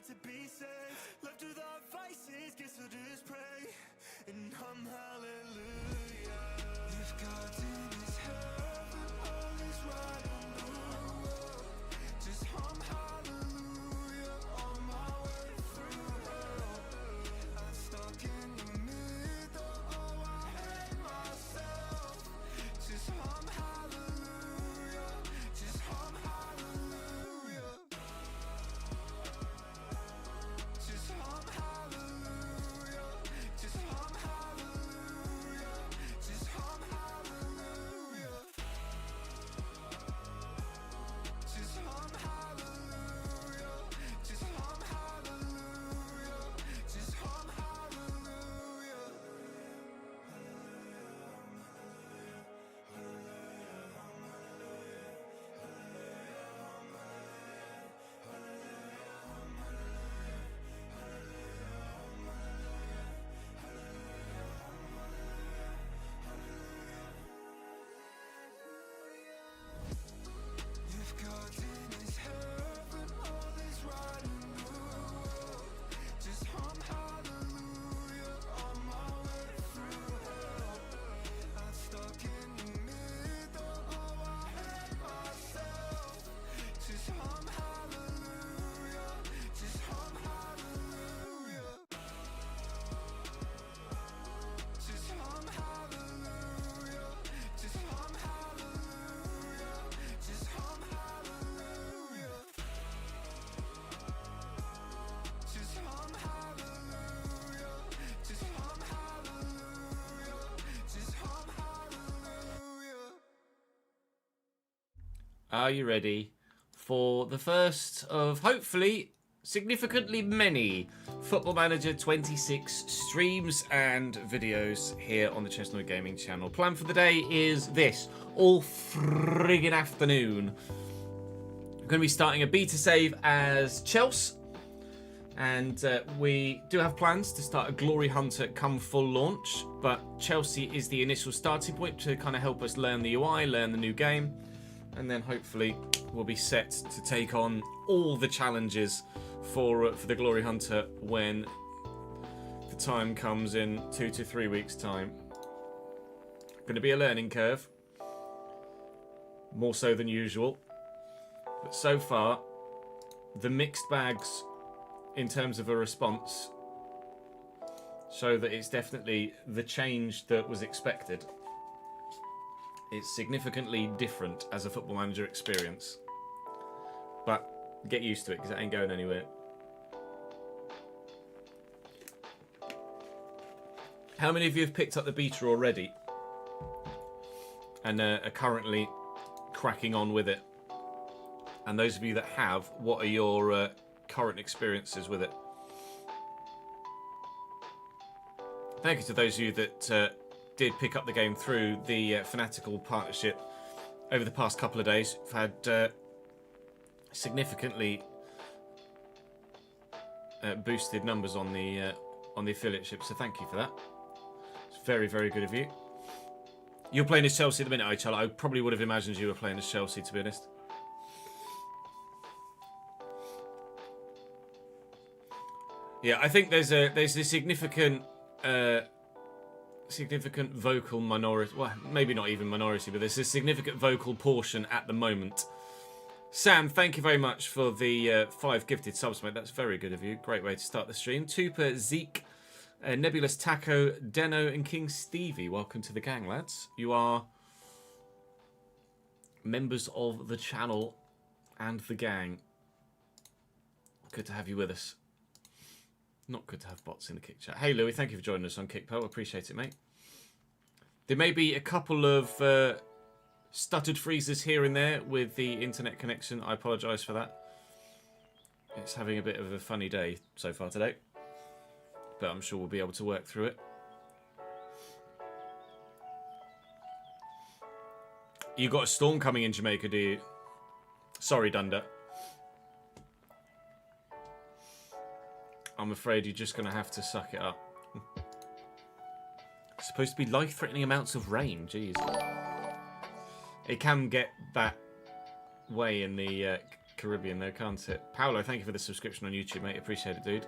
to be saved. Left with our vices, guess I'll just pray and hum hallelujah. If God's in his heaven, all is right in the world. Just hum hallelujah on my way through hell. I'm stuck in the middle, oh I hate myself. Just hum hallelujah, just hum hallelujah. Just hum hallelujah, just hum hallelujah, just hum hallelujah. Just hum hallelujah, just hum hallelujah, just hum hallelujah. If God's in his heaven, all is right in the world. Just hum hallelujah on my way through hell. I'm stuck in the middle, oh I hate myself. Just hum hallelujah, just hum hallelujah. Just hum hallelujah, just hum hallelujah, just hum hallelujah. Just hum hallelujah, just hum hallelujah, just hum hallelujah. Are you ready for the first of hopefully significantly many Football Manager 26 streams and videos here on the Chestnut Gaming channel? Plan for the day is this all friggin' afternoon. I'm going to be starting a beta save as Chelsea, and we do have plans to start a Glory Hunter come full launch, but Chelsea is the initial starting point to kind of help us learn the UI, learn the new game, and then hopefully we'll be set to take on all the challenges for the Glory Hunter when the time comes in 2 to 3 weeks' time. Going to be a learning curve, more so than usual, but so far the mixed bags in terms of a response show that it's definitely the change that was expected. It's significantly different as a Football Manager experience, but get used to it because it ain't going anywhere. How many of you have picked up the beta already and are currently cracking on with it? And those of you that have, what are your current experiences with it? Thank you to those of you that did pick up the game through the Fanatical partnership over the past couple of days. We've had significantly boosted numbers on the affiliateship, so thank you for that. It's very, very good of you. You're playing as Chelsea at the minute, Ochal. I probably would have imagined you were playing as Chelsea, to be honest. Yeah, I think there's a significant vocal minority. Well, maybe not even minority, but there's a significant vocal portion at the moment. Sam, thank you very much for the 5 gifted subs, mate. That's very good of you. Great way to start the stream. Tupa, Zeke, Nebulous Taco, Deno, and King Stevie. Welcome to the gang, lads. You are members of the channel and the gang. Good to have you with us. Not good to have bots in the Kick chat. Hey, Louis, thank you for joining us on Kickpo. Appreciate it, mate. There may be a couple of stuttered freezes here and there with the internet connection. I apologise for that. It's having a bit of a funny day so far today, but I'm sure we'll be able to work through it. You got a storm coming in Jamaica, do you? Sorry, Dunder. I'm afraid you're just going to have to suck it up. It's supposed to be life-threatening amounts of rain. Jeez. It can get that way in the Caribbean though, can't it? Paolo, thank you for the subscription on YouTube, mate. Appreciate it, dude.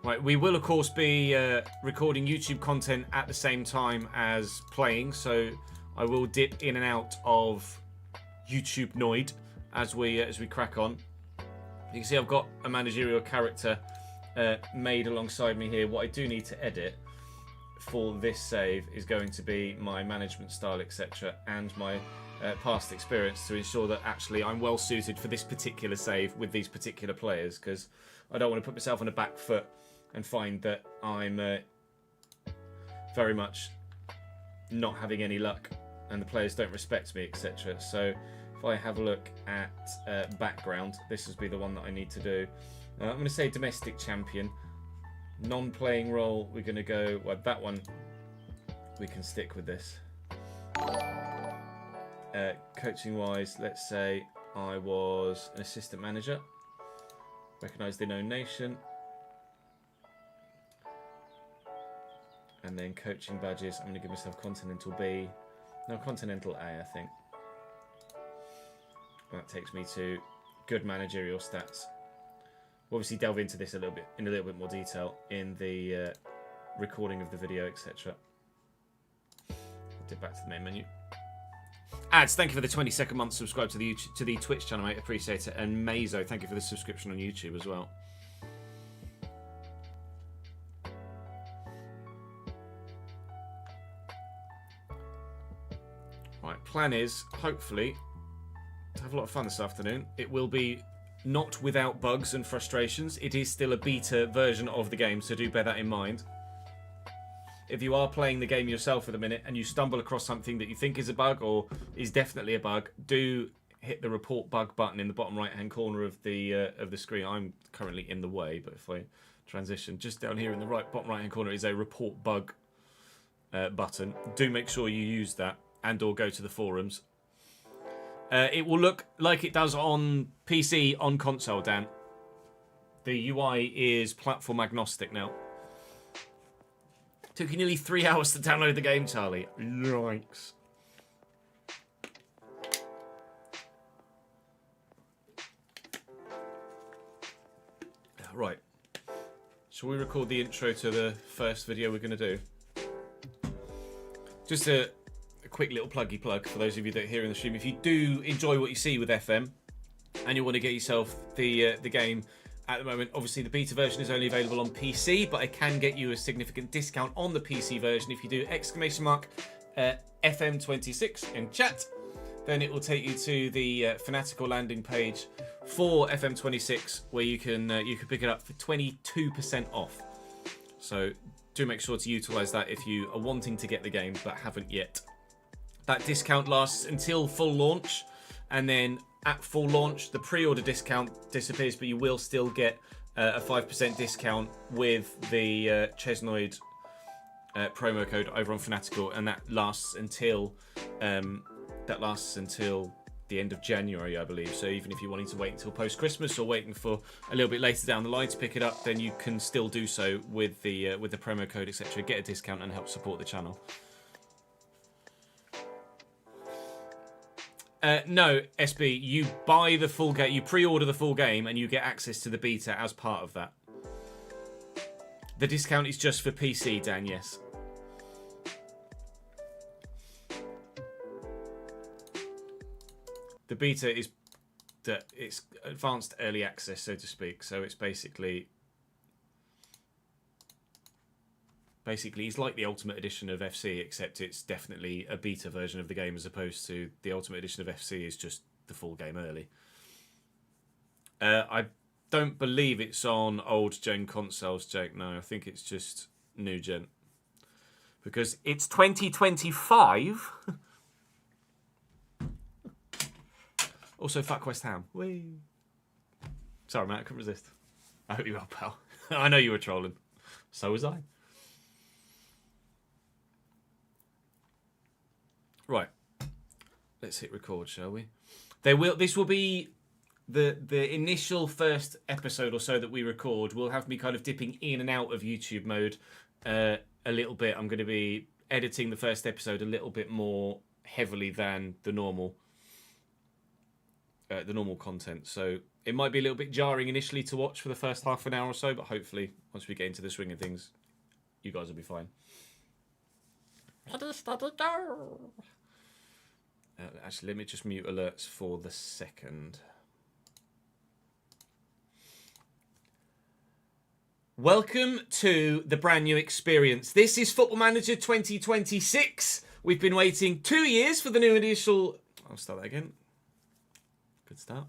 Right, we will of course be recording YouTube content at the same time as playing, so I will dip in and out of YouTube Noid as we crack on. You can see I've got a managerial character made alongside me here. What I do need to edit for this save is going to be my management style, etc., and my past experience to ensure that actually I'm well suited for this particular save with these particular players, because I don't want to put myself on a back foot and find that I'm very much not having any luck and the players don't respect me, etc. So if I have a look at background, this will be the one that I need to do. I'm going to say domestic champion. Non-playing role, we're going to go, well, that one, we can stick with this. Coaching-wise, let's say I was an assistant manager. Recognised in own nation. And then coaching badges, I'm going to give myself Continental B. No, Continental A, I think. That takes me to good managerial stats. We'll obviously delve into this in a little bit more detail in the recording of the video, etc. Dip back to the main menu. Ads, thank you for the 22nd month. Subscribe to the Twitch channel, mate. Appreciate it. And Mazo, thank you for the subscription on YouTube as well. Right, plan is hopefully to have a lot of fun this afternoon. It will be not without bugs and frustrations. It is still a beta version of the game, so do bear that in mind. If you are playing the game yourself at the minute and you stumble across something that you think is a bug or is definitely a bug, do hit the report bug button in the bottom right hand corner of the screen. I'm currently in the way, but if I transition, just down here in the bottom right hand corner is a report bug button. Do make sure you use that and or go to the forums. It will look like it does on PC, on console, Dan. The UI is platform agnostic now. Took you nearly 3 hours to download the game, Charlie. Yikes. Right. Shall we record the intro to the first video we're going to do? Just a quick little pluggy plug for those of you that are here in the stream. If you do enjoy what you see with FM and you want to get yourself the game at the moment, obviously the beta version is only available on PC, but I can get you a significant discount on the PC version if you do !FM26 in chat. Then it will take you to the Fanatical landing page for FM26, where you can pick it up for 22% off. So do make sure to utilise that if you are wanting to get the game but haven't yet. That discount lasts until full launch, and then at full launch, the pre-order discount disappears, but you will still get a 5% discount with the Chesnoid promo code over on Fanatical, and that lasts until the end of January, I believe. So even if you're wanting to wait until post-Christmas or waiting for a little bit later down the line to pick it up, then you can still do so with the promo code, etc. Get a discount and help support the channel. No, SB, you buy the full game, you pre-order the full game, and you get access to the beta as part of that. The discount is just for PC, Dan, yes. The beta is it's advanced early access, so to speak. So it's basically it's like the Ultimate Edition of FC, except it's definitely a beta version of the game, as opposed to the Ultimate Edition of FC is just the full game early. I don't believe it's on old gen consoles, Jake. No, I think it's just new gen. Because it's 2025. Also, fuck West Ham. Whee. Sorry, Matt, I couldn't resist. I hope you are, pal. I know you were trolling. So was I. Right. Let's hit record, shall we? This will be the initial first episode or so that we record. Will have me kind of dipping in and out of YouTube mode a little bit. I'm going to be editing the first episode a little bit more heavily than the normal. the normal content. So it might be a little bit jarring initially to watch for the first half an hour or so, but hopefully once we get into the swing of things, you guys will be fine. Actually, let me just mute alerts for the second. Welcome to the brand new experience. This is Football Manager 2026. We've been waiting 2 years for the new initial... I'll start that again. Good start.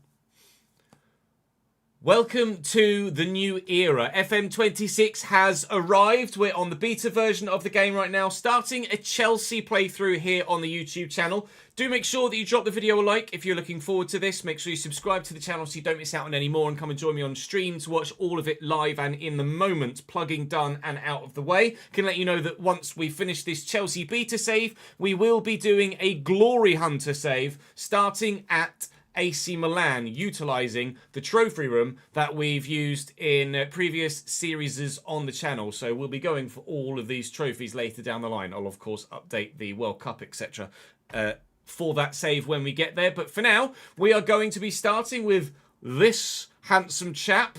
Welcome to the new era. FM26 has arrived. We're on the beta version of the game right now, starting a Chelsea playthrough here on the YouTube channel. Do make sure that you drop the video a like if you're looking forward to this. Make sure you subscribe to the channel so you don't miss out on any more, and come and join me on stream to watch all of it live and in the moment. Plugging done and out of the way. Can let you know that once we finish this Chelsea beta save, we will be doing a Glory Hunter save starting at AC Milan, utilising the trophy room that we've used in previous series on the channel. So we'll be going for all of these trophies later down the line. I'll, of course, update the World Cup, etc. For that save when we get there. But for now, we are going to be starting with this handsome chap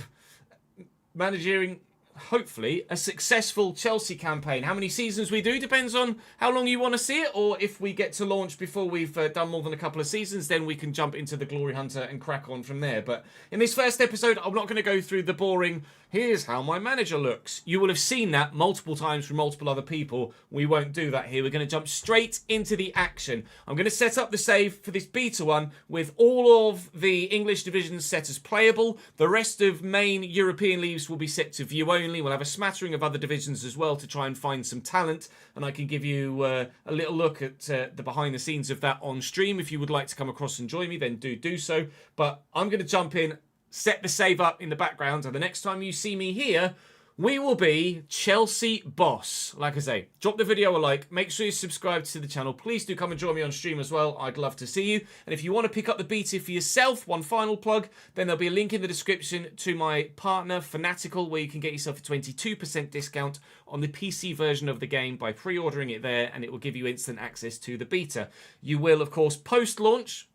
managing, hopefully, a successful Chelsea campaign. How many seasons we do depends on how long you want to see it, or if we get to launch before we've done more than a couple of seasons, then we can jump into the Glory Hunter and crack on from there. But in this first episode, I'm not going to go through the boring, here's how my manager looks. You will have seen that multiple times from multiple other people. We won't do that here. We're going to jump straight into the action. I'm going to set up the save for this beta one with all of the English divisions set as playable. The rest of main European leagues will be set to view only. We'll have a smattering of other divisions as well to try and find some talent, and I can give you a little look at the behind the scenes of that on stream. If you would like to come across and join me, then do so. But I'm going to jump in, set the save up in the background, and the next time you see me here, we will be Chelsea boss. Like I say, drop the video a like. Make sure you subscribe to the channel. Please do come and join me on stream as well. I'd love to see you. And if you want to pick up the beta for yourself, one final plug, then there'll be a link in the description to my partner, Fanatical, where you can get yourself a 22% discount on the PC version of the game by pre-ordering it there, and it will give you instant access to the beta. You will, of course, post-launch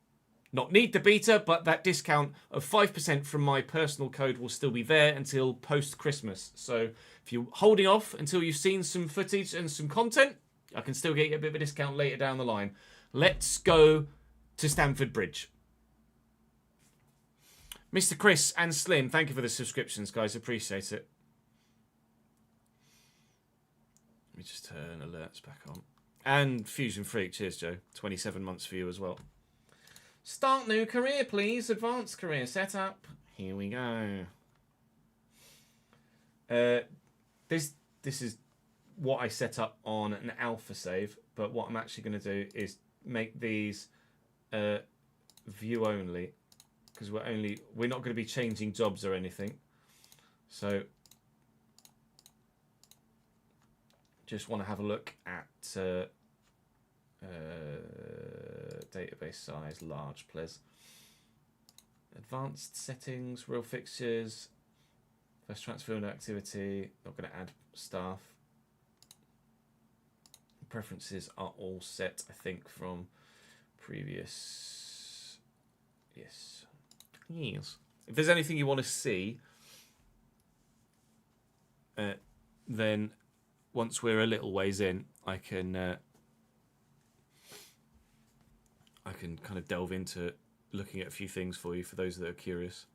not need the beta, but that discount of 5% from my personal code will still be there until post-Christmas. So if you're holding off until you've seen some footage and some content, I can still get you a bit of a discount later down the line. Let's go to Stamford Bridge. Mr. Chris and Slim, thank you for the subscriptions, guys. Appreciate it. Let me just turn alerts back on. And Fusion Freak, cheers, Joe. 27 months for you as well. Start new career, please. Advanced career setup. Here we go. This is what I set up on an alpha save, but what I'm actually going to do is make these view only, because we're not going to be changing jobs or anything. So just want to have a look at database size, large, please. Advanced settings, real fixtures, first transfer window activity. Not going to add staff. Preferences are all set, I think, from previous. Yes. If there's anything you want to see, then once we're a little ways in, I can kind of delve into looking at a few things for you, for those that are curious.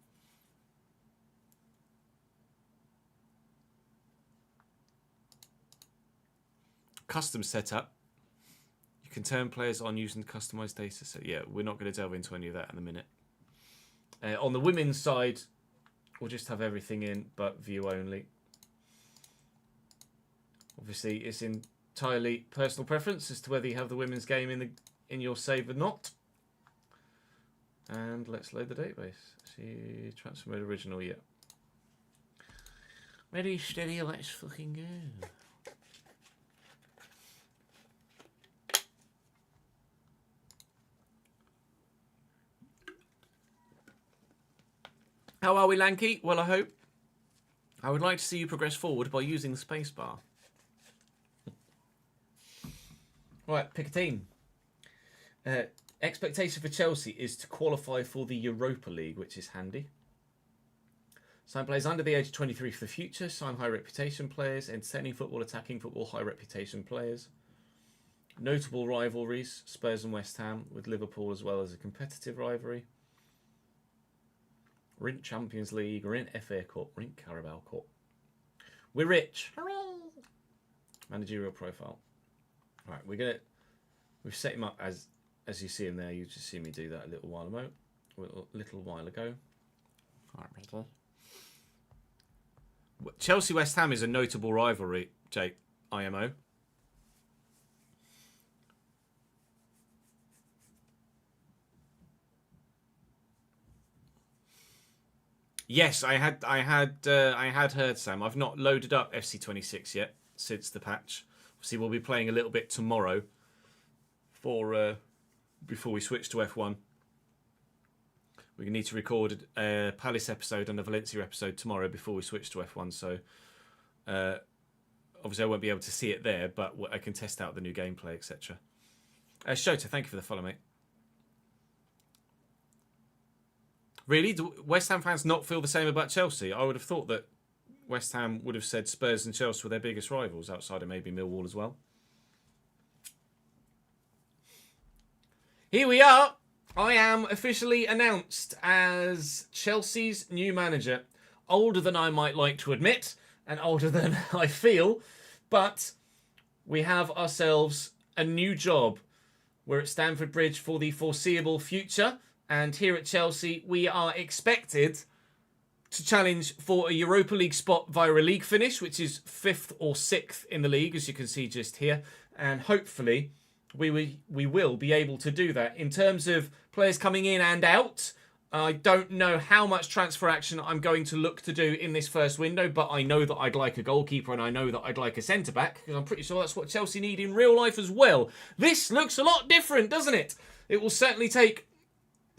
Custom setup. You can turn players on using customized data. So yeah, we're not going to delve into any of that in a minute. On the women's side, we'll just have everything in, but view only. Obviously, it's entirely personal preference as to whether you have the women's game in your save or not. And let's load the database. See, transfer mode original, yeah. Ready, steady, let's fucking go. How are we, Lanky? Well, I hope. I would like to see you progress forward by using the spacebar. Right, pick a team. Expectation for Chelsea is to qualify for the Europa League, which is handy. Sign players under the age of 23 for the future. Sign high reputation players. Entertaining football, attacking football, high reputation players. Notable rivalries, Spurs and West Ham, with Liverpool as well as a competitive rivalry. We're in Champions League, we're in FA Cup, we're in Carabao Cup. We're rich. Hooray! Managerial profile. Alright, we've set him up as you see him there. You just see me do that a little while ago. Alright, Michael. Chelsea West Ham is a notable rivalry, Jake, IMO. Yes, I had heard, Sam. I've not loaded up FC26 yet since the patch. Obviously, we'll be playing a little bit tomorrow before we switch to F1. We need to record a Palace episode and a Valencia episode tomorrow before we switch to F1. So, obviously, I won't be able to see it there, but I can test out the new gameplay, etc. Shota, thank you for the follow, mate. Really? Do West Ham fans not feel the same about Chelsea? I would have thought that West Ham would have said Spurs and Chelsea were their biggest rivals, outside of maybe Millwall as well. Here we are. I am officially announced as Chelsea's new manager. Older than I might like to admit, and older than I feel, but we have ourselves a new job. We're at Stamford Bridge for the foreseeable future. And here at Chelsea, we are expected to challenge for a Europa League spot via a league finish, which is 5th or 6th in the league, as you can see just here. And hopefully, we will be able to do that. In terms of players coming in and out, I don't know how much transfer action I'm going to look to do in this first window, but I know that I'd like a goalkeeper and I know that I'd like a centre-back, because I'm pretty sure that's what Chelsea need in real life as well. This looks a lot different, doesn't it? It will certainly take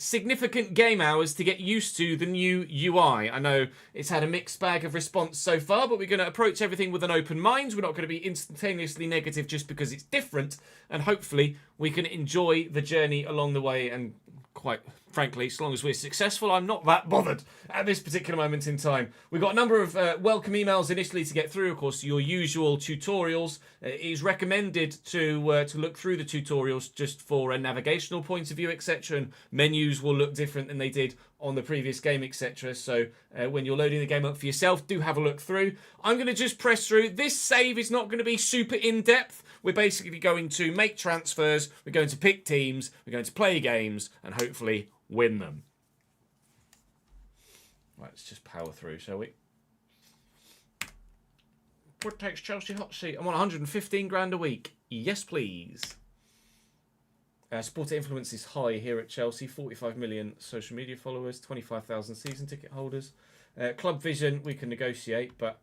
significant game hours to get used to the new UI. I know it's had a mixed bag of response so far, but we're going to approach everything with an open mind. We're not going to be instantaneously negative just because it's different, and hopefully we can enjoy the journey along the way. And quite frankly, as long as we're successful, I'm not that bothered at this particular moment in time. We've got a number of welcome emails initially to get through. Of course, your usual tutorials. It is recommended to look through the tutorials just for a navigational point of view, etc. And menus will look different than they did on the previous game, etc. So when you're loading the game up for yourself, do have a look through. I'm going to just press through. This save is not going to be super in-depth. We're basically going to make transfers, we're going to pick teams, we're going to play games, and hopefully win them. Right, let's just power through, shall we? What takes Chelsea hot seat? I'm on 115 grand a week. Yes, please. Supporter influence is high here at Chelsea. 45 million social media followers, 25,000 season ticket holders. Club vision, we can negotiate, but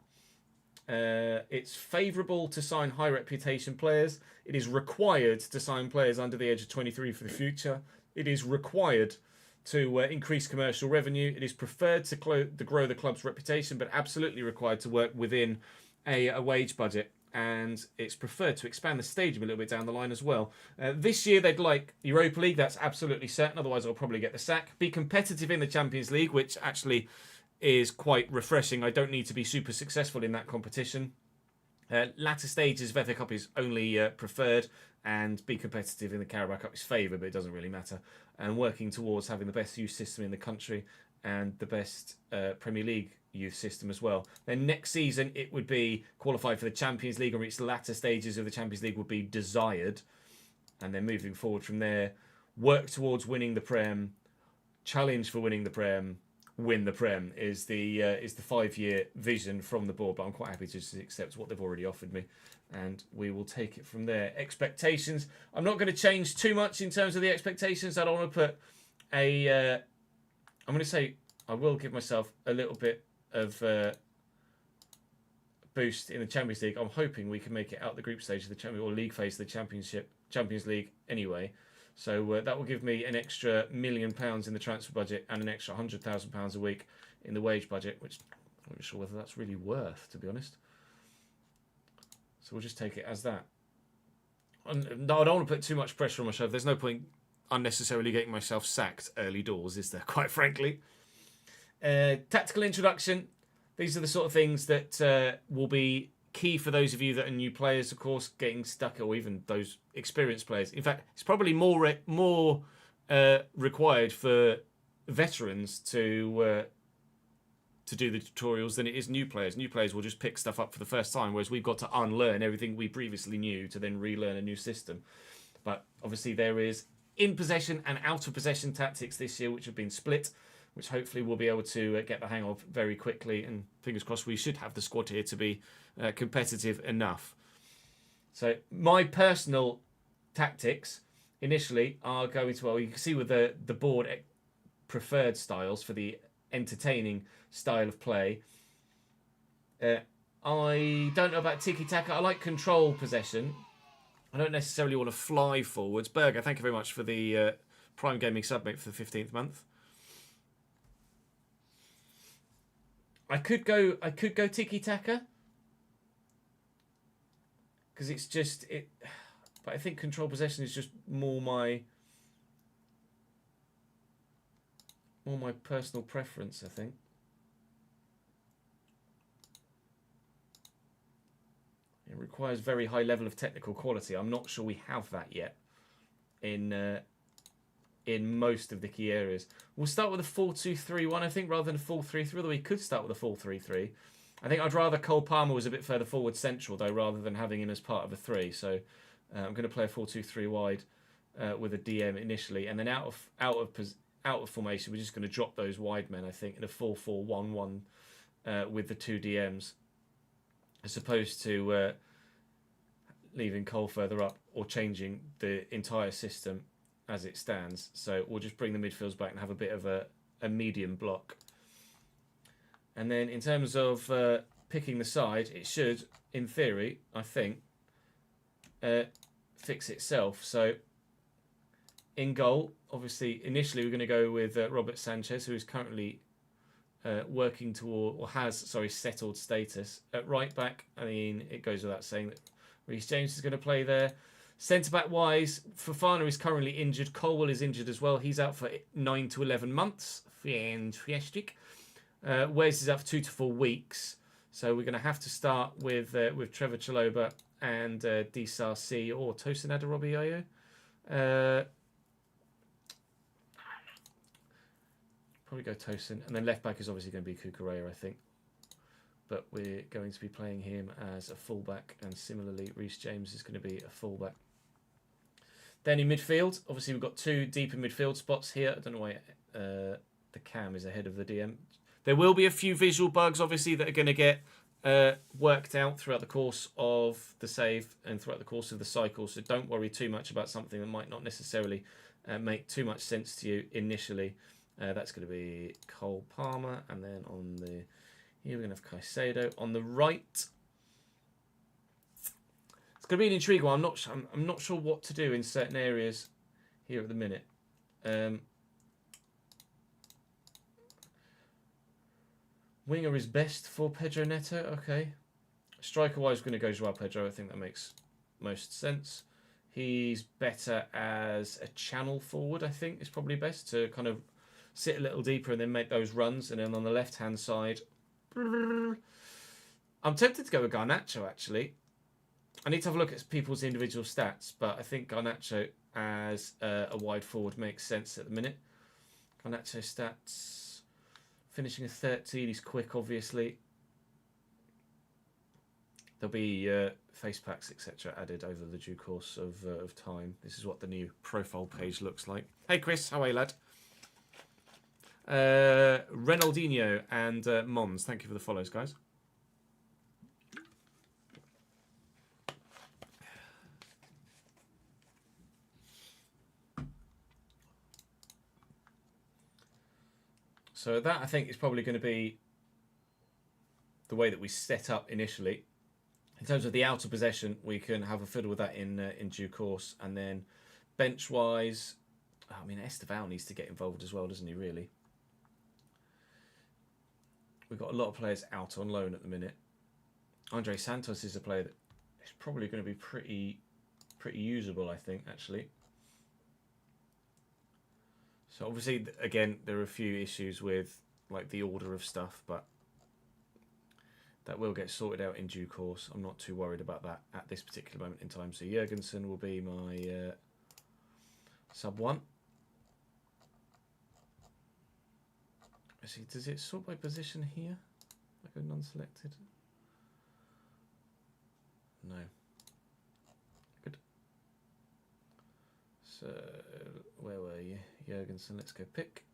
it's favourable to sign high reputation players. It is required to sign players under the age of 23 for the future. It is required to increase commercial revenue. It is preferred to grow the club's reputation, but absolutely required to work within a wage budget. And it's preferred to expand the stadium a little bit down the line as well. This year they'd like Europa League, that's absolutely certain. Otherwise I'll probably get the sack. Be competitive in the Champions League, which actually is quite refreshing. I don't need to be super successful in that competition. Latter stages of FA Cup is only preferred, and be competitive in the Carabao Cup is favoured, but it doesn't really matter. And working towards having the best youth system in the country and the best Premier League youth system as well. Then next season it would be qualified for the Champions League, or its latter stages of the Champions League would be desired. And then moving forward from there, work towards winning the Prem, challenge for winning the Prem, win the Prem is the 5-year vision from the board. But I'm quite happy to just accept what they've already offered me, and we will take it from there. Expectations. I'm not going to change too much in terms of the expectations. I don't want to put a. I'm going to say I will give myself a little bit of boost in the Champions League. I'm hoping we can make it out the group stage of the Champions or league phase of the Champions League anyway. So that will give me an extra £1 million in the transfer budget and an extra £100,000 a week in the wage budget, which I'm not sure whether that's really worth, to be honest. So we'll just take it as that. I don't want to put too much pressure on myself. There's no point unnecessarily getting myself sacked early doors, is there, quite frankly. Tactical introduction. These are the sort of things that will be key for those of you that are new players, of course, getting stuck, or even those experienced players. In fact, it's probably more required for veterans to do the tutorials than it is new players. New players will just pick stuff up for the first time, whereas we've got to unlearn everything we previously knew to then relearn a new system. But obviously there is in possession and out of possession tactics this year, which have been split, which hopefully we'll be able to get the hang of very quickly. And fingers crossed, we should have the squad here to be competitive enough. So my personal tactics initially are going to, well, you can see with the board preferred styles for the entertaining style of play. I don't know about tiki-taka. I like control possession. I don't necessarily want to fly forwards. Berger, thank you very much for the Prime Gaming submit for the 15th month. I could go tiki-taka because it's just it. But I think control possession is just more my personal preference, I think. It requires very high level of technical quality. I'm not sure we have that yet in most of the key areas. We'll start with a 4-2-3-1, I think, rather than a 4-3-3, although we could start with a 4-3-3. I think I'd rather Cole Palmer was a bit further forward central, though, rather than having him as part of a 3. So I'm going to play a 4-2-3 wide with a DM initially, and then out of formation, we're just going to drop those wide men, I think, in a 4-4-1-1 with the 2 DMs, as opposed to leaving Cole further up or changing the entire system as it stands. So we'll just bring the midfields back and have a bit of a medium block. And then in terms of picking the side, it should, in theory, I think, fix itself. So in goal, obviously, initially we're going to go with Robert Sanchez, who is currently working toward, or has, sorry, settled status. At right back, I mean, it goes without saying that Reece James is going to play there. Centre-back wise, Fofana is currently injured. Colwell is injured as well. He's out for 9 to 11 months. Fantastic. Wes is out for 2 to 4 weeks. So we're going to have to start with Trevor Chalobah and DSRC or Tosin Aderobi, probably go Tosin. And then left back is obviously going to be Kukurea, I think. But we're going to be playing him as a fullback, and similarly, Reece James is going to be a fullback. Then in midfield, obviously we've got 2 deep in midfield spots here. I don't know why the cam is ahead of the DM. There will be a few visual bugs, obviously, that are going to get worked out throughout the course of the save and throughout the course of the cycle. So don't worry too much about something that might not necessarily make too much sense to you initially. That's going to be Cole Palmer, and then on the here we're going to have Caicedo on the right. It's going to be an intriguing one. I'm not sure what to do in certain areas here at the minute. Winger is best for Pedro Neto. Okay. Striker-wise, we're going to go Joao Pedro. I think that makes most sense. He's better as a channel forward, I think, is probably best to kind of sit a little deeper and then make those runs. And then on the left-hand side, I'm tempted to go with Garnacho, actually. I need to have a look at people's individual stats, but I think Garnacho as a wide forward makes sense at the minute. Garnacho stats, finishing a 13, he's quick, obviously. There'll be face packs, etc. added over the due course of time. This is what the new profile page looks like. Hey Chris, how are you, lad? Renaldinho and Mons, thank you for the follows, guys. So that, I think, is probably going to be the way that we set up initially. In terms of the outer possession, we can have a fiddle with that in due course. And then bench-wise, I mean, Esteval needs to get involved as well, doesn't he, really? We've got a lot of players out on loan at the minute. Andre Santos is a player that is probably going to be pretty usable, I think, actually. So obviously, again, there are a few issues with like the order of stuff, but that will get sorted out in due course. I'm not too worried about that at this particular moment in time. So Jurgensen will be my sub 1. Actually, does it sort by position here? I go non-selected. No. Good. So, where were you? Jurgensen, let's go pick.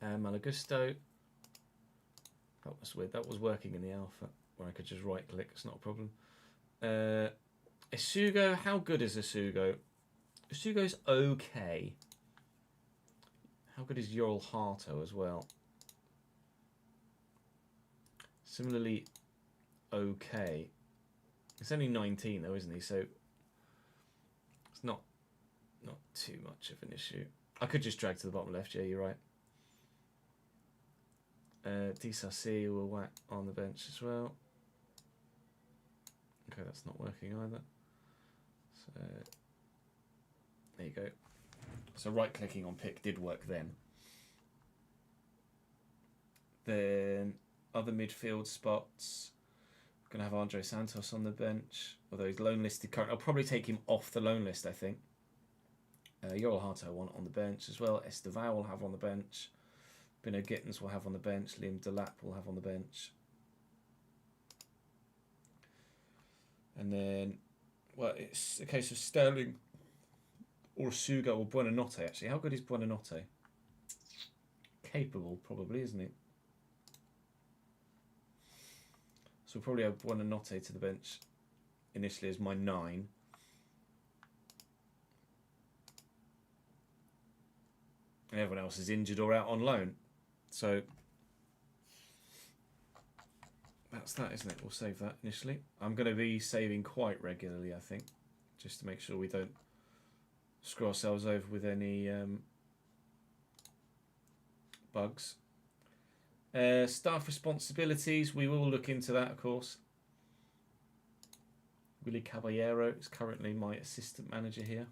And Malagusto. That was weird. That was working in the alpha, where I could just right-click. It's not a problem. Isugo, how good is Isugo? Isugo's okay. How good is Yoral Harto as well? Similarly, okay. It's only 19 though, isn't he? So it's not too much of an issue. I could just drag to the bottom left. Yeah, you're right. DCC will whack on the bench as well. Okay, that's not working either. So there you go. So right clicking on pick did work then. Then other midfield spots. We're going to have Andre Santos on the bench, although he's loan listed currently. I'll probably take him off the loan list, I think. Yoral Harto want on the bench as well. Estevao will have on the bench. Bino Gittens will have on the bench. Liam Delap will have on the bench. And then, well, it's a case of Sterling or Sugo or Buonanotte, actually. How good is Buonanotte? Capable, probably, isn't he? So we'll probably have Buonanotte to the bench initially as my 9. And everyone else is injured or out on loan. So that's that, isn't it? We'll save that initially. I'm going to be saving quite regularly, I think, just to make sure we don't screw ourselves over with any bugs. Staff responsibilities, we will look into that, of course. Willie Caballero is currently my assistant manager here.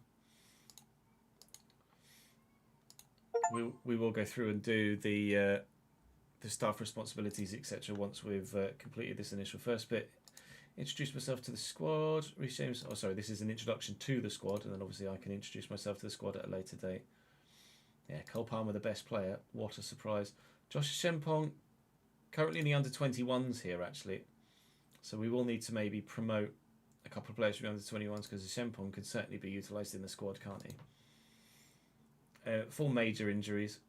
We will go through and do the staff responsibilities, etc. once we've completed this initial first bit. Introduce myself to the squad. Reece James. Oh, sorry, this is an introduction to the squad, and then obviously I can introduce myself to the squad at a later date. Yeah, Cole Palmer, the best player. What a surprise. Josh Shempong, currently in the under-21s here, actually. So we will need to maybe promote a couple of players from the under-21s because Shempong could certainly be utilised in the squad, can't he? 4 major injuries.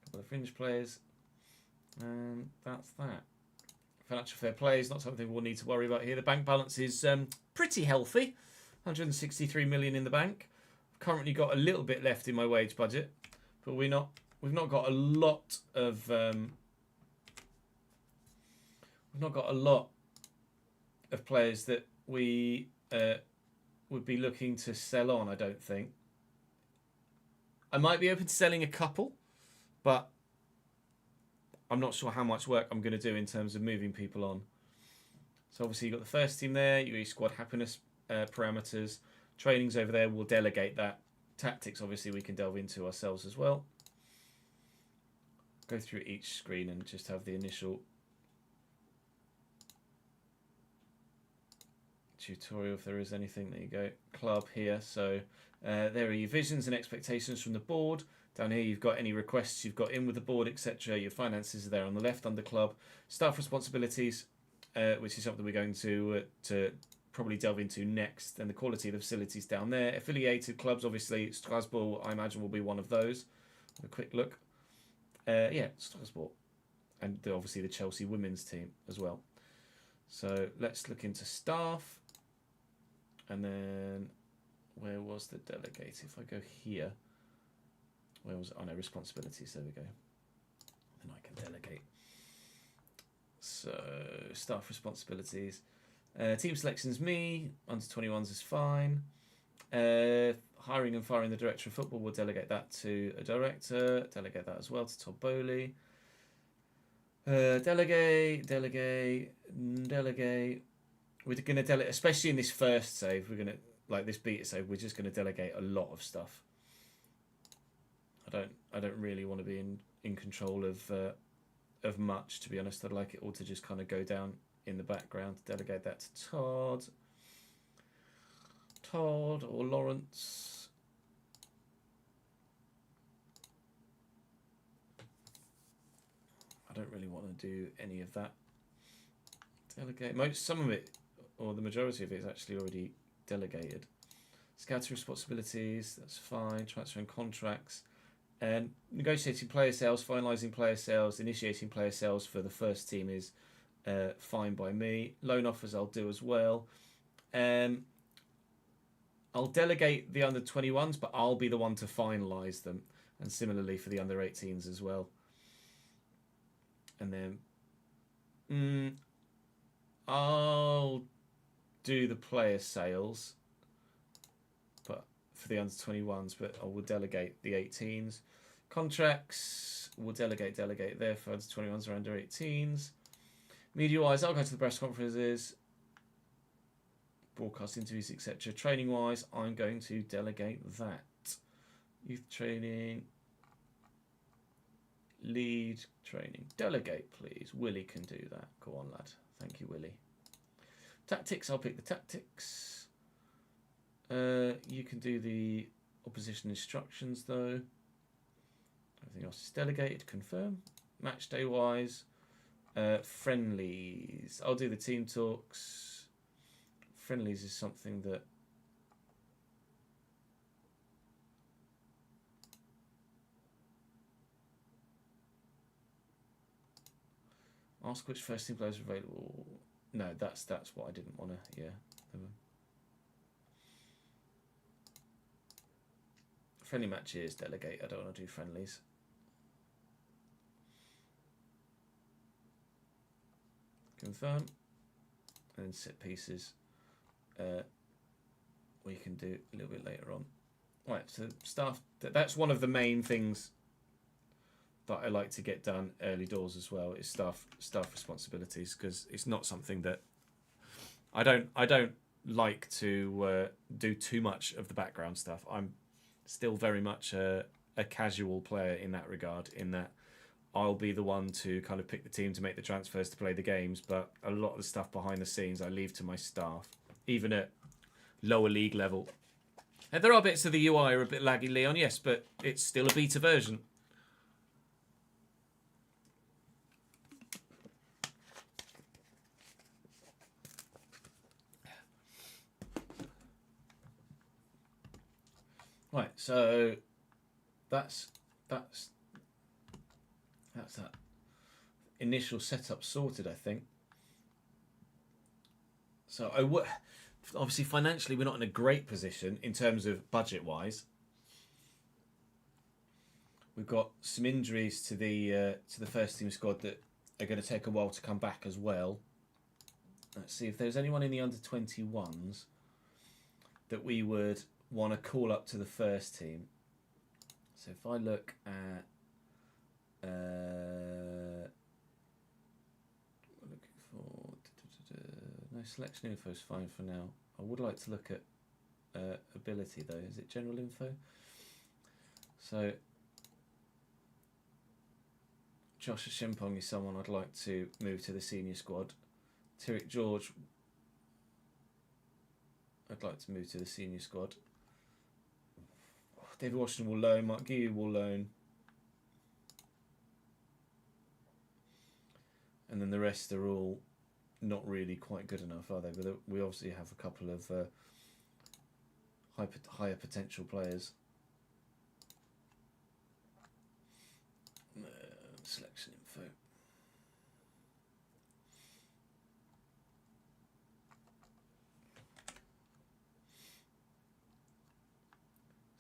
A couple of fringe players. And that's that. Financial fair play is not something we'll need to worry about here. The bank balance is pretty healthy. 163 million in the bank. I've currently got a little bit left in my wage budget, but we've not got a lot of players that we would be looking to sell on, I don't think. I might be open to selling a couple, but I'm not sure how much work I'm going to do in terms of moving people on. So obviously you've got the first team there, your squad happiness parameters. Training's over there, we'll delegate that. Tactics, obviously, we can delve into ourselves as well. Go through each screen and just have the initial tutorial if there is anything. There you go. Club here. So there are your visions and expectations from the board. Down here you've got any requests you've got in with the board, etc. Your finances are there on the left under club. Staff responsibilities, which is something we're going to probably delve into next. And the quality of the facilities down there. Affiliated clubs, obviously Strasbourg, I imagine, will be one of those. Have a quick look. Yeah, Strasbourg. And obviously the Chelsea women's team as well. So let's look into staff. And then where was the delegate? If I go here, where was it? Oh no, responsibilities. There we go. Then I can delegate. So staff responsibilities. Team selections, me. Under 21s is fine. Hiring and firing the director of football, we'll delegate that to a director. Delegate that as well to Todd Bowley. Delegate. We're going to delegate, especially in this first save. We're going to, like this beta save, we're just going to delegate a lot of stuff. I don't really want to be in control of much, to be honest. I'd like it all to just kind of go down in the background. Delegate that to Todd or Lawrence. I don't really want to do any of that. Delegate some of it, or the majority of it, is actually already delegated. Scouting responsibilities, that's fine. Transferring contracts. And negotiating player sales, finalising player sales, initiating player sales for the first team is fine by me. Loan offers I'll do as well. I'll delegate the under 21s, but I'll be the one to finalise them. And similarly for the under 18s as well. And then I'll do the player sales, but for the under 21s, but I will delegate the 18s. Contracts, we'll delegate there for under 21s or under 18s. Media wise, I'll go to the press conferences, broadcast interviews, etc. Training wise, I'm going to delegate that. Youth training, lead training, delegate please. Willie can do that. Go on, lad. Thank you, Willie. Tactics, I'll pick the tactics. You can do the opposition instructions though. Everything else is delegated. Confirm. Match day wise, friendlies. I'll do the team talks. Friendlies is something that ask which first team players are available. No, that's what I didn't want to. Yeah. Friendly matches, delegate. I don't want to do friendlies. Confirm. And then set pieces. We can do a little bit later on. Right, so staff. That's one of the main things that I like to get done early doors as well, is staff responsibilities, because it's not something that I don't like to do too much of the background stuff. I'm still very much a casual player in that regard, in that I'll be the one to kind of pick the team, to make the transfers, to play the games, but a lot of the stuff behind the scenes I leave to my staff, even at lower league level. And there are bits of the UI are a bit laggy, Leon, yes, but it's still a beta version. Right, so that's that initial setup sorted, I think. So obviously financially we're not in a great position in terms of budget wise. We've got some injuries to the first team squad that are going to take a while to come back as well. Let's see if there's anyone in the under 21s that we would want to call up to the first team. So if I look at looking for no, selection info is fine for now. I would like to look at ability though. Is it general info? So Josh Shimpong is someone I'd like to move to the senior squad. Tyrek George I'd like to move to the senior squad. David Washington will loan. Mark Guiu will loan. And then the rest are all not really quite good enough, are they? But we obviously have a couple of higher potential players. Selection info.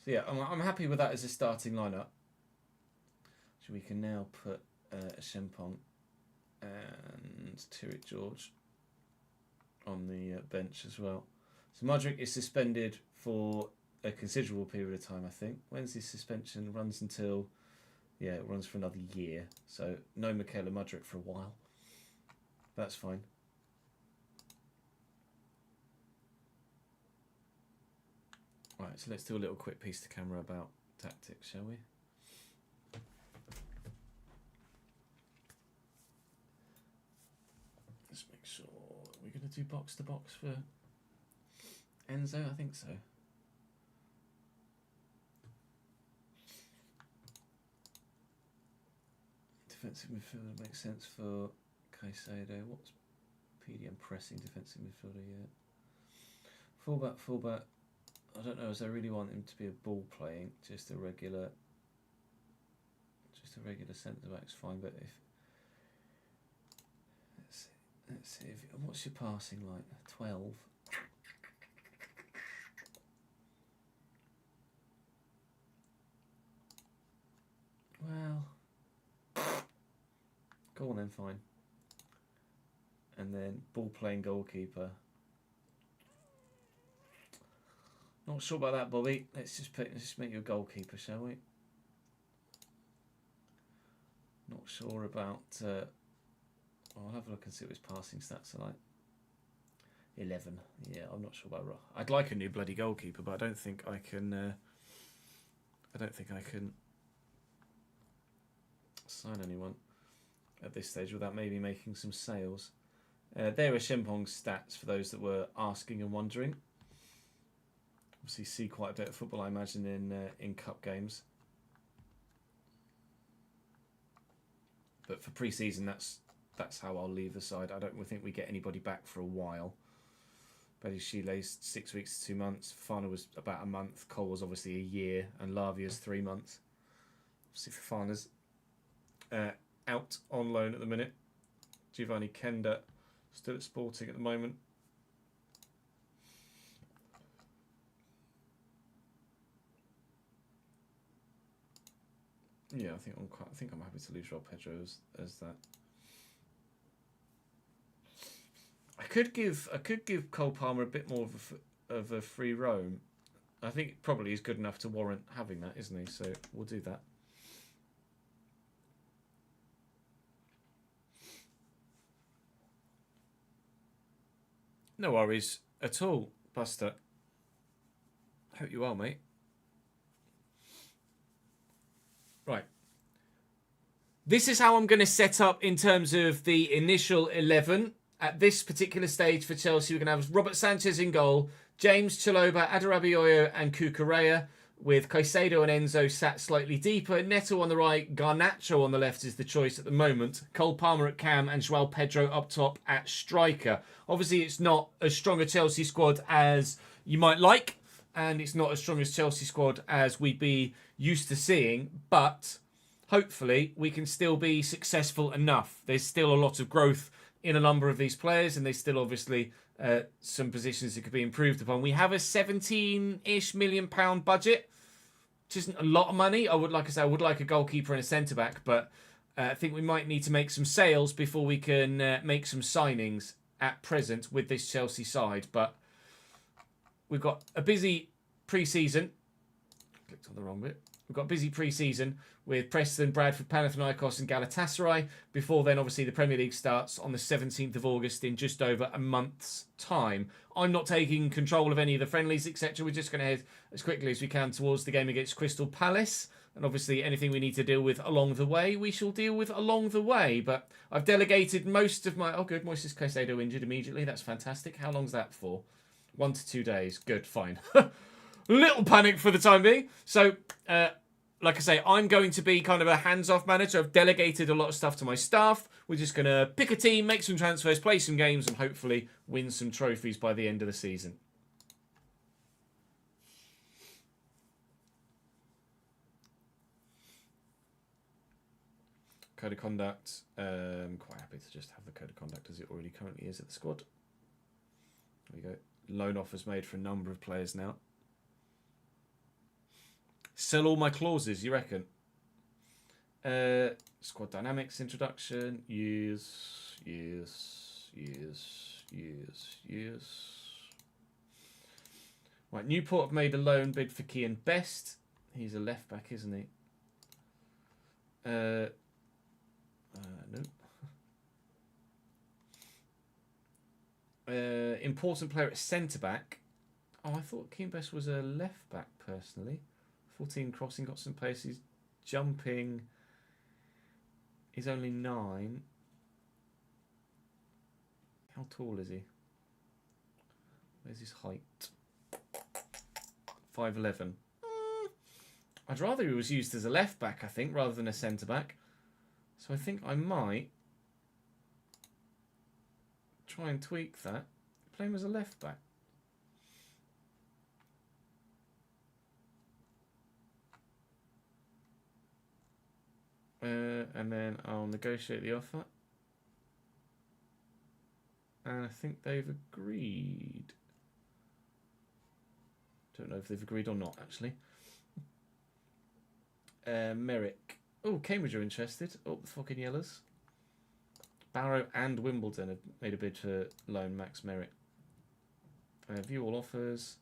So yeah, I'm happy with that as a starting lineup. So we can now put Shempong and Tyrek George on the bench as well. So Mudryk is suspended for a considerable period of time, I think. When's his suspension? Runs until, yeah, it runs for another year. So no Michaela Mudryk for a while. That's fine. Right, so let's do a little quick piece to camera about tactics, shall we? going to do box to box for Enzo? I think so. Defensive midfielder makes sense for Caicedo. What's PDM pressing defensive midfielder yet? Fullback. I don't know, as I really want him to be a ball playing, just a regular centre back's fine. But if let's see what's your passing like? 12. Well, go on then, fine. And then ball playing goalkeeper. Not sure about that, Bobby. Let's just make you a goalkeeper, shall we? Not sure about. I'll have a look and see what his passing stats are like. 11. Yeah, I'm not sure about. I'd like a new bloody goalkeeper, but I don't think I can. I don't think I can sign anyone at this stage without maybe making some sales. There are Shempong's stats for those that were asking and wondering. Obviously, see quite a bit of football, I imagine, in cup games. But for pre-season, that's how I'll leave the side. I don't think we get anybody back for a while. Betty Sheelay's 6 weeks to 2 months. Fafana was about a month. Cole was obviously a year, and Lavia's 3 months. Obviously, Fafana's out on loan at the minute. Giovanni Kenda still at Sporting at the moment. Yeah, I think I'm happy to lose João Pedro as that. I could give Cole Palmer a bit more of a free roam. I think probably he's good enough to warrant having that, isn't he? So we'll do that. No worries at all, Buster. Hope you are, mate. Right. This is how I'm going to set up in terms of the initial 11 at this particular stage for Chelsea. We're going to have Robert Sanchez in goal, James, Chalobah, Adarabioyo and Cucurella, with Caicedo and Enzo sat slightly deeper. Neto on the right, Garnacho on the left is the choice at the moment. Cole Palmer at cam and João Pedro up top at striker. Obviously, it's not as strong a Chelsea squad as you might like, and it's not as strong as Chelsea squad as we'd be used to seeing, but hopefully we can still be successful enough. There's still a lot of growth in a number of these players, and there's still obviously some positions that could be improved upon. We have a £17-ish million budget, which isn't a lot of money. I would like a goalkeeper and a centre-back, but I think we might need to make some sales before we can make some signings at present with this Chelsea side. But we've got a busy pre-season. Clicked on the wrong bit. We've got a busy pre-season with Preston, Bradford, Panathinaikos and Galatasaray. Before then, obviously, the Premier League starts on the 17th of August in just over a month's time. I'm not taking control of any of the friendlies, etc. We're just going to head as quickly as we can towards the game against Crystal Palace. And obviously, anything we need to deal with along the way, we shall deal with along the way. But I've delegated most of my... Oh, good. Moises Caicedo injured immediately. That's fantastic. How long's that for? 1 to 2 days. Good, fine. Little panic for the time being. So, like I say, I'm going to be kind of a hands-off manager. I've delegated a lot of stuff to my staff. We're just going to pick a team, make some transfers, play some games, and hopefully win some trophies by the end of the season. Code of conduct. Quite happy to just have the code of conduct as it already currently is at the squad. There we go. Loan offers made for a number of players now. Sell all my clauses, you reckon? Squad dynamics introduction. Years. Right, Newport have made a loan bid for Kean Best. He's a left back, isn't he? Nope. Important player at centre back. Oh, I thought Kean Best was a left back personally. 14 crossing, got some pace. He's jumping. He's only 9. How tall is he? Where's his height? 5'11". I'd rather he was used as a left back, I think, rather than a centre back. So I think I might try and tweak that. Play him as a left back. And then I'll negotiate the offer. And I think they've agreed. Don't know if they've agreed or not, actually. Merrick. Oh, Cambridge are interested. Oh, the fucking Yellows. Barrow and Wimbledon have made a bid for loan Max Merrick. View all offers.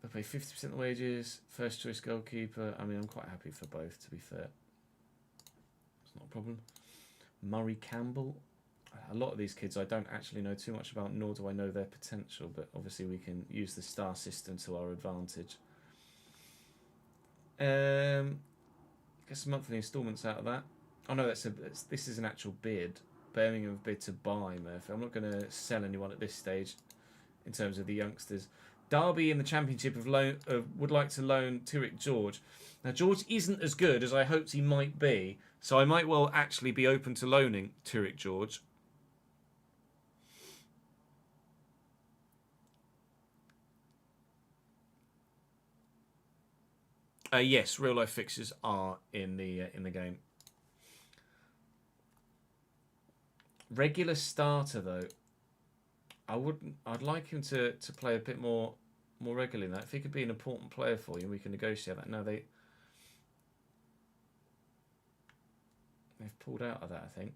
They'll pay 50% of the wages. First choice goalkeeper. I mean, I'm quite happy for both, to be fair. It's not a problem. Murray Campbell. A lot of these kids I don't actually know too much about, nor do I know their potential, but obviously we can use the star system to our advantage. Get some monthly instalments out of that. Oh no, this is an actual bid. Birmingham bid to buy Murphy. I'm not going to sell anyone at this stage in terms of the youngsters. Derby in the Championship would like to loan Tyrek George. Now George isn't as good as I hoped he might be, so I might well actually be open to loaning Tyrek George. Yes, real life fixtures are in the game. Regular starter though, I'd like him to play a bit more regularly than that. If he could be an important player for you, we can negotiate that. No, they've pulled out of that, I think.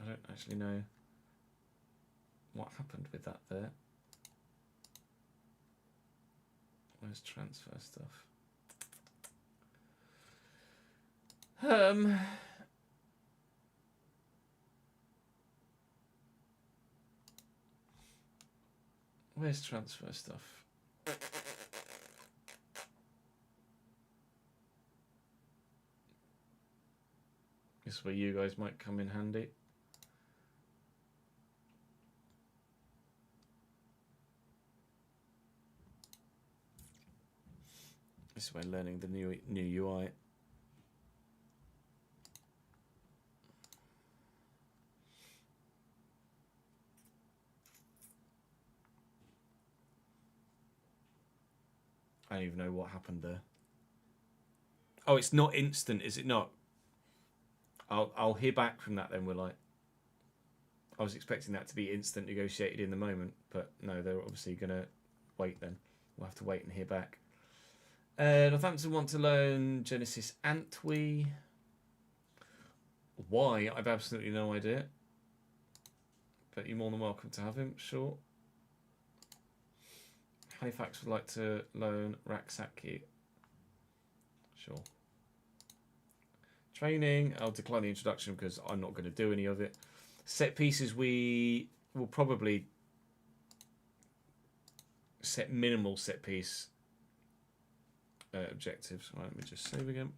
I don't actually know what happened with that there. Where's transfer stuff? Where's transfer stuff? This is where you guys might come in handy. This is where learning the new UI. I don't even know what happened there. Oh, it's not instant, is it not? I'll hear back from that then, will I? I was expecting that to be instant negotiated in the moment, but no, they're obviously going to wait then. We'll have to wait and hear back. Northampton want to loan Genesis Antwi. Why? I've absolutely no idea. But you're more than welcome to have him, sure. Halifax would like to loan Raksaki. Sure. Training, I'll decline the introduction because I'm not going to do any of it. Set pieces, we will probably set minimal set piece objectives. Right, let me just save again.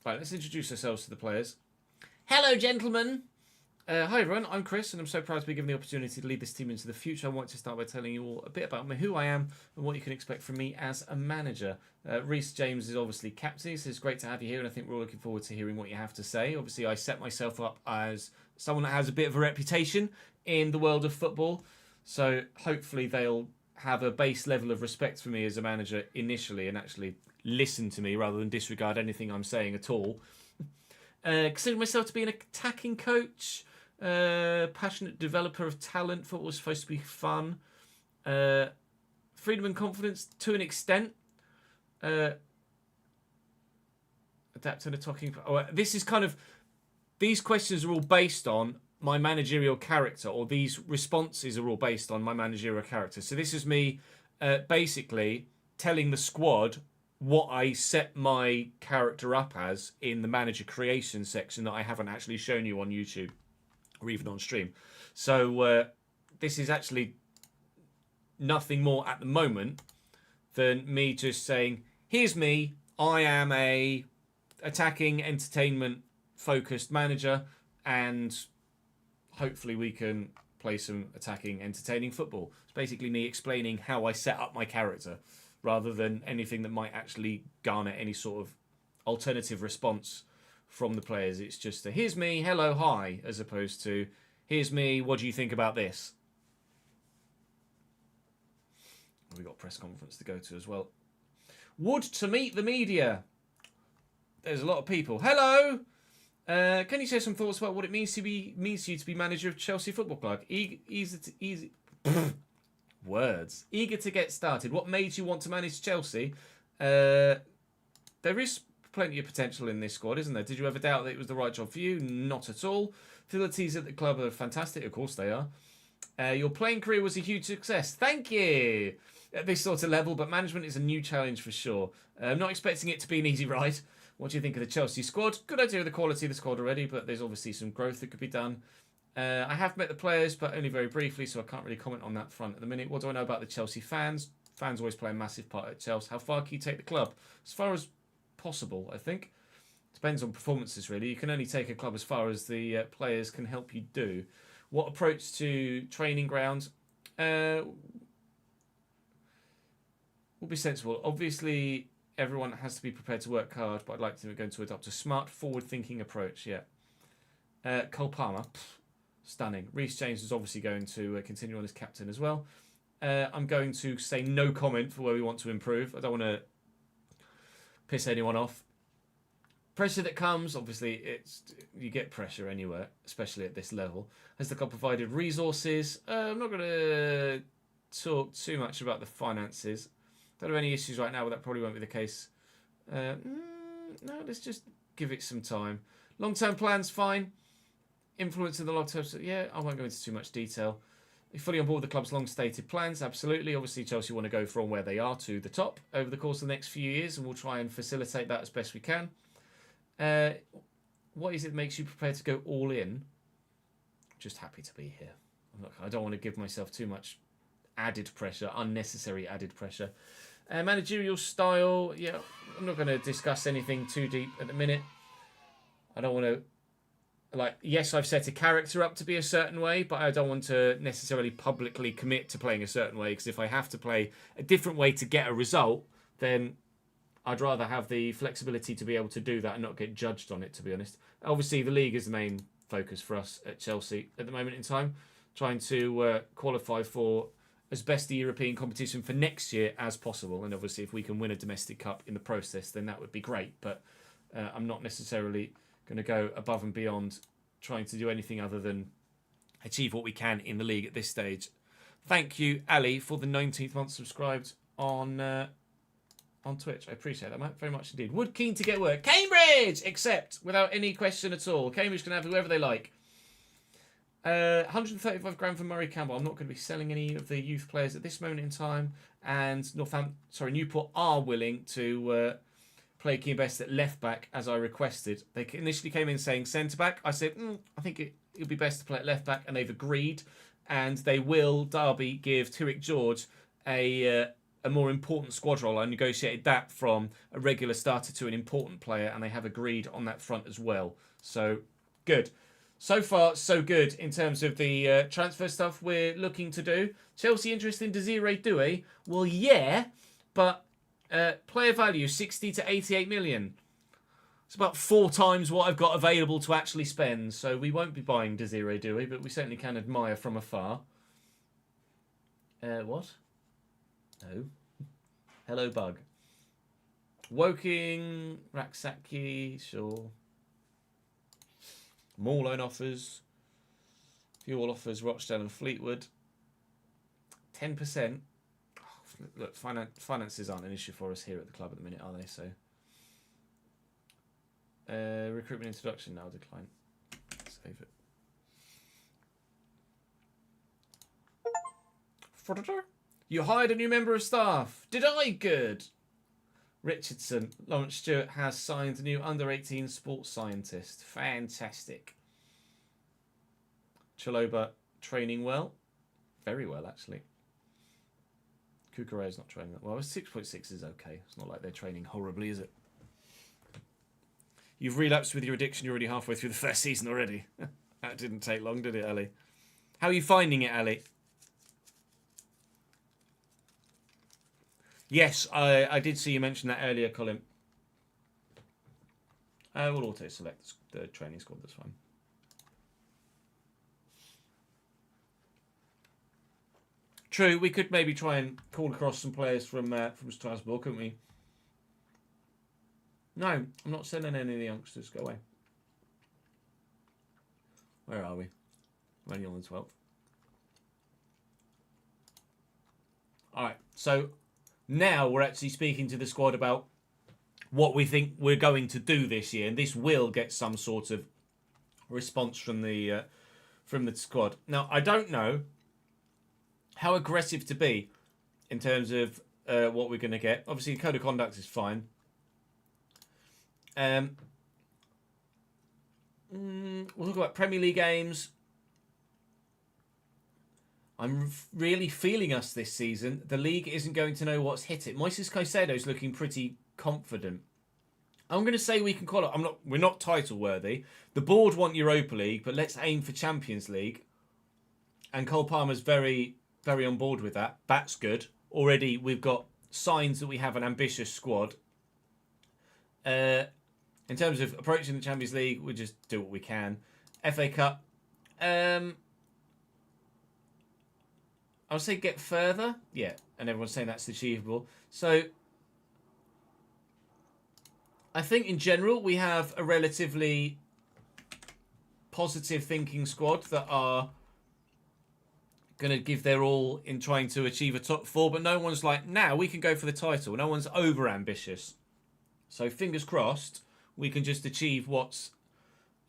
Right, let's introduce ourselves to the players. Hello, gentlemen. Hi, everyone. I'm Chris, and I'm so proud to be given the opportunity to lead this team into the future. I want to start by telling you all a bit about me, who I am, and what you can expect from me as a manager. Reece James is obviously captain, so it's great to have you here, and I think we're all looking forward to hearing what you have to say. Obviously, I set myself up as someone that has a bit of a reputation in the world of football, so hopefully they'll have a base level of respect for me as a manager initially and actually listen to me rather than disregard anything I'm saying at all. Consider myself to be an attacking coach, passionate developer of talent. Football is supposed to be fun. Freedom and confidence to an extent. Adapt and a talking. This is kind of, these questions are all based on my managerial character, or these responses are all based on my managerial character. So this is me basically telling the squad what I set my character up as in the manager creation section that I haven't actually shown you on YouTube or even on stream. So this is actually nothing more at the moment than me just saying, here's me, I am a attacking, entertainment focused manager, and hopefully we can play some attacking, entertaining football. It's basically me explaining how I set up my character, rather than anything that might actually garner any sort of alternative response from the players. It's just a, here's me, hello, hi, as opposed to, here's me, what do you think about this? We've got a press conference to go to as well. Would to meet the media. There's a lot of people. Hello! Can you share some thoughts about what it means to you to be manager of Chelsea Football Club? Easy words. Eager to get started. What made you want to manage Chelsea? There is plenty of potential in this squad, isn't there? Did you ever doubt that it was the right job for you? Not at all. Facilities at the club are fantastic. Of course they are. Your playing career was a huge success. Thank you. At this sort of level, but management is a new challenge for sure. I'm not expecting it to be an easy ride. What do you think of the Chelsea squad? Good idea of the quality of the squad already, but there's obviously some growth that could be done. I have met the players, but only very briefly, so I can't really comment on that front at the minute. What do I know about the Chelsea fans? Fans always play a massive part at Chelsea. How far can you take the club? As far as possible, I think. Depends on performances, really. You can only take a club as far as the players can help you do. What approach to training ground? Will be sensible. Obviously, everyone has to be prepared to work hard, but I'd like to go to adopt a smart, forward-thinking approach. Yeah. Cole Palmer, stunning. Reece James is obviously going to continue on as captain as well. I'm going to say no comment for where we want to improve. I don't want to piss anyone off. Pressure that comes, obviously, you get pressure anywhere, especially at this level. Has the club provided resources? I'm not going to talk too much about the finances. Don't have any issues right now, but that probably won't be the case. No, let's just give it some time. Long-term plans, fine. Influence in the long term, so yeah, I won't go into too much detail. You're fully on board with the club's long-stated plans, absolutely. Obviously, Chelsea want to go from where they are to the top over the course of the next few years, and we'll try and facilitate that as best we can. What is it that makes you prepared to go all in? Just happy to be here. I don't want to give myself too much added pressure, unnecessary added pressure. Managerial style, yeah, I'm not going to discuss anything too deep at the minute. I don't want to, yes, I've set a character up to be a certain way, but I don't want to necessarily publicly commit to playing a certain way, because if I have to play a different way to get a result, then I'd rather have the flexibility to be able to do that and not get judged on it, to be honest. Obviously, the league is the main focus for us at Chelsea at the moment in time, trying to qualify for as best the European competition for next year as possible. And obviously, if we can win a domestic cup in the process, then that would be great. But I'm not necessarily going to go above and beyond trying to do anything other than achieve what we can in the league at this stage. Thank you, Ali, for the 19th month subscribed on Twitch. I appreciate that, mate. Very much indeed. Would keen to get work. Cambridge! Accept, without any question at all. Cambridge can have whoever they like. 135 grand for Murray Campbell. I'm not going to be selling any of the youth players at this moment in time. And Newport are willing to play Keane Best at left back as I requested. They initially came in saying centre back. I said, I think it would be best to play at left back, and they've agreed. And they will, Derby, give Tyrek George a more important squad role. I negotiated that from a regular starter to an important player, and they have agreed on that front as well. So, good. So far, so good in terms of the transfer stuff we're looking to do. Chelsea interested in Desiree Doué? Well, yeah, but player value 60 to 88 million. It's about 4 times what I've got available to actually spend. So we won't be buying Desiree Doué, but we certainly can admire from afar. What? No. Hello, bug. Woking, Raksaki, sure. More loan offers. Fuel offers, Rochdale and Fleetwood. 10%. Oh, look, finances aren't an issue for us here at the club at the minute, are they? So, recruitment introduction now decline. Save it. You hired a new member of staff. Did I? Good. Richardson. Lawrence Stewart has signed a new under-18 sports scientist. Fantastic. Chaloba training well. Very well, actually. Kukureya's not training that well. 6.6 is okay. It's not like they're training horribly, is it? You've relapsed with your addiction. You're already halfway through the first season already. That didn't take long, did it, Ali? How are you finding it, Ali? Yes, I did see you mention that earlier, Colin. We'll auto-select the training squad, that's fine. True, we could maybe try and call across some players from Strasbourg, couldn't we? No, I'm not sending any of the youngsters. Go away. Where are we? We're only on the 12th. Alright, so now we're actually speaking to the squad about what we think we're going to do this year, and this will get some sort of response from the squad. Now, I don't know how aggressive to be in terms of what we're going to get. Obviously, the code of conduct is fine. We'll talk about Premier League games. I'm really feeling us this season. The league isn't going to know what's hit it. Moises Caicedo's looking pretty confident. I'm going to say we can call it. We're not title worthy. The board want Europa League, but let's aim for Champions League. And Cole Palmer's very, very on board with that. That's good. Already we've got signs that we have an ambitious squad. In terms of approaching the Champions League, we'll just do what we can. FA Cup. I would say get further. Yeah, and everyone's saying that's achievable. So I think in general we have a relatively positive thinking squad that are going to give their all in trying to achieve a top four, but no one's like, now we can go for the title. No one's over ambitious. So fingers crossed we can just achieve what's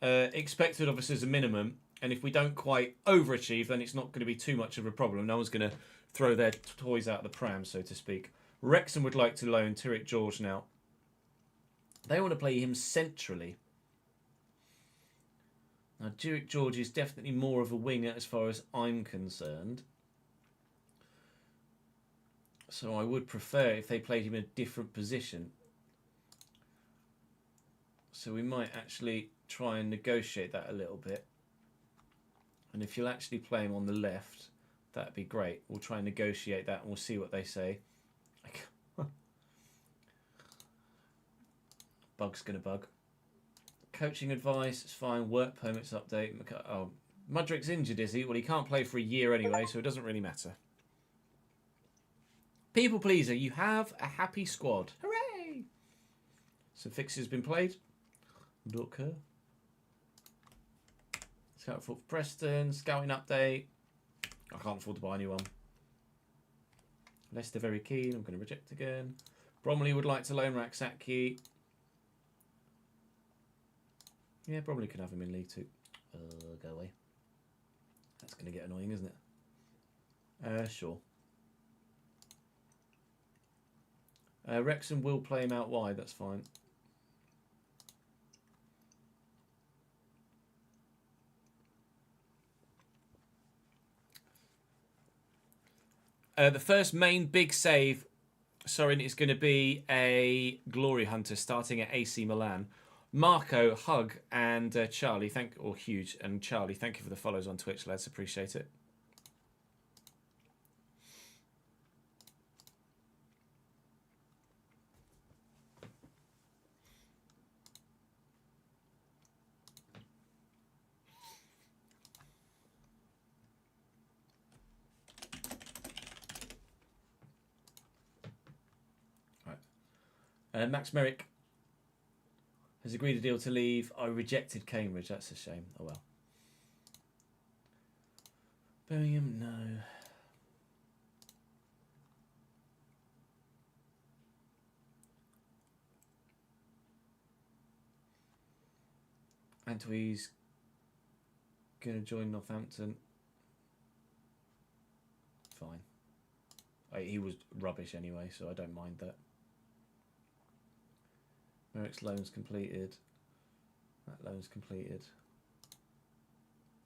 expected of us as a minimum. And if we don't quite overachieve, then it's not going to be too much of a problem. No one's going to throw their toys out the pram, so to speak. Wrexham would like to loan Tyrek George now. They want to play him centrally. Now, Tyrek George is definitely more of a winger as far as I'm concerned. So I would prefer if they played him in a different position. So we might actually try and negotiate that a little bit. And if you'll actually play him on the left, that'd be great. We'll try and negotiate that and we'll see what they say. Bug's going to bug. Coaching advice, it's fine. Work permits update. Oh, Mudrick's injured, is he? Well, he can't play for a year anyway, so it doesn't really matter. People pleaser, you have a happy squad. Hooray! Some fixes been played. Looker. Scout for Preston, scouting update. I can't afford to buy anyone. Leicester very keen. I'm going to reject again. Bromley would like to loan Raksaki. Yeah, Bromley can have him in League 2. Go away. That's going to get annoying, isn't it? Sure. Wrexham will play him out wide. That's fine. The first main big save, Sorin, is going to be a Glory Hunter starting at AC Milan. Marco, Hug, and Charlie, Huge, and Charlie, thank you for the follows on Twitch, lads. Appreciate it. Max Merrick has agreed a deal to leave. I rejected Cambridge. That's a shame. Oh well. Birmingham, no. Antwi's going to join Northampton. Fine. He was rubbish anyway, so I don't mind that. Merrick's loan's completed. That loan's completed.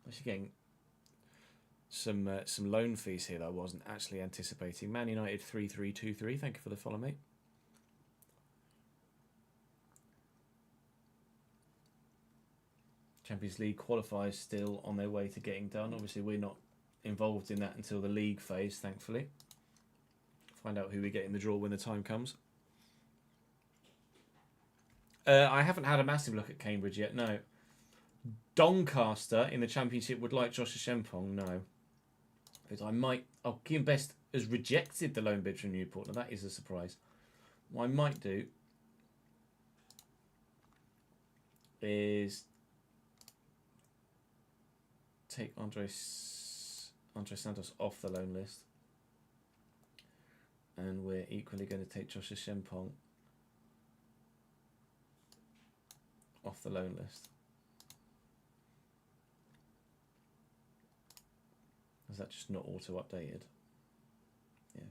Actually getting some loan fees here that I wasn't actually anticipating. Man United 3323. Thank you for the follow, mate. Champions League qualifiers still on their way to getting done. Obviously, we're not involved in that until the league phase, thankfully. Find out who we get in the draw when the time comes. I haven't had a massive look at Cambridge yet, no. Doncaster in the Championship would like Josh Shempong, no. But I might... Oh, Keane Best has rejected the loan bid from Newport. Now, that is a surprise. What I might do is take Andre Santos off the loan list. And we're equally going to take Joshua Shempong off the loan list. Is that just not auto-updated? Yeah.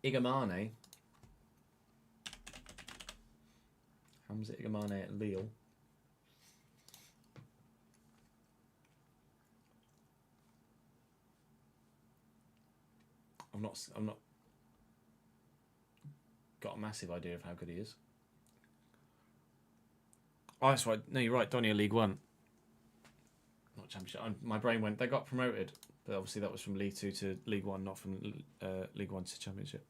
Igamane. Hamza Igamane at Lille. I'm not got a massive idea of how good he is. Oh, that's right. No, you're right. Donia League One. Not Championship. My brain went, they got promoted. But obviously that was from League 2 to League 1, not from League 1 to Championship.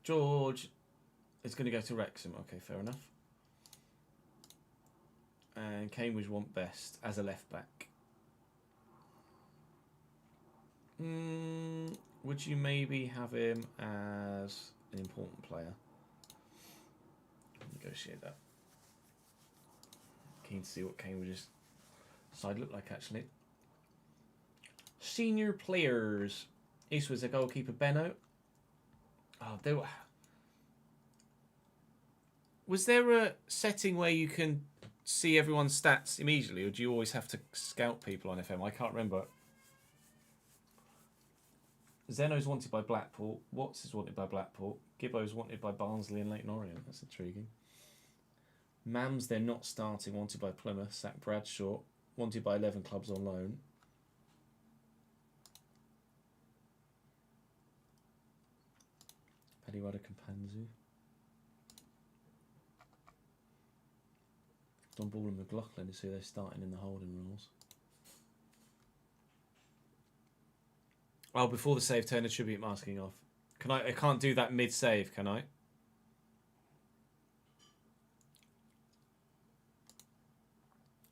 George is going to go to Wrexham. Okay, fair enough. And Cambridge want Best as a left back. Would you maybe have him as an important player? Negotiate that. Keen to see what Cambridge's side look like, actually. Senior players. Eastwood's a goalkeeper, Benno. Oh, was there a setting where you can see everyone's stats immediately, or do you always have to scout people on FM? I can't remember. Zeno's wanted by Blackpool. Watts is wanted by Blackpool. Gibbo's wanted by Barnsley and Leyton Orient. That's intriguing. Mams, they're not starting. Wanted by Plymouth. Zach Bradshaw. Wanted by 11 clubs on loan. Paddy Kampanzu. Don Ball and McLaughlin is who they're starting in the holding roles. Oh, before the save, turn the tribute masking off. Can I can't do that mid-save, can I?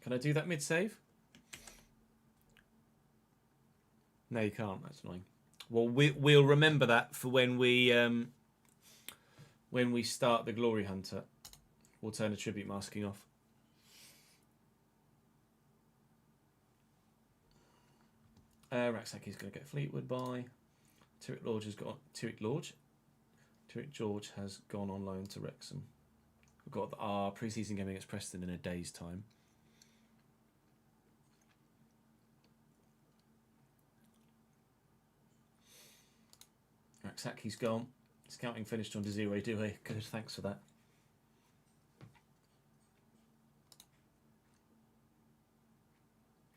Can I do that mid-save? No, you can't. That's annoying. Well, we'll remember that for when we start the Glory Hunter. We'll turn the tribute masking off. Raksaki's going to get Fleetwood by. Tyrrick George has gone on loan to Wrexham. We've got our pre-season game against Preston in a day's time. Raksaki's gone. Scouting finished on Desiree Doué. Good, thanks for that.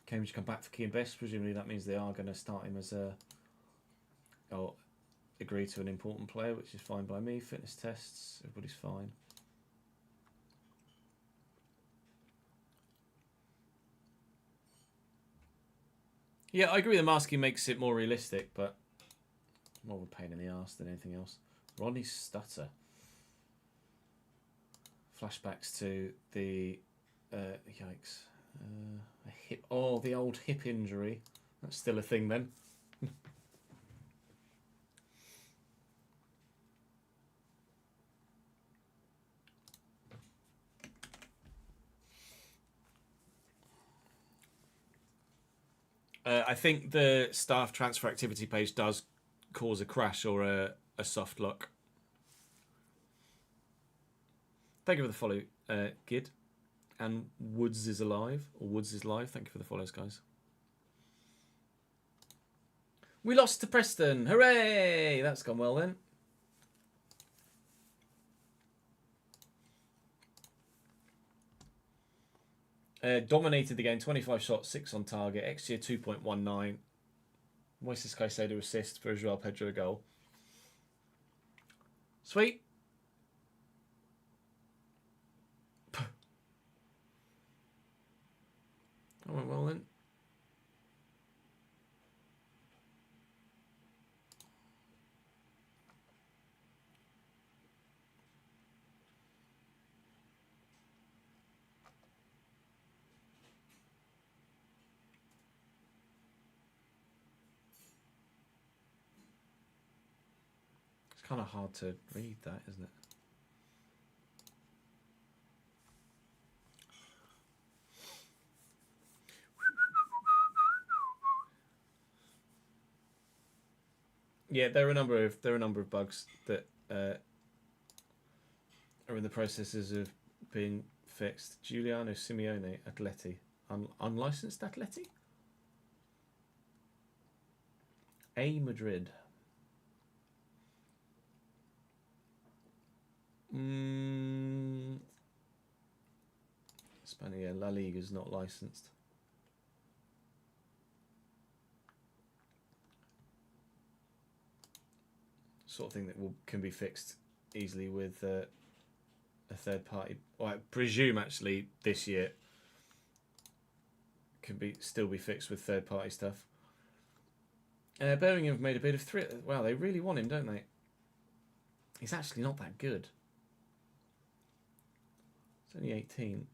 Cambridge come back for Keane Best. Presumably that means they are going to start him as a... or agree to an important player, which is fine by me. Fitness tests, everybody's fine. Yeah, I agree the masking makes it more realistic, but more of a pain in the arse than anything else. Ronnie Stutter. Flashbacks to the... yikes. A hip. Oh, the old hip injury. That's still a thing then. I think the staff transfer activity page does cause a crash or a soft lock. Thank you for the follow, Gid. And Woods is alive, or Woods is live. Thank you for the follows, guys. We lost to Preston. Hooray! That's gone well then. Dominated the game. 25 shots, 6 on target. XG 2.19. Moises Caicedo assist for João Pedro goal. Sweet. That went well then. It's kind of hard to read that, isn't it? Yeah, there are a number of bugs that are in the processes of being fixed. Giuliano Simeone, Atleti, unlicensed Atleti. A Madrid. Spania, La Liga is not licensed. Sort of thing that can be fixed easily with a third party. Well, I presume actually this year can still be fixed with third party stuff. Birmingham have made a bit of 3. Wow, they really want him, don't they? He's actually not that good. It's only 18.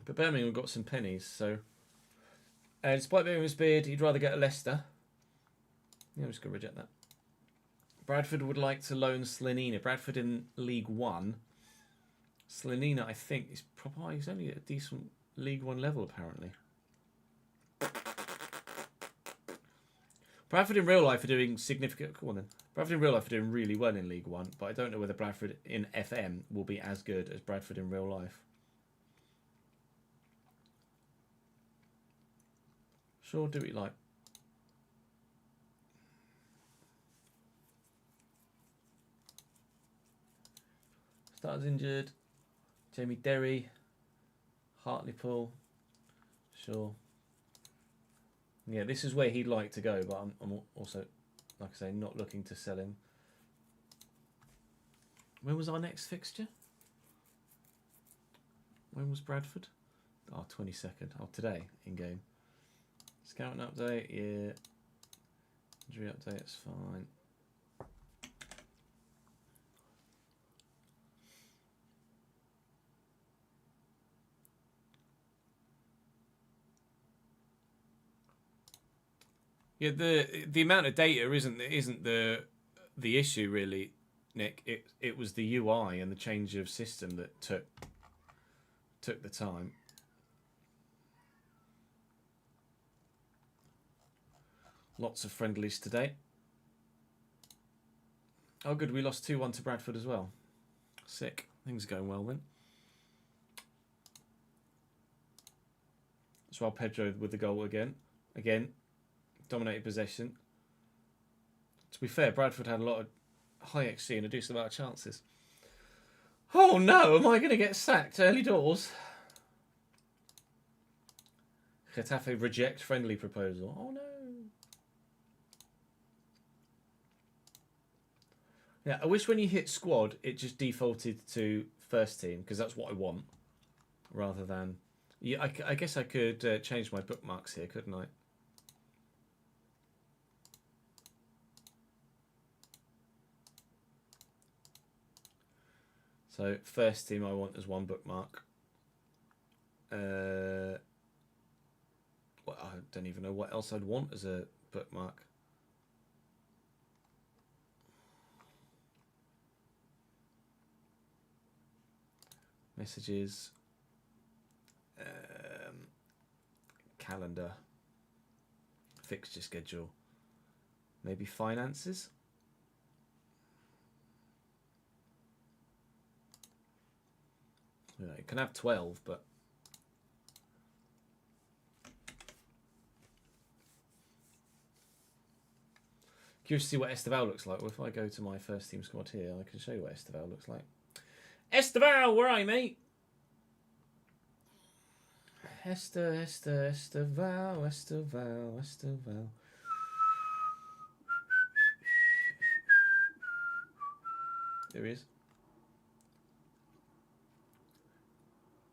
But Birmingham have got some pennies, so... despite Birmingham's bid, he'd rather get a Leicester. Yeah, I'm just going to reject that. Bradford would like to loan Slanina. Bradford in League One. Slanina, I think, he's only at a decent League One level, apparently. Bradford in real life are doing significant... Come on then. Bradford in real life are doing really well in League One, but I don't know whether Bradford in FM will be as good as Bradford in real life. Sure, do what you like. Starter's injured. Jamie Derry. Hartlepool. Sure. Yeah, this is where he'd like to go, but I'm also, like I say, not looking to sell him. When was our next fixture? When was Bradford? Oh, 22nd. Oh, today in game. Scouting update, yeah. Injury update, it's fine. Yeah, the amount of data isn't the issue really, Nick. It was the UI and the change of system that took the time. Lots of friendlies today. Oh, good. We lost 2-1 to Bradford as well. Sick. Things are going well then. João Pedro with the goal again. Dominated possession. To be fair, Bradford had a lot of high XG and a decent amount of chances. Oh no, am I going to get sacked early doors? Getafe reject friendly proposal. Oh no. Yeah, I wish when you hit squad, it just defaulted to first team, because that's what I want, rather than... Yeah, I guess I could change my bookmarks here, couldn't I? So, first team I want as one bookmark. Well, I don't even know what else I'd want as a bookmark. Messages. Calendar. Fixture schedule. Maybe finances. You know, it can have 12, but Curious to see what Esteval looks like. Well, if I go to my first team squad here, I can show you what Esteval looks like. Esteval, where are you, mate? Esteval. There he is.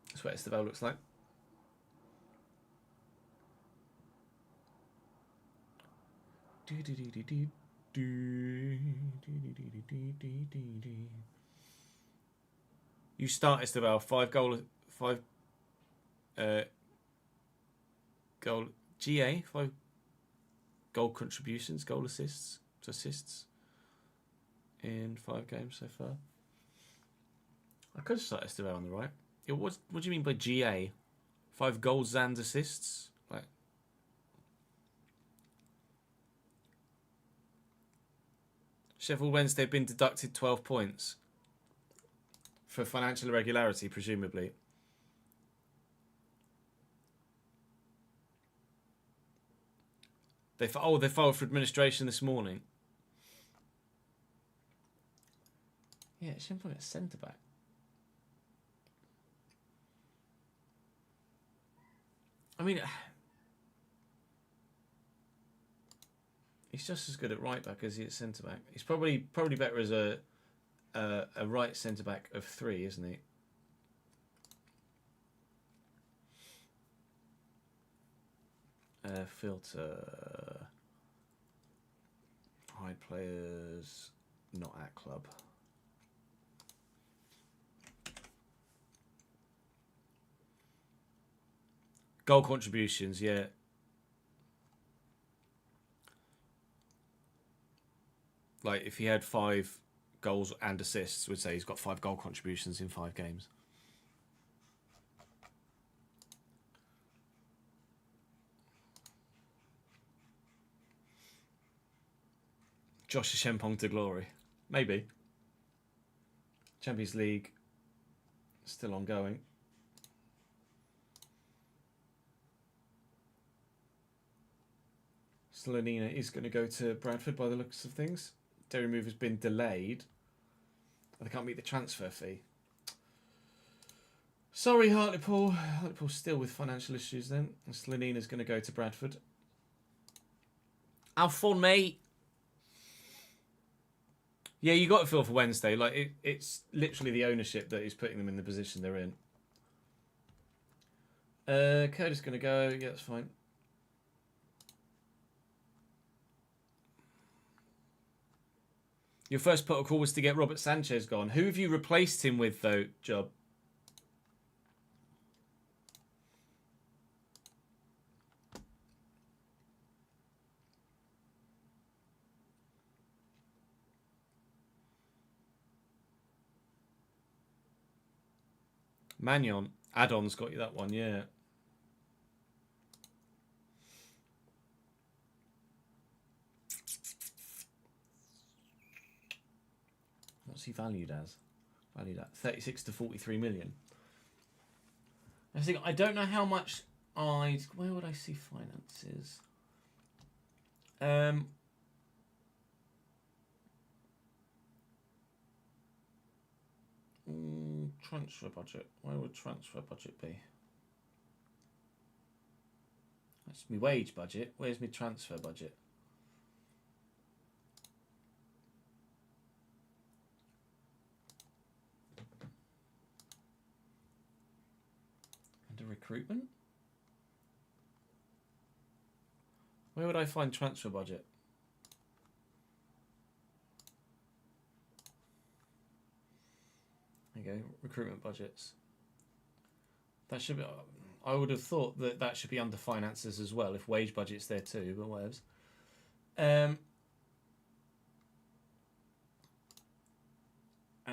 That's what Esteval looks like. You start Esteval, 5 goal GA, 5 goal contributions, goal assists in 5 games so far. I could start Esteval on the right. What do you mean by GA? 5 goals and assists? Like, Sheffield Wednesday have been deducted 12 points for financial irregularity, presumably. They filed for administration this morning. Yeah, it shouldn't put a centre back. I mean, he's just as good at right back as he is centre back. He's probably better as a right centre back of 3, isn't he? Filter. Hide players not at club. Goal contributions, yeah. Like, if he had 5 goals and assists, we'd say he's got 5 goal contributions in 5 games. Josh Shempong to glory. Maybe. Champions League still ongoing. Slonina is going to go to Bradford by the looks of things. Derry move has been delayed. They can't meet the transfer fee. Sorry, Hartlepool. Hartlepool's still with financial issues then. And Slonina's going to go to Bradford. How fun, mate. Yeah, you got to feel for Wednesday. Like it's literally the ownership that is putting them in the position they're in. Curtis going to go. Yeah, that's fine. Your first protocol was to get Robert Sanchez gone. Who have you replaced him with, though, Job? Magnon. Add-on's got you that one, yeah. What's he valued as? Valued at 36 to 43 million. I think I don't know how much where would I see finances? Transfer budget. Where would transfer budget be? That's my wage budget. Where's my transfer budget? Under recruitment? Where would I find transfer budget? There you go, recruitment budgets. That should be. I would have thought that should be under finances as well, if wage budget's there too, but whatevs. And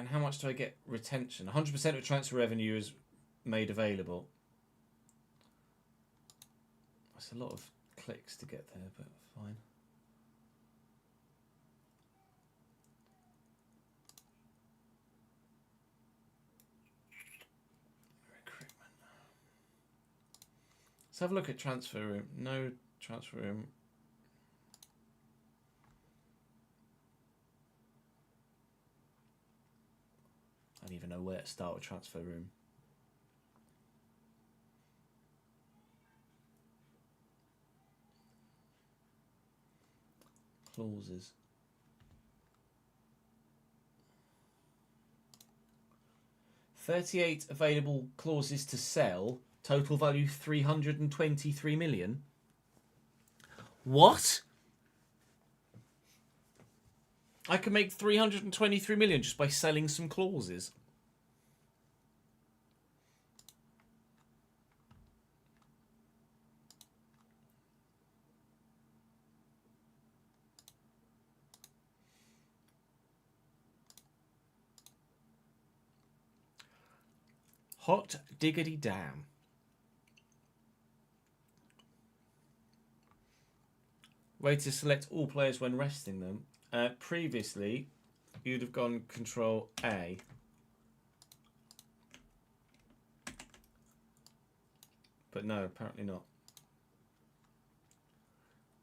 how much do I get retention? 100% of transfer revenue is made available. That's a lot of clicks to get there, but fine. Let's have a look at transfer room. No transfer room. even know where to start with transfer room. Clauses. $38 available clauses to sell. Total value 323 million. What? I can make 323 million just by selling some clauses. Hot diggity damn. Way to select all players when resting them. Previously, you'd have gone Control A. But no, apparently not.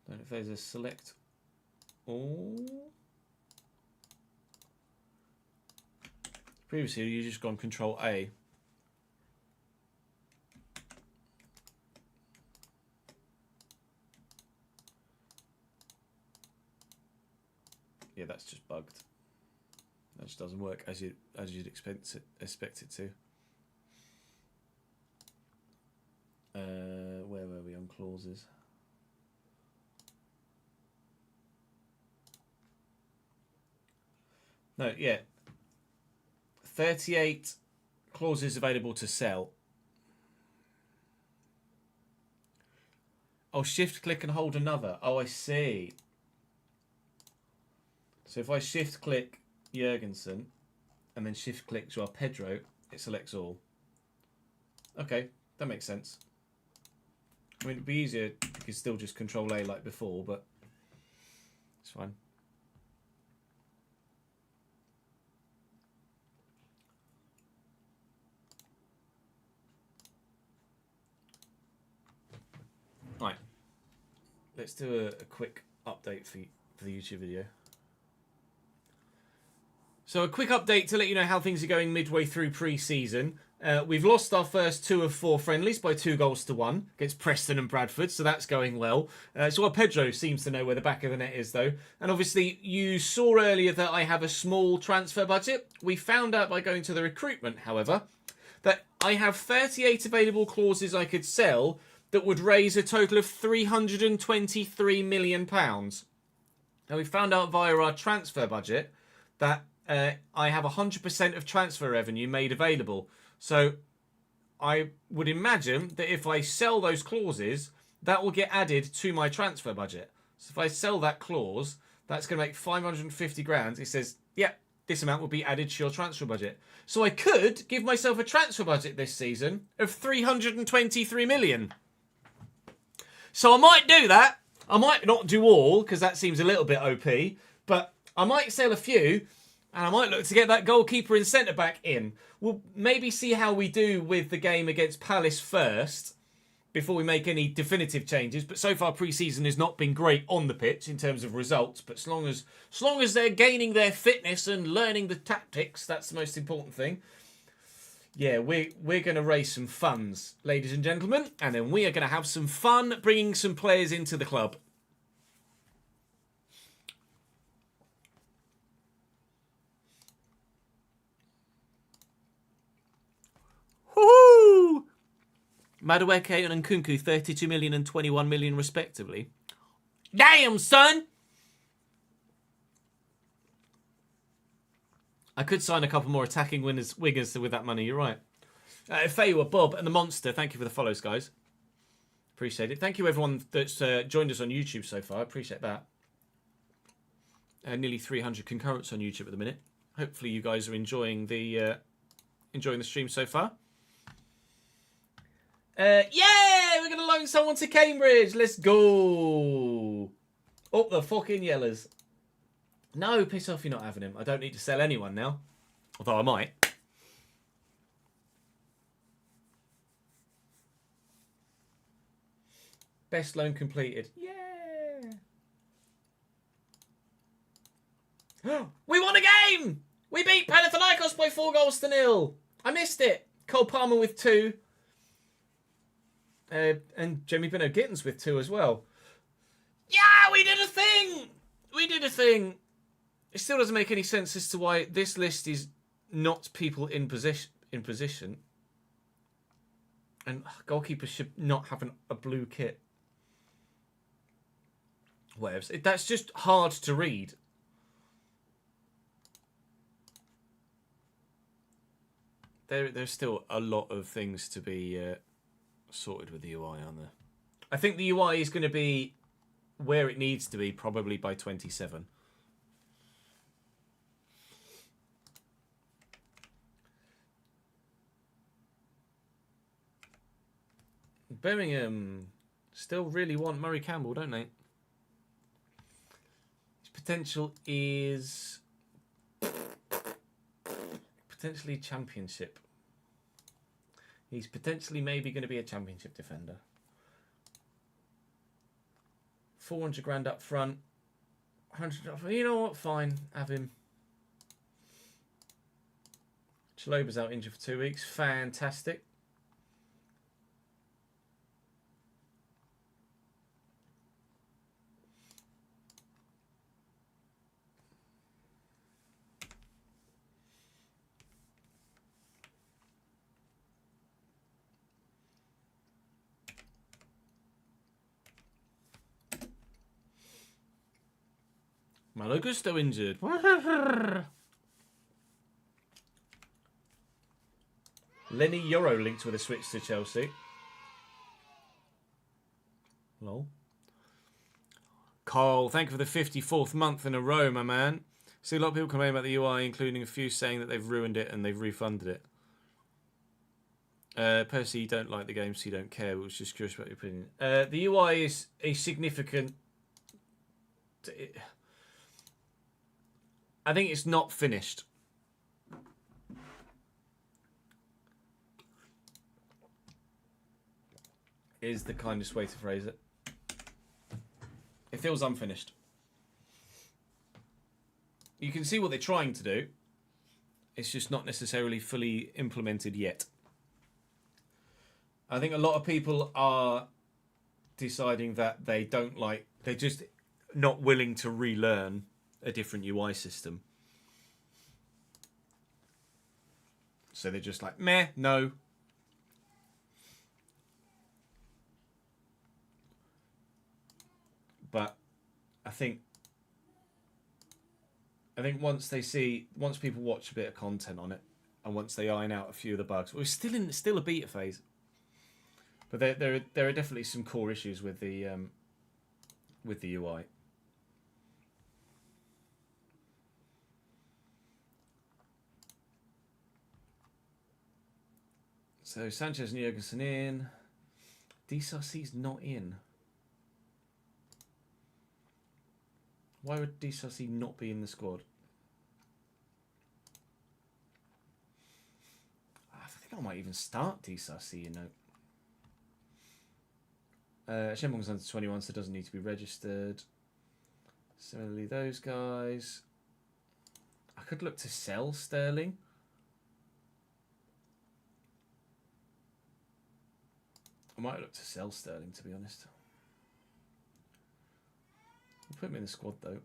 Don't know if there's a select all. Previously, you just gone Control A. Yeah, that's just bugged. That just doesn't work as you'd expect it to. Where were we on clauses? No, yeah. 38 clauses available to sell. Oh, shift click and hold another. Oh, I see. So if I shift click Jurgensen and then shift click Joao Pedro, it selects all. Okay, that makes sense. I mean, it'd be easier if you could still just Control A like before, but it's fine. Right, let's do a quick update for the YouTube video. So a quick update to let you know how things are going midway through pre-season. We've lost our first 2 of 4 friendlies by 2-1 against Preston and Bradford, so that's going well. So Pedro seems to know where the back of the net is, though. And obviously, you saw earlier that I have a small transfer budget. We found out by going to the recruitment, however, that I have 38 available clauses I could sell that would raise a total of £323 million. Now, we found out via our transfer budget that I have 100% of transfer revenue made available. So I would imagine that if I sell those clauses, that will get added to my transfer budget. So if I sell that clause, that's going to make 550 grand. It says, yeah, this amount will be added to your transfer budget. So I could give myself a transfer budget this season of 323 million. So I might do that. I might not do all, because that seems a little bit OP, but I might sell a few. And I might look to get that goalkeeper and centre-back in. We'll maybe see how we do with the game against Palace first before we make any definitive changes. But so far, pre-season has not been great on the pitch in terms of results. But as long as they're gaining their fitness and learning the tactics, that's the most important thing. Yeah, we're going to raise some funds, ladies and gentlemen. And then we are going to have some fun bringing some players into the club. Woohoo! Madueke and Nkunku, 32 million and 21 million respectively. Damn, son! I could sign a couple more attacking wingers with that money, you're right. Feywa, Bob, and the Monster, thank you for the follows, guys. Appreciate it. Thank you, everyone that's joined us on YouTube so far. Appreciate that. Nearly 300 concurrents on YouTube at the minute. Hopefully you guys are enjoying the stream so far. We're going to loan someone to Cambridge. Let's go. Up the fucking yellers. No, piss off, you're not having him. I don't need to sell anyone now. Although I might. Best loan completed. Yeah. We won a game! We beat Panathinaikos by 4 4-0. I missed it. Cole Palmer with 2. And Jamie Beno Gittins with 2 as well. Yeah, we did a thing! We did a thing. It still doesn't make any sense as to why this list is not people in position. And goalkeepers should not have a blue kit. Whatever. That's just hard to read. There's still a lot of things to be sorted with the UI, aren't there? I think the UI is going to be where it needs to be probably by 27. Birmingham still really want Murray Campbell, don't they? His potential is potentially championship. He's potentially maybe going to be a championship defender. 400 grand up front. 100. You know what? Fine, have him. Chaloba's out injured for 2 weeks. Fantastic. Malo Gusto injured. Lenny Euro linked with a switch to Chelsea. Lol. Carl, thank you for the 54th month in a row, my man. See a lot of people complain about the UI, including a few saying that they've ruined it and they've refunded it. Percy, you don't like the game, so you don't care. But I was just curious about your opinion. The UI is a significant... I think it's not finished. Is the kindest way to phrase it. It feels unfinished. You can see what they're trying to do. It's just not necessarily fully implemented yet. I think a lot of people are deciding that they don't like... They're just not willing to relearn a different UI system. So they're just like, meh, no. But I think once people watch a bit of content on it, and once they iron out a few of the bugs, we're still a beta phase. But there are definitely some core issues with the UI. So Sanchez and Jurgensen in. DSRC's not in. Why would DSRC not be in the squad? I think I might even start DSRC, you know. Shenbong's under 21, so doesn't need to be registered. Similarly, those guys. I could look to sell Sterling. I might look to sell Sterling, to be honest. We'll put him in the squad, though.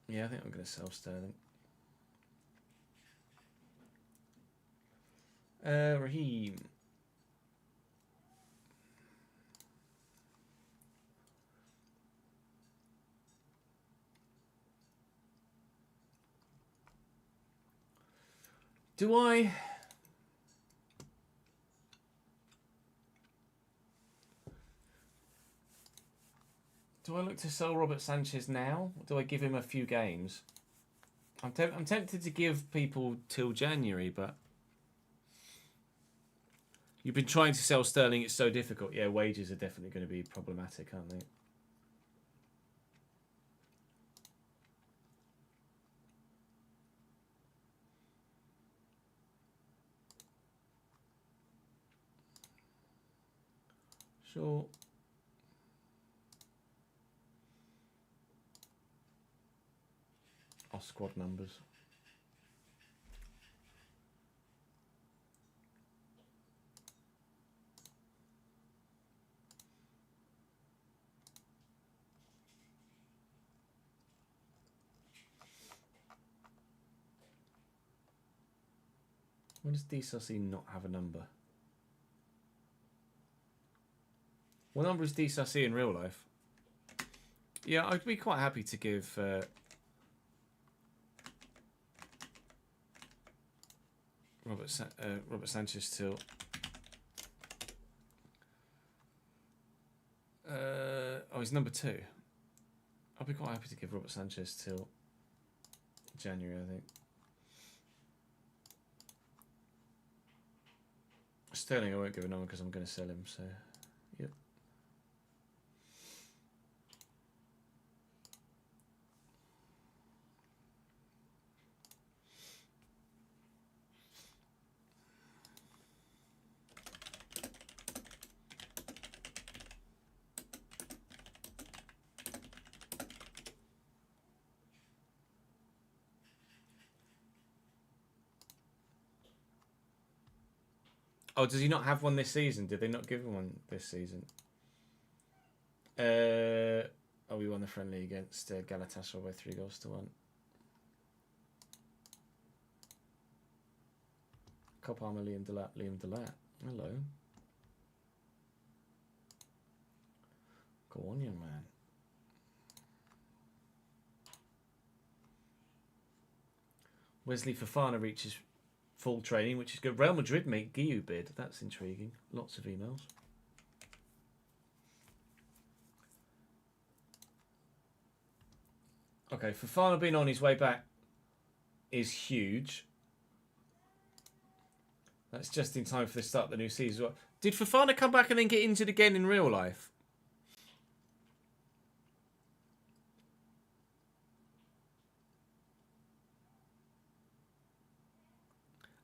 Yeah, I think I'm going to sell Sterling. Raheem. Do I look to sell Robert Sanchez now? Or do I give him a few games? I'm tempted to give people till January, but you've been trying to sell Sterling. It's so difficult. Yeah, wages are definitely going to be problematic, aren't they? Sure. Our squad numbers. When does DCRC not have a number? What number is DCRC in real life? Yeah, I'd be quite happy to give Robert Sanchez till he's number 2. I'll be quite happy to give Robert Sanchez till January, I think. Sterling I won't give a number because I'm going to sell him, so yep. Oh, does he not have one this season? Did they not give him one this season? We won the friendly against Galatasaray by 3-1. Copama, Liam Delat. Hello. Go on, young man. Wesley Fofana reaches full training, which is good. Real Madrid make Guiu bid. That's intriguing. Lots of emails. Okay, Fofana being on his way back is huge. That's just in time for the start of the new season. Did Fofana come back and then get injured again in real life?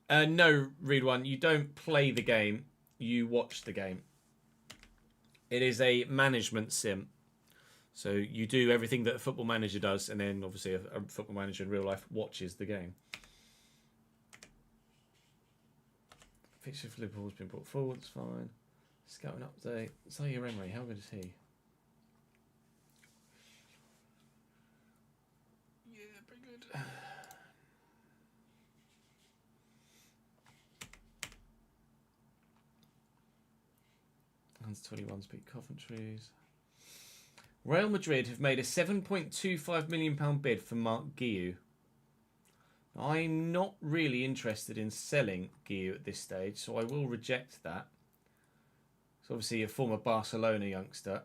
No, Read One. You don't play the game. You watch the game. It is a management sim. So you do everything that a football manager does, and then obviously a football manager in real life watches the game. Fixture for Liverpool has been brought forward. It's fine. Scouting update. Zaire Emery. How good is he? Yeah, pretty good. Hands 21's beat Coventry's. Real Madrid have made a £7.25 million bid for Mark Guiu. I'm not really interested in selling Guiu at this stage, so I will reject that. It's obviously a former Barcelona youngster.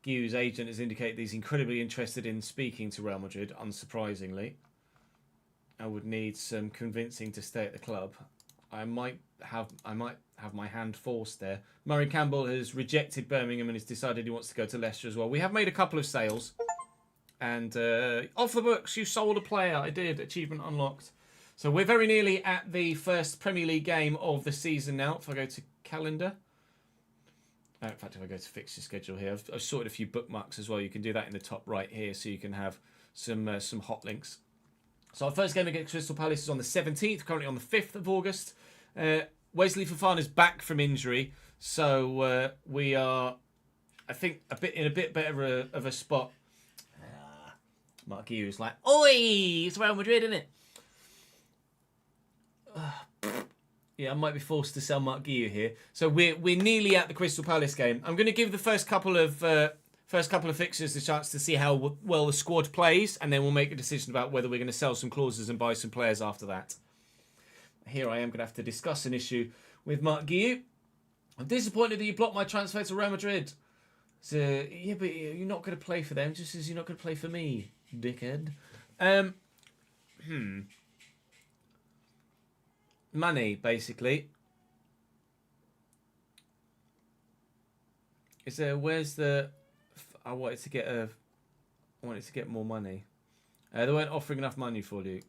Guiu's agent has indicated that he's incredibly interested in speaking to Real Madrid, unsurprisingly. I would need some convincing to stay at the club. I might have my hand forced there. Murray Campbell has rejected Birmingham and has decided he wants to go to Leicester as well. We have made a couple of sales. And off the books, you sold a player. I did. Achievement unlocked. So we're very nearly at the first Premier League game of the season now. If I go to calendar. In fact, if I go to fixture schedule here, I've sorted a few bookmarks as well. You can do that in the top right here so you can have some hot links. So our first game against Crystal Palace is on the 17th, currently on the 5th of August. Wesley Fofana is back from injury. So we are, I think, in a bit better of a spot. Mark Guiu is like, oi, it's Real Madrid, isn't it? Yeah, I might be forced to sell Mark Guiu here. So we're nearly at the Crystal Palace game. I'm going to give the first couple of fixtures the chance to see how well the squad plays, and then we'll make a decision about whether we're going to sell some clauses and buy some players after that. Here I am going to have to discuss an issue with Mark Guiu. I'm disappointed that you blocked my transfer to Real Madrid. So, yeah, but you're not going to play for them, just as you're not going to play for me, dickhead. Money, basically. Is there? Where's the? I wanted to get more money. They weren't offering enough money for you.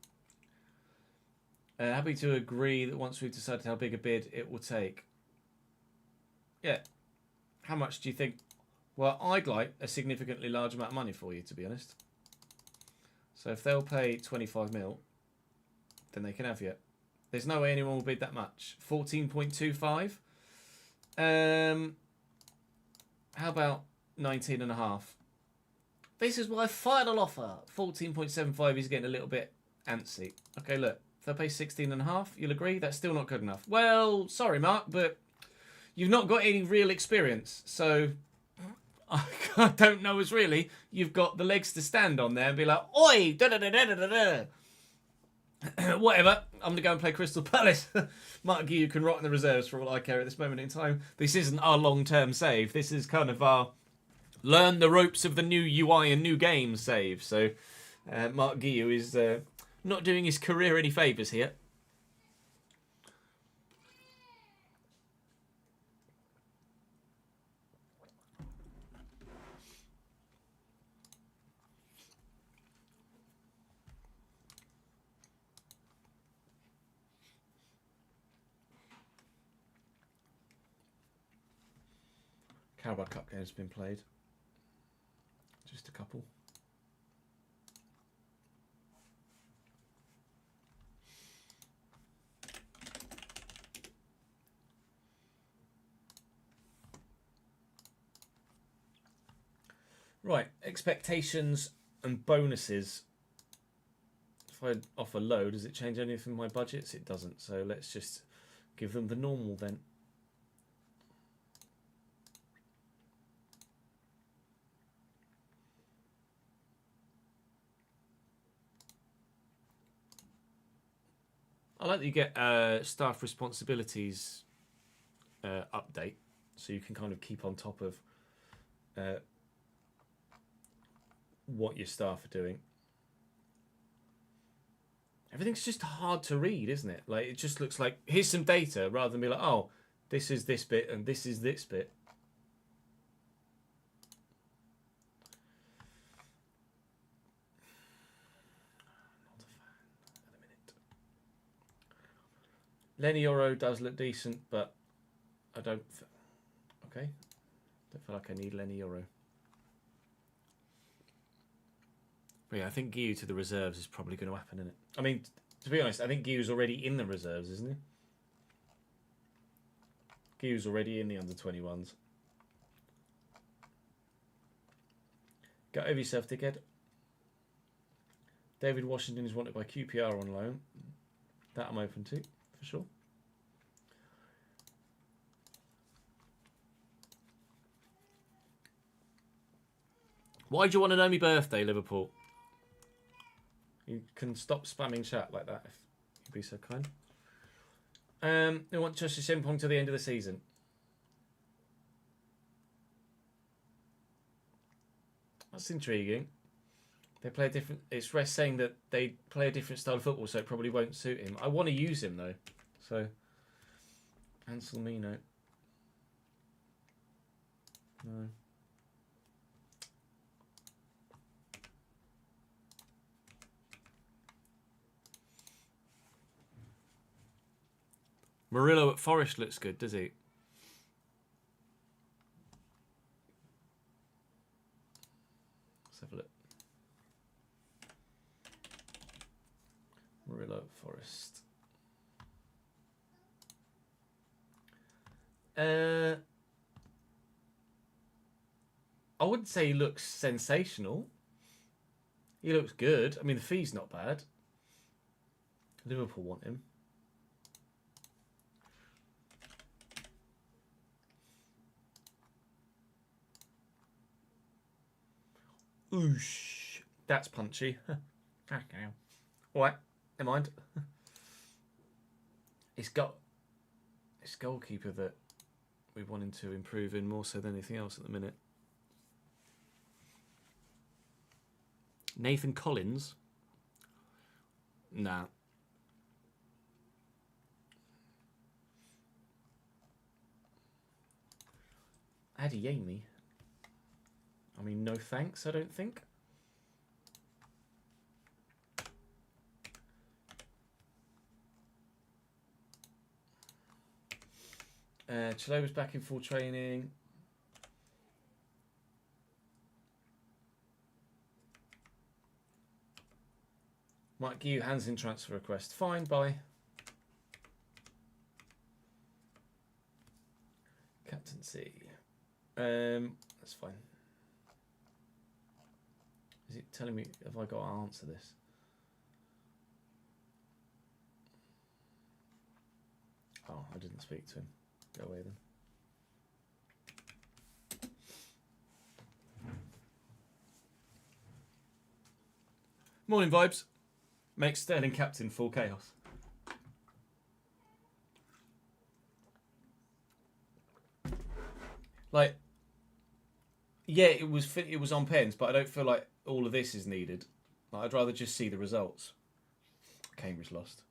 Happy to agree that once we've decided how big a bid it will take. Yeah. How much do you think? Well, I'd like a significantly large amount of money for you, to be honest. So if they'll pay 25 mil, then they can have you. There's no way anyone will bid that much. 14.25. How about 19.5? This is my final offer. 14.75 is getting a little bit antsy. Okay, look. If they pay 16.5, you'll agree? That's still not good enough. Well, sorry, Mark, but you've not got any real experience. So I don't know as really you've got the legs to stand on there and be like, oi, da-da-da-da-da-da. Whatever, I'm going to go and play Crystal Palace. Mark Guiu can rot in the reserves for all I care at this moment in time. This isn't our long-term save. This is kind of our learn the ropes of the new UI and new game save. So Mark Guiu is not doing his career any favours here. Carabao Cup games have been played. Just a couple. Right, expectations and bonuses. If I offer low, does it change anything in my budgets? It doesn't, so let's just give them the normal then. I like that you get staff responsibilities update, so you can kind of keep on top of what your staff are doing. Everything's just hard to read, isn't it? Like, it just looks like, here's some data, rather than be like, oh, this is this bit and this is this bit. Lenny Oro does look decent, but I don't... Okay. Don't feel like I need Lenny Oro. But yeah, I think Guiu to the reserves is probably going to happen, isn't it? I mean, to be honest, I think Guiu's already in the reserves, isn't he? Guiu's already in the under-21s. Get over yourself, dickhead. David Washington is wanted by QPR on loan. That I'm open to, for sure. Why do you want to know my birthday, Liverpool? You can stop spamming chat like that if you'd be so kind. They want Joshua Simpong to the end of the season. That's intriguing. They play a different... It's Rest saying that they play a different style of football, so it probably won't suit him. I want to use him, though. So, cancel me, no. No. Murillo at Forest looks good, does he? Let's have a look. Murillo at Forest. I wouldn't say he looks sensational. He looks good. I mean, the fee's not bad. Liverpool want him. Oosh. That's punchy. Okay. Alright, never mind. It's got... It's goalkeeper that we're wanting to improve in more so than anything else at the minute. Nathan Collins? Nah. Adeyemi? I mean, no thanks, I don't think. Chaloba's back in full training. like you. Hands in transfer request. Fine, bye. Captaincy. That's fine. Is it telling me, have I got to answer this? Oh, I didn't speak to him. Go away then. Morning vibes. Make Sterling captain, full chaos. Like, yeah, it was on pens, but I don't feel like all of this is needed. Like, I'd rather just see the results. Cambridge lost.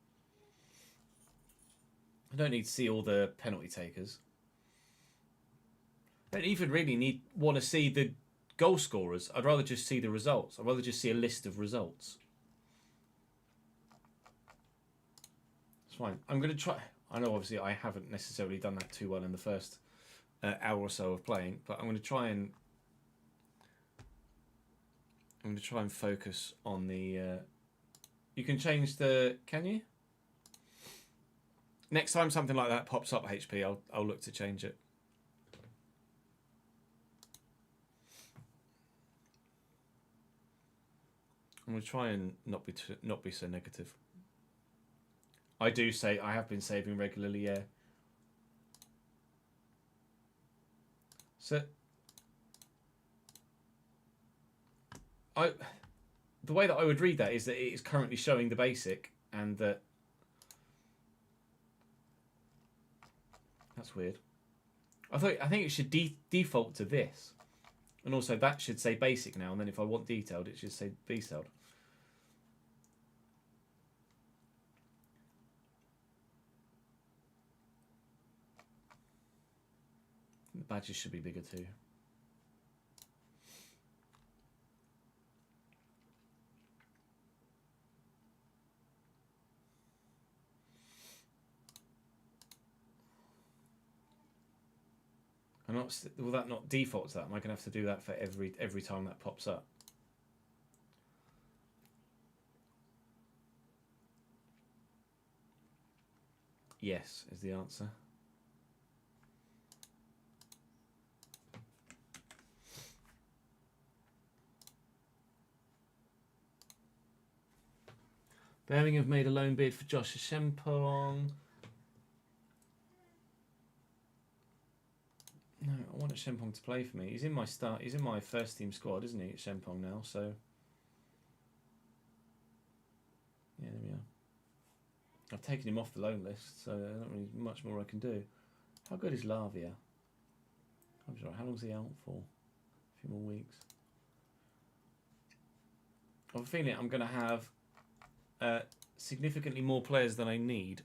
I don't need to see all the penalty takers. I don't even really want to see the goal scorers. I'd rather just see the results. I'd rather just see a list of results. It's fine. I'm going to try. I know obviously I haven't necessarily done that too well in the first hour or so of playing, but I'm going to try and focus on the. You can change the. Can you? Next time something like that pops up, HP, I'll look to change it. I'm going to try and not be so negative. I do say I have been saving regularly, yeah. So the way that I would read that is that it is currently showing the basic, and that that's weird. I think it should default to this, and also that should say basic now, and then if I want detailed, it should say detailed. The badges should be bigger too. Will that not default to that? Am I going to have to do that for every time that pops up? Yes, is the answer. Birmingham have made a loan bid for Josh Shempong. No, I want Shempong to play for me. He's in my He's in my first team squad, isn't he? Shempong now, so yeah, there we are. I've taken him off the loan list, so there's not really much more I can do. How good is Lavia? I'm sorry. How long's he out for? A few more weeks. I have a feeling I'm going to have significantly more players than I need.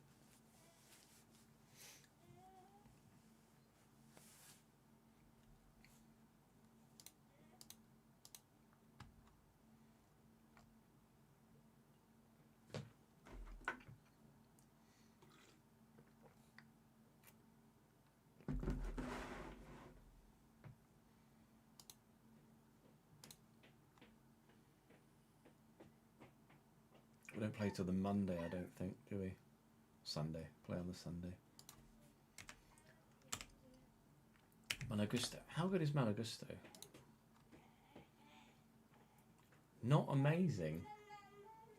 We don't play till the Monday, I don't think, do we? Sunday. Play on the Sunday. Malagusto. How good is Malagusto? Not amazing.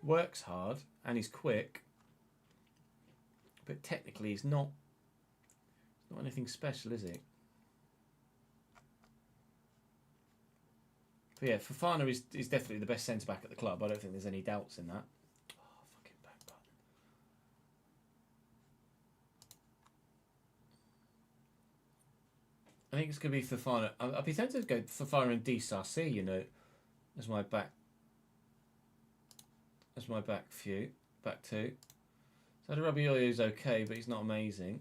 Works hard and he's quick, but technically he's not anything special, is it? But yeah, Fofana is definitely the best centre back at the club. I don't think there's any doubts in that. I think it's going to be Fofana. I'd be tempted to go Fofana and DSRC, you know, as my back few, back two. So Rabiot is okay, but he's not amazing.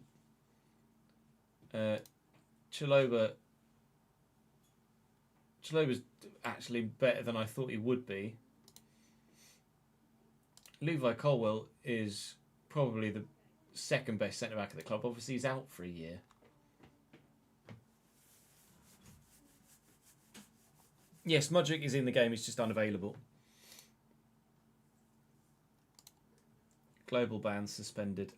Chaloba's actually better than I thought he would be. Levi Colwell is probably the second best centre back at the club. Obviously, he's out for a year. Yes, Mudryk is in the game. He's just unavailable. Global ban suspended.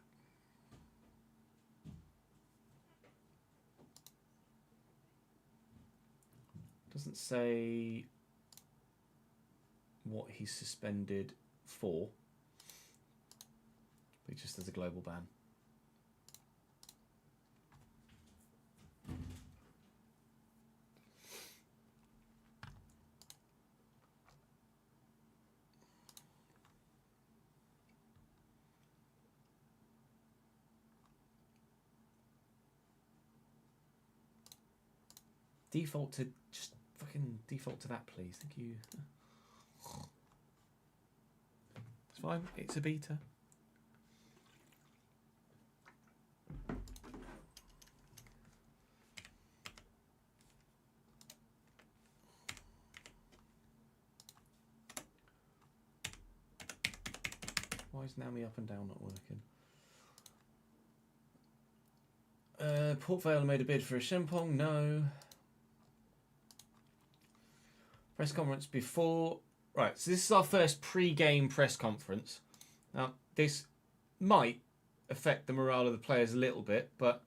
Doesn't say what he's suspended for. But just as a global ban. Default to just fucking default to that, please. Thank you. It's fine. It's a beta. Why is Naomi up and down not working? Port Vale made a bid for a Shempong. No. Press conference before. Right, so this is our first pre-game press conference. Now, this might affect the morale of the players a little bit, but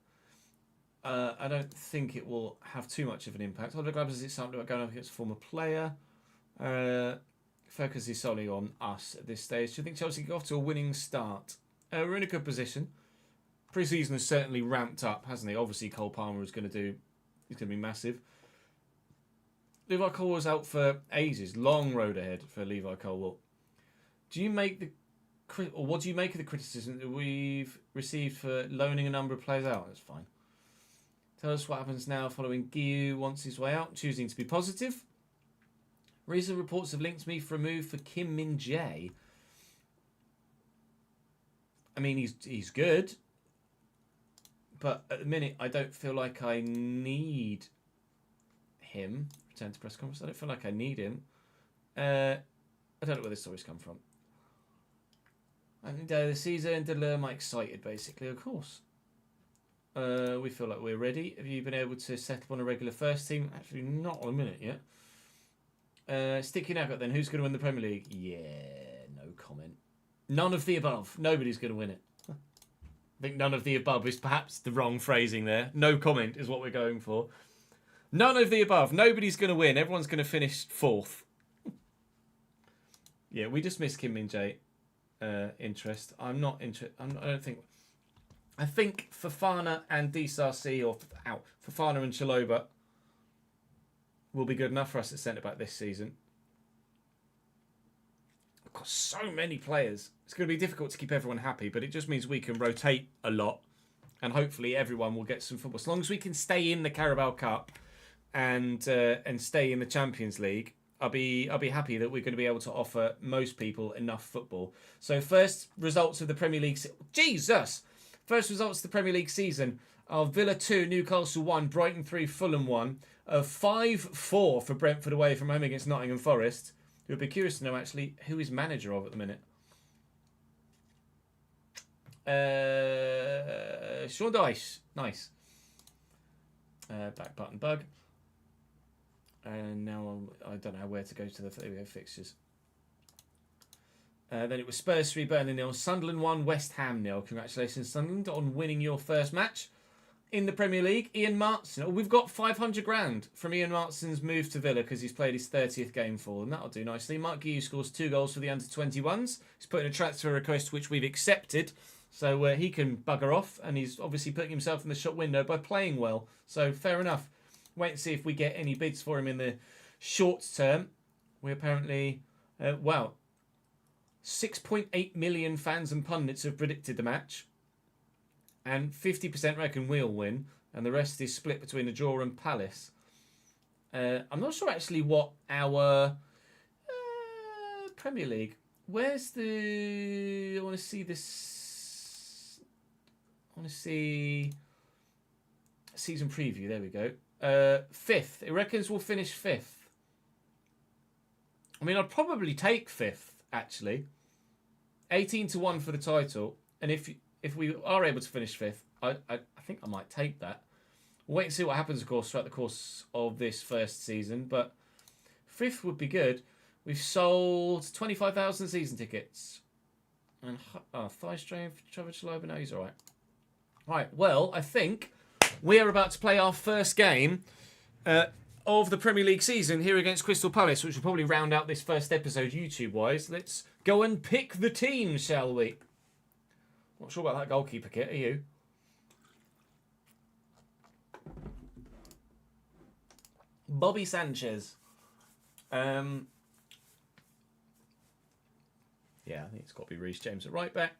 I don't think it will have too much of an impact. Other clubs, it's something about going up against a former player. Focus is solely on us at this stage. Do you think Chelsea can get off to a winning start? We're in a good position. Pre-season has certainly ramped up, hasn't he? Obviously, Cole Palmer is going to be massive. Levi Cole was out for ages. Long road ahead for Levi Cole. Do you make what do you make of the criticism that we've received for loaning a number of players out? That's fine. Tell us what happens now following Guiu wants his way out, choosing to be positive. Recent reports have linked me for a move for Kim Min-jae. I mean, he's good, but at the minute I don't feel like I need him. Return to press conference. I don't feel like I need him. I don't know where this story's come from. And the season, am I excited? Basically, of course. We feel like we're ready. Have you been able to set up on a regular first team? Actually, not on a minute yet. Sticky Nugget then. Who's going to win the Premier League? Yeah, no comment. None of the above. Nobody's going to win it. I think none of the above is perhaps the wrong phrasing there. No comment is what we're going for. None of the above. Nobody's going to win. Everyone's going to finish fourth. Yeah, we just missed Kim Min-jae interest. I'm not interested. I don't think. I think Fofana and DSRC or Fofana and Chaloba will be good enough for us at centre back this season. We've got so many players. It's going to be difficult to keep everyone happy, but it just means we can rotate a lot, and hopefully everyone will get some football. As long as we can stay in the Carabao Cup and stay in the Champions League, I'll be happy that we're going to be able to offer most people enough football. So first results of the Premier League. First results of the Premier League season are Villa 2, Newcastle 1, Brighton 3, Fulham 1, 5-4 for Brentford away from home against Nottingham Forest. It would be curious to know actually who he's manager of at the minute. Sean Dyche, nice. Back button bug. And now I don't know where to go to the fixtures. Then it was Spurs 3, Burnley 0, Sunderland 1, West Ham 0. Congratulations, Sunderland, on winning your first match in the Premier League. Ian Martson. We've got 500 grand from Ian Martson's move to Villa because he's played his 30th game for them. That'll do nicely. Mark Guiu scores 2 goals for the under-21s. He's put in a transfer request which we've accepted. So he can bugger off, and he's obviously putting himself in the shop window by playing well. So fair enough. Wait and see if we get any bids for him in the short term. We apparently, 6.8 million fans and pundits have predicted the match. And 50% reckon we'll win. And the rest is split between a draw and Palace. I'm not sure actually what our Premier League. Where's the... I want to see this... I want to see... Season preview. There we go. 5th. It reckons we'll finish 5th. I mean, I'd probably take 5th, actually. 18-1 for the title. And if we are able to finish 5th, I think I might take that. We'll wait and see what happens, of course, throughout the course of this first season. But 5th would be good. We've sold 25,000 season tickets. And thigh strain for Trevor Chalobah. No, he's all right. Right, well, I think we are about to play our first game of the Premier League season here against Crystal Palace, which will probably round out this first episode YouTube-wise. Let's go and pick the team, shall we? Not sure about that goalkeeper kit, are you? Bobby Sanchez. Yeah, I think it's got to be Reece James at right back.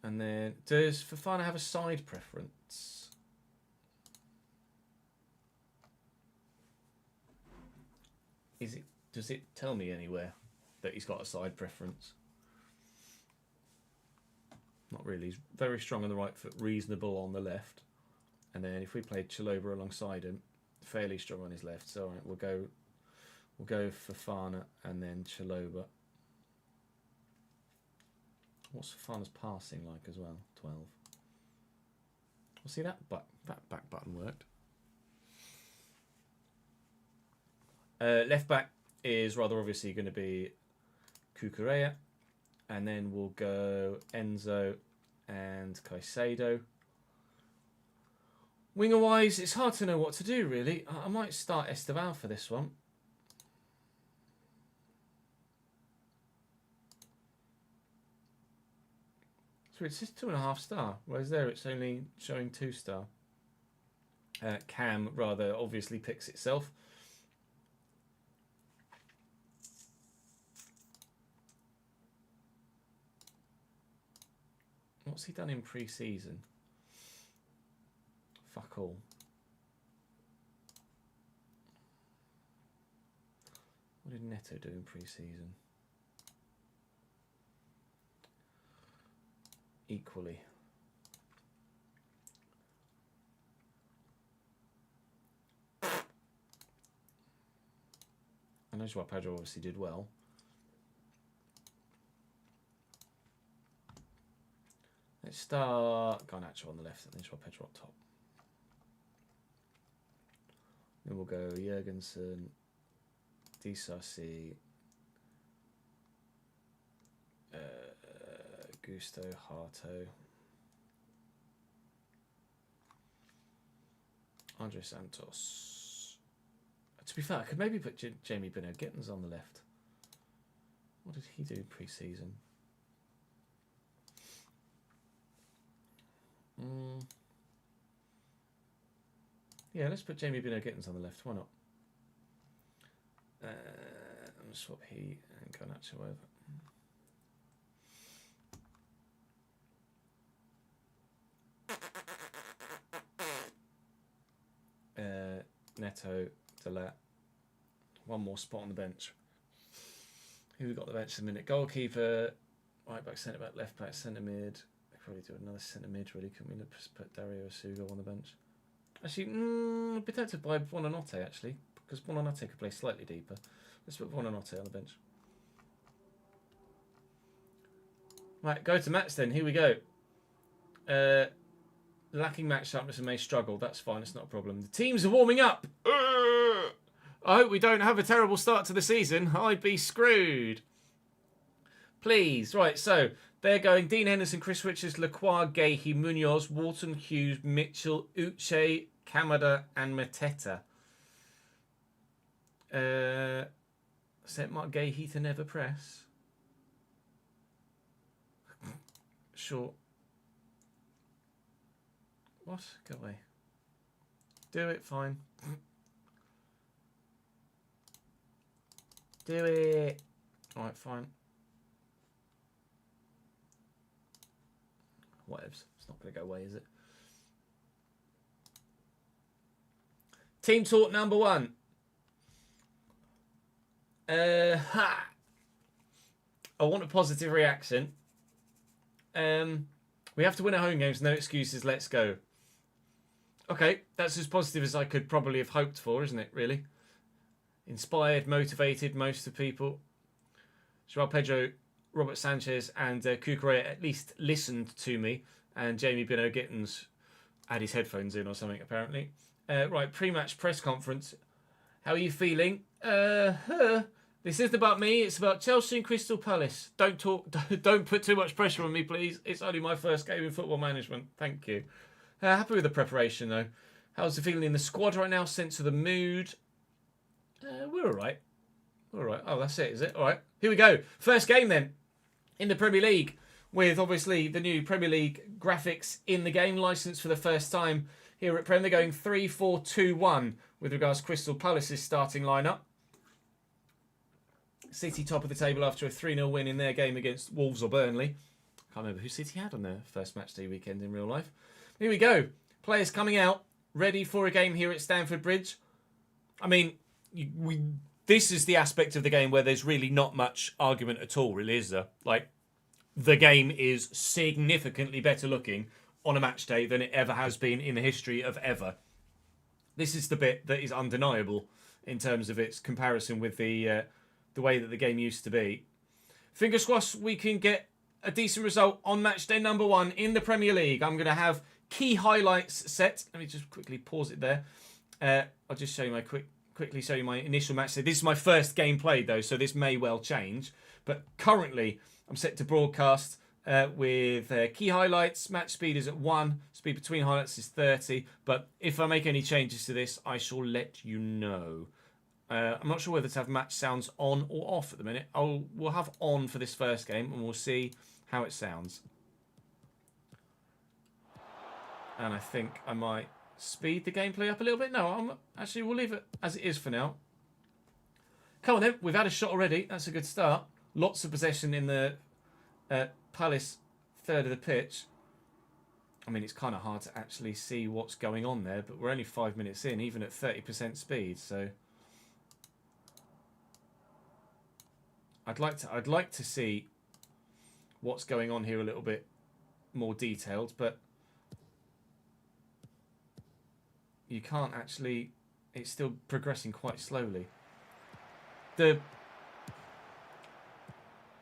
And then, does Fofana have a side preference? Does it tell me anywhere that he's got a side preference? Not really. He's very strong on the right foot, reasonable on the left. And then if we played Chalobah alongside him, fairly strong on his left. So all right, we'll go Fofana and then Chalobah. What's Fofana's passing like as well? 12. Well, see, that back button worked. Left back is rather obviously going to be Cucurella. And then we'll go Enzo and Caicedo. Winger-wise, it's hard to know what to do, really. I might start Esteban for this one. So it's just 2.5 star, whereas there it's only showing 2 star. Cam rather obviously picks itself. What's he done in pre-season? Fuck all. What did Neto do in pre-season? Equally. I know Joao Pedro obviously did well. Let's start Garnacho on the left and then Joao Pedro up top. Then we'll go Jurgensen, Disasi, Gusto, Harto, Andre Santos. To be fair, I could maybe put Jamie Bino-Gittens on the left. What did he do pre-season? Yeah, let's put Jamie Bino-Gittens on the left. Why not? I'm going to swap he and Garnacho over. Neto, Delat. One more spot on the bench. Who we got on the bench in a minute? Goalkeeper, right back, centre back, left back, centre mid. We probably do another centre mid, really. Couldn't we just put Dario Asugo on the bench? Actually, I'd be tempted by Buonanotte, actually, because Buonanotte could play slightly deeper. Let's put Buonanotte on the bench. Right, go to match then. Here we go. Lacking match sharpness and may struggle. That's fine. It's not a problem. The teams are warming up. I hope we don't have a terrible start to the season. I'd be screwed. Please. Right, so they're going Dean Henderson, Chris Richards, Lacroix, Gahey, Munoz, Walton, Hughes, Mitchell, Uche, Kamada, and Mateta. Set Mark Gahey to never press. Sure. What? Go away. Do it, fine. Do it. Alright, fine. Whatevs. It's not going to go away, is it? Team talk number 1. I want a positive reaction. We have to win our home games. No excuses. Let's go. Okay, that's as positive as I could probably have hoped for, isn't it, really? Inspired, motivated, most of people. Joao Pedro, Robert Sanchez and Cucurella at least listened to me. And Jamie Bino-Gittens had his headphones in or something, apparently. Right, pre-match press conference. How are you feeling? This isn't about me. It's about Chelsea and Crystal Palace. Don't talk. Don't put too much pressure on me, please. It's only my first game in football management. Thank you. Happy with the preparation, though. How's the feeling in the squad right now? Sense of the mood? We're all right. We're all right. Oh, that's it, is it? All right. Here we go. First game, then, in the Premier League, with, obviously, the new Premier League graphics in the game, licensed for the first time here at Prem. They're going 3-4-2-1 with regards to Crystal Palace's starting lineup. City top of the table after a 3-0 win in their game against Wolves or Burnley. Can't remember who City had on their first match day weekend in real life. Here we go. Players coming out, ready for a game here at Stamford Bridge. I mean, this is the aspect of the game where there's really not much argument at all, really, is there? Like, the game is significantly better looking on a match day than it ever has been in the history of ever. This is the bit that is undeniable in terms of its comparison with the way that the game used to be. Fingers crossed we can get a decent result on match day number 1 in the Premier League. I'm going to have key highlights set. Let me just quickly pause it there. I'll just show you quickly show you my initial match day. This is my first game played, though, so this may well change. But currently, I'm set to broadcast with key highlights. Match speed is at 1. Speed between highlights is 30. But if I make any changes to this, I shall let you know. I'm not sure whether to have match sounds on or off at the minute. We'll have on for this first game, and we'll see how it sounds. And I think I might speed the gameplay up a little bit. No, actually, we'll leave it as it is for now. Come on then, we've had a shot already. That's a good start. Lots of possession in the Palace third of the pitch. I mean, it's kind of hard to actually see what's going on there, but we're only 5 minutes in, even at 30% speed, so... I'd like to see what's going on here a little bit more detailed, but you can't actually. It's still progressing quite slowly.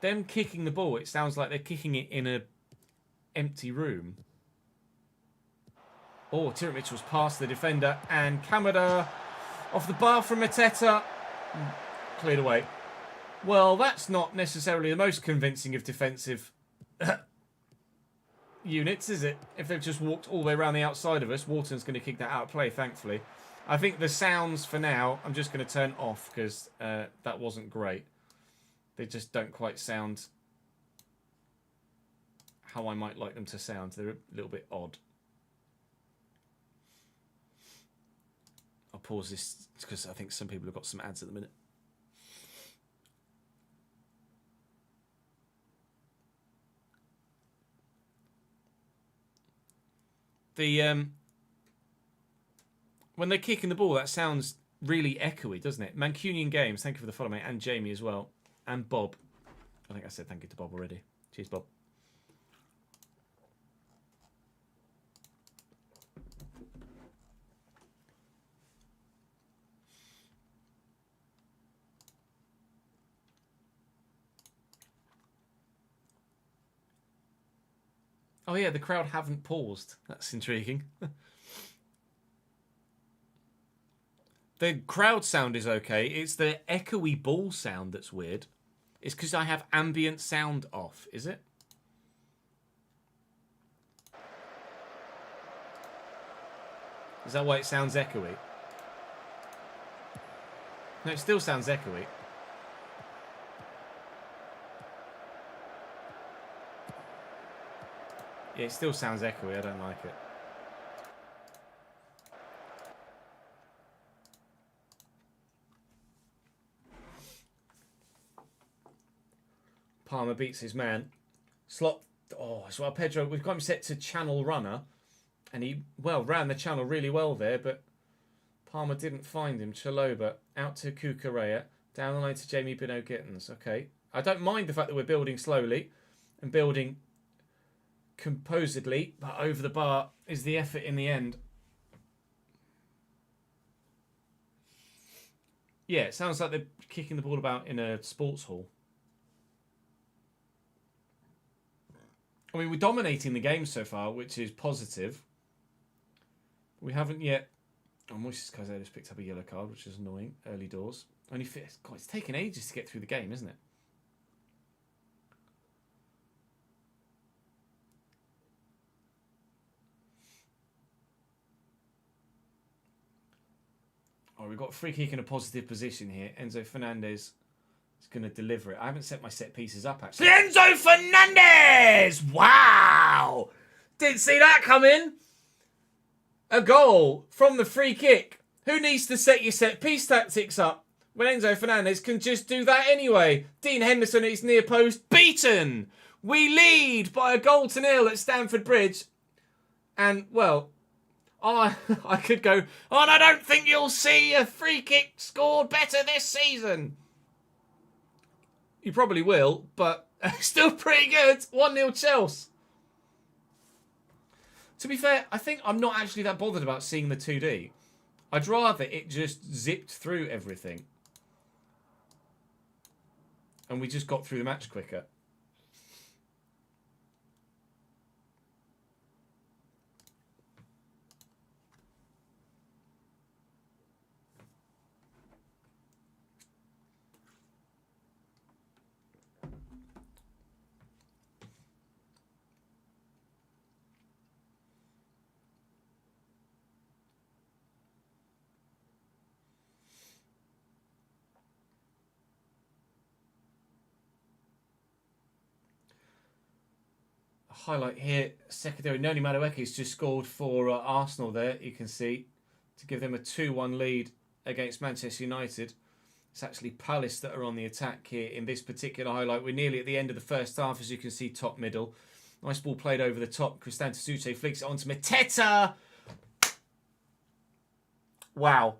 Them kicking the ball, it sounds like they're kicking it in a empty room. Oh, Tyrant Mitchell's past the defender, and Kamada off the bar from Mateta, cleared away. Well, that's not necessarily the most convincing of defensive units, is it? If they've just walked all the way around the outside of us, Wharton's going to kick that out of play, thankfully. I think the sounds, for now, I'm just going to turn off because that wasn't great. They just don't quite sound how I might like them to sound. They're a little bit odd. I'll pause this because I think some people have got some ads at the minute. When they're kicking the ball, that sounds really echoey, doesn't it? Mancunian Games, thank you for the follow, mate, and Jamie as well, and Bob. I think I said thank you to Bob already. Cheers, Bob. Oh yeah, the crowd haven't paused. That's intriguing. The crowd sound is okay. It's the echoey ball sound that's weird. It's because I have ambient sound off, is it? Is that why it sounds echoey? No, it still sounds echoey. Yeah, it still sounds echoey. I don't like it. Palmer beats his man. Slot. Oh, as well, Pedro. We've got him set to channel runner. And he, well, ran the channel really well there, but Palmer didn't find him. Chaloba out to Kukurea. Down the line to Jamie Bino-Gittens. Okay. I don't mind the fact that we're building slowly and building composedly, but over the bar is the effort in the end. Yeah, it sounds like they're kicking the ball about in a sports hall. I mean, we're dominating the game so far, which is positive. We haven't yet... Oh, Moises Caicedo's picked up a yellow card, which is annoying. Early doors. Only fit. God, it's taken ages to get through the game, isn't it? Oh, we've got a free kick in a positive position here. Enzo Fernandez is going to deliver it. I haven't set my set pieces up, actually. Enzo Fernandez! Wow! Didn't see that coming. A goal from the free kick. Who needs to set your set piece tactics up when Enzo Fernandez can just do that anyway? Dean Henderson at his near post. Beaten! We lead by a 1-0 at Stamford Bridge. And, well... I could go, and I don't think you'll see a free kick scored better this season. You probably will, but still pretty good. 1-0 Chelsea. To be fair, I think I'm not actually that bothered about seeing the 2D. I'd rather it just zipped through everything. And we just got through the match quicker. Highlight here, secondary Noni Madueke's just scored for Arsenal there, you can see, to give them a 2-1 lead against Manchester United. It's actually Palace that are on the attack here in this particular highlight. We're nearly at the end of the first half, as you can see, top middle. Nice ball played over the top. Cristante Suche flicks it onto Mateta. Wow.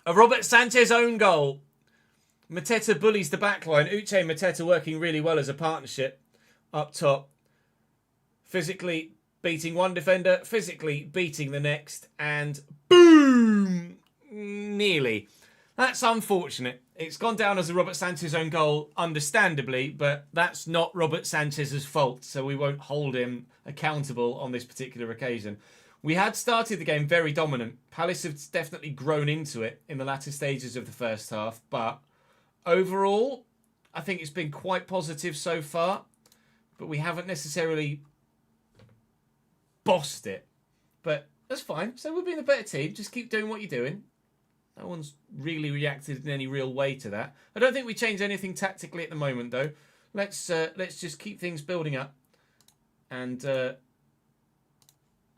A Robert Sanchez own goal. Mateta bullies the backline. Uche and Mateta working really well as a partnership up top. Physically beating one defender, physically beating the next, and boom! Nearly. That's unfortunate. It's gone down as a Robert Sanchez own goal, understandably, but that's not Robert Sanchez's fault, so we won't hold him accountable on this particular occasion. We had started the game very dominant. Palace have definitely grown into it in the latter stages of the first half, but overall, I think it's been quite positive so far, but we haven't necessarily bossed it. But that's fine. So we've been a better team. Just keep doing what you're doing. No one's really reacted in any real way to that. I don't think we change anything tactically at the moment, though. Let's just keep things building up, and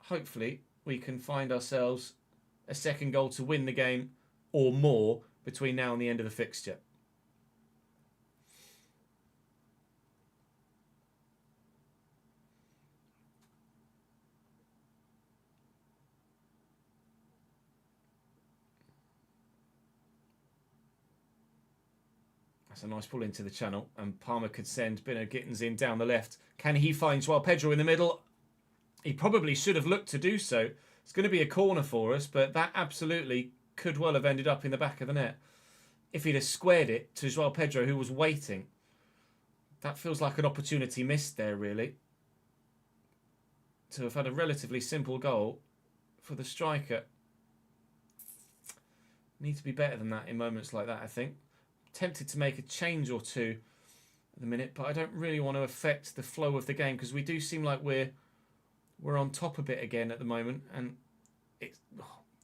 hopefully we can find ourselves a second goal to win the game or more between now and the end of the fixture. That's a nice pull into the channel, and Palmer could send Bino Gittins in down the left. Can he find Joao Pedro in the middle? He probably should have looked to do so. It's going to be a corner for us, but that absolutely could well have ended up in the back of the net if he'd have squared it to Joao Pedro, who was waiting. That feels like an opportunity missed there, really. To have had a relatively simple goal for the striker. Need to be better than that in moments like that, I think. Tempted to make a change or two at the minute, but I don't really want to affect the flow of the game, because we do seem like we're on top a bit again at the moment, and it's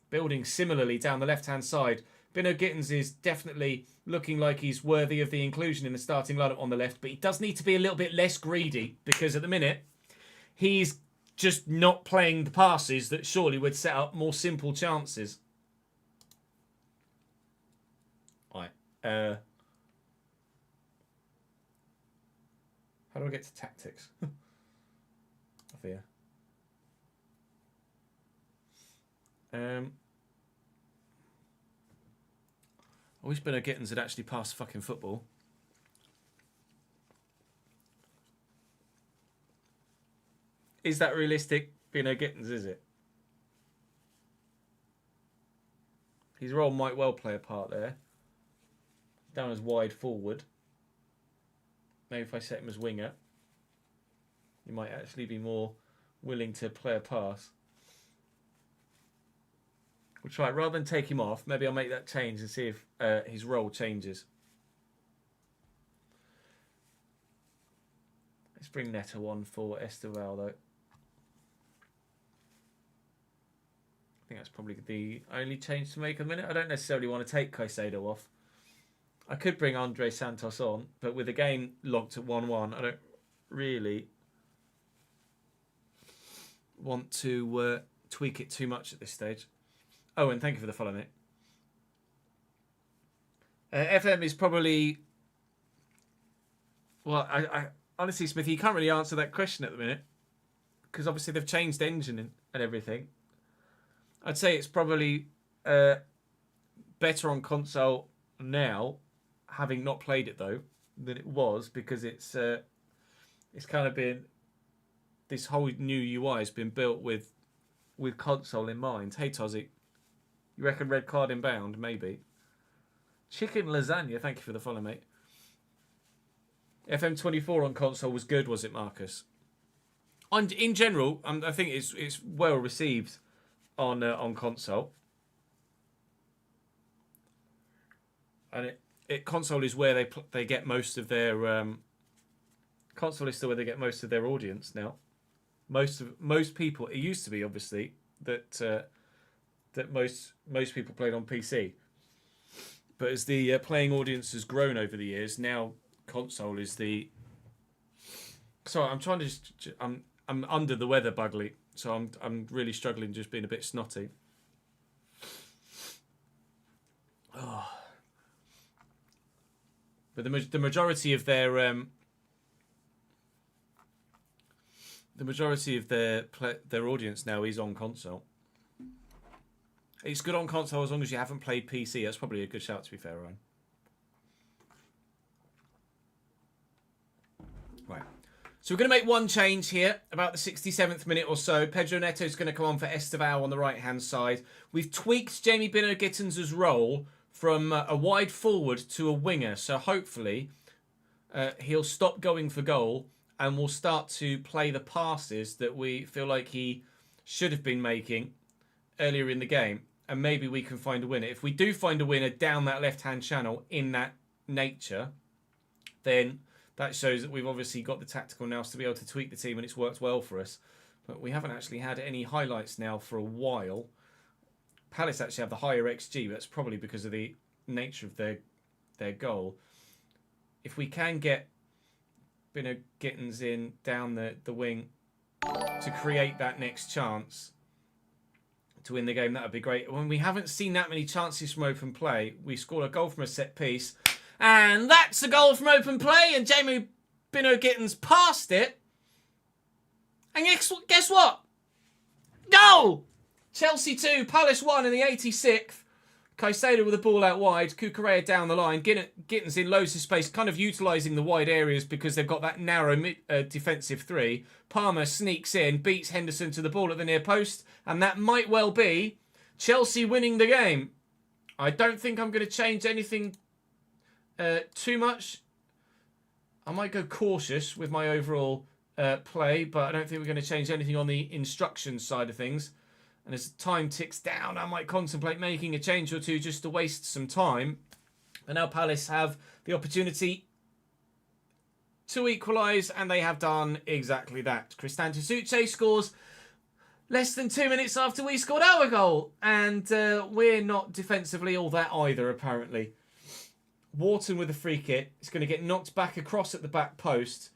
building similarly down the left-hand side. Bino Gittins is definitely looking like he's worthy of the inclusion in the starting lineup on the left, but he does need to be a little bit less greedy, because at the minute he's just not playing the passes that surely would set up more simple chances. Right. How do I get to tactics? Up here. I wish Bino Gittins had actually passed fucking football. Is that realistic? Bino Gittins, is it? His role might well play a part there. Down as wide forward. Maybe if I set him as winger, he might actually be more willing to play a pass. We'll try it. Rather than take him off, maybe I'll make that change and see if his role changes. Let's bring Neto on for Esteval, though. I think that's probably the only change to make at the minute. I don't necessarily want to take Caicedo off. I could bring Andre Santos on, but with the game locked at 1-1, I don't really want to tweak it too much at this stage. Oh, and thank you for the follow, mate. FM is probably... Well, I honestly, Smithy, you can't really answer that question at the minute. Because obviously they've changed engine and everything. I'd say it's probably better on console now, having not played it though, than it was, because it's kind of been... This whole new UI has been built with console in mind. Hey, Tozzy. You reckon red card inbound? Maybe. Chicken lasagna. Thank you for the follow, mate. FM24 on console was good, was it, Marcus? In general, I think it's well received on console. And console is where they get most of their console is still where they get most of their audience now. Most people, it used to be obviously that most people played on PC, but as the playing audience has grown over the years, now console is the... Sorry, I'm trying to I'm under the weather, Bugly, so I'm really struggling, just being a bit snotty. Oh. But the majority of their their audience now is on console. It's good on console as long as you haven't played PC. That's probably a good shout, to be fair, Ryan. Right. So we're going to make one change here, about the 67th minute or so. Pedro Neto's going to come on for Esteval on the right-hand side. We've tweaked Jamie Bino-Gittens' role from a wide forward to a winger. So hopefully he'll stop going for goal and we'll start to play the passes that we feel like he should have been making earlier in the game. And maybe we can find a winner. If we do find a winner down that left-hand channel in that nature, then that shows that we've obviously got the tactical nous to be able to tweak the team and it's worked well for us. But we haven't actually had any highlights now for a while. Palace actually have the higher XG, but that's probably because of the nature of their goal. If we can get Bino Gittens in down the wing to create that next chance to win the game, that would be great. When we haven't seen that many chances from open play, we scored a goal from a set piece. And that's a goal from open play, and Jamie Bino-Gittens passed it. And guess what? Goal! Chelsea 2, Palace 1 in the 86th. Caicedo with the ball out wide. Cucurella down the line. Gittens in loads of space, kind of utilising the wide areas because they've got that narrow defensive three. Palmer sneaks in, beats Henderson to the ball at the near post. And that might well be Chelsea winning the game. I don't think I'm going to change anything too much. I might go cautious with my overall play, but I don't think we're going to change anything on the instructions side of things. And as time ticks down, I might contemplate making a change or two just to waste some time. And now Palace have the opportunity to equalise, and they have done exactly that. Cristante Suche scores less than 2 minutes after we scored our goal. And we're not defensively all that either, apparently. Wharton with a free kick. It's going to get knocked back across at the back post.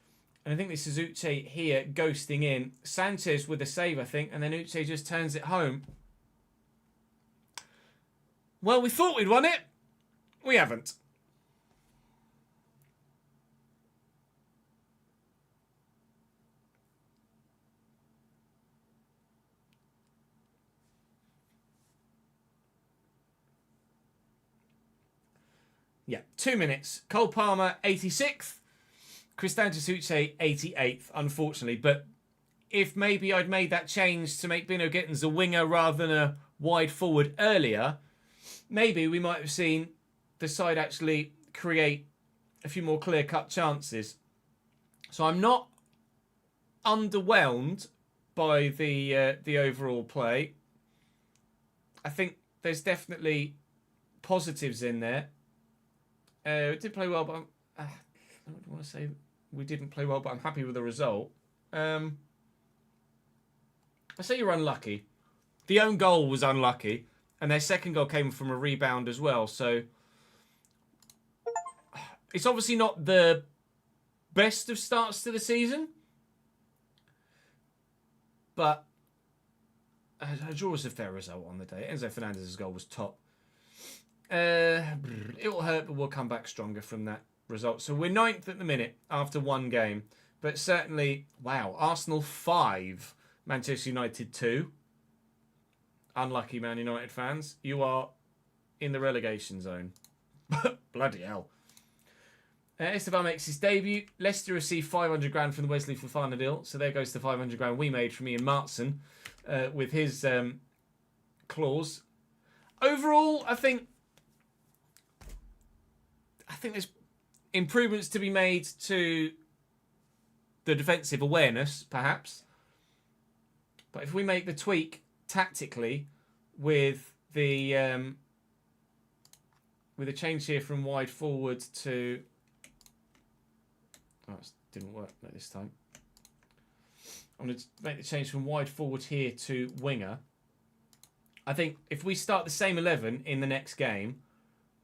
And I think this is Uche here ghosting in. Sanchez with a save, I think. And then Uche just turns it home. Well, we thought we'd won it. We haven't. Yeah, 2 minutes. Cole Palmer, 86th. Cristante Suche, 88th, unfortunately. But if maybe I'd made that change to make Bino-Gittens a winger rather than a wide forward earlier, maybe we might have seen the side actually create a few more clear-cut chances. So I'm not underwhelmed by the overall play. I think there's definitely positives in there. We did play well, but I don't want to say we didn't play well, but I'm happy with the result. I say you're unlucky. The own goal was unlucky, and their second goal came from a rebound as well. So it's obviously not the best of starts to the season, but a draw was a fair result on the day. Enzo Fernandez's goal was top. It will hurt, but we'll come back stronger from that result. So we're 9th at the minute after one game. But certainly, wow, Arsenal 5, Manchester United 2. Unlucky Man United fans. You are in the relegation zone. Bloody hell. Esteban makes his debut. Leicester received 500 grand from the Wesley Fofana deal. So there goes the 500 grand we made from Ian Martson with his clause. Overall, I think there's improvements to be made to the defensive awareness, perhaps. But if we make the tweak tactically with the change here from wide forward to... Oh, it didn't work this time. I'm going to make the change from wide forward here to winger. I think if we start the same 11 in the next game,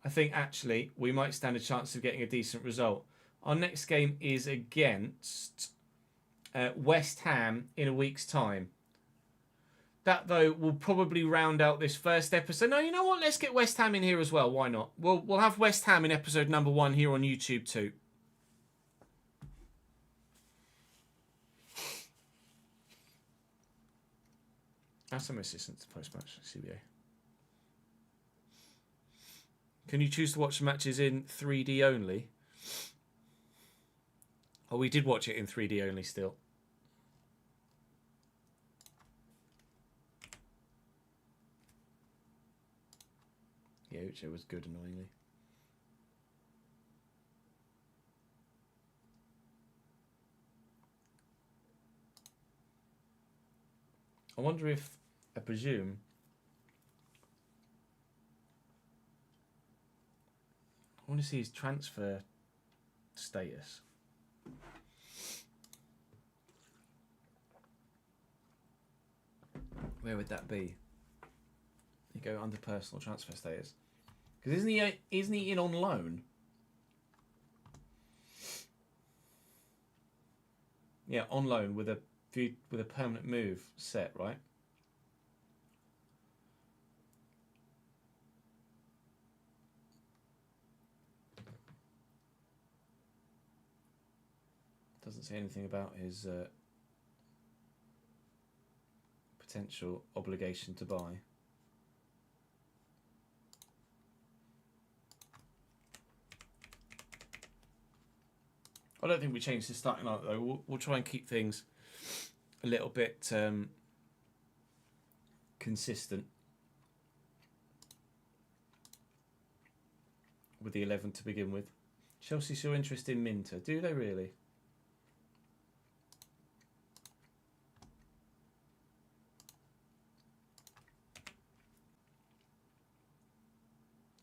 I think actually we might stand a chance of getting a decent result. Our next game is against West Ham in a week's time. That, though, will probably round out this first episode. No, you know what? Let's get West Ham in here as well. Why not? We'll have West Ham in episode number 1 here on YouTube too. That's some assistance to post-match CBA. Can you choose to watch the matches in 3D only? Oh, we did watch it in 3D only still. Yeah, which was good, annoyingly. I wonder if, I presume, I want to see his transfer status. Where would that be? You go under personal transfer status. Because isn't he in on loan? Yeah, on loan with a permanent move set, right? Doesn't say anything about his potential obligation to buy. I don't think we changed the starting lineup though. We'll try and keep things a little bit consistent with the 11 to begin with. Chelsea show interest in Minter. Do they really?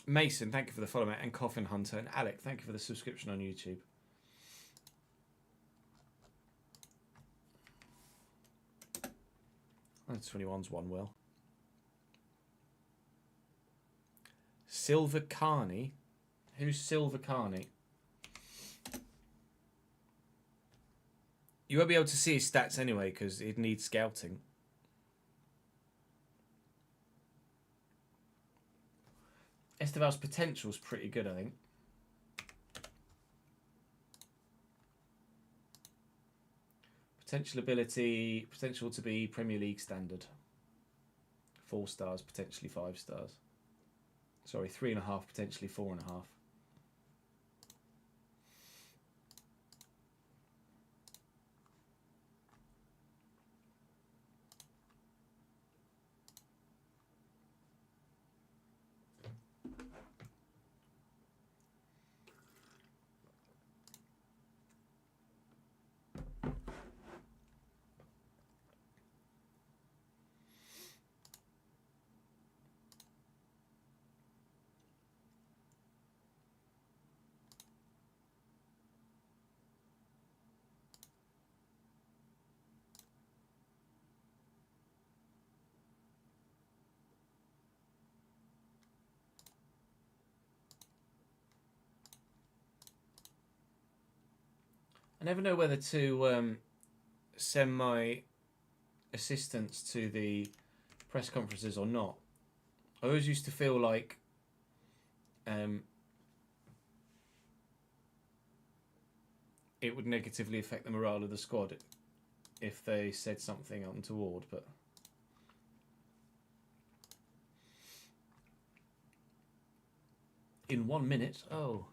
Mason, thank you for the follow, mate. And Coffin Hunter. And Alec, thank you for the subscription on YouTube. Oh, 21's won well. Silver Carney. Who's Silver Carney? You won't be able to see his stats anyway because he'd need scouting. Esteval's potential is pretty good, I think. Potential ability, potential to be Premier League standard. 4 stars, potentially 5 stars. Sorry, 3.5, potentially 4.5. never know whether to send my assistants to the press conferences or not. I always used to feel like it would negatively affect the morale of the squad if they said something untoward, but in 1 minute, oh.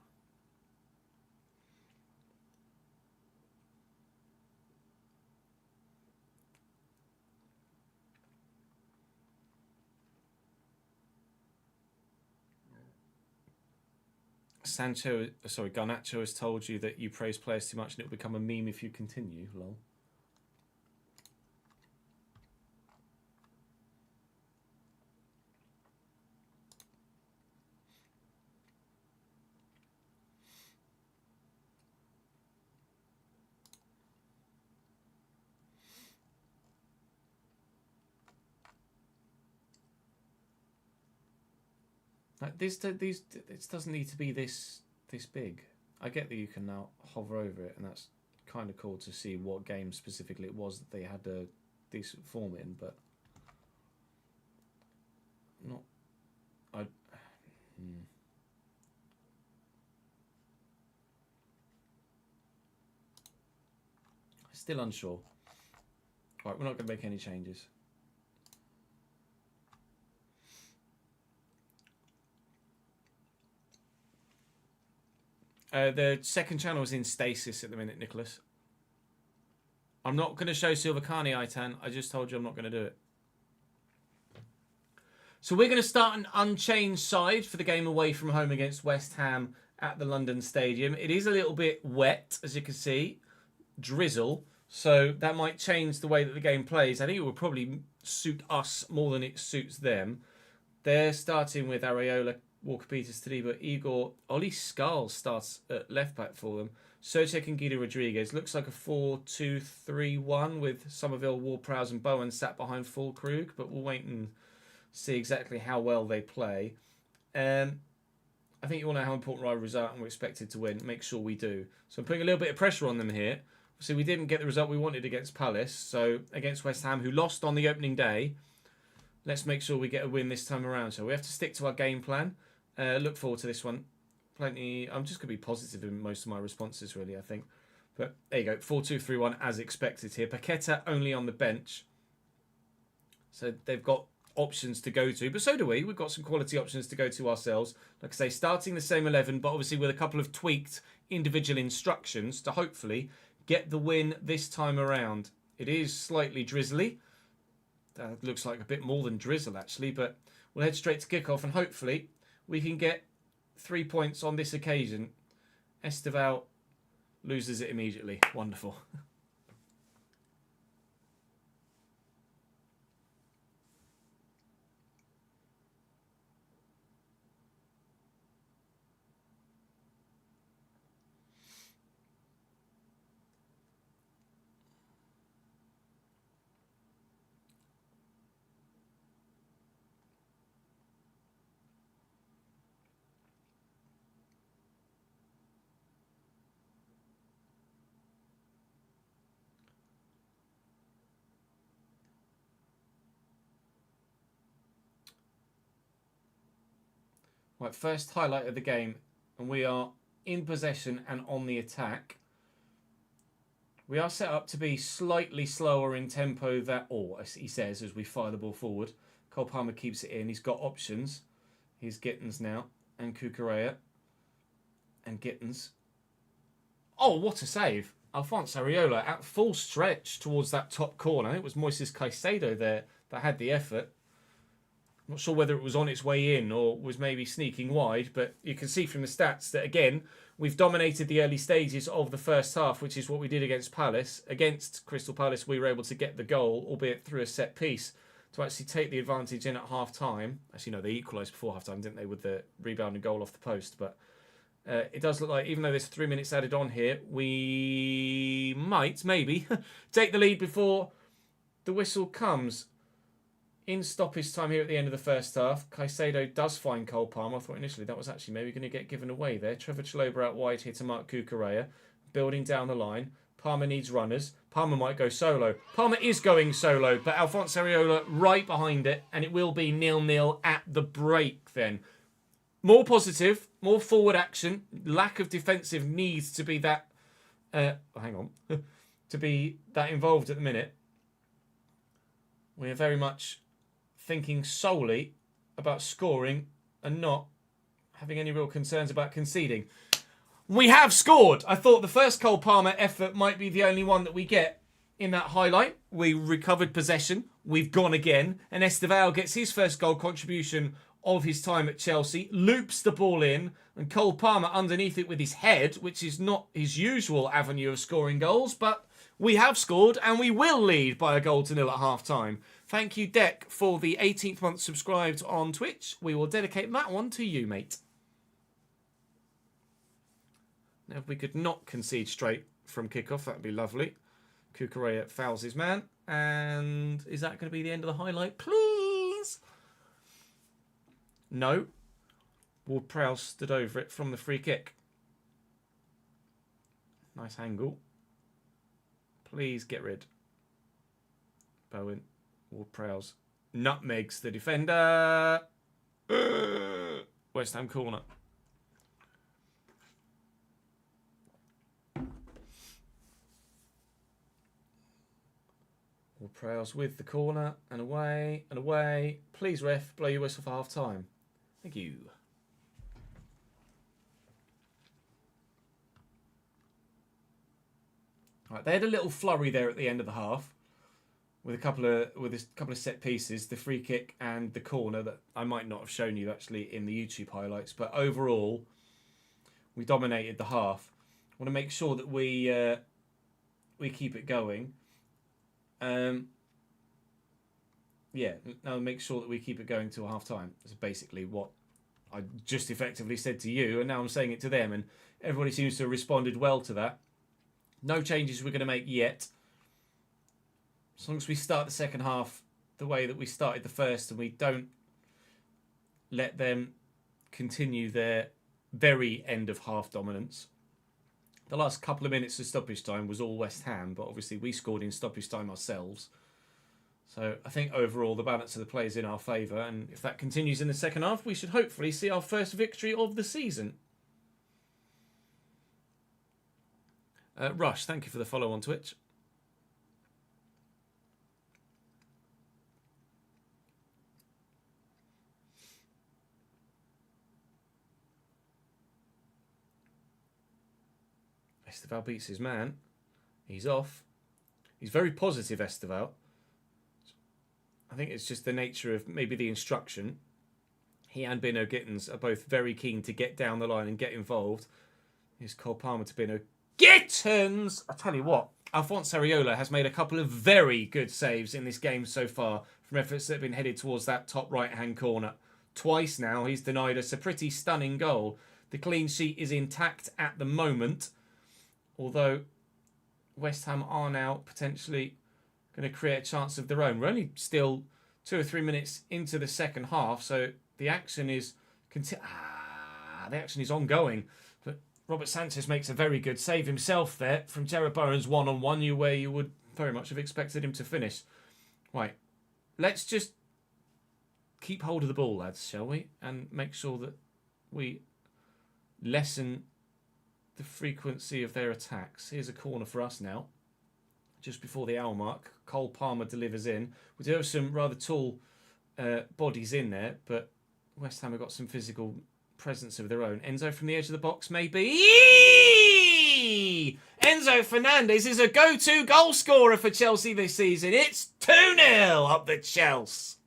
Garnacho has told you that you praise players too much and it will become a meme if you continue, lol. Like this doesn't need to be this big. I get that you can now hover over it, and that's kind of cool to see what game specifically it was that they had a decent form in, but not. Still unsure. Right, we're not going to make any changes. The second channel is in stasis at the minute, Nicholas. I'm not going to show Silvacani, Itan. I just told you I'm not going to do it. So we're going to start an unchanged side for the game away from home against West Ham at the London Stadium. It is a little bit wet, as you can see. Drizzle. So that might change the way that the game plays. I think it will probably suit us more than it suits them. They're starting with Areola, Walker-Peters, Tadibo, Igor. Ollie Scarl starts at left back for them. Socek and Guido Rodriguez. Looks like a 4-2-3-1 with Somerville, Ward-Prowse and Bowen sat behind Fulkrug, but we'll wait and see exactly how well they play. I think you all know how important rivalries are and we're expected to win. Make sure we do. So I'm putting a little bit of pressure on them here. So we didn't get the result we wanted against Palace. So against West Ham, who lost on the opening day, let's make sure we get a win this time around. So we have to stick to our game plan. Look forward to this one. I'm just going to be positive in most of my responses, really, I think. But there you go. 4-2-3-1 as expected here. Paqueta only on the bench. So they've got options to go to. But so do we. We've got some quality options to go to ourselves. Like I say, starting the same 11, but obviously with a couple of tweaked individual instructions to hopefully get the win this time around. It is slightly drizzly. That looks like a bit more than drizzle, actually. But we'll head straight to kickoff and hopefully we can get 3 points on this occasion. Esteval loses it immediately. Wonderful. Right, first highlight of the game, and we are in possession and on the attack. We are set up to be slightly slower in tempo, as he says, as we fire the ball forward. Cole Palmer keeps it in. He's got options. He's Gittins now, and Cucurella, and Gittins. Oh, what a save. Alphonse Areola at full stretch towards that top corner. It was Moises Caicedo there that had the effort. I'm not sure whether it was on its way in or was maybe sneaking wide, but you can see from the stats that, again, we've dominated the early stages of the first half, which is what we did against Palace. Against Crystal Palace, we were able to get the goal, albeit through a set piece, to actually take the advantage in at half-time. Actually, no, they equalised before half-time, didn't they, with the rebound and goal off the post. But it does look like, even though there's 3 minutes added on here, we might, maybe, take the lead before the whistle comes. In stoppage time here at the end of the first half, Caicedo does find Cole Palmer. I thought initially that was actually maybe going to get given away there. Trevor Chalobah out wide here to Mark Cucurella. Building down the line. Palmer needs runners. Palmer might go solo. Palmer is going solo, but Alphonse Areola right behind it, and it will be 0-0 at the break then. More positive, more forward action. Lack of defensive needs to be that... hang on. to be that involved at the minute. We're very much thinking solely about scoring and not having any real concerns about conceding. We have scored. I thought the first Cole Palmer effort might be the only one that we get in that highlight. We recovered possession. We've gone again. And Estevao gets his first goal contribution of his time at Chelsea, loops the ball in, and Cole Palmer underneath it with his head, which is not his usual avenue of scoring goals, but we have scored and we will lead by 1-0 at half-time. Thank you, Deck, for the 18th month subscribed on Twitch. We will dedicate that one to you, mate. Now, if we could not concede straight from kickoff, that would be lovely. Kukurea fouls his man. And is that going to be the end of the highlight? Please! No. Ward-Prowse stood over it from the free kick. Nice angle. Please get rid. Bowen. Ward-Prowse. Nutmegs the defender. West Ham corner. Ward-Prowse with the corner. And away. And away. Please, ref, blow your whistle for half-time. Thank you. Right, they had a little flurry there at the end of the half with a couple of set pieces, the free kick and the corner that I might not have shown you actually in the YouTube highlights. But overall, we dominated the half. I want to make sure that we keep it going. Yeah, now make sure that we keep it going till half time. That's basically what I just effectively said to you, and now I'm saying it to them, and everybody seems to have responded well to that. No changes we're going to make yet. As long as we start the second half the way that we started the first, and we don't let them continue their very end of half dominance. The last couple of minutes of stoppage time was all West Ham, but obviously we scored in stoppage time ourselves. So I think overall the balance of the play is in our favour, and if that continues in the second half, we should hopefully see our first victory of the season. Rush, thank you for the follow on Twitch. Estevao beats his man. He's off. He's very positive, Estevao. I think it's just the nature of maybe the instruction. He and Bino Gittins are both very keen to get down the line and get involved. Here's Cole Palmer to Bino Gittins. I tell you what, Alphonse Areola has made a couple of very good saves in this game so far from efforts that have been headed towards that top right-hand corner. Twice now he's denied us a pretty stunning goal. The clean sheet is intact at the moment, although West Ham are now potentially going to create a chance of their own. We're only still 2 or 3 minutes into the second half, so the action is ongoing. But Robert Sanchez makes a very good save himself there from Jared Bowen's one-on-one, where you would very much have expected him to finish. Right, let's just keep hold of the ball, lads, shall we? And make sure that we lessen the frequency of their attacks. Here's a corner for us now. Just before the hour mark, Cole Palmer delivers in. We do have some rather tall bodies in there, but West Ham have got some physical presence of their own. Enzo from the edge of the box, maybe. Enzo Fernandez is a go-to goal scorer for Chelsea this season. It's 2-0 up the Chelsea.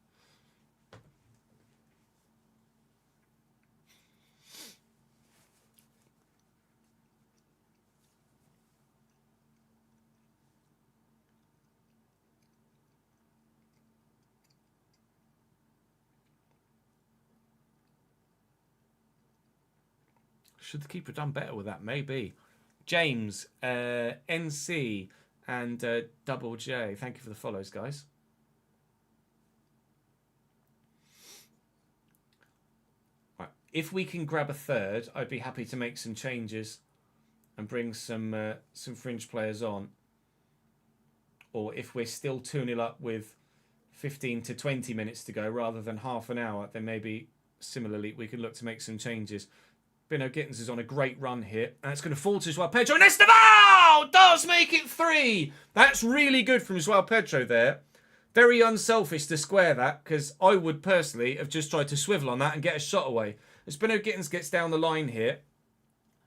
Should the keeper have done better with that? Maybe. James, NC, and Double J. Thank you for the follows, guys. Right. If we can grab a third, I'd be happy to make some changes and bring some fringe players on, or if we're still 2-0 up with 15 to 20 minutes to go rather than half an hour, then maybe similarly we can look to make some changes. Bino Gittins is on a great run here, and it's going to fall to Joao Pedro, and Esteval does make it 3. That's really good from Joao Pedro there. Very unselfish to square that, because I would personally have just tried to swivel on that and get a shot away. As Bino Gittins gets down the line here,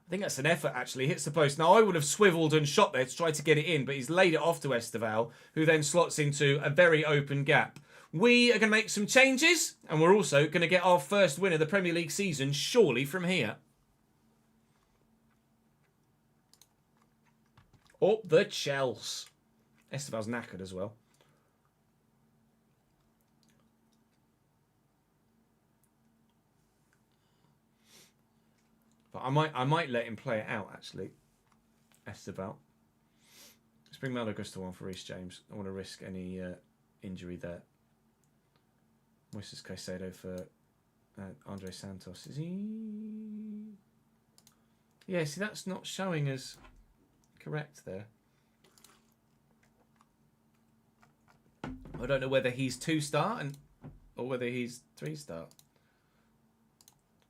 I think that's an effort actually, hits the post. Now I would have swiveled and shot there to try to get it in, but he's laid it off to Esteval, who then slots into a very open gap. We are going to make some changes, and we're also going to get our first win of the Premier League season, surely, from here. Up the Chelsea. Esteval's knackered as well. But I might let him play it out, actually. Esteval. Let's bring Malo Gusto on for Reece James. I want to risk any injury there. Moises Caicedo for Andre Santos. Is he? Yeah, see, that's not showing as correct there. I don't know whether he's 2-star or whether he's 3-star.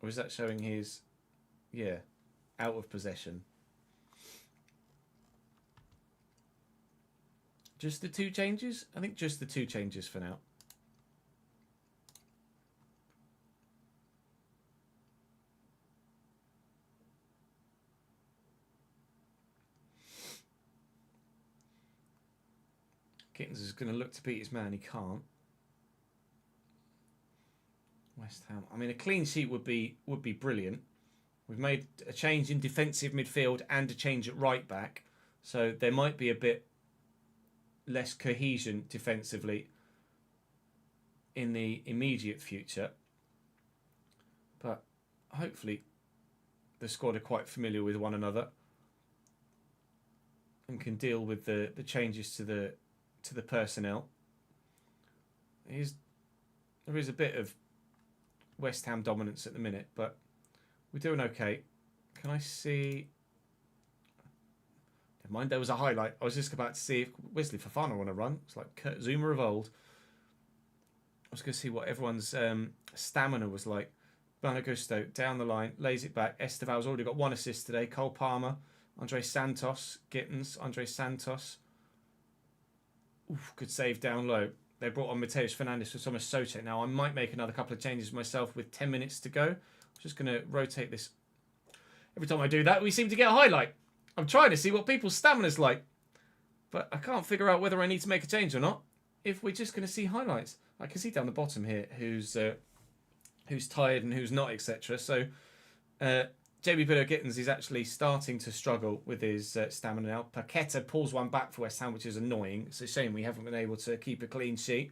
Or is that showing his... Yeah, out of possession. Just the 2 changes? I think just the 2 changes for now. Gittins is going to look to beat his man. He can't. West Ham. I mean, a clean sheet would be brilliant. We've made a change in defensive midfield and a change at right back. So there might be a bit less cohesion defensively in the immediate future. But hopefully the squad are quite familiar with one another and can deal with the changes to the personnel. There is a bit of West Ham dominance at the minute, but we're doing okay. Can I see... Never mind, there was a highlight. I was just about to see if Wesley Fofana want to run. It's like Kurt Zuma of old. I was going to see what everyone's stamina was like. Bano Gusto down the line, lays it back. Esteval's already got 1 assist today. Cole Palmer, Andre Santos, Gittins, Andre Santos. Oof, good save down low. They brought on Mateus Fernandes for Thomas Soucek. Now, I might make another couple of changes myself with 10 minutes to go. I'm just going to rotate this. Every time I do that, we seem to get a highlight. I'm trying to see what people's stamina's like. But I can't figure out whether I need to make a change or not if we're just going to see highlights. I can see down the bottom here who's tired and who's not, etc. So, JB Bino Gittins is actually starting to struggle with his stamina now. Paqueta pulls one back for West Ham, which is annoying. It's a shame we haven't been able to keep a clean sheet.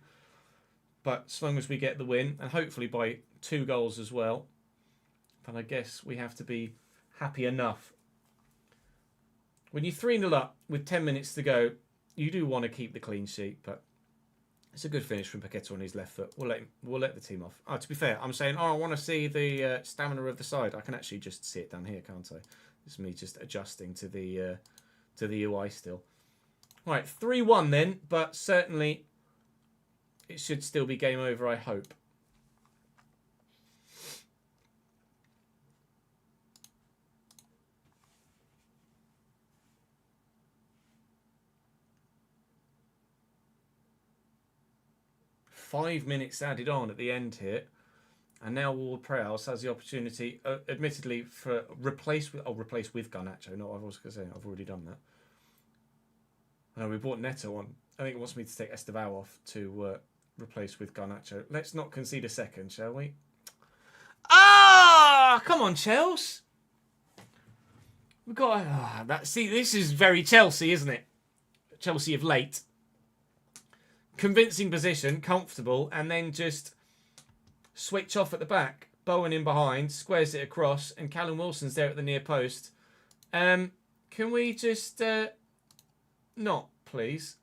But as long as we get the win, and hopefully by 2 goals as well, then I guess we have to be happy enough. When you're 3-0 up with 10 minutes to go, you do want to keep the clean sheet, but it's a good finish from Paqueta on his left foot. We'll let the team off. Oh, to be fair, I'm saying, I want to see the stamina of the side. I can actually just see it down here, can't I? It's me just adjusting to the UI still. All right, 3-1 then, but certainly it should still be game over, I hope. Five minutes added on at the end here, and now Ward Prowse has the opportunity, admittedly, for replace with Garnacho. No, I was going to say I've already done that. I know we brought Neto on. I think it wants me to take Esteval off to replace with Garnacho. Let's not concede a second, shall we? Ah, come on, Chelsea. We've got that. See, this is very Chelsea, isn't it? Chelsea of late. Convincing position, comfortable, and then just switch off at the back. Bowen in behind, squares it across, and Callum Wilson's there at the near post. Can we just not, please?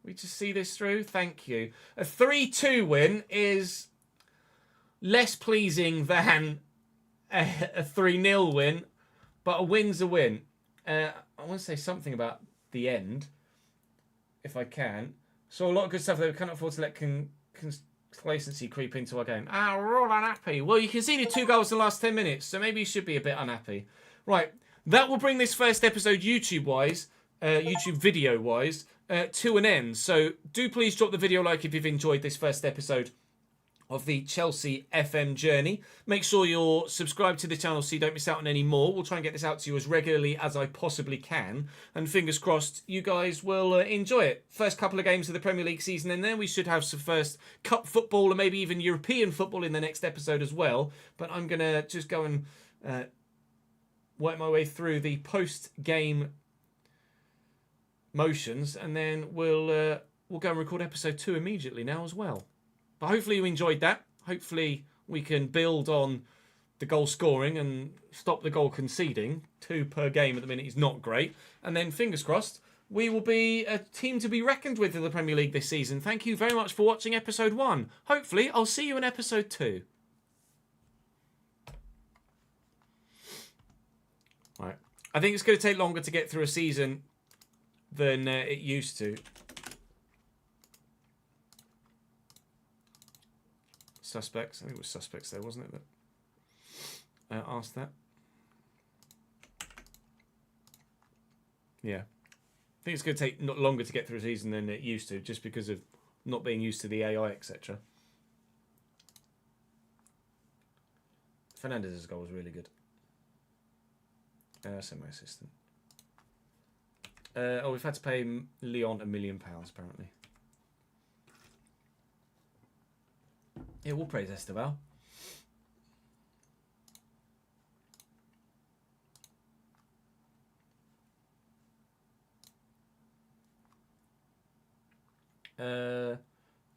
We just see this through? Thank you. A 3-2 win is less pleasing than a 3-0 win, but a win's a win. I want to say something about the end, if I can. Saw a lot of good stuff there. We cannot afford to let complacency creep into our game. We're all unhappy. Well, you conceded 2 goals in the last 10 minutes, so maybe you should be a bit unhappy. Right, that will bring this first episode YouTube-wise, YouTube video-wise, to an end. So do please drop the video like if you've enjoyed this first episode of the Chelsea FM journey. Make sure you're subscribed to the channel so you don't miss out on any more. We'll try and get this out to you as regularly as I possibly can. And fingers crossed, you guys will enjoy it. First couple of games of the Premier League season, and then we should have some first cup football and maybe even European football in the next episode as well. But I'm going to just go and work my way through the post-game motions, and then we'll go and record episode 2 immediately now as well. But hopefully you enjoyed that. Hopefully we can build on the goal scoring and stop the goal conceding. 2 per game at the minute is not great. And then, fingers crossed, we will be a team to be reckoned with in the Premier League this season. Thank you very much for watching episode 1. Hopefully I'll see you in episode 2. Right. I think it's going to take longer to get through a season than it used to. Suspects. I think it was Suspects there, wasn't it? That asked that. Yeah. I think it's going to take longer to get through a season than it used to, just because of not being used to the AI, etc. Fernandez's goal was really good. Send my assistant. We've had to pay Leon £1 million, apparently. Yeah, we'll praise Esteval. I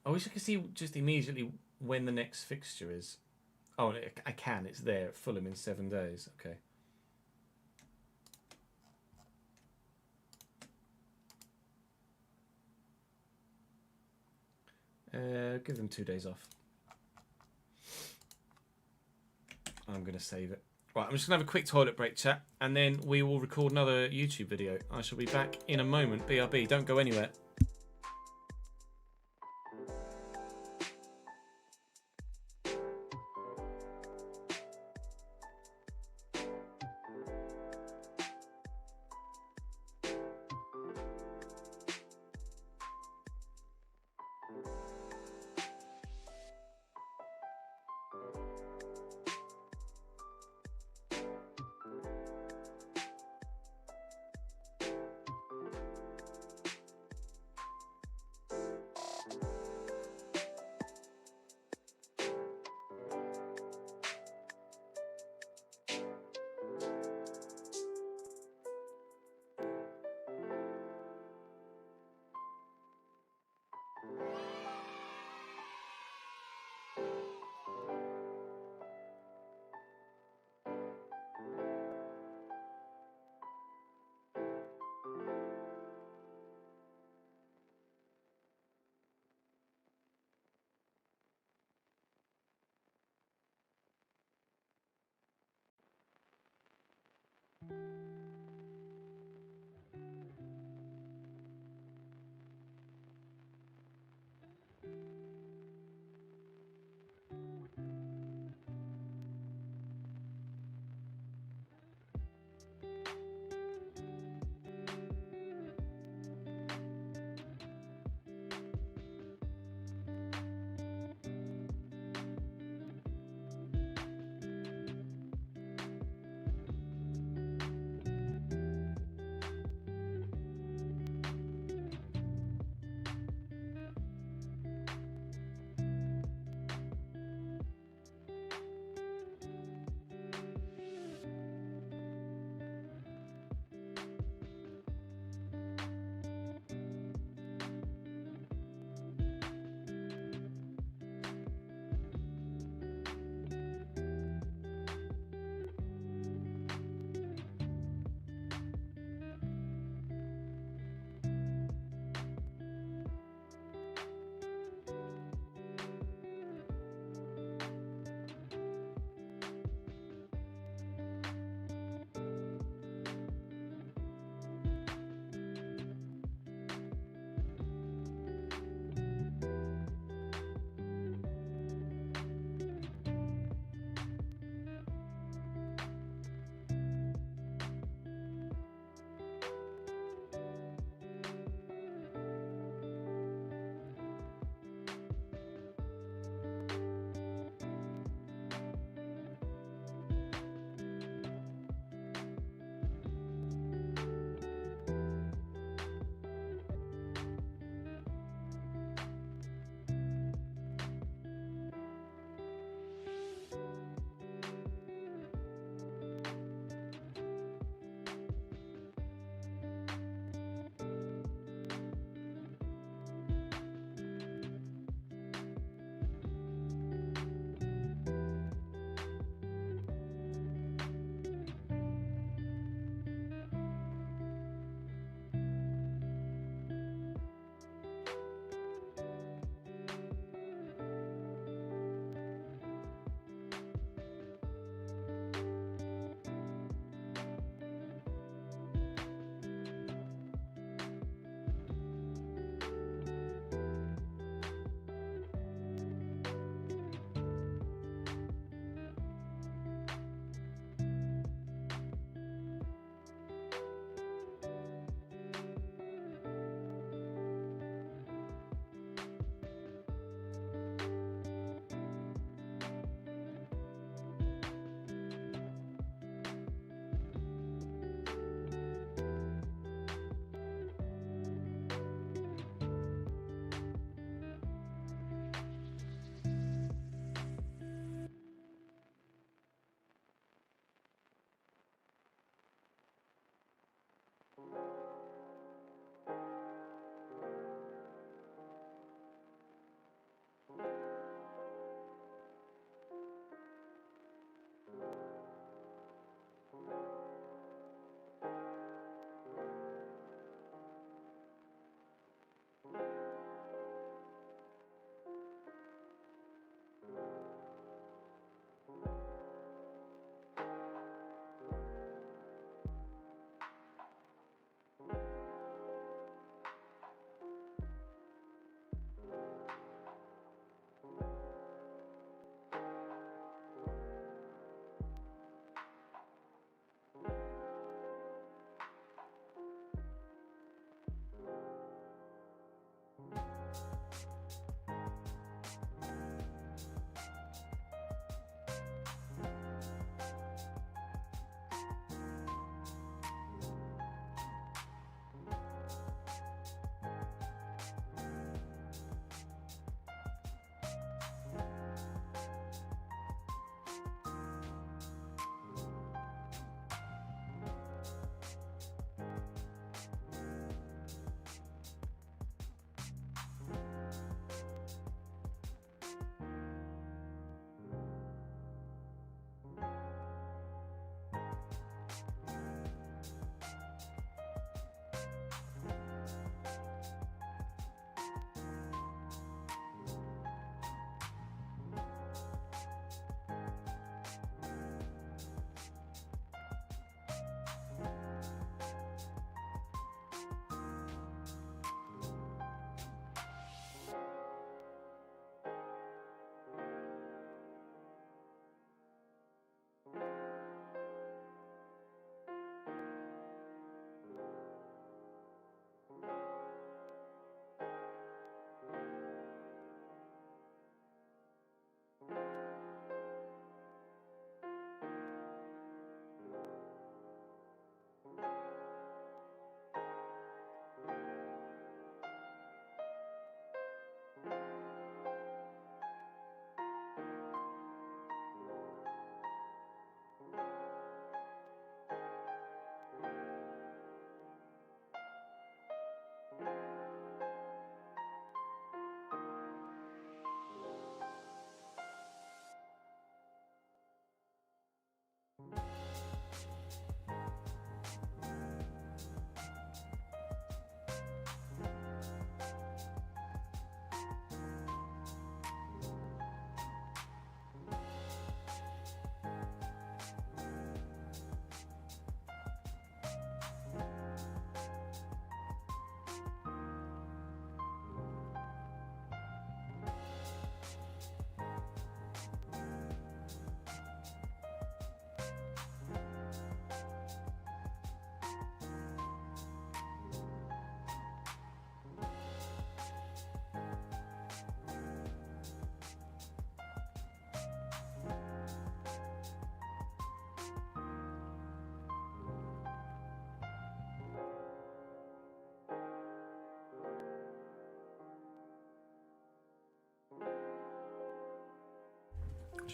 wish I could see just immediately when the next fixture is. Oh, I can. It's there at Fulham in 7 days. Okay. Give them 2 days off. I'm going to save it. Right, I'm just going to have a quick toilet break, chat, and then we will record another YouTube video. I shall be back in a moment. BRB, don't go anywhere.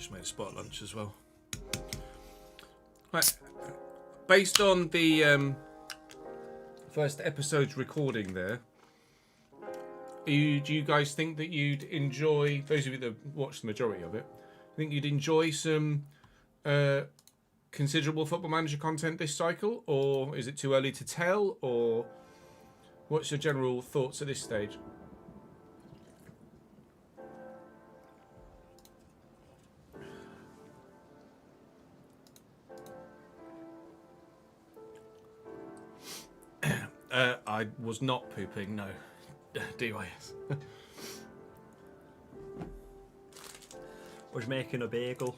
just made a spot lunch as well. Right. Based on the first episode's recording there, do you guys think that you'd enjoy, those of you that watched the majority of it, think you'd enjoy some considerable Football Manager content this cycle, or is it too early to tell, or what's your general thoughts at this stage? I was not pooping, no. DYS. Was making a bagel.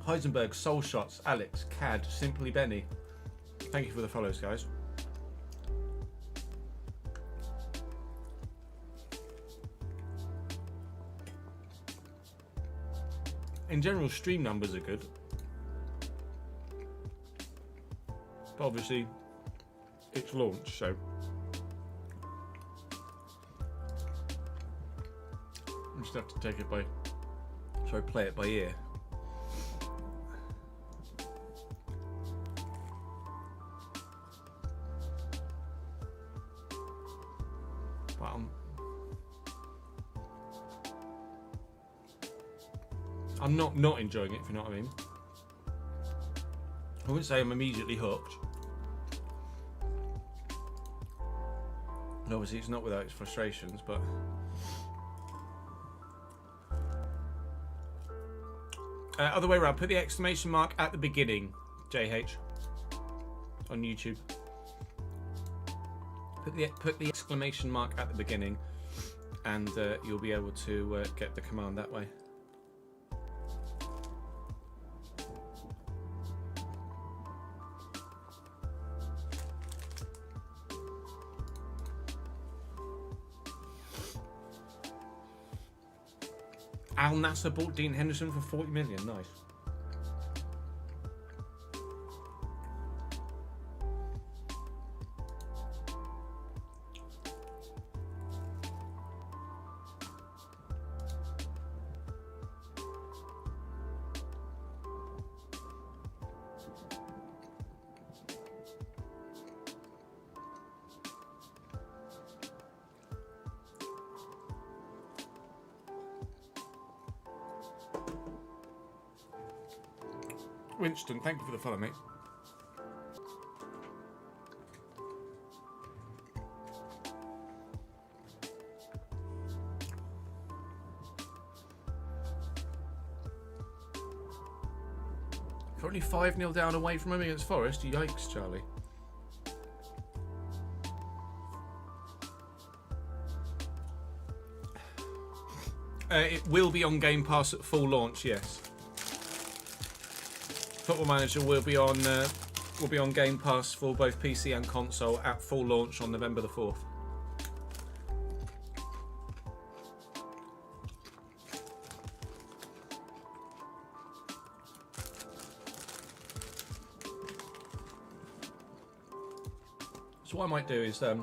Heisenberg, Soul Shots, Alex, Cad, Simply Benny. Thank you for the follows, guys. In general, stream numbers are good. But obviously, it's launched, so I just have to take it by, play it by ear. But I'm not enjoying it, if you know what I mean. I wouldn't say I'm immediately hooked. And obviously it's not without its frustrations, but other way around, put the exclamation mark at the beginning, JH, on YouTube. Put the exclamation mark at the beginning, and you'll be able to get the command that way. Al Nasser bought Dean Henderson for 40 million. Nice. Winston, thank you for the follow, mate. Currently 5-0 down away from home against Forest. Yikes, Charlie. It will be on Game Pass at full launch, yes. Football Manager will be on Game Pass for both PC and console at full launch on November the 4th. So what I might do is put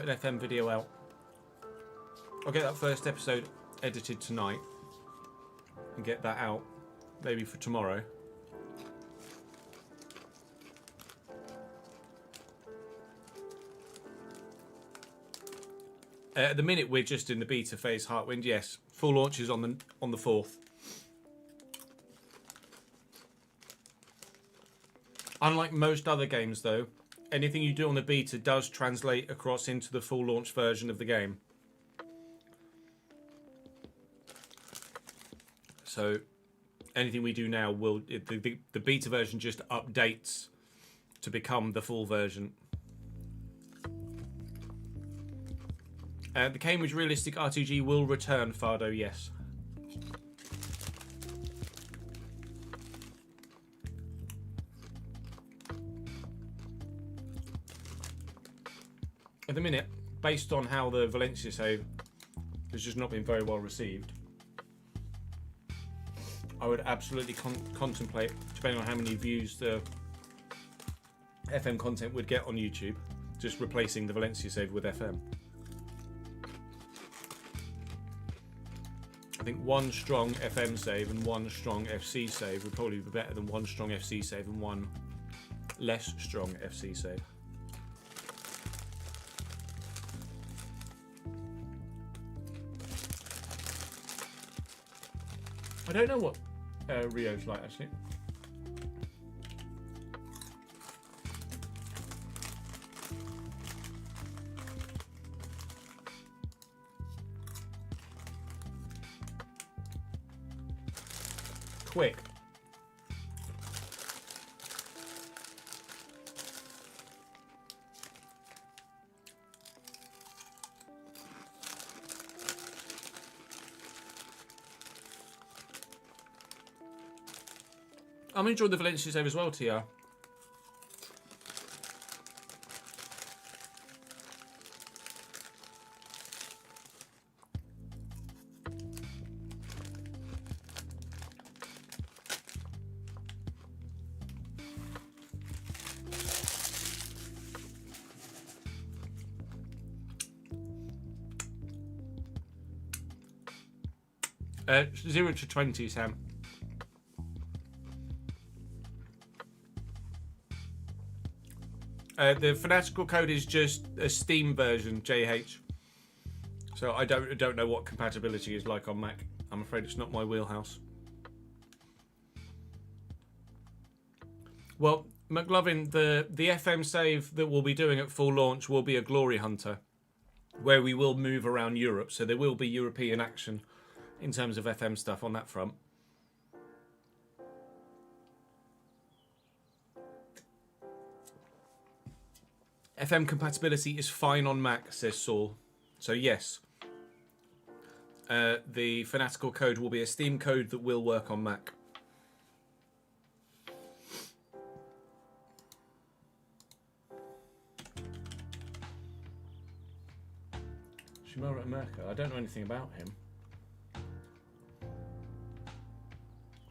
an FM video out. I'll get that first episode edited tonight and get that out maybe for tomorrow. At the minute we're just in the beta phase. Heartwind, yes, full launch is on the 4th. Unlike most other games though, anything you do on the beta does translate across into the full launch version of the game. So anything we do now will, the beta version just updates to become the full version. The Cambridge Realistic RPG will return, Fardo, yes. At the minute, based on how the Valencia save has just not been very well received, I would absolutely contemplate, depending on how many views the FM content would get on YouTube, just replacing the Valencia save with FM. I think one strong FM save and one strong FC save would probably be better than one strong FC save and one less strong FC save. I don't know what Rio's like, actually. Quick. I'm enjoying the Valencia save as well, TR. Uh, 0 to 20, Sam. The fanatical code is just a Steam version, JH. So I don't know what compatibility is like on Mac. I'm afraid it's not my wheelhouse. Well, McLovin, the FM save that we'll be doing at full launch will be a Glory Hunter, where we will move around Europe. So there will be European action in terms of FM stuff on that front. FM compatibility is fine on Mac, says Saul. So yes, the fanatical code will be a Steam code that will work on Mac. Shimura America, I don't know anything about him.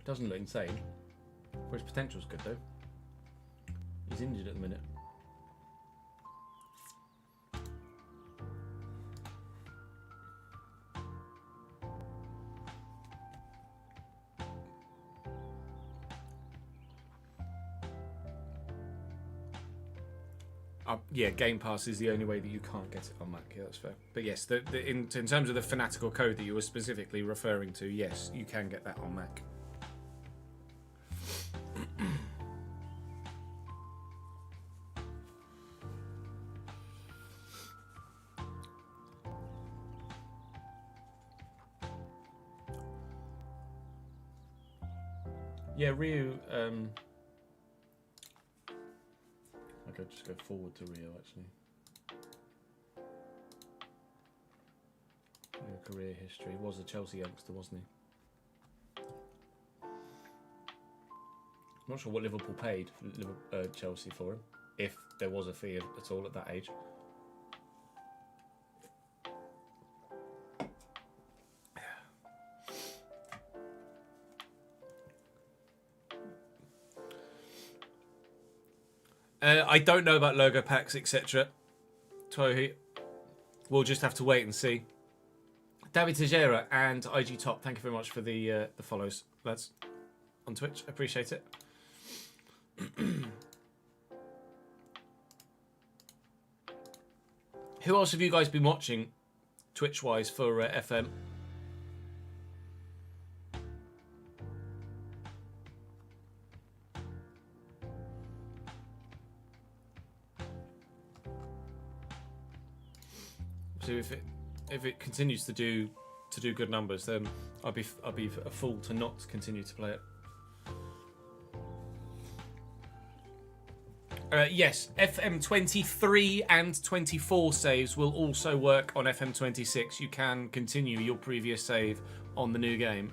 Doesn't look insane. But his potential's good though. He's injured at the minute. Yeah, Game Pass is the only way that you can't get it on Mac. Yeah, that's fair. But yes, in terms of the fanatical code that you were specifically referring to, yes, you can get that on Mac. Yeah, Ryu. Okay, just go forward to Rio actually. Career history. He was a Chelsea youngster, wasn't he? I'm not sure what Liverpool paid for Chelsea for him, if there was a fee at all at that age. I don't know about logo packs, etc. Tohi, we'll just have to wait and see. David Tejera and IG Top, thank you very much for the follows, lads, on Twitch. Appreciate it. Who else have you guys been watching, Twitch-wise, for FM? So if it continues to do good numbers, then I'll be a fool to not continue to play it. Yes, FM23 and 24 saves will also work on FM26. You can continue your previous save on the new game.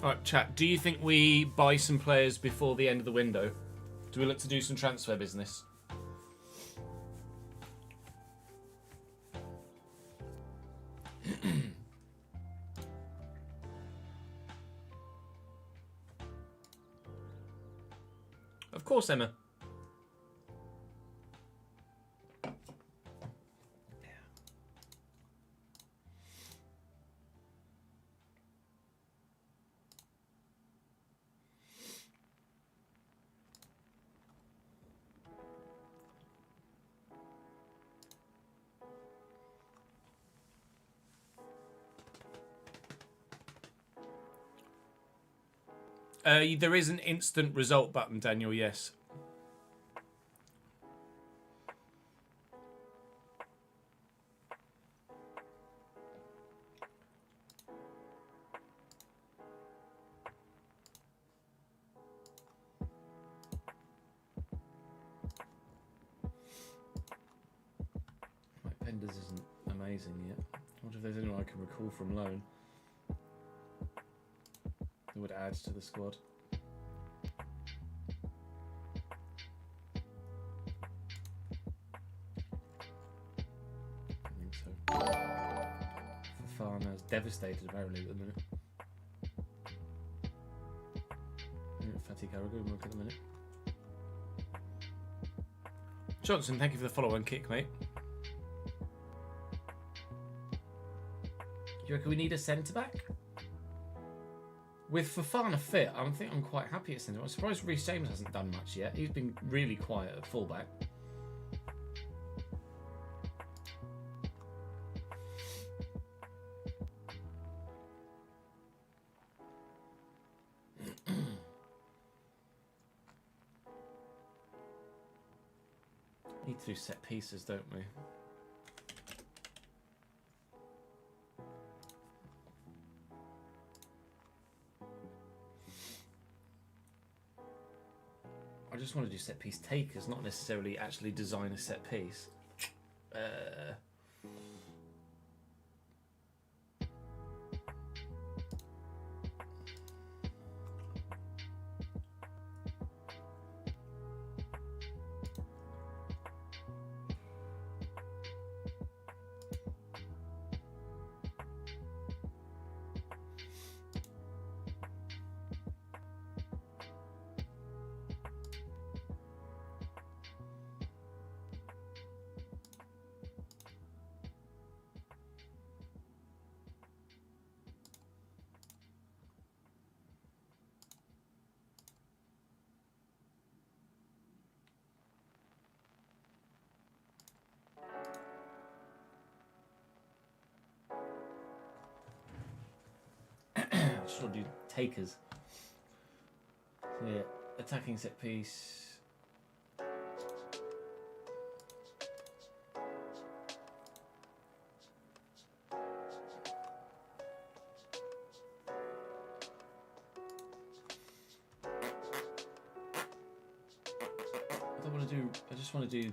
All right, chat. Do you think we buy some players before the end of the window? Do we look to do some transfer business? Of course, Emma. There is an instant result button, Daniel, yes. My Penders isn't amazing yet. I wonder if there's anyone I can recall from loan that would add to the squad. I think so. Fafana's devastated apparently at the minute. Fatih Karagu work at the minute. Johnson, thank you for the follow and kick, mate. You reckon we need a centre back? With Fafana fit, I think I'm quite happy at centre back. I'm surprised Reece James hasn't done much yet. He's been really quiet at fullback. Need to do set pieces, don't we? I just want to do set piece takers, not necessarily actually design a set piece. Should do takers. Yeah, attacking set piece. I just want to do.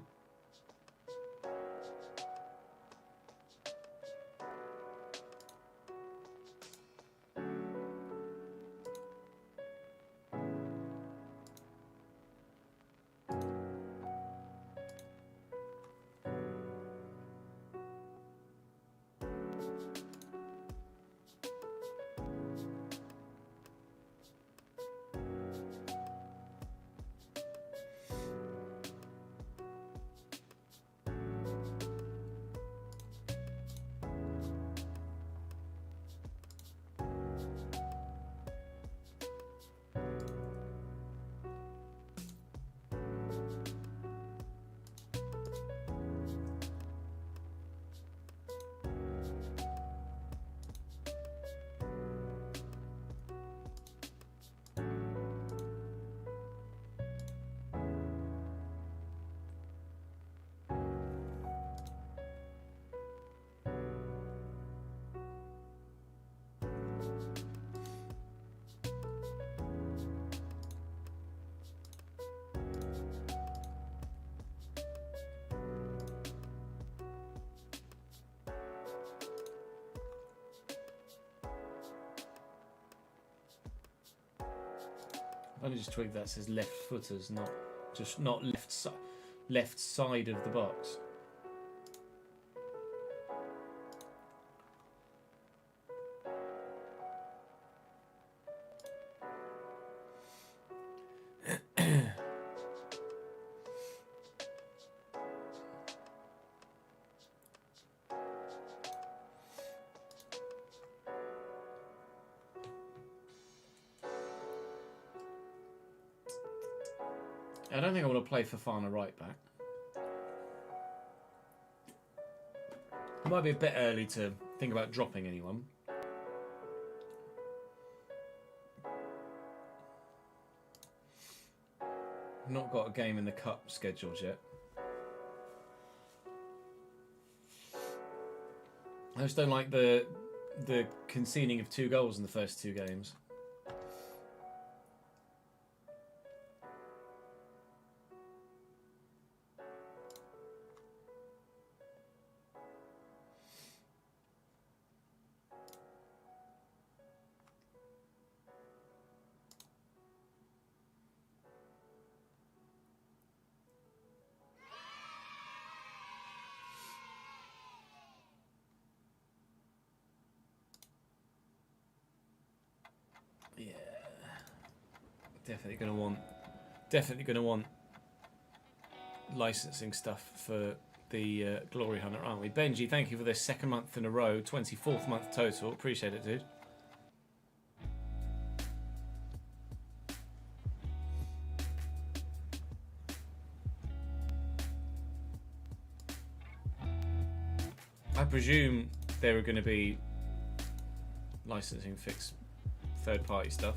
only just twigged that says left footers, not left side of the box. I don't think I want to play Fofana right back. It might be a bit early to think about dropping anyone. Not got a game in the cup scheduled yet. I just don't like the conceding of 2 goals in the first 2 games. Yeah, definitely gonna want licensing stuff for the Glory Hunter, aren't we? Benji, thank you for the 2nd month in a row, 24th month total. Appreciate it, dude. I presume there are going to be licensing fix third-party stuff.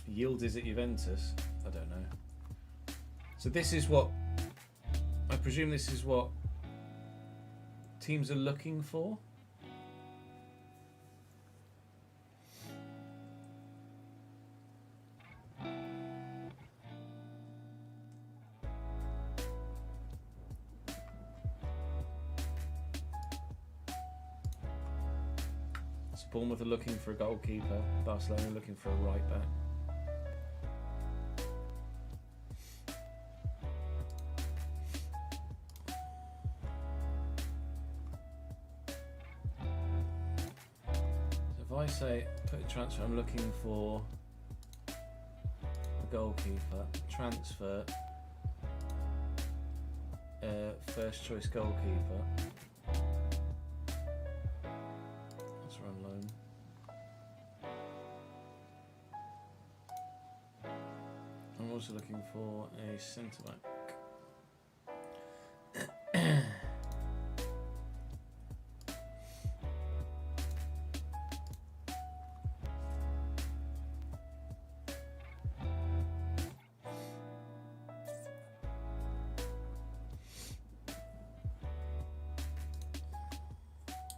Yield is at Juventus? I don't know. So this is what... I presume this is what teams are looking for? Bournemouth are looking for a goalkeeper. Barcelona are looking for a right back. So if I say put a transfer, I'm looking for a goalkeeper. Transfer. First choice goalkeeper. I'm also looking for a centre back.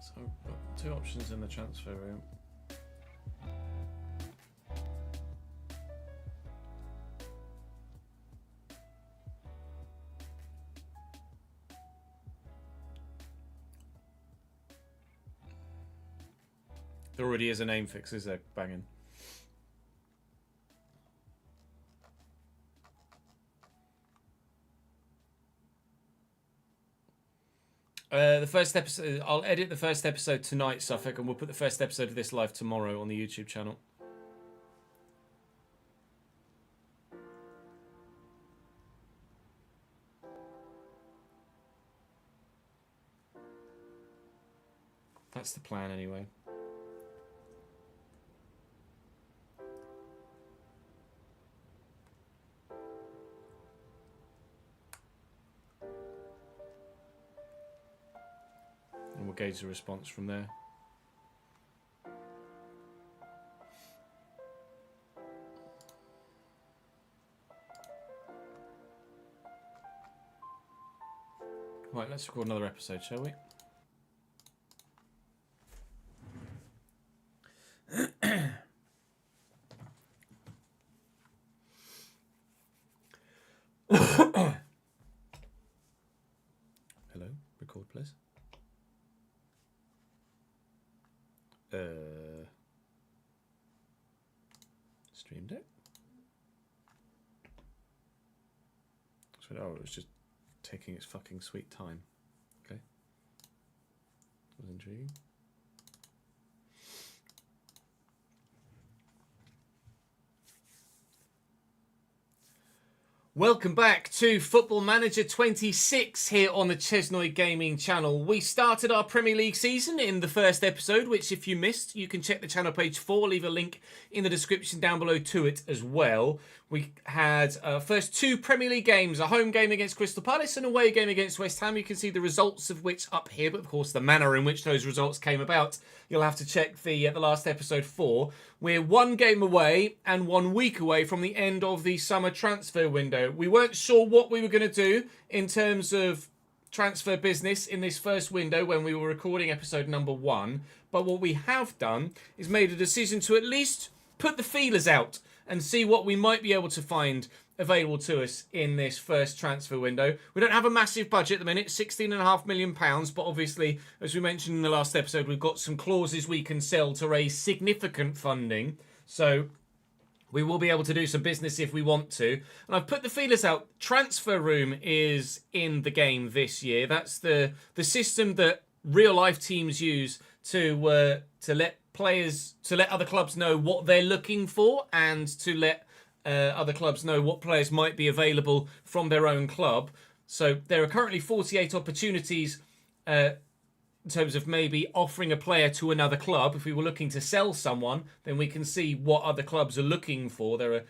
So I've got 2 options in the transfer room. There already is a name fix, is there? Banging. The first episode, I'll edit the first episode tonight, Suffolk, and we'll put the first episode of this live tomorrow on the YouTube channel. That's the plan anyway. And we'll gauge the response from there. Right, let's record another episode, shall we? record, please. Stream Deck. So, oh, it was just taking its fucking sweet time. Okay. That was intriguing. Welcome back to Football Manager 26 here on the Chesnoy Gaming channel. We started our Premier League season in the first episode, which if you missed, you can check the channel page 4. Leave a link in the description down below to it as well. We had first 2 Premier League games, a home game against Crystal Palace and a away game against West Ham. You can see the results of which up here, but of course the manner in which those results came about, you'll have to check the last episode 4. We're 1 game away and 1 week away from the end of the summer transfer window. We weren't sure what we were going to do in terms of transfer business in this first window when we were recording episode number 1. But what we have done is made a decision to at least put the feelers out and see what we might be able to find available to us in this first transfer window. We don't have a massive budget at the minute, £16.5 million, but obviously, as we mentioned in the last episode, we've got some clauses we can sell to raise significant funding. So we will be able to do some business if we want to. And I've put the feelers out. Transfer Room is in the game this year. That's the system that real life teams use to let other clubs know what they're looking for and to let other clubs know what players might be available from their own club. So there are currently 48 opportunities in terms of maybe offering a player to another club. If we were looking to sell someone, then we can see what other clubs are looking for. There are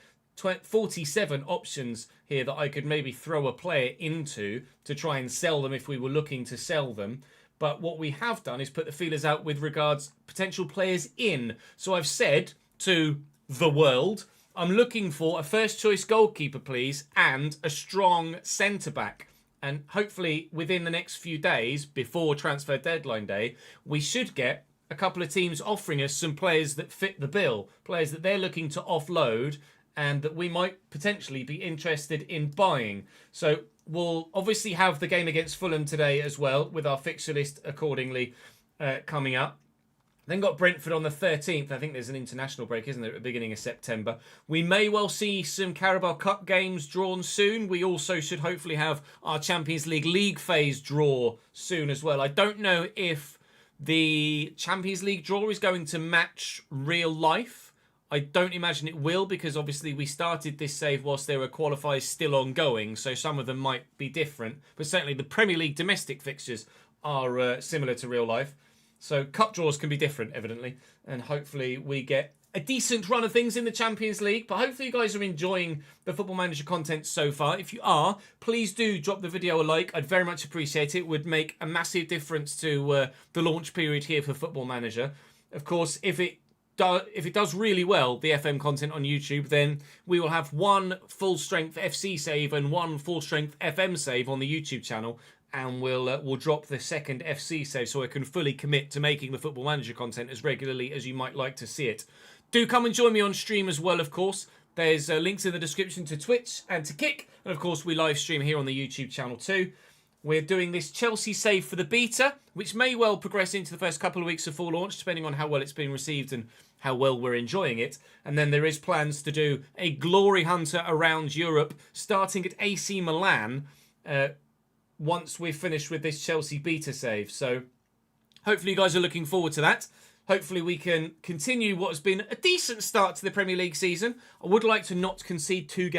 47 options here that I could maybe throw a player into to try and sell them if we were looking to sell them. But what we have done is put the feelers out with regards potential players in. So I've said to the world, I'm looking for a first choice goalkeeper, please, and a strong centre-back. And hopefully within the next few days, before transfer deadline day, we should get a couple of teams offering us some players that fit the bill, players that they're looking to offload and that we might potentially be interested in buying. So we'll obviously have the game against Fulham today as well, with our fixture list accordingly coming up. Then got Brentford on the 13th. I think there's an international break, isn't there, at the beginning of September. We may well see some Carabao Cup games drawn soon. We also should hopefully have our Champions League phase draw soon as well. I don't know if the Champions League draw is going to match real life. I don't imagine it will, because obviously we started this save whilst there were qualifiers still ongoing, so some of them might be different. But certainly the Premier League domestic fixtures are similar to real life. So cup draws can be different, evidently, and hopefully we get a decent run of things in the Champions League. But hopefully you guys are enjoying the Football Manager content so far. If you are, please do drop the video a like. I'd very much appreciate it. It would make a massive difference to the launch period here for Football Manager. Of course, if it does really well, the FM content on YouTube, then we will have 1 full-strength FC save and 1 full-strength FM save on the YouTube channel, and we'll drop the second FC save so I can fully commit to making the Football Manager content as regularly as you might like to see it. Do come and join me on stream as well, of course. There's links in the description to Twitch and to Kick, and of course we live stream here on the YouTube channel too. We're doing this Chelsea save for the beta, which may well progress into the first couple of weeks of full launch, depending on how well it's being received and how well we're enjoying it. And then there is plans to do a glory hunter around Europe, starting at AC Milan, once we've finished with this Chelsea beta save. So hopefully you guys are looking forward to that. Hopefully we can continue what has been a decent start to the Premier League season. I would like to not concede two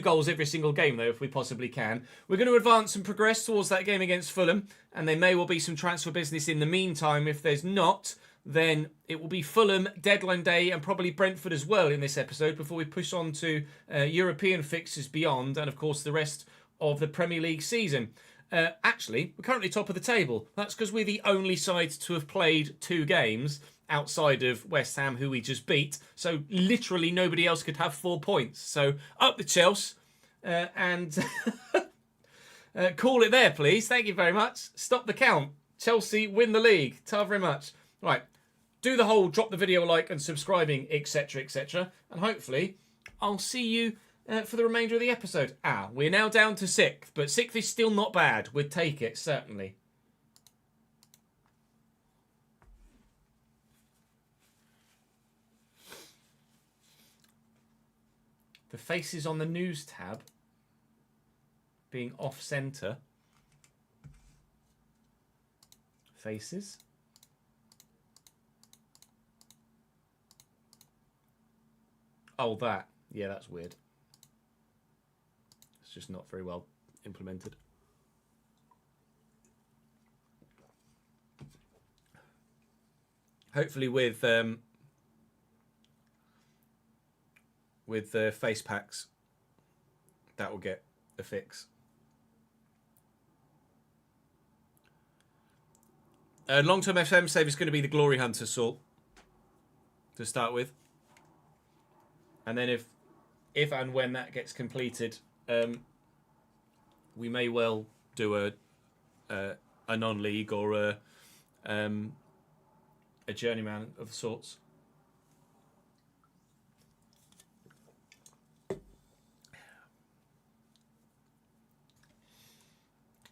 goals every single game, though, if we possibly can. We're going to advance and progress towards that game against Fulham, and there may well be some transfer business in the meantime. If there's not, then it will be Fulham, deadline day, and probably Brentford as well in this episode before we push on to European fixtures beyond, and of course the rest of the Premier League season. Actually, we're currently top of the table. That's because we're the only side to have played 2 games outside of West Ham, who we just beat. So literally nobody else could have 4 points. So up the Chelsea and call it there, please. Thank you very much. Stop the count. Chelsea win the league. Ta very much. Right. Do the whole drop the video a like and subscribing, etc., etc. And hopefully I'll see you for the remainder of the episode. We're now down to 6th, but 6th is still not bad. We'd take it, certainly. The faces on the news tab being off-center. Faces. Oh, that. Yeah, that's weird. It's just not very well implemented. Hopefully with the face packs, that will get a fix. Long-term FM save is going to be the Glory Hunter sort to start with. And then if and when that gets completed, we may well do a non-league or a journeyman of sorts.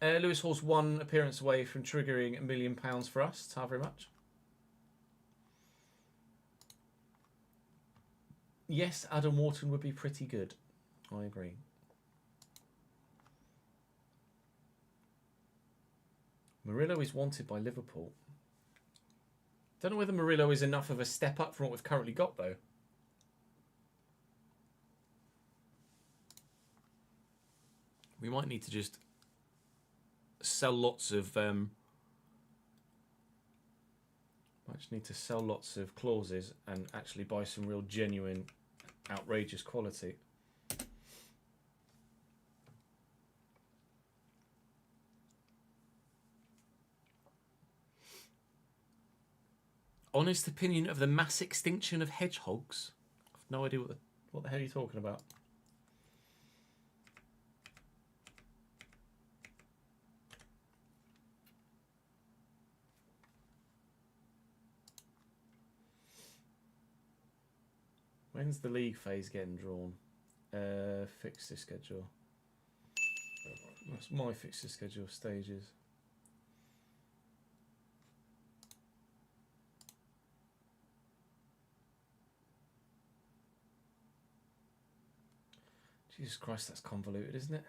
Lewis Hall's one appearance away from triggering £1 million for us. How very much. Yes, Adam Wharton would be pretty good. I agree. Murillo is wanted by Liverpool. Don't know whether Murillo is enough of a step up from what we've currently got, though. We might need to just sell lots of clauses and actually buy some real genuine outrageous quality. Honest opinion of the mass extinction of hedgehogs. I've no idea what the hell you're talking about. When's the league phase getting drawn? Fixture schedule. That's my fixture schedule stages. Jesus Christ, that's convoluted, isn't it?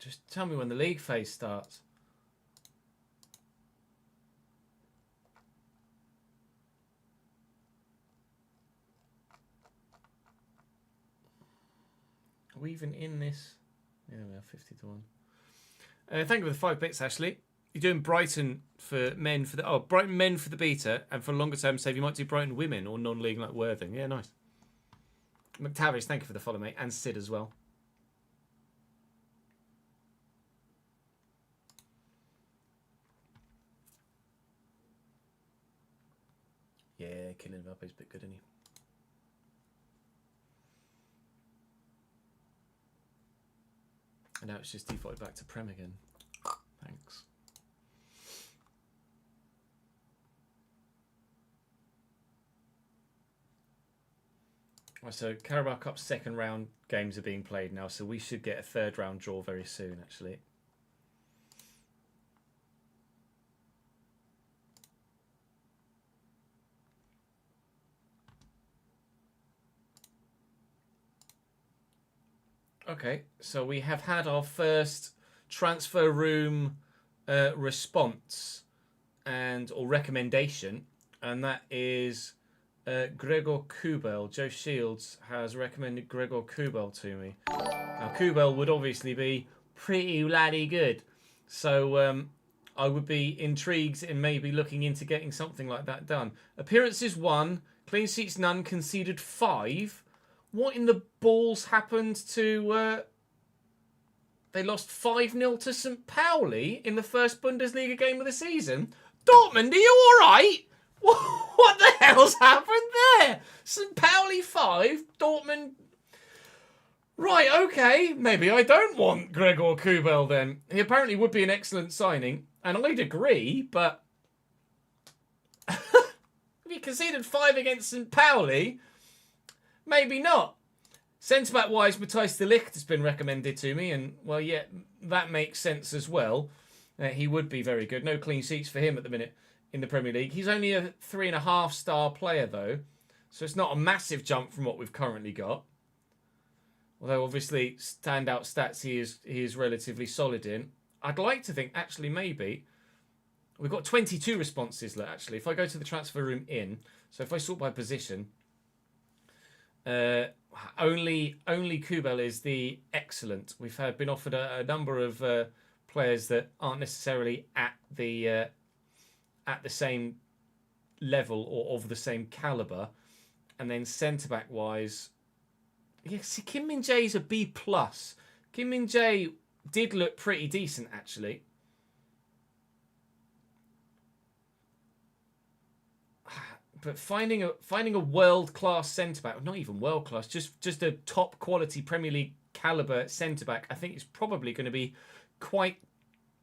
Just tell me when the league phase starts. Are we even in this? Yeah, we are 50 to 1. Thank you for the 5 bits, Ashley. You're doing Brighton for men for the Brighton men for the beta, and for longer term save you might do Brighton women or non-league like Worthing. Yeah, nice. McTavish, thank you for the follow, mate, and Sid as well. Yeah, Kylian Mbappe's a bit good, isn't he? And now it's just defaulted back to Prem again. Thanks. Right, so Carabao Cup second round games are being played now, so we should get a third round draw very soon, actually. Okay, so we have had our first transfer room response or recommendation, and that is Gregor Kubel. Joe Shields has recommended Gregor Kubel to me. Now, Kubel would obviously be pretty bloody good, so I would be intrigued in maybe looking into getting something like that done. Appearances 1, clean sheets none, conceded 5. What in the balls happened to... they lost 5-0 to St. Pauli in the first Bundesliga game of the season? Dortmund, are you alright? What the hell's happened there? St. Pauli 5, Dortmund... Right, okay. Maybe I don't want Gregor Kubel then. He apparently would be an excellent signing, and I'd agree, but... if he conceded 5 against St. Pauli... Maybe not. Centre-back wise, Matthijs de Ligt has been recommended to me, and well, yeah, that makes sense as well. He would be very good. No clean sheets for him at the minute in the Premier League. He's only a 3.5-star player though, so it's not a massive jump from what we've currently got. Although obviously standout stats he is relatively solid in. I'd like to think actually maybe we've got 22 responses actually. If I go to the transfer room so if I sort by position, only Kubel is the excellent. We've been offered a number of players that aren't necessarily at the same level or of the same caliber, and then centre back wise, yeah, see, Kim Min Jae's a B+. Kim Min Jae did look pretty decent actually. But finding a world-class centre-back, not even world-class, just a top-quality Premier League calibre centre-back, I think is probably going to be quite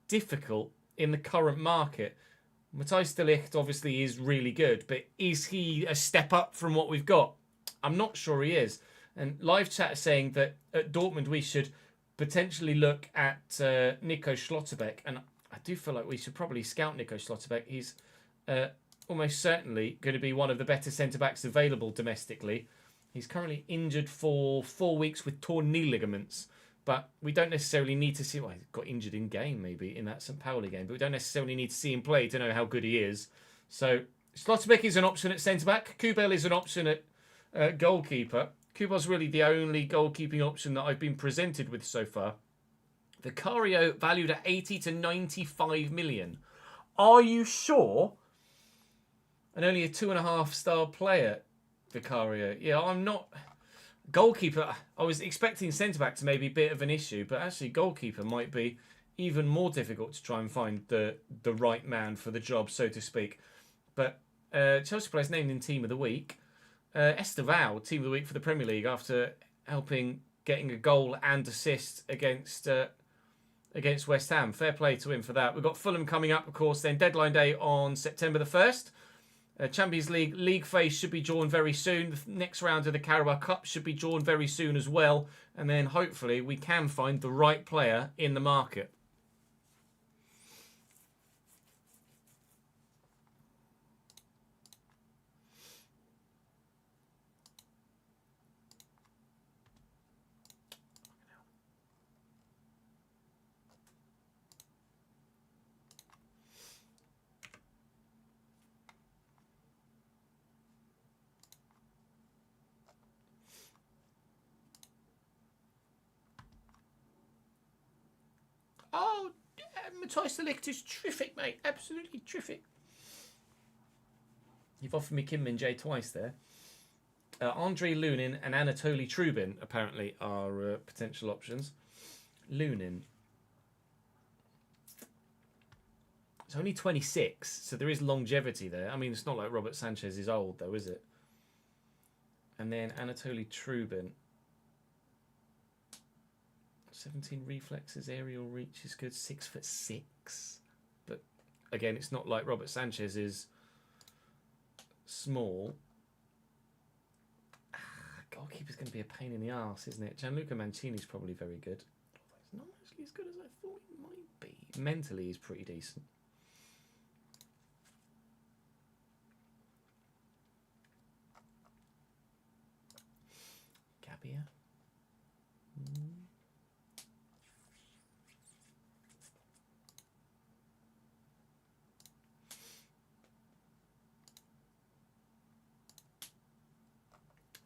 difficult in the current market. Matthijs de Ligt obviously is really good, but is he a step up from what we've got? I'm not sure he is. And live chat is saying that at Dortmund we should potentially look at Nico Schlotterbeck, and I do feel like we should probably scout Nico Schlotterbeck. He's almost certainly going to be one of the better centre-backs available domestically. He's currently injured for 4 weeks with torn knee ligaments, but we don't necessarily need to see... Well, he got injured in game, maybe, in that St. Pauli game, but we don't necessarily need to see him play to know how good he is. So, Schlotterbeck is an option at centre-back. Kubel is an option at goalkeeper. Kubel's really the only goalkeeping option that I've been presented with so far. Vicario valued at 80 to 95 million. Are you sure? And only a 2.5-star player, Vicario. Yeah, I'm not... Goalkeeper, I was expecting centre-back to maybe be a bit of an issue, but actually goalkeeper might be even more difficult to try and find the right man for the job, so to speak. But Chelsea players named in Team of the Week. Estevao, Team of the Week for the Premier League, after getting a goal and assist against West Ham. Fair play to him for that. We've got Fulham coming up, of course, then deadline day on September the 1st. Champions League phase should be drawn very soon. The next round of the Carabao Cup should be drawn very soon as well. And then hopefully we can find the right player in the market. Oh, Matthijs de Ligt is terrific, mate. Absolutely terrific. You've offered me Kim Min Jae twice there. Andrei Lunin and Anatoly Trubin apparently are potential options. Lunin. It's only 26, so there is longevity there. I mean, it's not like Robert Sanchez is old, though, is it? And then Anatoly Trubin. 17 reflexes, aerial reach is good. 6'6". But again, it's not like Robert Sanchez is small. Goalkeeper's going to be a pain in the arse, isn't it? Gianluca Mancini's probably very good. He's not actually as good as I thought he might be. Mentally, he's pretty decent. Gabia.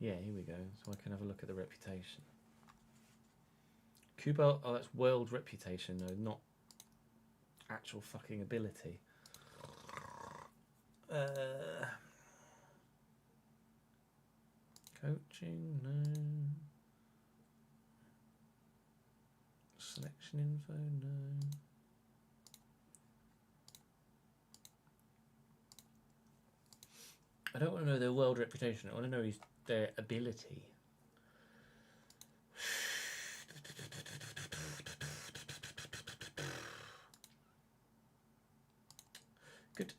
Yeah, here we go. So I can have a look at the reputation. Kubel, oh, that's world reputation, though, not actual fucking ability. Coaching, no. Selection info, no. I don't want to know their world reputation. I want to know their ability. Good.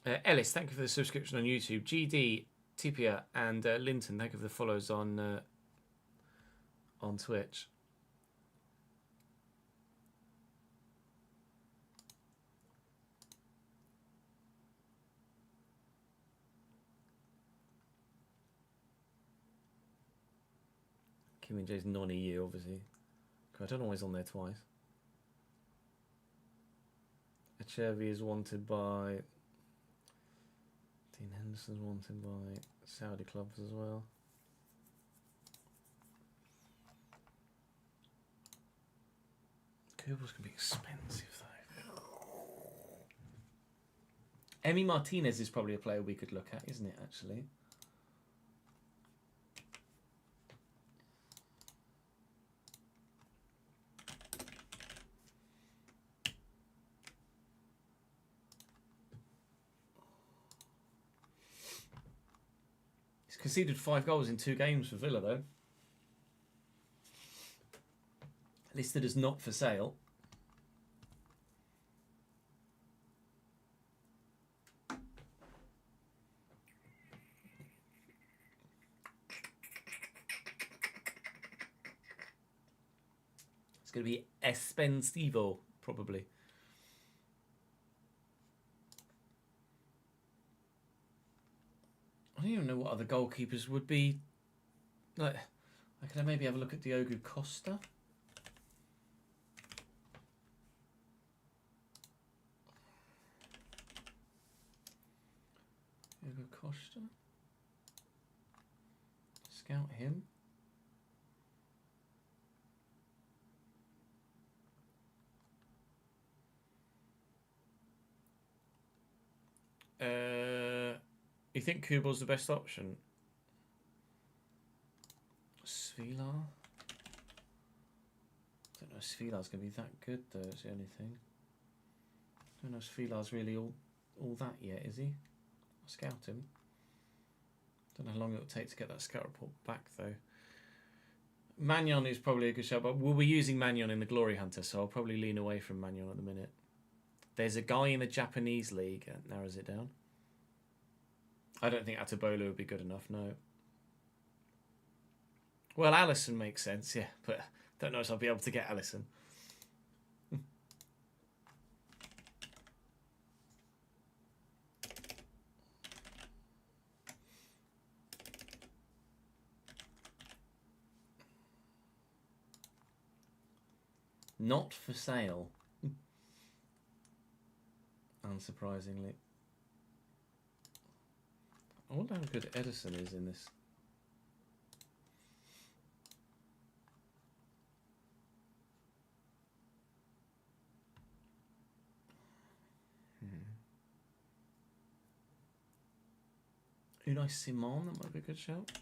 Ellis, thank you for the subscription on YouTube. GD, Tipia, and Linton, thank you for the follows on Twitch. Kim and J's nonny you, obviously. I don't know why he's on there twice. Achervi is wanted by... Dean Henderson's wanted by Saudi clubs as well. Kubal's going to be expensive, though. Emi Martinez is probably a player we could look at, isn't it, actually? He's conceded 5 goals in 2 games for Villa, though. Listed as not for sale. It's going to be Espensivo, probably. I don't even know what other goalkeepers would be. Like, I could maybe have a look at Diogo Costa. Diogo Costa. Scout him. You think Kubal's the best option? Svilar? I don't know if Svilar's going to be that good, though, is the only thing. I don't know if Svilar's really all that yet, is he? I'll scout him. Don't know how long it'll take to get that scout report back, though. Magnon is probably a good shout, but we'll be using Magnon in the Glory Hunter, so I'll probably lean away from Magnon at the minute. There's a guy in the Japanese league, narrows it down. I don't think Atabola would be good enough, no. Well, Allison makes sense, yeah, but don't know if I'll be able to get Allison. Not for sale. Unsurprisingly. I wonder how good Edison is in this. Unai Simon, that might be a good shout.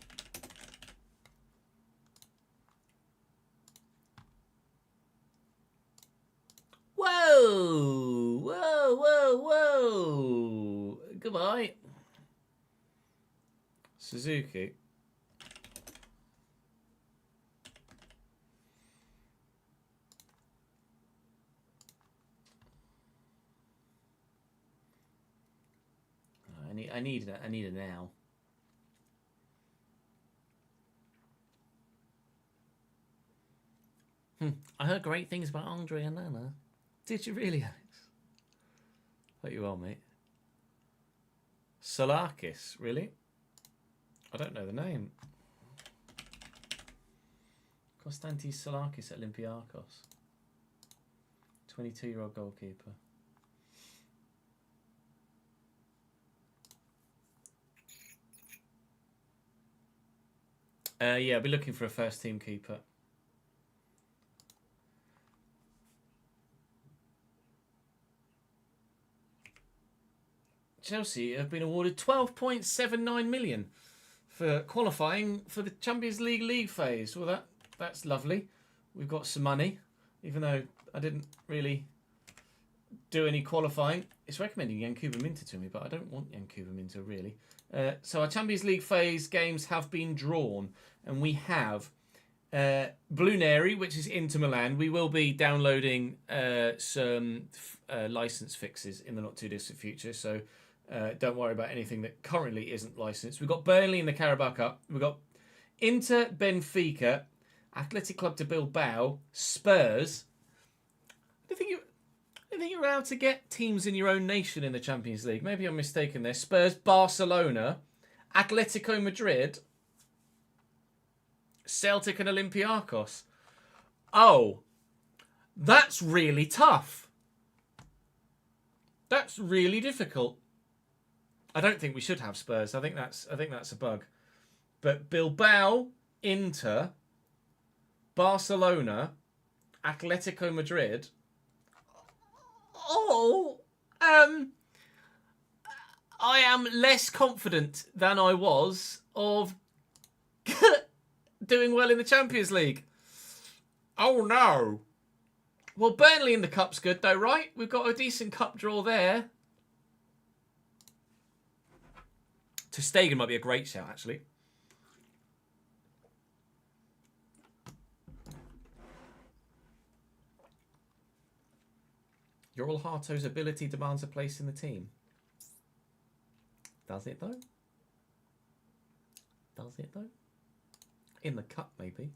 Whoa! Whoa, whoa, whoa! Goodbye. Suzuki. I need it now. I heard great things about Andre and Nana. Did you really, Alex? Hope you are, mate. Solakis, really? I don't know the name. Konstantis Solakis at Olympiakos. 22-year-old goalkeeper. Yeah, I'll be looking for a first-team keeper. Chelsea have been awarded 12.79 million for qualifying for the Champions League phase. Well, that's lovely. We've got some money, even though I didn't really do any qualifying. It's recommending Yankuba Minter to me, but I don't want Yankuba Minter really. So our Champions League phase games have been drawn, and we have Bluneri, which is Inter Milan. We will be downloading some license fixes in the not too distant future. So Don't worry about anything that currently isn't licensed. We've got Burnley in the Carabao Cup. We've got Inter, Benfica, Athletic Club de Bilbao, Spurs. I think you're allowed to get teams in your own nation in the Champions League. Maybe I'm mistaken there. Spurs, Barcelona, Atletico Madrid, Celtic and Olympiacos. Oh, that's really tough. That's really difficult. I don't think we should have Spurs. I think that's a bug. But Bilbao, Inter, Barcelona, Atletico Madrid. Oh, I am less confident than I was of doing well in the Champions League. Oh no. Well, Burnley in the cup's good though, right? We've got a decent cup draw there. Ter Stegen might be a great shout, actually. Yoral Harto's ability demands a place in the team. Does it though? Does it though? In the cup, maybe.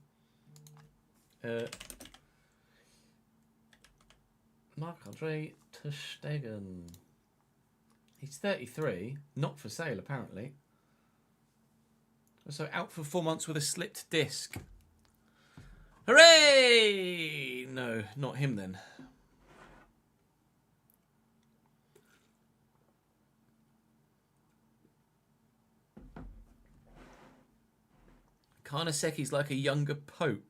Marc-Andre Ter Stegen. He's 33. Not for sale, apparently. So out for 4 months with a slipped disc. Hooray! No, not him then. Karnaseki's like a younger pope.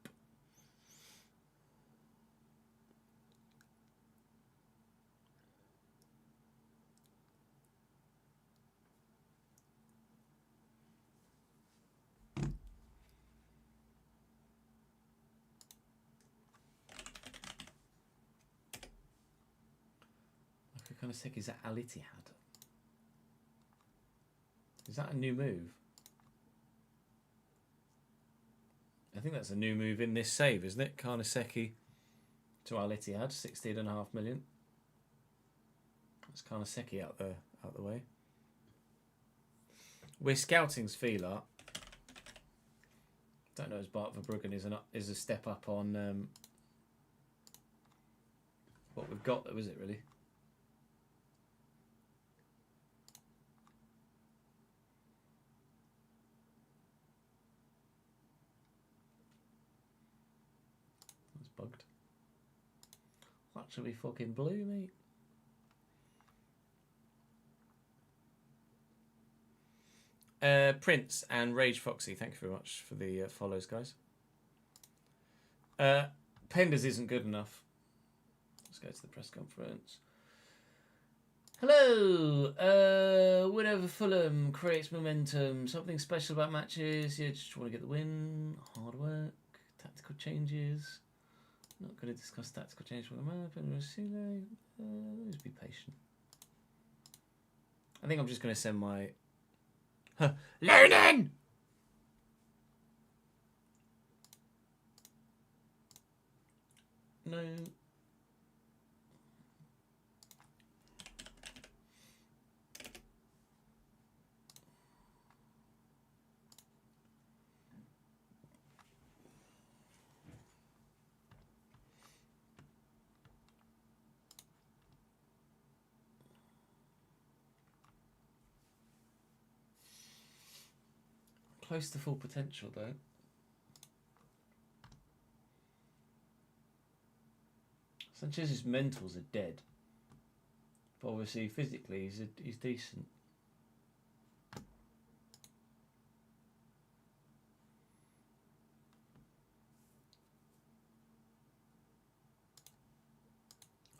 Karnaseki's at Al Ittihad. Is that a new move? I think that's a new move in this save, isn't it? Karnaseki to Al Ittihad, 16.5 million. That's Karnaseki out the way. We're scouting Sfila. Don't know as Bart Verbruggen is a step up on what we've got though, is it really? Bugged. That should be fucking blue, mate. Prince and Rage Foxy, thank you very much for the follows, guys. Penders isn't good enough. Let's go to the press conference. Hello! Win over Fulham creates momentum. Something special about matches. You just want to get the win. Hard work. Tactical changes. Not going to discuss tactical change for the map. Let's be patient. I think I'm just going to send my... Learning! No. Close to full potential, though. Sanchez's mentals are dead, but obviously physically he's decent.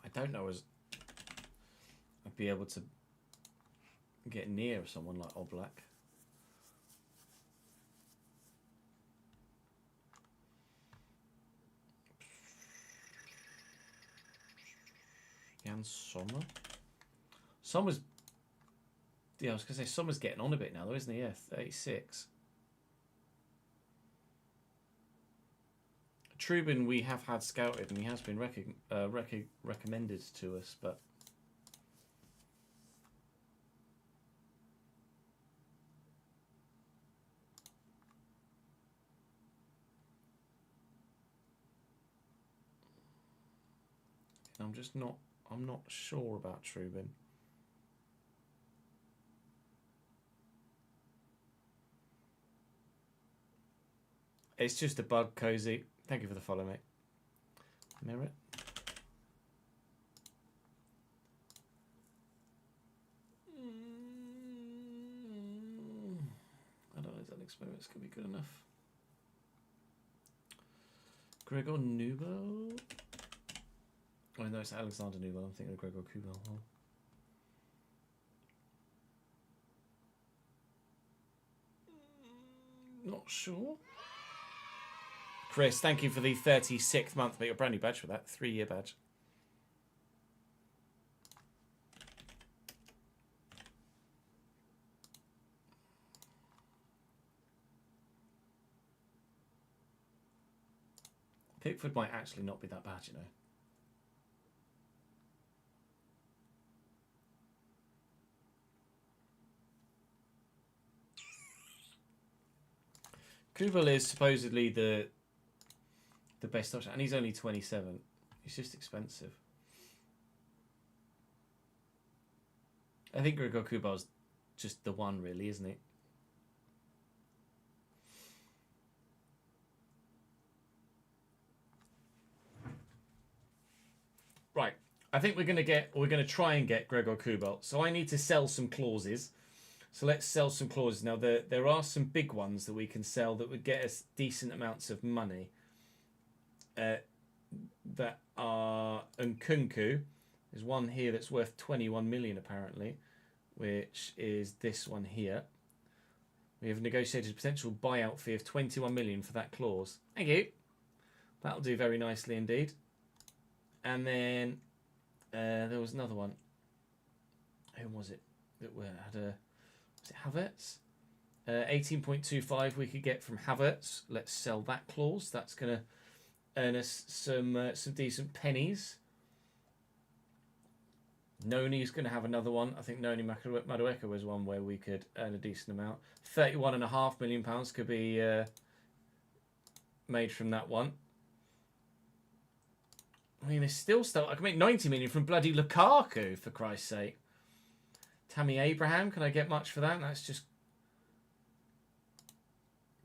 I don't know as I'd be able to get near someone like Oblak. Jan Sommer? Sommer's... Yeah, I was going to say Sommer's getting on a bit now though, isn't he? Yeah, 36. Trubin we have had scouted and he has been recommended to us, but... I'm not sure about Trubin. It's just a bug, Cozy. Thank you for the follow, mate. Merit. I don't know if that experiments could be good enough. Gregor Nubel. Oh no, it's Alexander Nubel. I'm thinking of Gregor Kubel. Oh. Not sure. Chris, thank you for the 36th month. Mate, your brand new badge for that. 3-year badge. Pickford might actually not be that bad, you know. Kubel is supposedly the best option, and he's only 27. He's just expensive. I think Gregor Kubel's just the one, really, isn't he? Right. I think we're gonna try and get Gregor Kubel. So I need to sell some clauses. So let's sell some clauses. Now there are some big ones that we can sell that would get us decent amounts of money. That are Nkunku. There's one here that's worth 21 million apparently, which is this one here. We have negotiated a potential buyout fee of 21 million for that clause. Thank you. That'll do very nicely indeed. And then there was another one. Who was it that had a? Was it Havertz? 18.25 we could get from Havertz. Let's sell that clause. That's gonna earn us some decent pennies. Noni's going to have another one. I think Noni Madueka was one where we could earn a decent amount. £31.5 million could be made from that one. I mean, there's still stuff. I can make 90 million from bloody Lukaku, for Christ's sake. Tammy Abraham, can I get much for that? That's just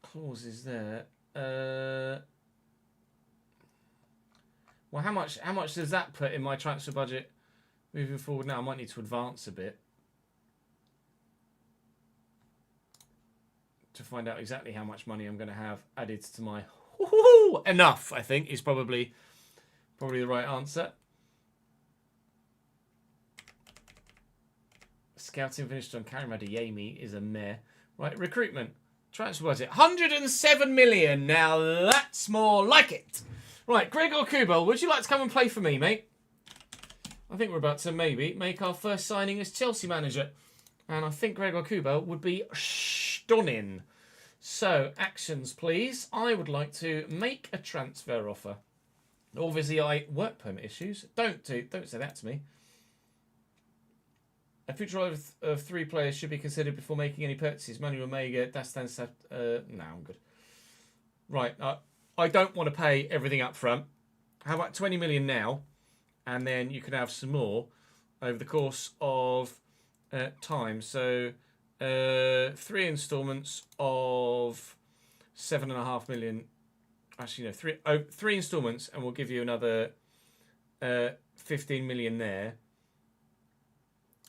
clauses there. Well, how much does that put in my transfer budget moving forward now? I might need to advance a bit to find out exactly how much money I'm going to have added to my... Enough, I think, is probably the right answer. Scouting finished on Karim Adeyemi is a mare. Right, recruitment. Transfer budget. 107 million. Now that's more like it. Right, Gregor Kubel, would you like to come and play for me, mate? I think we're about to maybe make our first signing as Chelsea manager. And I think Gregor Kubel would be stunning. So, actions, please. I would like to make a transfer offer. Obviously, work permit issues. Don't say that to me. A future of 3 players should be considered before making any purchases. Manuel Omega, Dastan no, I'm good. Right, I don't want to pay everything up front. How about 20 million now? And then you can have some more over the course of time. So 3 instalments of 7.5 million. Actually, no, 3 instalments, and we'll give you another 15 million there.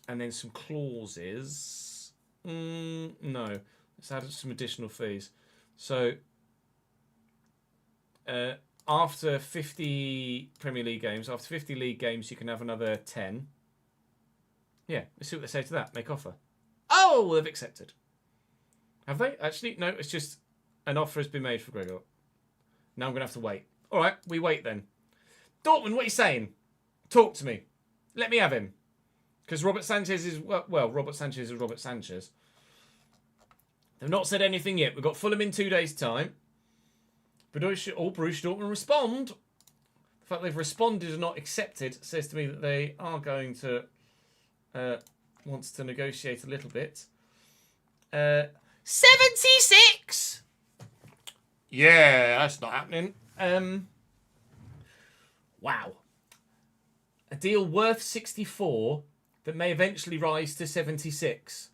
And then some clauses. No, let's add some additional fees. So after 50 Premier League games, after 50 league games, you can have another 10. Yeah, let's see what they say to that. Make offer. Oh, they've accepted. Have they? Actually, no, it's just an offer has been made for Gregor. Now I'm going to have to wait. All right, we wait then. Dortmund, what are you saying? Talk to me. Let me have him. Because Robert Sanchez is, well, Robert Sanchez is Robert Sanchez. They've not said anything yet. We've got Fulham in 2 days' time. Borussia Dortmund respond. The fact they've responded and not accepted says to me that they are going to want to negotiate a little bit. 76! Yeah, that's not happening. Wow. A deal worth 64 that may eventually rise to 76.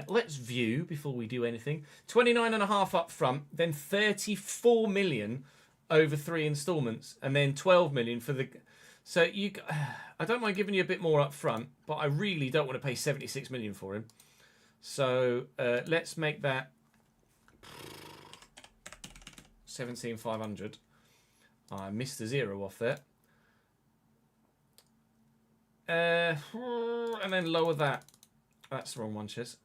Let's view before we do anything. 29.5 up front, then 34 million over 3 instalments, and then 12 million for the... So you, I don't mind giving you a bit more up front, but I really don't want to pay 76 million for him. So let's make that 17,500. I missed a 0 off there. And then lower that. That's the wrong one, Chiz.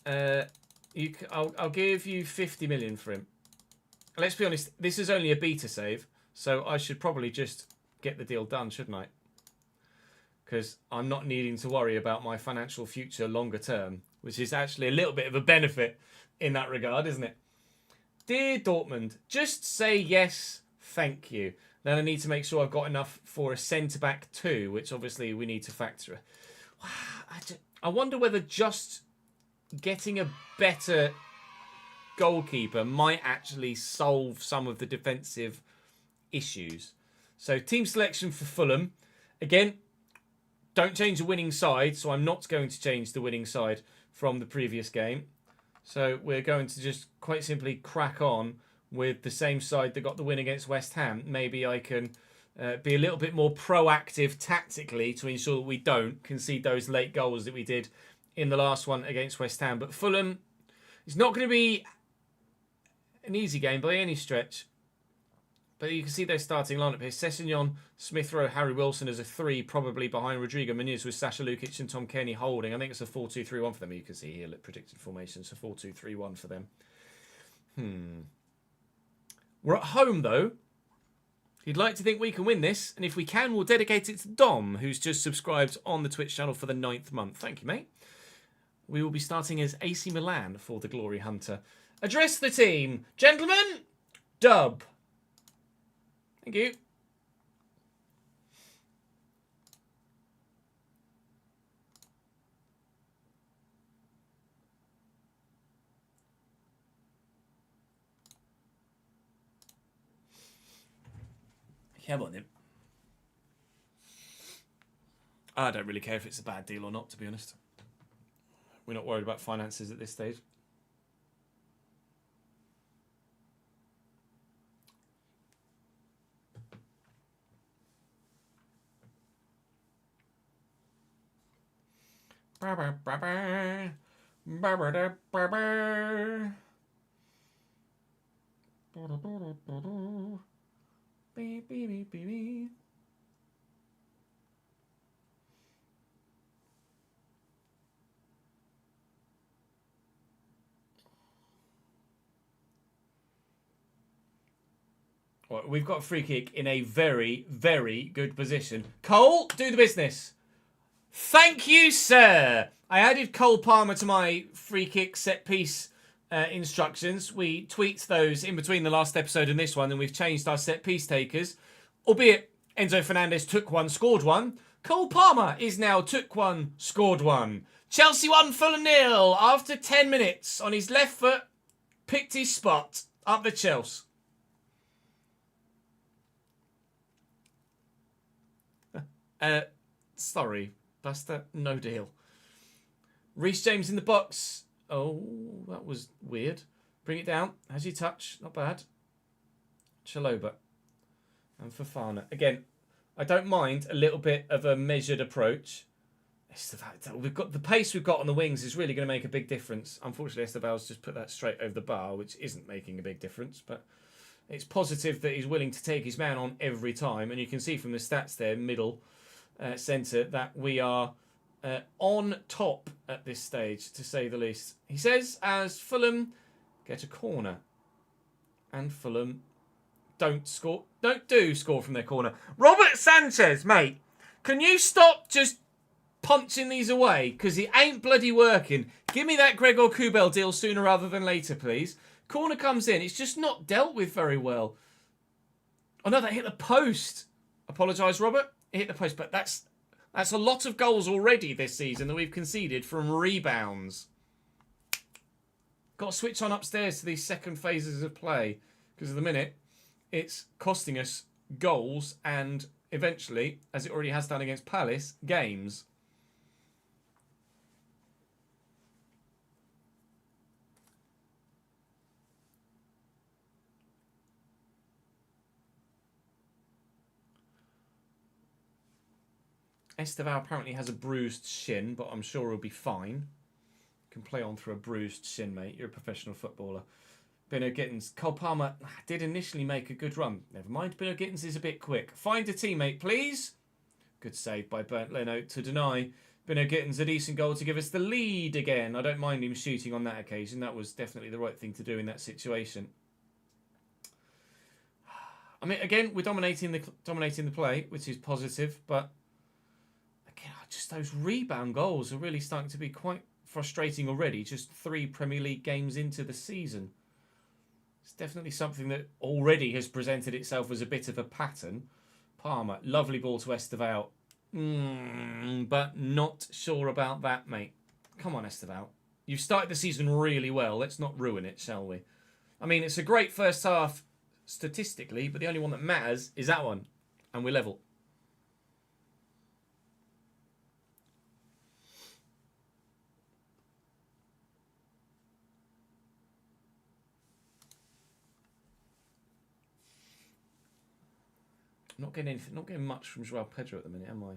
I'll give you 50 million for him. Let's be honest, this is only a beta save, so I should probably just get the deal done, shouldn't I? Because I'm not needing to worry about my financial future longer term, which is actually a little bit of a benefit in that regard, isn't it? Dear Dortmund, just say yes, thank you. Then I need to make sure I've got enough for a centre-back too, which obviously we need to factor. I wonder whether just getting a better goalkeeper might actually solve some of the defensive issues. So team selection for Fulham. Again, don't change the winning side, so I'm not going to change the winning side from the previous game. So we're going to just quite simply crack on with the same side that got the win against West Ham. Maybe I can be a little bit more proactive tactically to ensure that we don't concede those late goals that we did in the last one against West Ham. But Fulham, it's not going to be an easy game by any stretch. But you can see their starting lineup here. Sessegnon, Smith Rowe, Harry Wilson as a 3, probably behind Rodrigo Muniz with Sasha Lukic and Tom Kenny holding. I think it's a 4-2-3-1 for them. You can see here, predicted formation. It's a 4-2-3-1 for them. We're at home, though. You'd like to think we can win this. And if we can, we'll dedicate it to Dom, who's just subscribed on the Twitch channel for the 9th month. Thank you, mate. We will be starting as AC Milan for the Glory Hunter. Address the team. Gentlemen, dub. Thank you. Come on, then. I don't really care if it's a bad deal or not, to be honest. We're not worried about finances at this stage. Well, we've got a free kick in a very, very good position. Cole, do the business. Thank you, sir. I added Cole Palmer to my free kick set piece instructions. We tweaked those in between the last episode and this one, and we've changed our set piece takers. Albeit Enzo Fernandez took one, scored one. Cole Palmer is now took one, scored one. Chelsea 1, Fulham 0 after 10 minutes on his left foot. Picked his spot up the Chelsea. Sorry, Buster, no deal. Reece James in the box. Oh, that was weird. Bring it down. Has he touch? Not bad. Chalobah. And Fofana. Again, I don't mind a little bit of a measured approach. It's the fact that we've got the pace we've got on the wings is really going to make a big difference. Unfortunately, Estebal's just put that straight over the bar, which isn't making a big difference. But it's positive that he's willing to take his man on every time. And you can see from the stats there, middle, centre, that we are on top at this stage, to say the least. He says, as Fulham get a corner. And Fulham don't score from their corner. Robert Sanchez, mate, can you stop just punching these away? Because it ain't bloody working. Give me that Gregor Kubel deal sooner rather than later, please. Corner comes in. It's just not dealt with very well. Oh, no, that hit the post. Apologise, Robert. It hit the post, but that's a lot of goals already this season that we've conceded from rebounds. Got to switch on upstairs to these second phases of play, because at the minute, it's costing us goals and eventually, as it already has done against Palace, games. Estevao apparently has a bruised shin, but I'm sure he'll be fine. Can play on through a bruised shin, mate. You're a professional footballer. Bino Gittins. Cole Palmer did initially make a good run. Never mind. Bino Gittins is a bit quick. Find a teammate, please. Good save by Bernd Leno to deny Bino Gittins a decent goal to give us the lead again. I don't mind him shooting on that occasion. That was definitely the right thing to do in that situation. I mean, again, we're dominating the play, which is positive, but again, just those rebound goals are really starting to be quite frustrating already. Just 3 Premier League games into the season. It's definitely something that already has presented itself as a bit of a pattern. Palmer, lovely ball to Estevao. But not sure about that, mate. Come on, Estevao. You've started the season really well. Let's not ruin it, shall we? I mean, it's a great first half statistically, but the only one that matters is that one. And we're level. Not getting anything, not getting much from Joao Pedro at the minute, am I?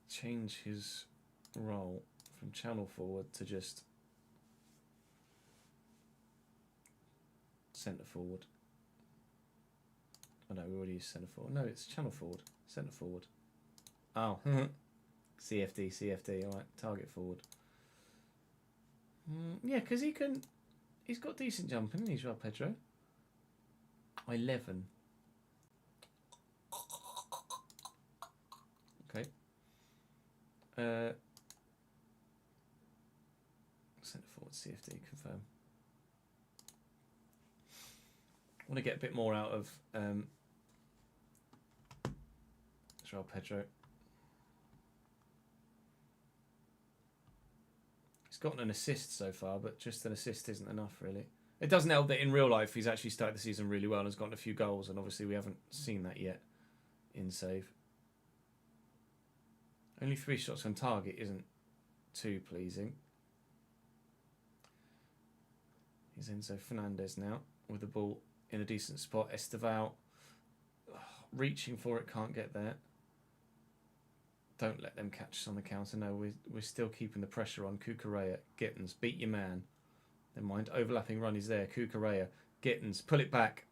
Change his role from channel forward to just centre forward. Oh no, we already used centre forward. No, it's channel forward. Centre forward. Oh, CFD. All right, target forward. Yeah, because he's got decent jumping, hasn't he, Joao Pedro? 11. Okay. Centre forward, CFD, confirm. I want to get a bit more out of Joao Pedro. Gotten an assist so far, but just an assist isn't enough, really. It doesn't help that in real life he's actually started the season really well and has gotten a few goals, and obviously we haven't seen that yet in save. Only 3 shots on target isn't too pleasing. Here's Enzo Fernandez now with the ball in a decent spot. Estevao reaching for it, can't get there. Don't let them catch us on the counter. No, we're still keeping the pressure on. Cucurella, Gittins, beat your man. Never mind, overlapping run is there. Cucurella, Gittins, pull it back.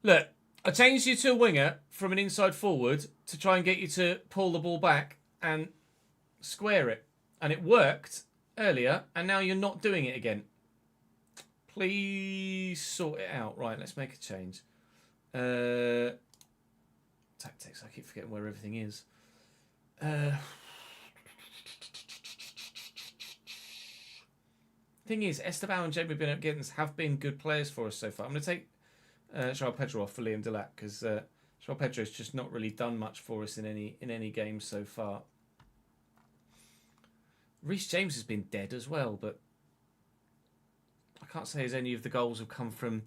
Look, I changed you to a winger from an inside forward to try and get you to pull the ball back and square it. And it worked earlier, and now you're not doing it again. Please sort it out. Right, let's make a change. Tactics, I keep forgetting where everything is. Thing is, Estevao and Jamie Bino Gittins have been good players for us so far. I'm going to take Joao Pedro off for Liam Delap because Joao Pedro's just not really done much for us in any games so far. Reece James has been dead as well, but I can't say as any of the goals have come from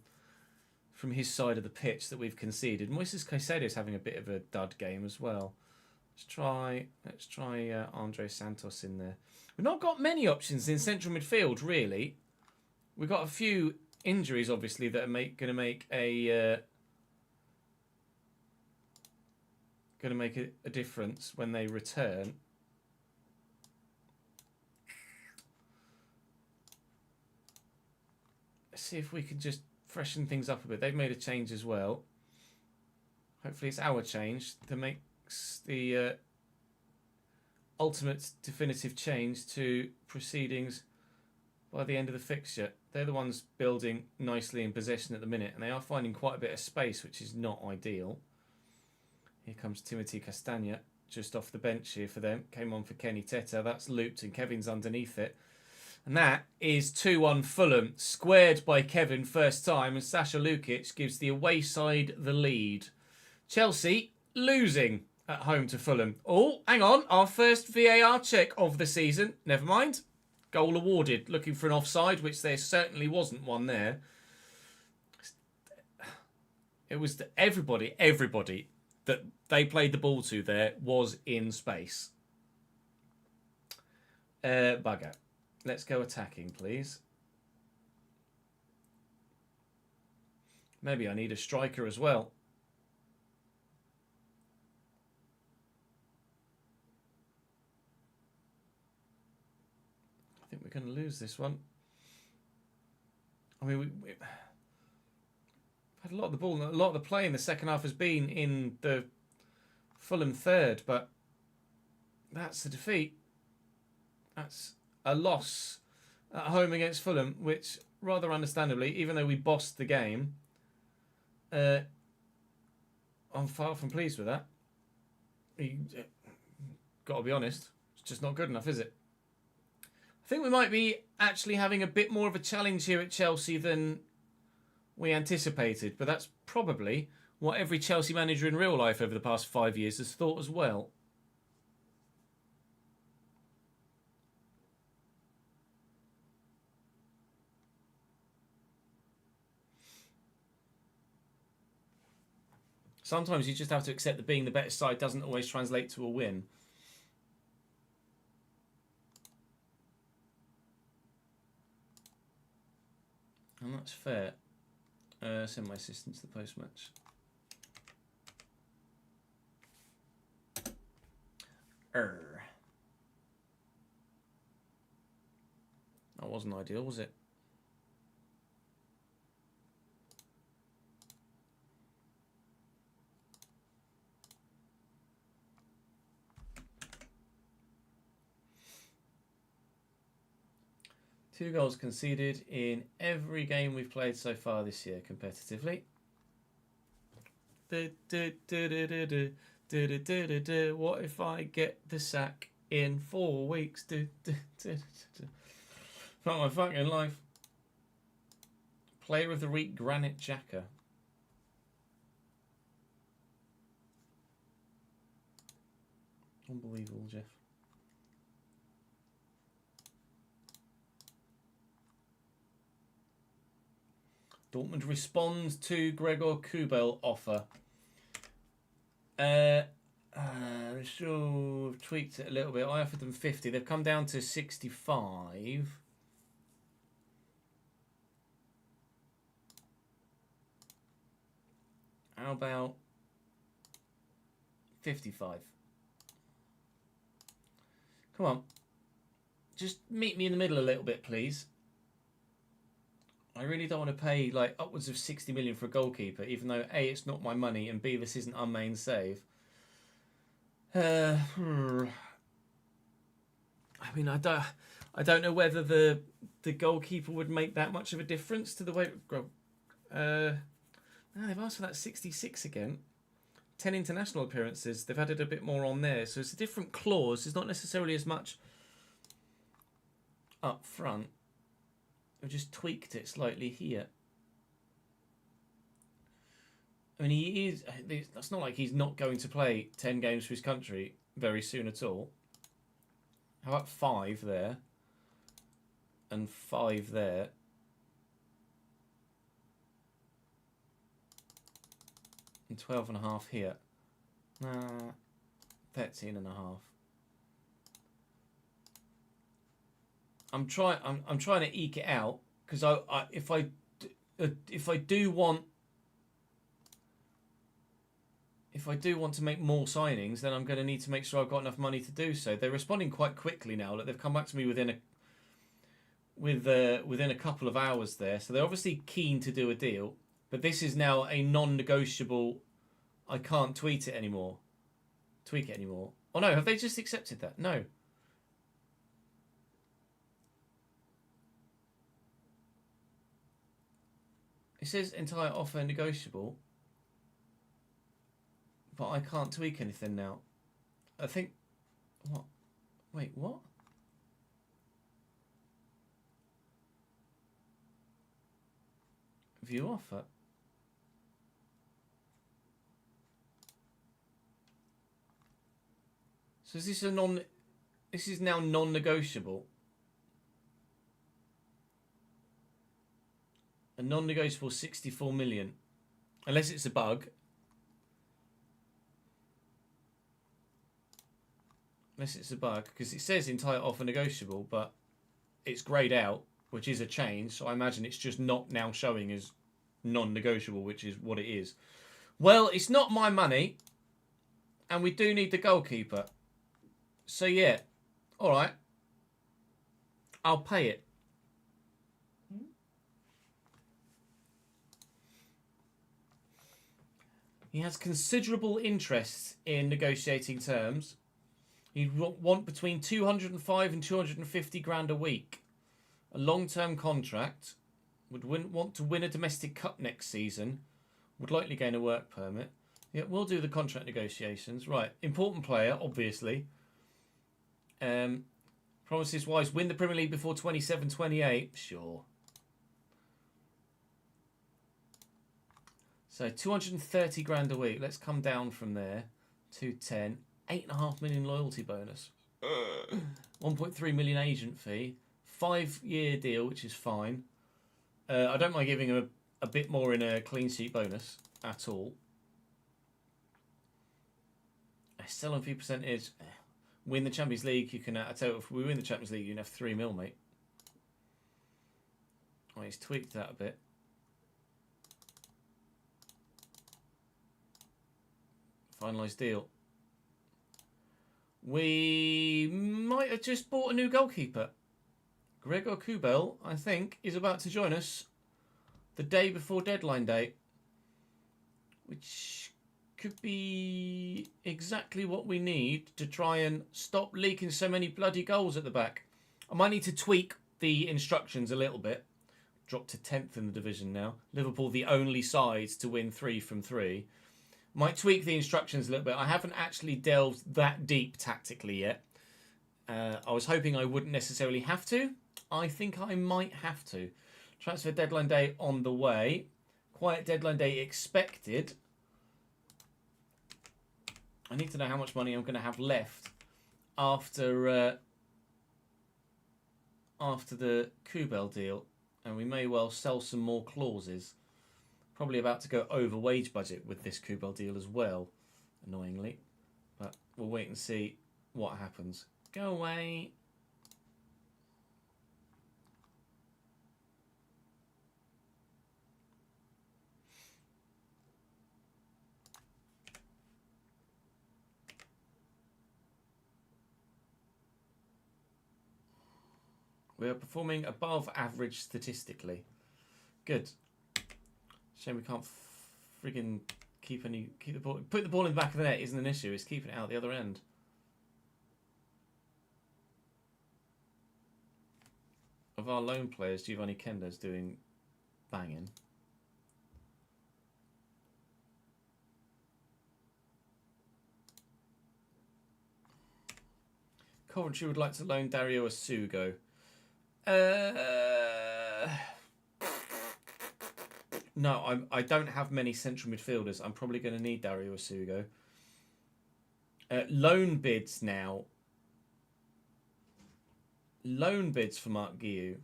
his side of the pitch that we've conceded. Moises Caicedo's having a bit of a dud game as well. Let's try Andre Santos in there. We've not got many options in central midfield, really. We've got a few injuries, obviously, that are going to make a difference when they return. Let's see if we can just freshen things up a bit. They've made a change as well. Hopefully it's our change that makes the ultimate definitive change to proceedings by the end of the fixture. They're the ones building nicely in possession at the minute, and they are finding quite a bit of space, which is not ideal. Here comes Timothy Castagna, just off the bench here for them. Came on for Kenny Teta. That's looped, and Kevin's underneath it. And that is 2-1 Fulham, squared by Kevin first time, and Sasha Lukic gives the away side the lead. Chelsea losing at home to Fulham. Oh, hang on. Our first VAR check of the season. Never mind. Goal awarded. Looking for an offside, which there certainly wasn't one there. It was everybody that they played the ball to there was in space. Bugger. Let's go attacking, please. Maybe I need a striker as well. I think we're going to lose this one. I mean, we had a lot of the ball, a lot of the play in the second half has been in the Fulham third, but that's a defeat. That's a loss at home against Fulham, which rather understandably, even though we bossed the game, I'm far from pleased with that. Got to be honest, it's just not good enough, is it? I think we might be actually having a bit more of a challenge here at Chelsea than we anticipated, but that's probably what every Chelsea manager in real life over the past 5 years has thought as well. Sometimes you just have to accept that being the better side doesn't always translate to a win. And that's fair. Send my assistant to the post-match. That wasn't ideal, was it? Two goals conceded in every game we've played so far this year competitively. What if I get the sack in 4 weeks? Not my fucking life. Player of the week, Granit Xhaka. Unbelievable, Jeff. Dortmund respond to Gregor Kubel offer. Sure, we've tweaked it a little bit. I offered them 50. They've come down to 65. How about 55? Come on. Just meet me in the middle a little bit, please. I really don't want to pay like upwards of 60 million for a goalkeeper, even though A, it's not my money, and B, this isn't our main save. I mean, I don't know whether the goalkeeper would make that much of a difference to the way. No, they've asked for that 66 again. 10 international appearances. They've added a bit more on there, so it's a different clause. It's not necessarily as much up front. I've just tweaked it slightly here. I mean, he is. That's not like he's not going to play 10 games for his country very soon at all. How about 5 there? And 5 there. And 12.5 here. 13.5. I'm trying to eke it out because if I do want to make more signings, then I'm going to need to make sure I've got enough money to do so. They're responding quite quickly now. Like, they've come back to me within a couple of hours there, so they're obviously keen to do a deal. But this is now a non-negotiable. I can't tweak it anymore. Oh no, have they just accepted that? No. It says entire offer negotiable, but I can't tweak anything now. I think. What? Wait, what? View offer. So is this a non... This is now non-negotiable. A non-negotiable 64 million. Unless it's a bug. Unless it's a bug. Because it says entire offer negotiable, but it's greyed out, which is a change. So I imagine it's just not now showing as non-negotiable, which is what it is. Well, it's not my money. And we do need the goalkeeper. So yeah. Alright. I'll pay it. He has considerable interest in negotiating terms. He'd want between 205 and 250 grand a week. A long-term contract. Would want to win a domestic cup next season. Would likely gain a work permit. Yeah, we'll do the contract negotiations. Right, important player, obviously. Promises-wise, win the Premier League before 27-28. Sure. So 230 grand a week. Let's come down from there. 210. 8.5 million loyalty bonus. 1.3 million agent fee. 5-year deal, which is fine. I don't mind giving him a bit more in a clean sheet bonus at all. Sell on fee percentage. Win the Champions League. You can. I tell you, if we win the Champions League, you can have 3 mil, mate. Oh, he's tweaked that a bit. Finalised deal. We might have just bought a new goalkeeper. Gregor Kubel, I think, is about to join us the day before deadline day. Which could be exactly what we need to try and stop leaking so many bloody goals at the back. I might need to tweak the instructions a little bit. Dropped to 10th in the division now. Liverpool the only side to win 3 from 3. Might tweak the instructions a little bit. I haven't actually delved that deep tactically yet. I was hoping I wouldn't necessarily have to. I think I might have to. Transfer deadline day on the way. Quiet deadline day expected. I need to know how much money I'm going to have left after the Kubel deal. And we may well sell some more clauses. Probably about to go over wage budget with this Kubel deal as well, annoyingly. But we'll wait and see what happens. Go away. We are performing above average statistically. Good. Shame we can't friggin' keep the ball. Put the ball in the back of the net isn't an issue. It's keeping it out the other end. Of our lone players, Giovanni Kenda's doing banging. Coventry would like to loan Dario Asugo. No, I don't have many central midfielders. I'm probably going to need Dario Asugo. Loan bids now. Loan bids for Mark Guiu.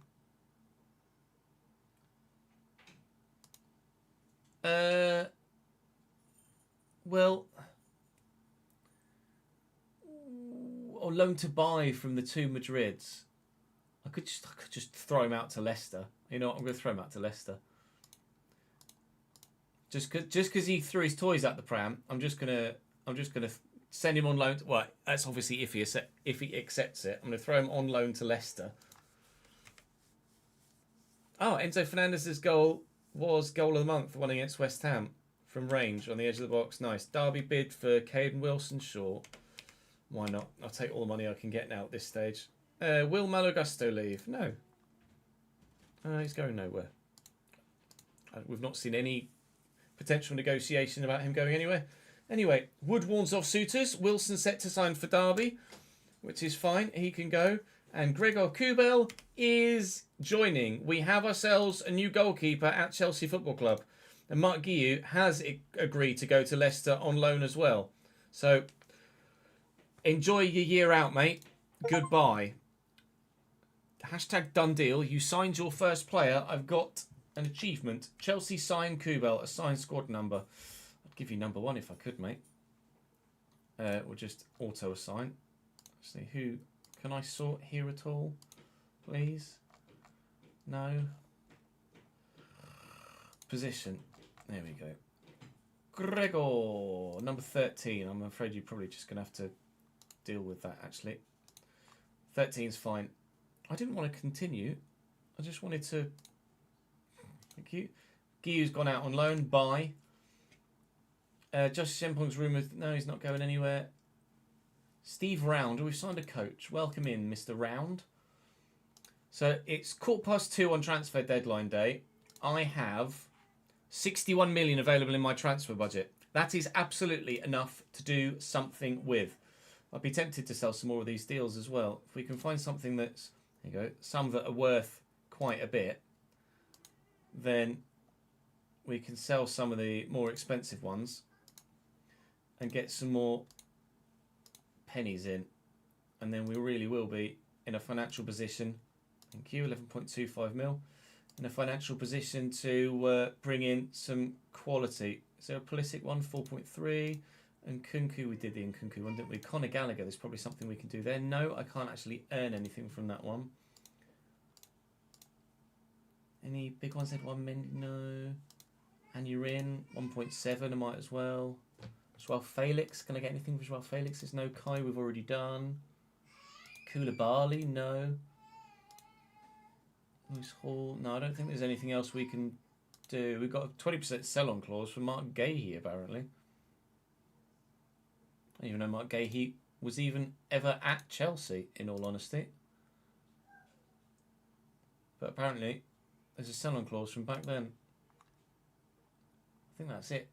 Well, or loan to buy from the 2 Madrids. I could just throw him out to Leicester. You know what? I'm going to throw him out to Leicester. Just because he threw his toys at the pram, I'm just gonna send him on loan. Well, that's obviously if he accepts it. I'm gonna throw him on loan to Leicester. Oh, Enzo Fernandez's goal was goal of the month, one against West Ham from range on the edge of the box. Nice. Derby bid for Caden Wilson. Sure, why not? I'll take all the money I can get now at this stage. Will Malagusto leave? No. He's going nowhere. We've not seen any potential negotiation about him going anywhere. Anyway, Wood warns off suitors. Wilson set to sign for Derby, which is fine. He can go. And Gregor Kubel is joining. We have ourselves a new goalkeeper at Chelsea Football Club. And Mark Guiu has agreed to go to Leicester on loan as well. So Enjoy your year out, mate. Goodbye. Hashtag done deal. You signed your first player. I've got an achievement. Chelsea signed Kubel, assigned squad number. I'd give you number 1 if I could, mate. We'll just auto assign. Let's see, who can I sort here at all, please? No. Position. There we go. Gregor, number 13. I'm afraid you're probably just going to have to deal with that, actually. 13's fine. I didn't want to continue. I just wanted to... Thank you. Giyu's gone out on loan. Bye. Josh Shempong's rumoured... No, he's not going anywhere. Steve Round. We've signed a coach. Welcome in, Mr. Round. So it's 2:15 on transfer deadline day. I have 61 million available in my transfer budget. That is absolutely enough to do something with. I'd be tempted to sell some more of these deals as well. If we can find something that's... There you go. Some that are worth quite a bit, then we can sell some of the more expensive ones and get some more pennies in. And then we really will be in a financial position. Thank you. 11.25 mil. In a financial position to bring in some quality. Is there a Pulisic one? 4.3. And Kunku, we did the Nkunku one, didn't we? Conor Gallagher, there's probably something we can do there. No, I can't actually earn anything from that one. Any big ones? Had 1 minute? No. Anurin, 1.7, I might as well. Joao Felix, can I get anything for Joao Felix? There's no Kai, we've already done. Koulibaly, no. Moose Hall, no, I don't think there's anything else we can do. We've got a 20% sell-on clause for Mark Gahey, apparently. I don't even know Mark Gahey was even ever at Chelsea, in all honesty. But apparently, there's a sell-on clause from back then. I think that's it.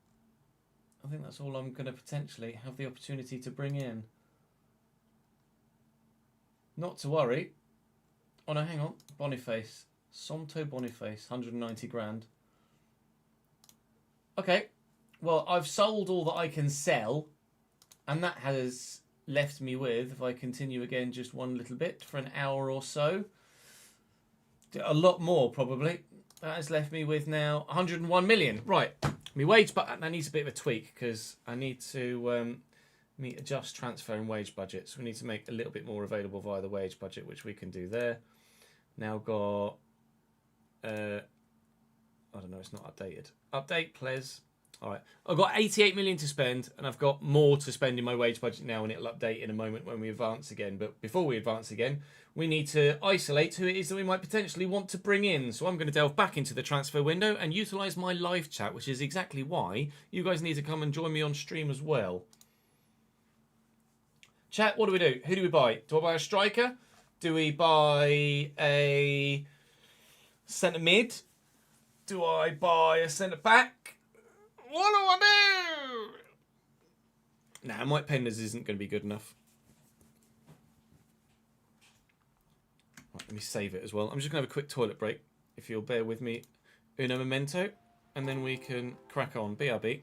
I think that's all I'm going to potentially have the opportunity to bring in. Not to worry. Oh no, hang on. Boniface. Somto Boniface, 190 grand. Okay. Well, I've sold all that I can sell. And that has left me with, if I continue again just one little bit for an hour or so, a lot more probably. That has left me with now 101 million. Right, my wage, but that needs a bit of a tweak because I need to adjust transfer and wage budget. So we need to make a little bit more available via the wage budget, which we can do there. Now got, I don't know, it's not updated. Update, please. All right, I've got 88 million to spend, and I've got more to spend in my wage budget now, and it'll update in a moment when we advance again. But before we advance again, we need to isolate who it is that we might potentially want to bring in. So I'm going to delve back into the transfer window and utilise my live chat, which is exactly why you guys need to come and join me on stream as well. Chat, what do we do? Who do we buy? Do I buy a striker? Do we buy a centre mid? Do I buy a centre back? What do I do? Nah, Mike Penders isn't going to be good enough. Right, let me save it as well. I'm just going to have a quick toilet break, if you'll bear with me. Uno momento, and then we can crack on. BRB.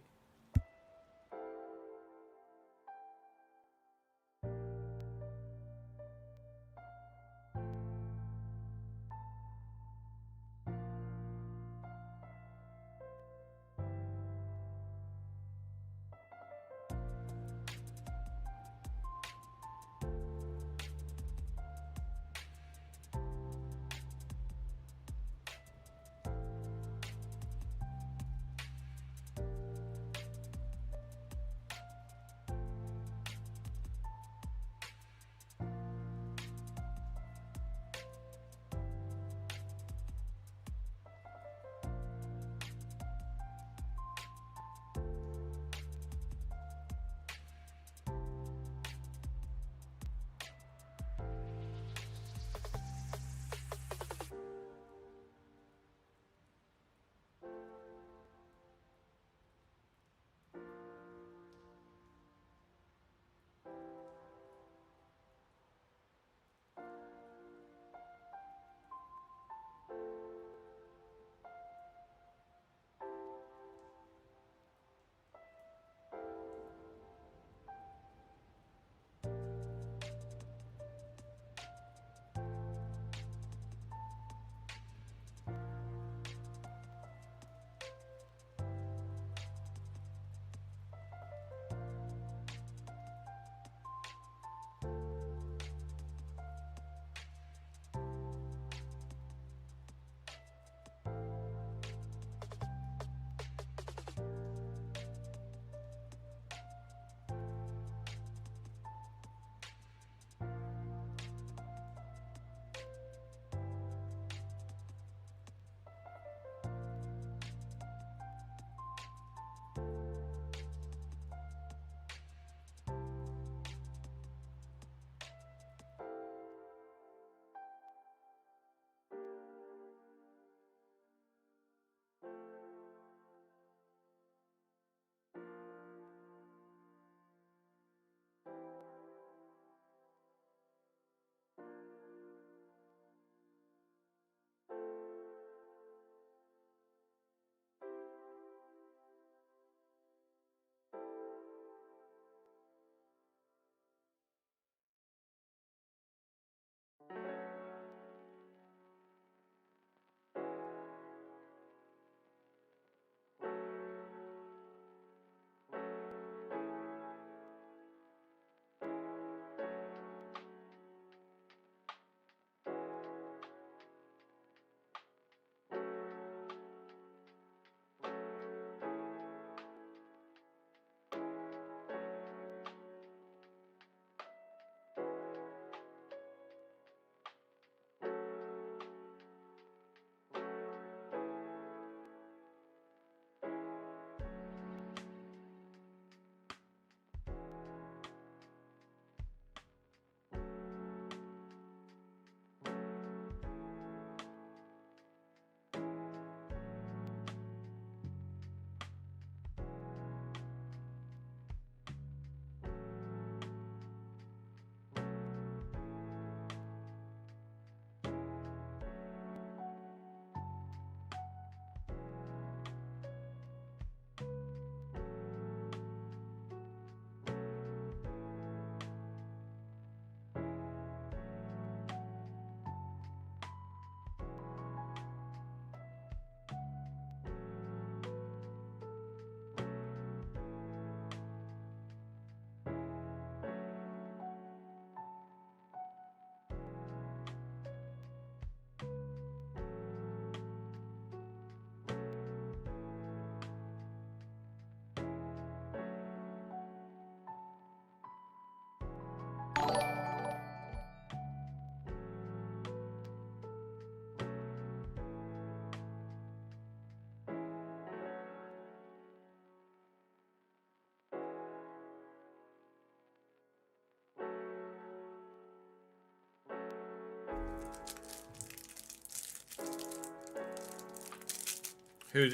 Who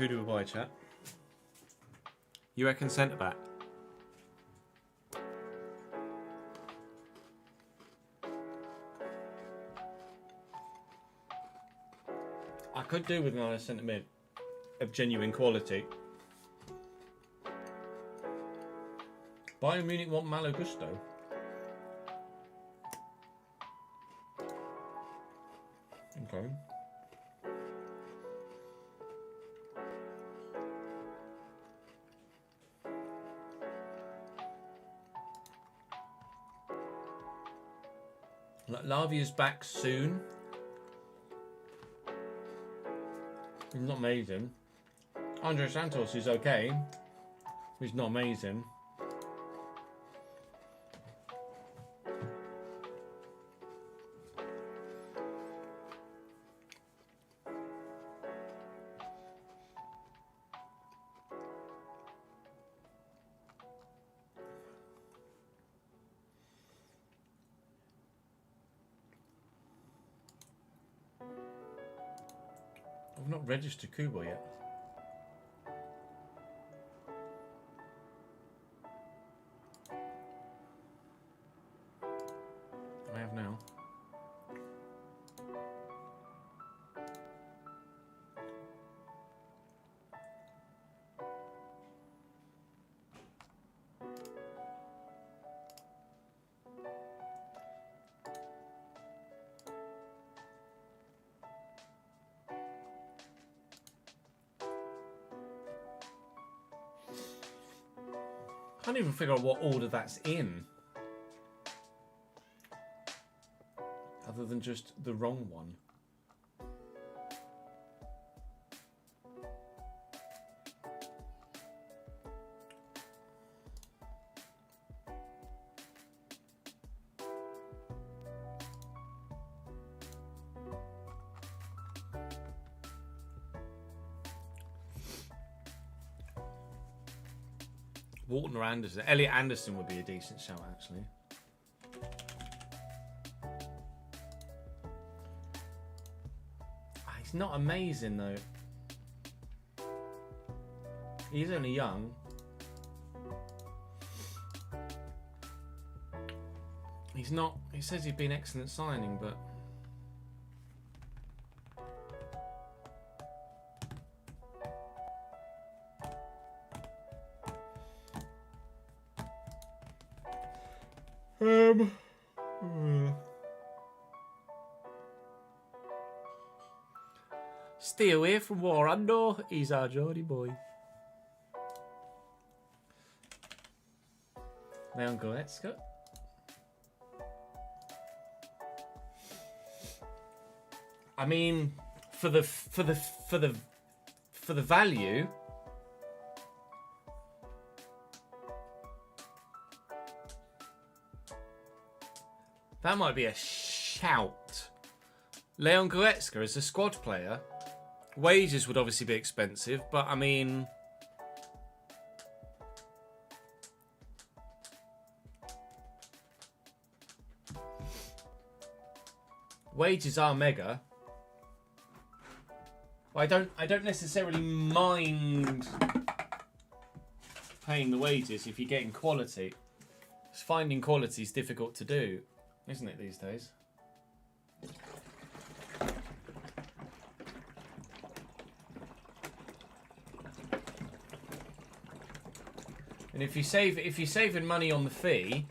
do we buy, chat? You reckon centre back? I could do with another centre mid of genuine quality. Bayern Munich want Malo Gusto. Okay. Lavia's back soon. He's not amazing. Andre Santos is okay. He's not amazing. I've not registered Kubo yet. I have now. I can't even figure out what order that's in. Other than just the wrong one. Walton or Anderson. Elliot Anderson would be a decent shout, actually. He's not amazing, though. He's only young. He's not... He says he'd be an excellent signing, but... Stay away from Warando. He's our Geordie boy. Leon Goretzka. I mean, for the value. That might be a shout. Leon Goretzka as a squad player. Wages would obviously be expensive, but I mean... Wages are mega. I don't necessarily mind paying the wages if you're getting quality. Just finding quality is difficult to do, isn't it, these days? And if you're saving money on the fee,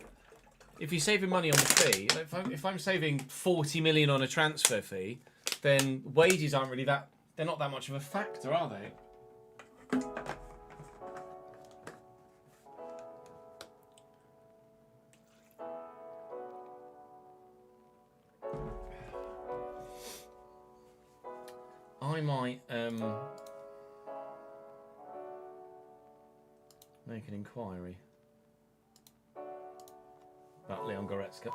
if I'm saving 40 million on a transfer fee, then wages aren't really that. They're not that much of a factor, are they? I might make an inquiry about Leon Goretzka.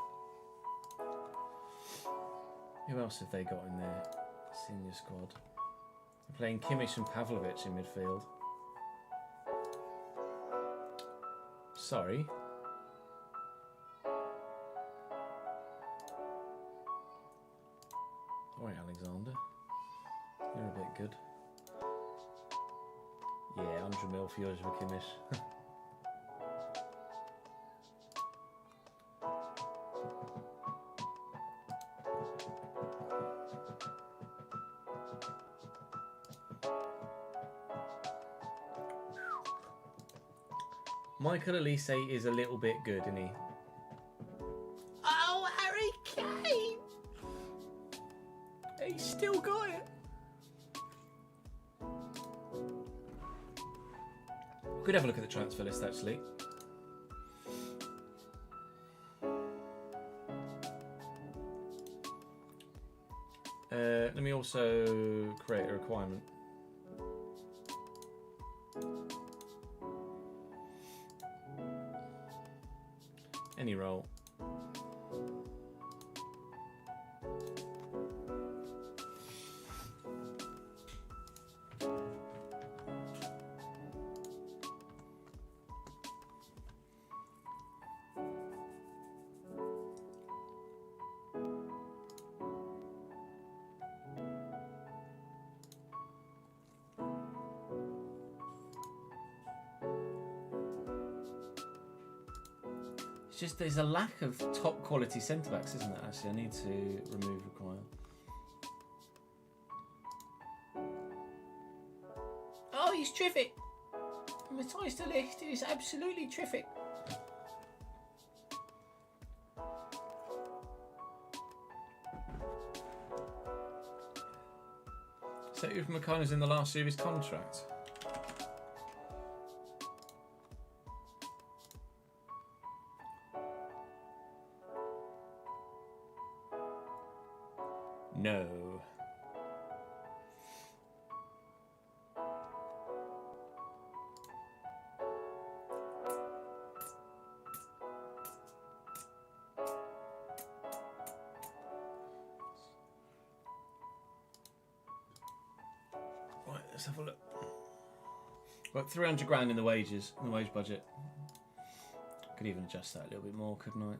Who else have they got in their senior squad? They're playing Kimmich and Pavlovic in midfield. Sorry. good. Yeah, 100 mil for yours, Kimmich. Michael Elise is a little bit good, isn't he? Oh, Harry Kane! He's still got it. Could have a look at the transfer list, actually. Let me also create a requirement. Any role. It's just there's a lack of top quality centre backs, isn't there? Actually, I need to remove require. Oh, he's terrific. Matthias de Ligt is absolutely terrific. So if McConnell's in the last year of his contract. No. Right, let's have a look. Got 300 grand in the wages, in the wage budget. Could even adjust that a little bit more, couldn't I?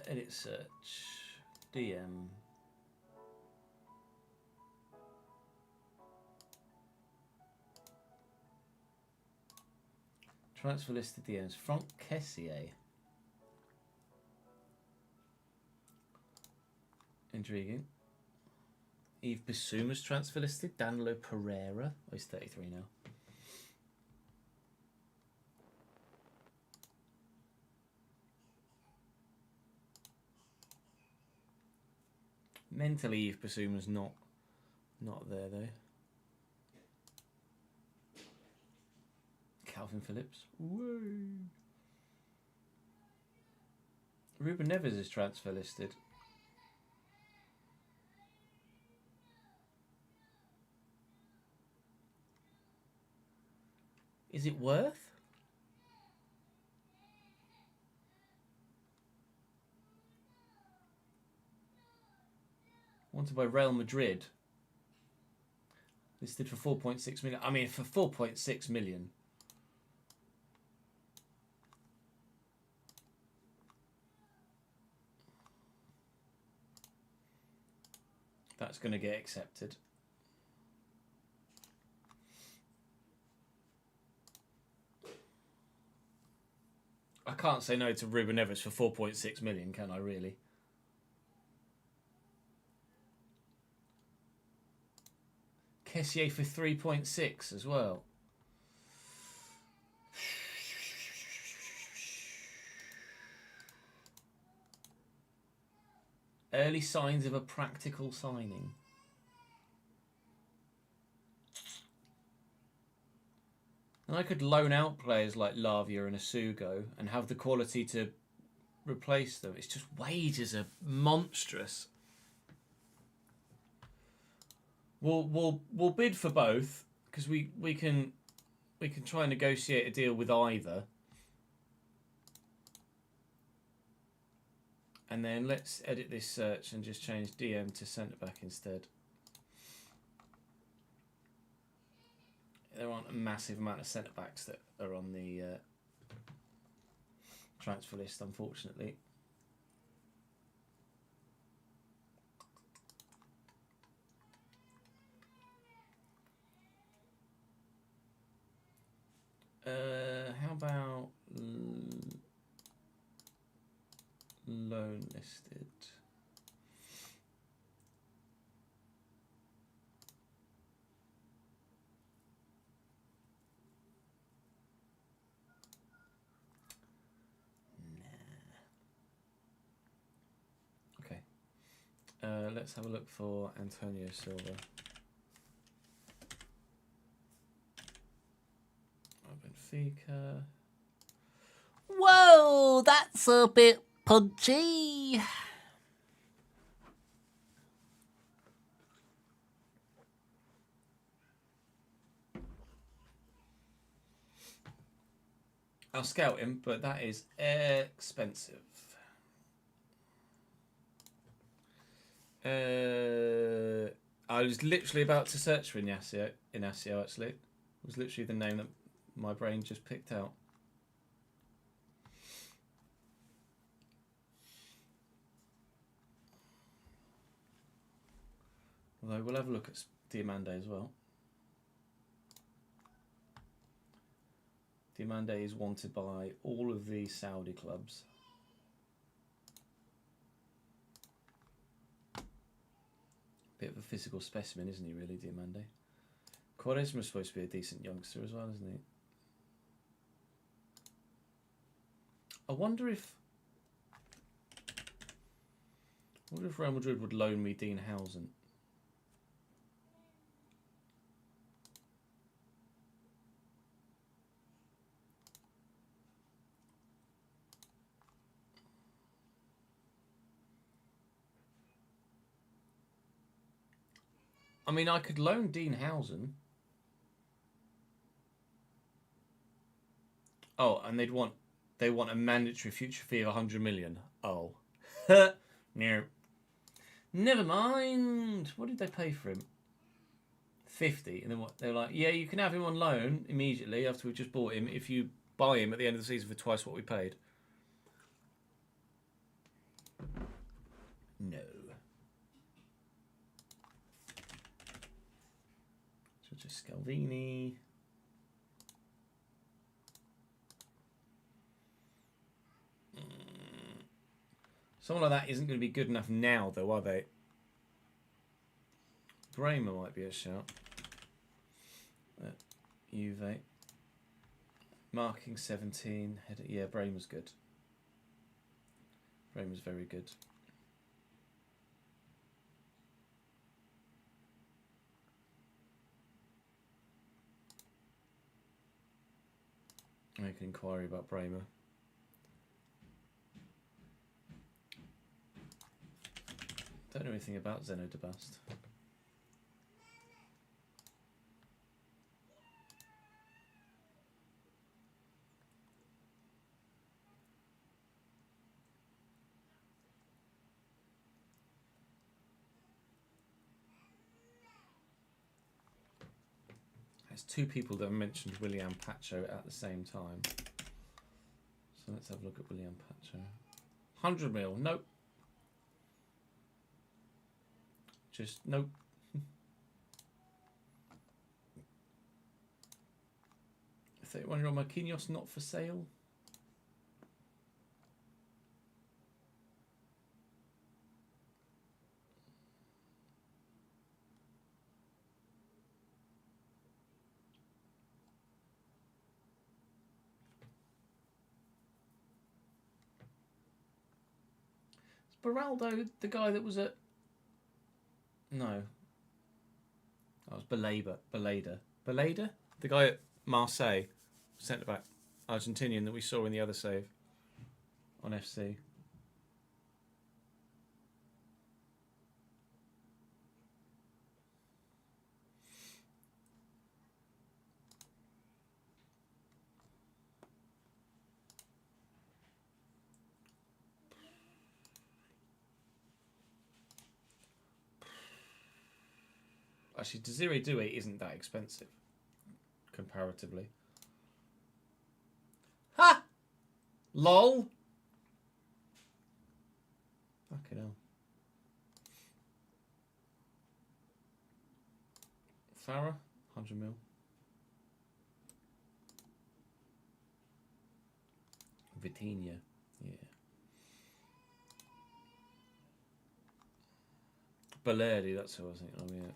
Edit search, DM. Transfer list of DMs. Franck Kessié. Intriguing. Yves Bissouma's transfer listed. Danilo Pereira. Oh, he's 33 now. Mentally, Yves Bissouma's not there though. Calvin Phillips. Whoa. Ruben Neves is transfer listed. Is it worth? Wanted by Real Madrid. Listed for 4.6 million. I mean, for 4.6 million. That's going to get accepted. I can't say no to Ruben Neves for 4.6 million, can I really? Kessié for 3.6 as well. Early signs of a practical signing. And I could loan out players like Lavia and Asugo and have the quality to replace them. It's just wages are monstrous. We'll bid for both because we can try and negotiate a deal with either. And then let's edit this search and just change DM to centre back instead. there aren't a massive amount of centre backs that are on the transfer list, unfortunately. How about loan listed? Okay. Let's have a look for Antonio Silva. Benfica. Whoa, that's a bit punchy. I'll scout him, but that is expensive. I was literally about to search for Inacio, actually. It was literally the name that my brain just picked out. Although we'll have a look at Diamande as well. Diamande is wanted by all of the Saudi clubs. Bit of a physical specimen, isn't he, really, Diamande? Quaresma's supposed to be a decent youngster as well, isn't he? I wonder if Real Madrid would loan me Dean Housen. I mean, I could loan Dean Housen. Oh, and they want a mandatory future fee of 100 million. Oh. No. Never mind. What did they pay for him? 50. And then what? They're like, yeah, you can have him on loan immediately after we've just bought him if you buy him at the end of the season for twice what we paid. No. So just Scalvini. Someone like that isn't going to be good enough now, though, are they? Bremer might be a shout. Juve. Marking 17. Yeah, Bremer's good. Bremer's very good. Make an inquiry about Bremer. Don't know anything about Zeno de Bast. There's two people that have mentioned William Pacho at the same time. So let's have a look at William Pacho. 100 mil, nope. Just nope. 31-year-old Marquinhos not for sale. Is Beraldo the guy that was at... No. That was Baleda. The guy at Marseille, centre-back, Argentinian that we saw in the other save on FC. Actually, Desiree Doué isn't that expensive comparatively. Ha! Lol. Fucking hell. Farah, 100 mil. Vitinha, yeah. Balerdi, that's who I was thinking of, yeah.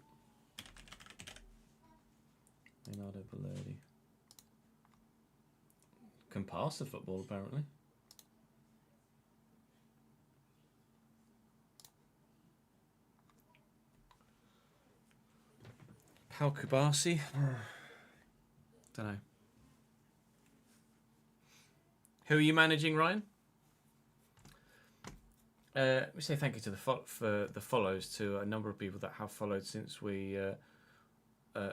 Leonardo Balerdi. Can pass the football, apparently. Pau Kubasi? Don't know. Who are you managing, Ryan? Let me say thank you to for the follows to a number of people that have followed since we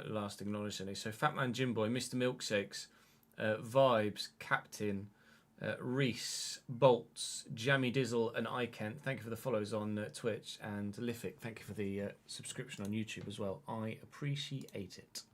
last acknowledged any. So Fatman Jimboy, Mr. Milkshakes, Vibes, Captain, Reese, Bolts, Jammy Dizzle, and Ikent. Thank you for the follows on Twitch, and Lific. Thank you for the subscription on YouTube as well. I appreciate it.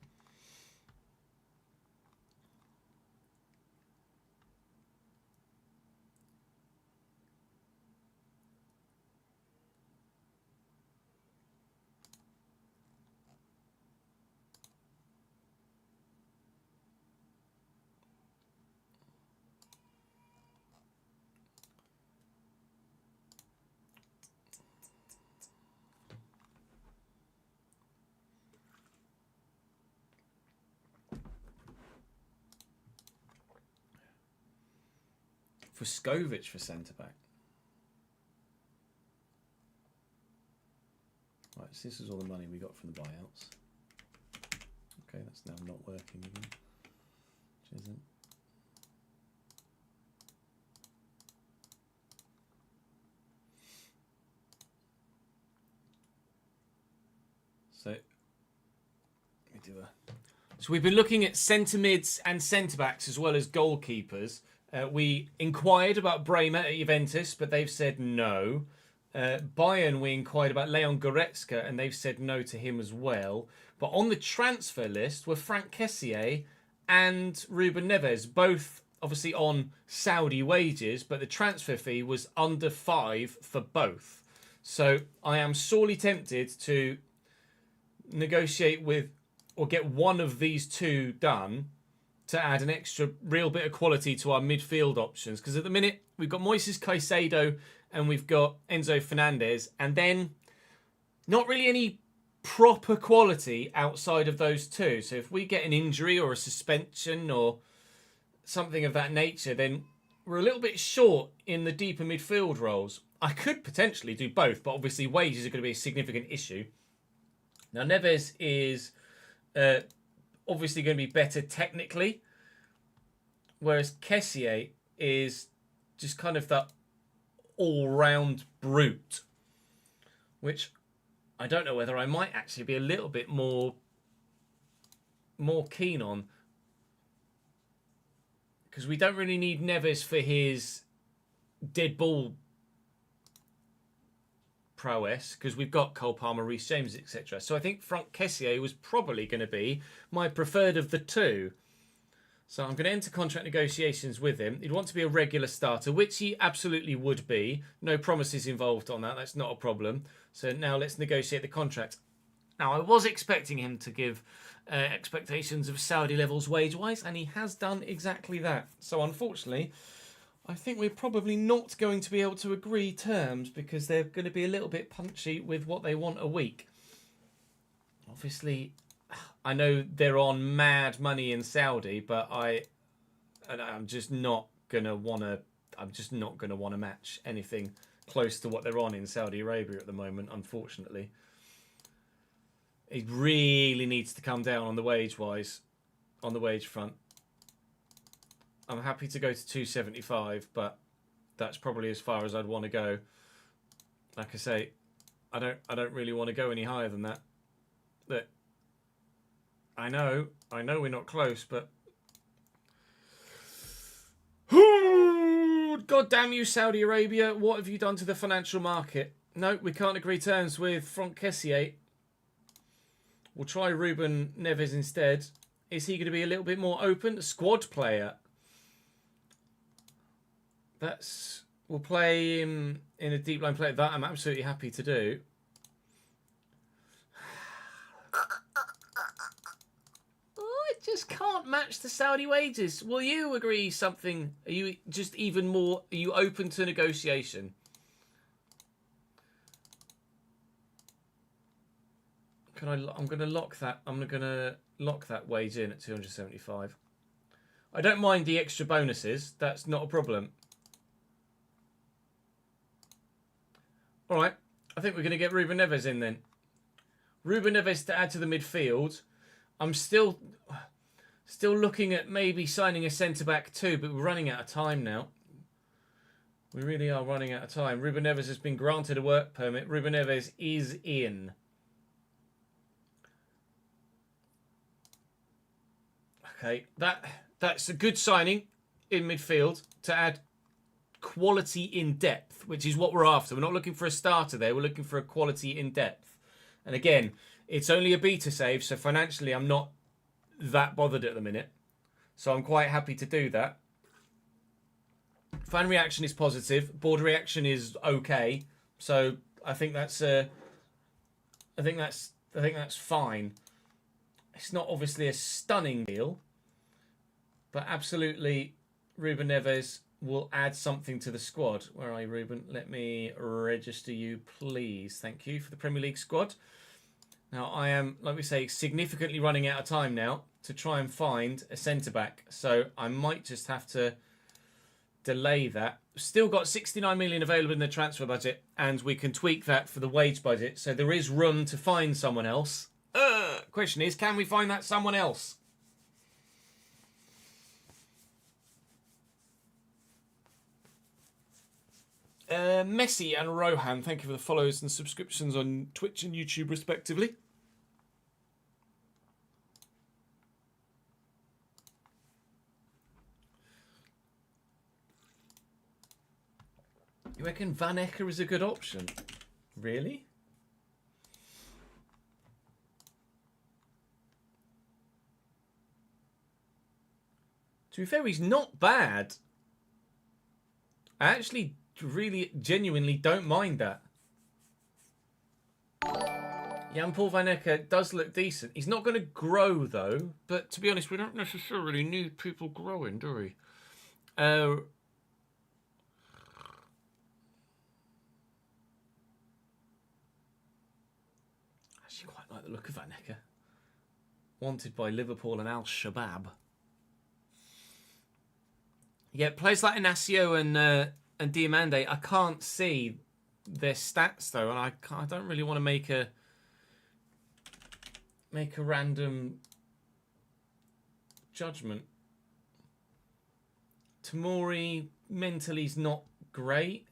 Vuskovic for centre-back. Right, so this is all the money we got from the buyouts. Okay, that's now not working again. Which isn't. So, let me do a... So we've been looking at centre mids and centre backs as well as goalkeepers. We inquired about Bremer at Juventus, but they've said no. Bayern, we inquired about Leon Goretzka, and they've said no to him as well. But on the transfer list were Frank Kessié and Ruben Neves, both obviously on Saudi wages, but the transfer fee was under 5 for both. So I am sorely tempted to negotiate with or get one of these two done to add an extra real bit of quality to our midfield options. Because at the minute, we've got Moises Caicedo and we've got Enzo Fernandez. And then not really any proper quality outside of those two. So if we get an injury or a suspension or something of that nature, then we're a little bit short in the deeper midfield roles. I could potentially do both, but obviously wages are going to be a significant issue. Now, Neves is... obviously going to be better technically, whereas Kessié is just kind of that all-round brute, which I don't know whether I might actually be a little bit more keen on, because we don't really need Neves for his dead ball prowess, because we've got Cole Palmer, Reece James, etc. So I think Franck Kessié was probably going to be my preferred of the two. So I'm going to enter contract negotiations with him. He'd want to be a regular starter, which he absolutely would be. No promises involved on that. That's not a problem. So now let's negotiate the contract. Now, I was expecting him to give expectations of Saudi levels wage-wise, and he has done exactly that. So unfortunately, I think we're probably not going to be able to agree terms because they're going to be a little bit punchy with what they want a week. Obviously, I know they're on mad money in Saudi, but I'm just not going to want to match anything close to what they're on in Saudi Arabia at the moment, unfortunately. It really needs to come down on the wage front. I'm happy to go to 275, but that's probably as far as I'd want to go. Like I say, I don't really want to go any higher than that. But I know we're not close, but God damn you, Saudi Arabia! What have you done to the financial market? No, we can't agree terms with Franck Kessié. We'll try Ruben Neves instead. Is he going to be a little bit more open? Squad player. We'll play him in a deep line play. That I'm absolutely happy to do. Oh, it just can't match the Saudi wages. Will you agree something? Are you just even more? Are you open to negotiation? I'm going to lock that. I'm going to lock that wage in at 275. I don't mind the extra bonuses. That's not a problem. All right. I think we're going to get Ruben Neves in then. Ruben Neves to add to the midfield. I'm still looking at maybe signing a centre-back too, but we're running out of time now. We really are running out of time. Ruben Neves has been granted a work permit. Ruben Neves is in. Okay, that's a good signing in midfield to add quality in depth, which is what we're after. We're not looking for a starter there. We're looking for a quality in depth. And again, it's only a beta save, so financially I'm not that bothered at the minute. So I'm quite happy to do that. Fan reaction is positive. Board reaction is okay. So I think that's fine. It's not obviously a stunning deal, but absolutely Ruben Neves will add something to the squad. Where are you, Ruben? Let me register you, please. Thank you for the Premier League squad. Now, I am, like we say, significantly running out of time now to try and find a centre-back. So I might just have to delay that. Still got 69 million available in the transfer budget, and we can tweak that for the wage budget. So there is room to find someone else. Question is, can we find that someone else? Messi and Rohan, thank you for the follows and subscriptions on Twitch and YouTube respectively. You reckon Van Ecker is a good option? Really? To be fair, he's not bad. I actually really genuinely don't mind that. Jan-Paul Van Ecker does look decent. He's not going to grow though, but to be honest, we don't necessarily need people growing, do we? I actually quite like the look of Van Ecker. Wanted by Liverpool and Al-Shabaab. Yeah, players like Inacio and Diamande, I can't see their stats though, and I don't really want to make a random judgment. Tamori mentally's not great.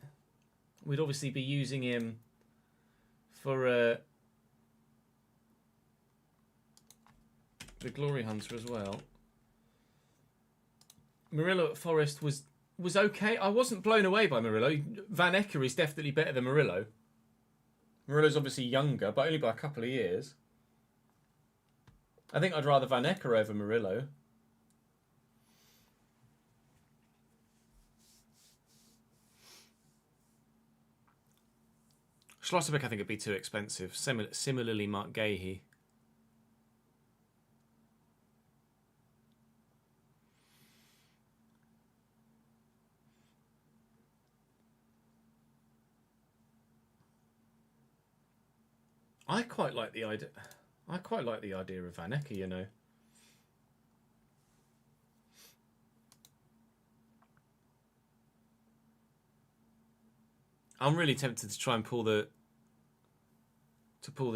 We'd obviously be using him for the Glory Hunter as well. Murillo at Forest was okay. I wasn't blown away by Murillo. Van Ecker is definitely better than Murillo. Murillo's obviously younger, but only by a couple of years. I think I'd rather Van Ecker over Murillo. Schlotterbeck, I think it'd be too expensive. Similarly, Mark Gahey. I quite like the idea. I quite like the idea of Van Ecker, you know. I'm really tempted to try and pull the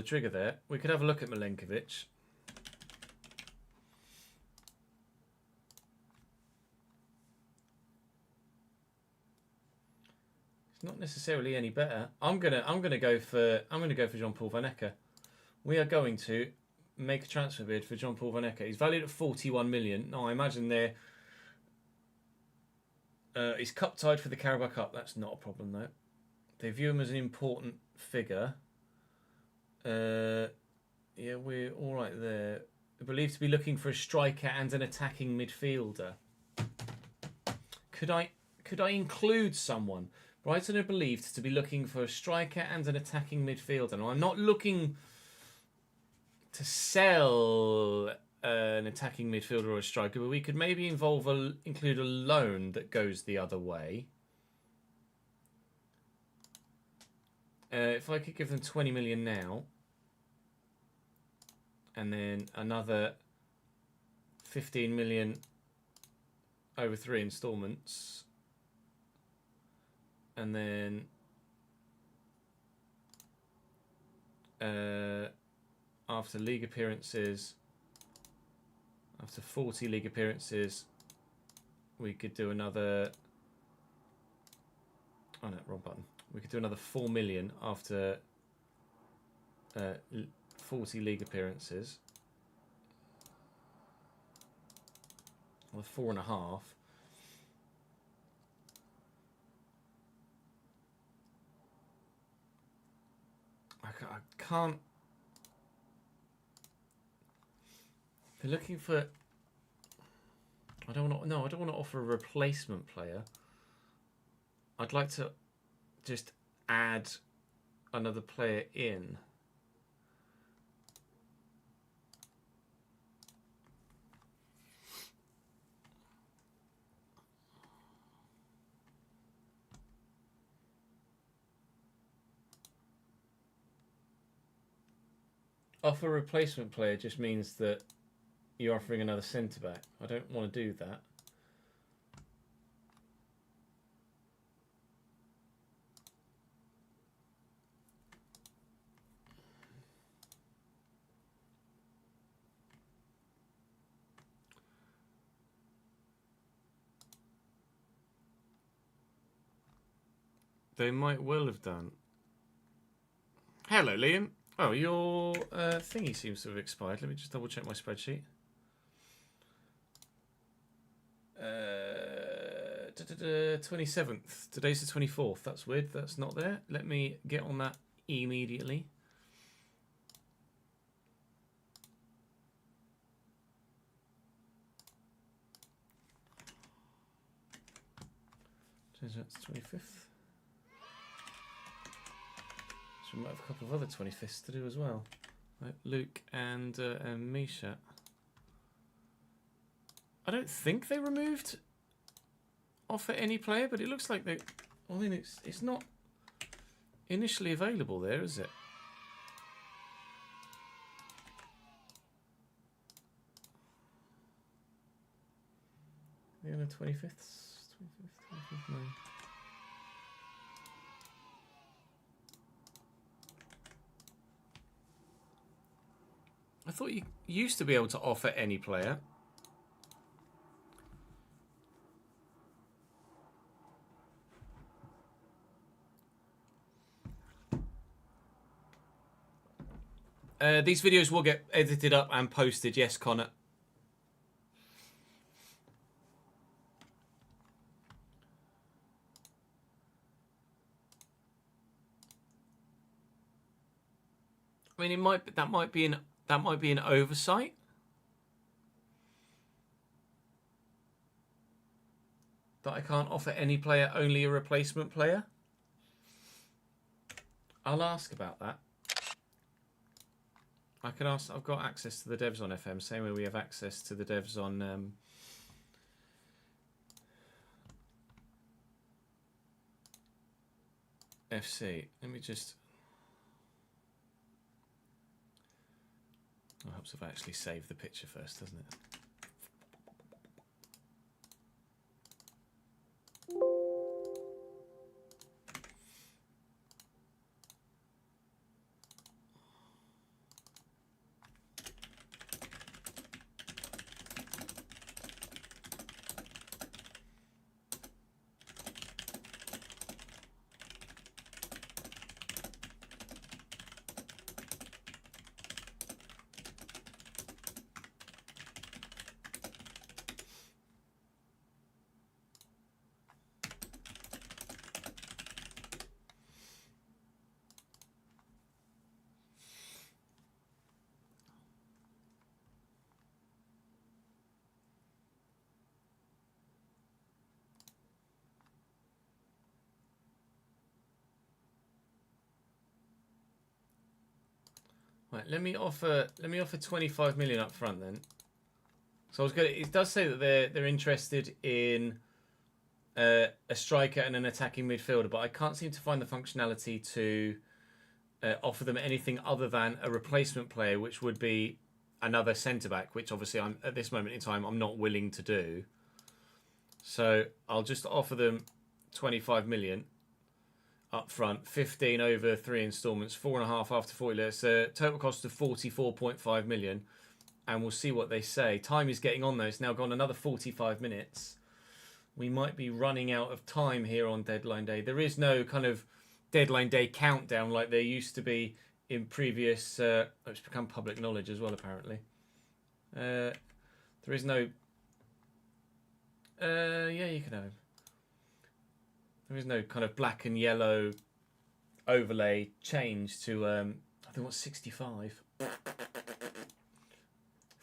trigger there. We could have a look at Milenkovic. Not necessarily any better. I'm gonna go for Jean-Paul Van Ecker. We are going to make a transfer bid for Jean-Paul Van Ecker. He's valued at 41 million. Now I imagine he's cup tied for the Carabao Cup. That's not a problem though. They view him as an important figure. Yeah, we're all right there. believed to be looking for a striker and an attacking midfielder. Could I include someone? Brighton are believed to be looking for a striker and an attacking midfielder. Now, I'm not looking to sell an attacking midfielder or a striker, but we could maybe include a loan that goes the other way. If I could give them 20 million now, and then another 15 million over 3 installments, and then after league appearances, after 40 league appearances, we could do another. Oh no, wrong button. We could do another 4 million after 40 league appearances. Or 4.5. I can't. They're looking for. I don't want to. No, I don't want to offer a replacement player. I'd like to just add another player in. Offer a replacement player just means that you're offering another centre back. I don't want to do that. They might well have done. Hello, Liam. Oh, your thingy seems to have expired. Let me just double check my spreadsheet. 27th. Today's the 24th. That's weird. That's not there. Let me get on that immediately. That's 25th. So we might have a couple of other 25ths to do as well. Right, Luke and Misha. I don't think they removed offer any player, but it looks like they. I mean, it's not initially available there, is it? The 25th, 25th, no. I thought you used to be able to offer any player. These videos will get edited up and posted. Yes, Connor. I mean, that might be an oversight. That I can't offer any player, only a replacement player. I'll ask about that. I can ask. I've got access to the devs on FM, same way we have access to the devs on FC. Let me just. It helps if I actually save the picture first, doesn't it? Right, let me offer 25 million up front then. So I was going. It does say that they're interested in a striker and an attacking midfielder, but I can't seem to find the functionality to offer them anything other than a replacement player, which would be another centre back, which obviously I'm at this moment in time I'm not willing to do. So I'll just offer them 25 million up front, 15 over 3 instalments, 4.5 after 40. It's a total cost of 44.5 million, and we'll see what they say. Time is getting on though. It's now gone another 45 minutes. We might be running out of time here on deadline day. There is no kind of deadline day countdown like there used to be in previous. It's become public knowledge as well, apparently. There is no. Yeah, you can have him. There is no kind of black and yellow overlay change to. I think what's 65.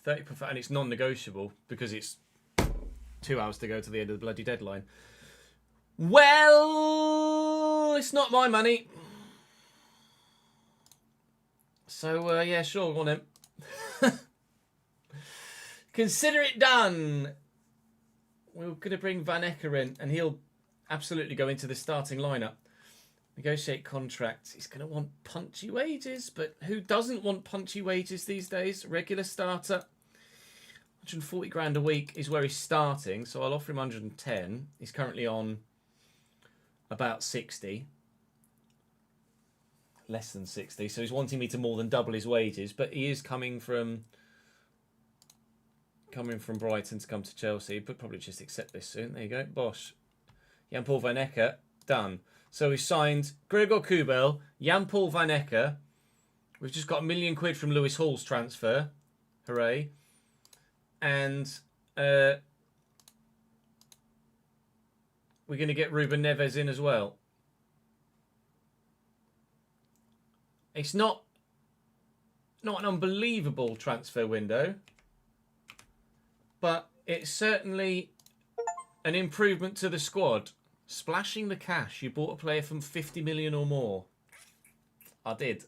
30%, and it's non-negotiable because it's 2 hours to go to the end of the bloody deadline. Well, it's not my money. So, yeah, sure, go on then. Consider it done. We're going to bring Van Ecker in, and he'll absolutely go into the starting lineup. Negotiate contracts. He's going to want punchy wages, but who doesn't want punchy wages these days? Regular starter. 140 grand a week is where he's starting, so I'll offer him 110. He's currently on about 60. Less than 60, so he's wanting me to more than double his wages, but he is coming from Brighton to come to Chelsea, but probably just accept this soon. There you go. Bosh. Jan-Paul Van Ecker, done. So we signed Gregor Kubel, Jan-Paul Van Ecker. We've just got £1 million from Lewis Hall's transfer. Hooray. And we're going to get Ruben Neves in as well. It's not an unbelievable transfer window, but it's certainly an improvement to the squad. Splashing the cash. You bought a player from 50 million or more. I did.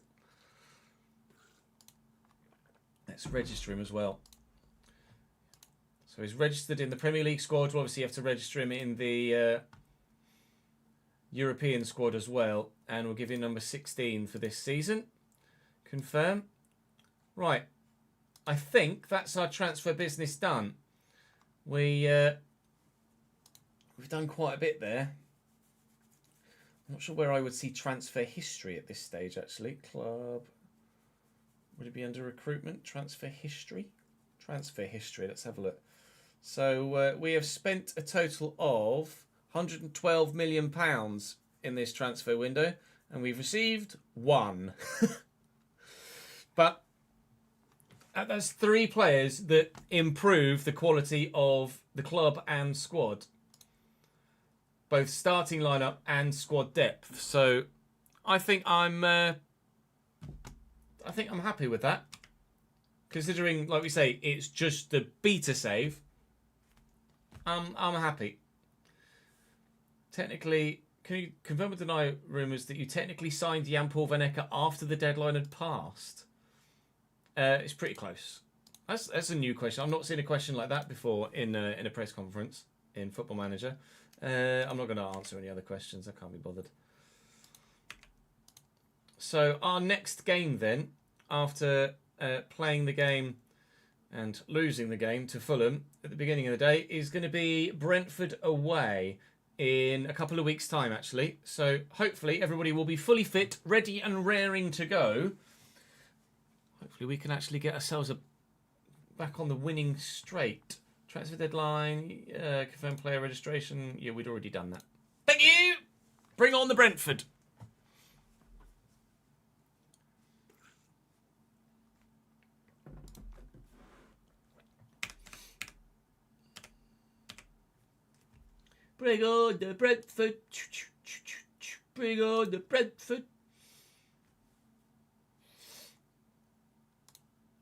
Let's register him as well. So he's registered in the Premier League squad. Obviously, you have to register him in the European squad as well. And we'll give him number 16 for this season. Confirm. Right. I think that's our transfer business done. We've done quite a bit there. I'm not sure where I would see transfer history at this stage, actually. Club. Would it be under recruitment? Transfer history? Transfer history. Let's have a look. So we have spent a total of £112 million in this transfer window, and we've received 1. But that's 3 players that improve the quality of the club and squad, both starting lineup and squad depth. So I think I'm happy with that, considering, like we say, it's just the beta save. I'm happy. Technically, can you confirm or deny rumours that you technically signed Jan-Paul Van Ecker after the deadline had passed? It's pretty close. That's a new question. I've not seen a question like that before in a press conference in Football Manager. I'm not going to answer any other questions. I can't be bothered. So our next game then, after playing the game and losing the game to Fulham at the beginning of the day, is going to be Brentford away in a couple of weeks' time, actually. So hopefully everybody will be fully fit, ready and raring to go. Hopefully we can actually get ourselves back on the winning straight. Transfer deadline, confirm player registration. Yeah, we'd already done that. Thank you! Bring on the Brentford. Bring on the Brentford. Bring on the Brentford.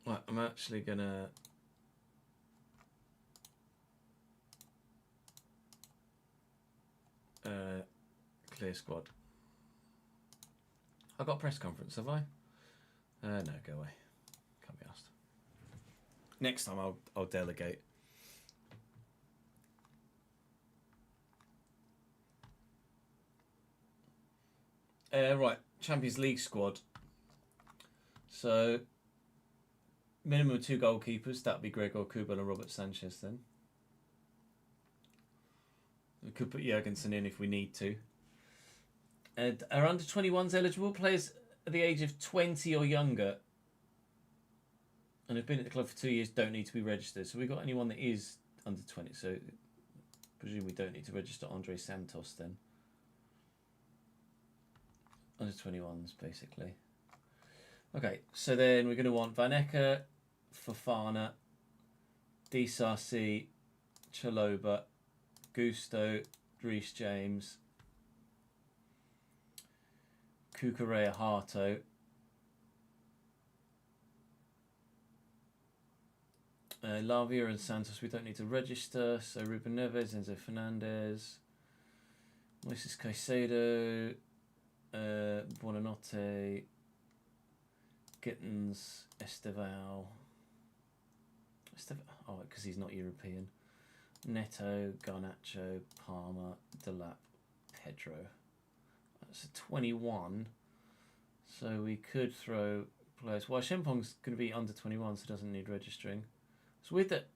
Right, I'm actually gonna clear squad. I've got a press conference, have I? No, go away. Next time I'll delegate. Right, Champions League squad. So minimum of 2 goalkeepers. That'd be Gregor Kubel and Robert Sanchez then. We could put Jurgensen in if we need to. Are under 21s eligible? Players at the age of 20 or younger and have been at the club for 2 years don't need to be registered. So we got anyone that is under 20. So presume we don't need to register Andre Santos then. Under 21s basically. Okay, so then we're going to want Van Ecke, Fofana, Disasi, Chaloba, Gusto, Reece James, Kukurea Harto, Lavia and Santos we don't need to register, so Ruben Neves, Enzo Fernandez, Moises Caicedo, Buonanotte, Gittins, Estevao, oh, because he's not European, Neto, Garnacho, Palmer, Delap, Pedro. That's a 21. So we could throw players. Well, Shempong's going to be under 21, so doesn't need registering. So with that,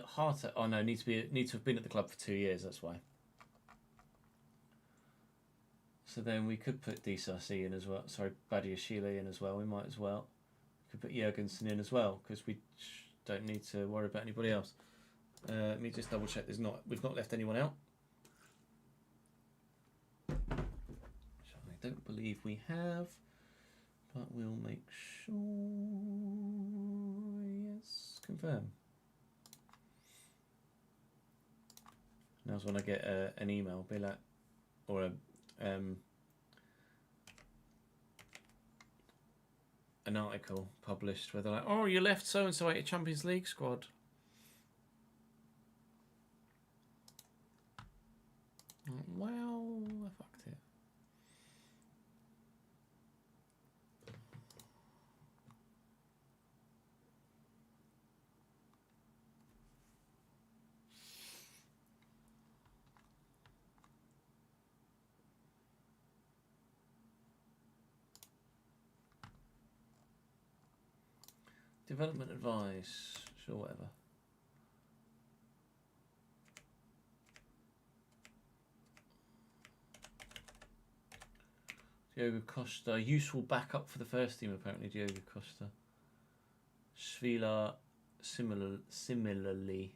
Harter. Oh no, need to have been at the club for 2 years. That's why. So then we could put Disasi in as well. Sorry, Badiashile in as well. We might as well. We could put Jurgensen in as well because we don't need to worry about anybody else. Let me just double check. We've not left anyone out. I don't believe we have, but we'll make sure. Yes, confirm. Now's when I get an email, be like, or an article published where they're like, "Oh, you left so and so at a Champions League squad." Well, I fucked it. Development advice, sure, whatever. Diogo Costa, useful backup for the first team apparently, Diogo Costa. Svila, similarly.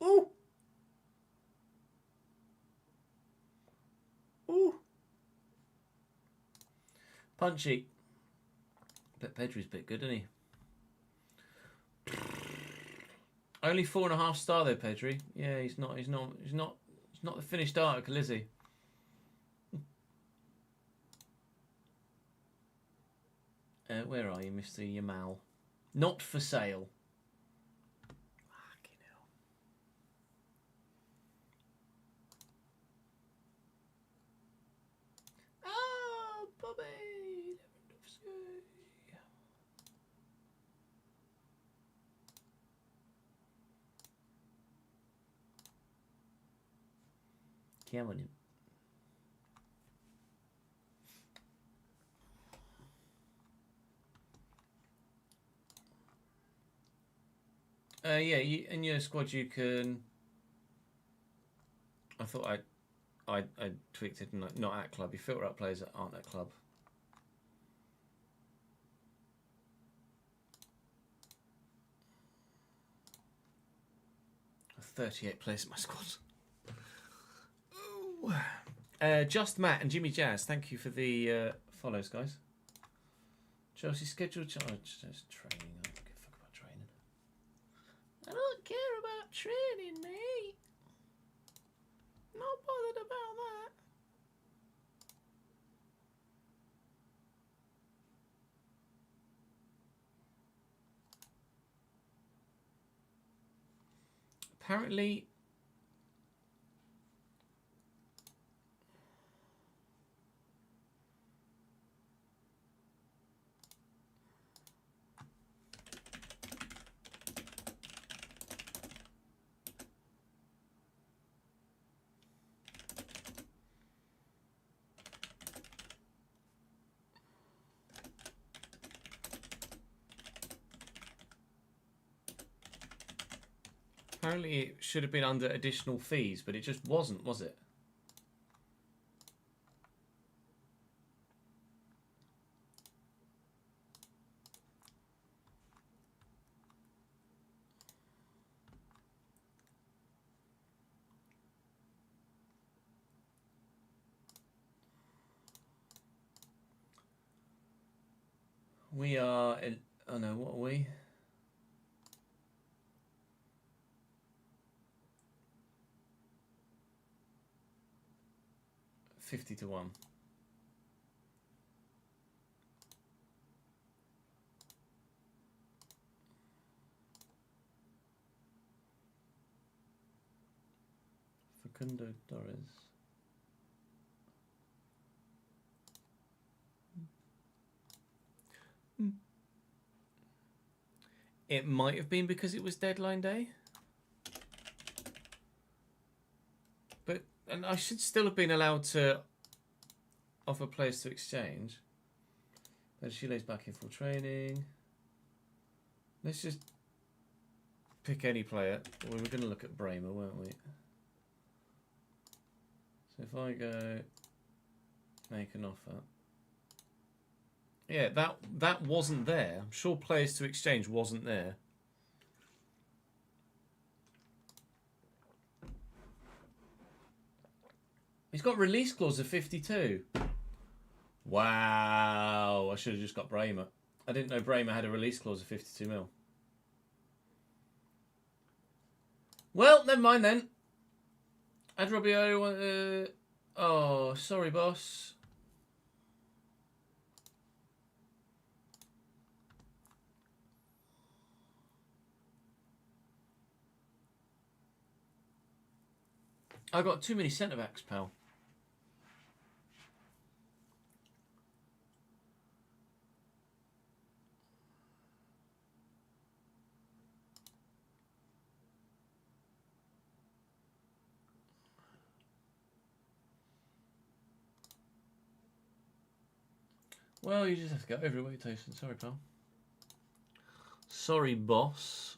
Ooh! Ooh! Punchy. Bet Pedri's a bit good, isn't he? Only 4.5 star though, Pedri. Yeah, he's not the finished article, is he? Where are you, Mr. Yamal? Not for sale. Fucking hell. Oh, Bobby Lewandowski. Come on in. Yeah, in your squad you can. I thought I tweaked it, not at club. You filter out players that aren't at club. I have 38 players in my squad. Just Matt and Jimmy Jazz, thank you for the follows, guys. Chelsea scheduled just training. I don't give a fuck about training. I don't care about training, mate. Not bothered about that. Apparently... Apparently it should have been under additional fees, but it just wasn't, was it? We are... Oh no, what are we? $50-1. Facundo Torres. It might have been because it was deadline day. And I should still have been allowed to offer players to exchange. But Chile's back in full training. Let's just pick any player. We were going to look at Bremer, weren't we? So if I go make an offer. Yeah, that wasn't there. I'm sure players to exchange wasn't there. He's got release clause of 52. Wow. I should have just got Bremer. I didn't know Bremer had a release clause of 52 mil. Well, never mind then. Adrobio. Oh, sorry, boss. I got too many centre backs, pal. Well, you just have to get over it, wait, Tyson. Sorry, pal. Sorry, boss.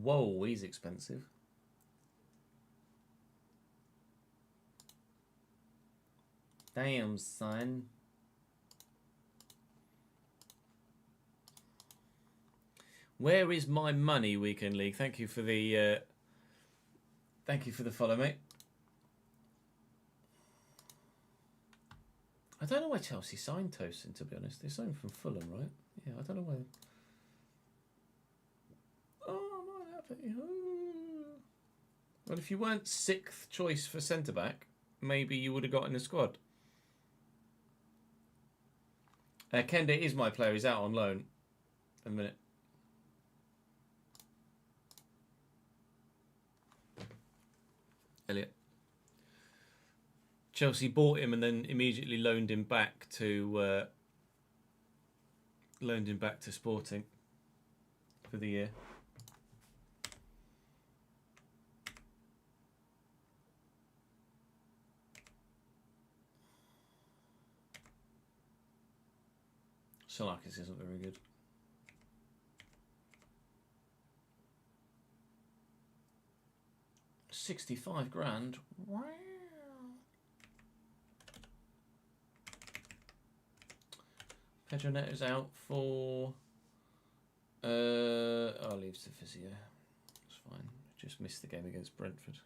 Whoa, he's expensive. Damn, son. Where is my money, Weekend League? Thank you for the follow, mate. I don't know why Chelsea signed Tosin, to be honest. They signed from Fulham, right? Yeah, I don't know why. Oh, I'm not happy. Well, if you weren't 6th choice for centre-back, maybe you would have got in the squad. Kende is my player. He's out on loan. In a minute. Elliot. Chelsea bought him and then immediately loaned him back to Sporting for the year. Salakis isn't very good. $65,000. Wow. Pedro Neto's out for I'll leave to physio. It's fine. Just missed the game against Brentford.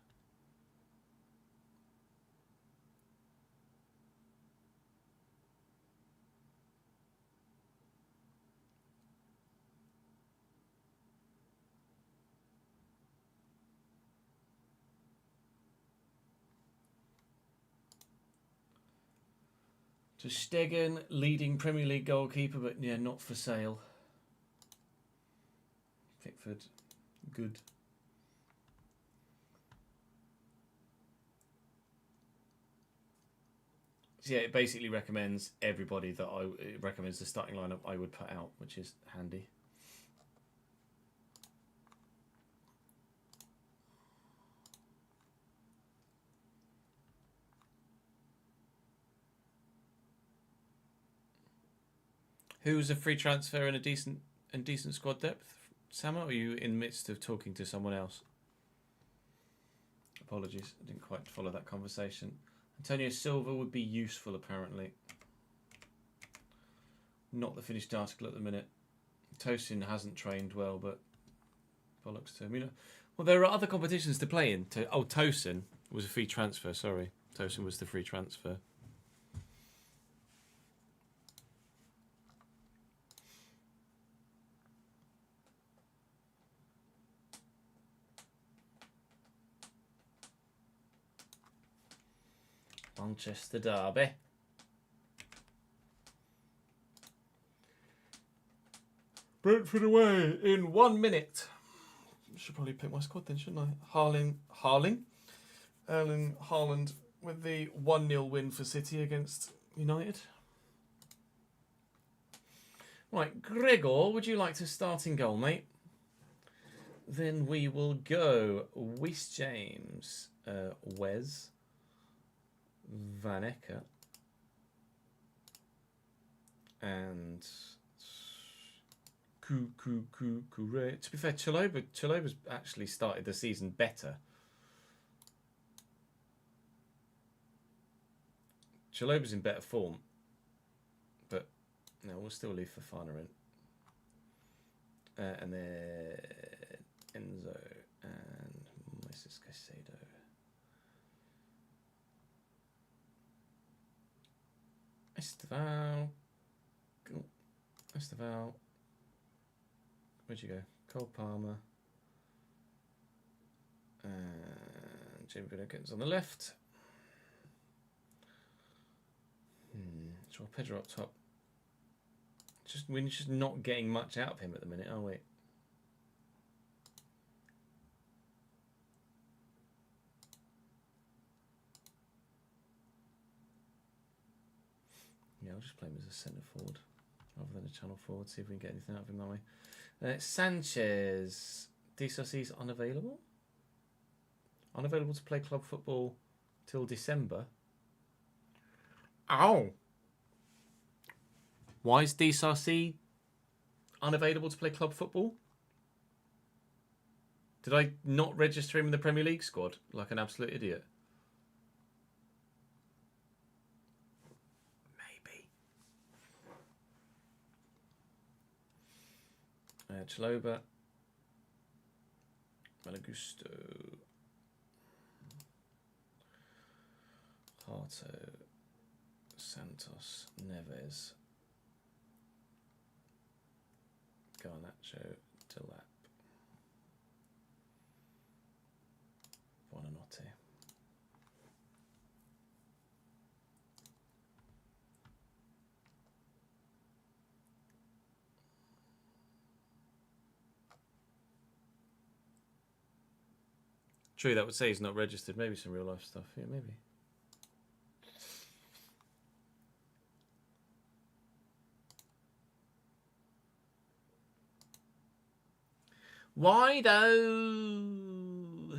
So Stegen, leading Premier League goalkeeper, but yeah, not for sale. Pickford, good. So yeah, it basically recommends everybody that it recommends the starting lineup I would put out, which is handy. Who's a free transfer and a decent squad depth? Sam, or are you in the midst of talking to someone else? Apologies, I didn't quite follow that conversation. Antonio Silva would be useful, apparently. Not the finished article at the minute. Tosin hasn't trained well, but bollocks to him. You know, well, there are other competitions to play in. Tosin was a free transfer. Sorry, Tosin was the free transfer. Manchester derby. Brentford away in 1 minute. Should probably pick my squad then, shouldn't I? Erling Haaland with the 1-0 win for City against United. Right, Gregor, would you like to start in goal, mate? Then we will go Weiss James, Wes, Van Ecke, and Kure. To be fair, Chaloba's actually started the season better. Chaloba's in better form, but no, we'll still leave Fofana in. And then Enzo and Moises Caicedo. Esteval. Where'd you go? Cole Palmer. And Jamie Vinnickens on the left. So Pedro up top. We're just not getting much out of him at the minute, are we? Yeah, I'll just play him as a centre forward rather than a channel forward, see if we can get anything out of him that way. Sanchez. DCC's unavailable? Unavailable to play club football till December. Ow! Why is DCC unavailable to play club football? Did I not register him in the Premier League squad like an absolute idiot? Maybe. Chaloba. Malagusto. Harto. Santos. Neves. Garnacho, Delap, Buonanotte. True, that would say he's not registered. Maybe some real life stuff. Yeah, maybe. Why though?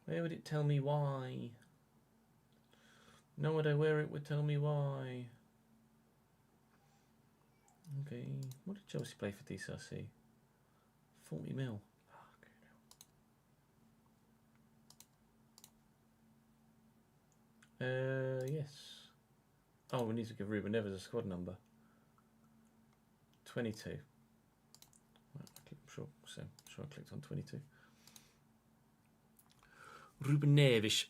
Where would it tell me why? No idea where it would tell me why. Okay, what did Chelsea play for DCRC? 40 mil. Yes. Oh, we need to give Ruben Neves a squad number. 22. I'm sure I clicked on 22. Ruben Neves.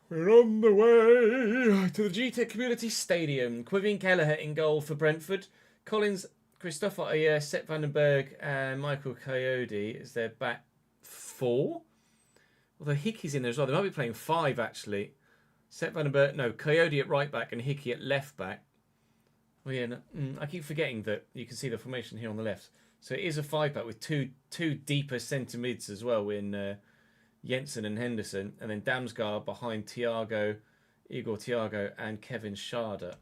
We're on the way to the GTEC Community Stadium. Quivian Kelleher in goal for Brentford. Collins, Christopher Ayer, Sepp van den Berg and Michael Coyote is their back four. Although Hickey's in there as well. They might be playing five, actually. Sepp van den Berg, no, Coyote at right back and Hickey at left back. Well, yeah, no, I keep forgetting that you can see the formation here on the left. So it is a five back with two deeper centre mids as well in Jensen and Henderson. And then Damsgaard behind Igor Thiago and Kevin Schade.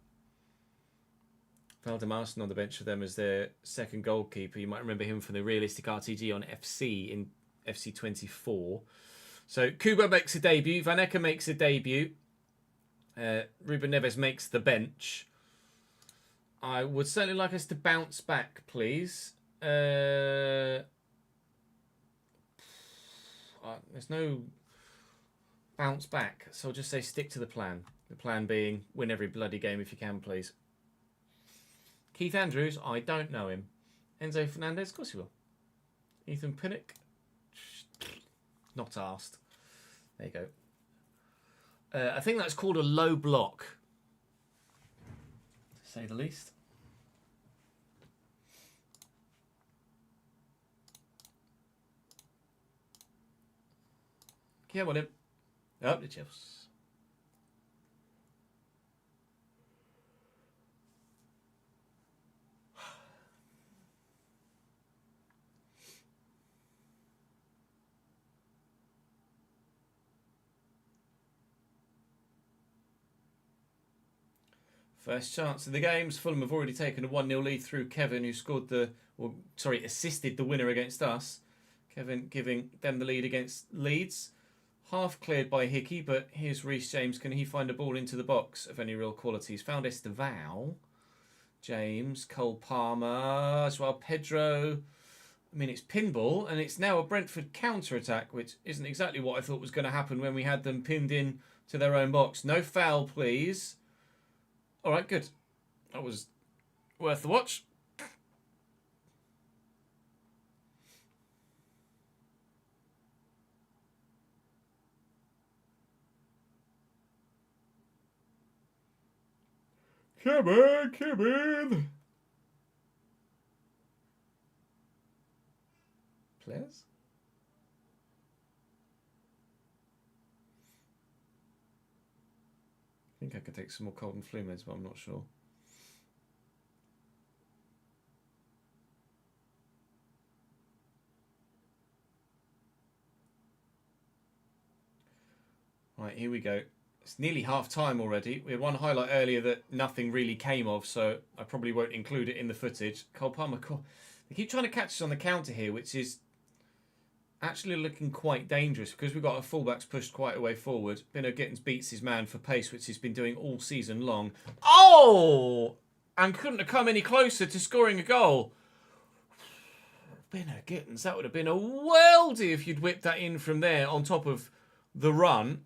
Valdemarson on the bench for them as their second goalkeeper. You might remember him from the realistic RTG on FC in FC24. So Kubo makes a debut. Van Ecke makes a debut. Ruben Neves makes the bench. I would certainly like us to bounce back, please. There's no bounce back, so I'll just say stick to the plan. The plan being win every bloody game if you can, please. Keith Andrews, I don't know him. Enzo Fernandez, of course he will. Ethan Pinnock, not asked. There you go. I think that's called a low block, to say the least. Yeah, well, up the chips. First chance of the games. Fulham have already taken a 1-0 lead through Kevin, who assisted the winner against us. Kevin giving them the lead against Leeds. Half cleared by Hickey, but here's Reece James. Can he find a ball into the box of any real quality? He's found Esteval. James, Cole Palmer, as well Pedro. I mean, it's pinball, and it's now a Brentford counter-attack, which isn't exactly what I thought was going to happen when we had them pinned in to their own box. No foul, please. All right, good. That was worth the watch. Come on, come on. Players? I think I could take some more cold and flu meds, but I'm not sure. Right, here we go. It's nearly half time already. We had one highlight earlier that nothing really came of, so I probably won't include it in the footage. Cole Palmer, they keep trying to catch us on the counter here, which is actually looking quite dangerous because we've got our fullbacks pushed quite a way forward. Bino Gittins beats his man for pace, which he's been doing all season long. Oh! And couldn't have come any closer to scoring a goal. Bino Gittins, that would have been a worldie if you'd whipped that in from there on top of the run.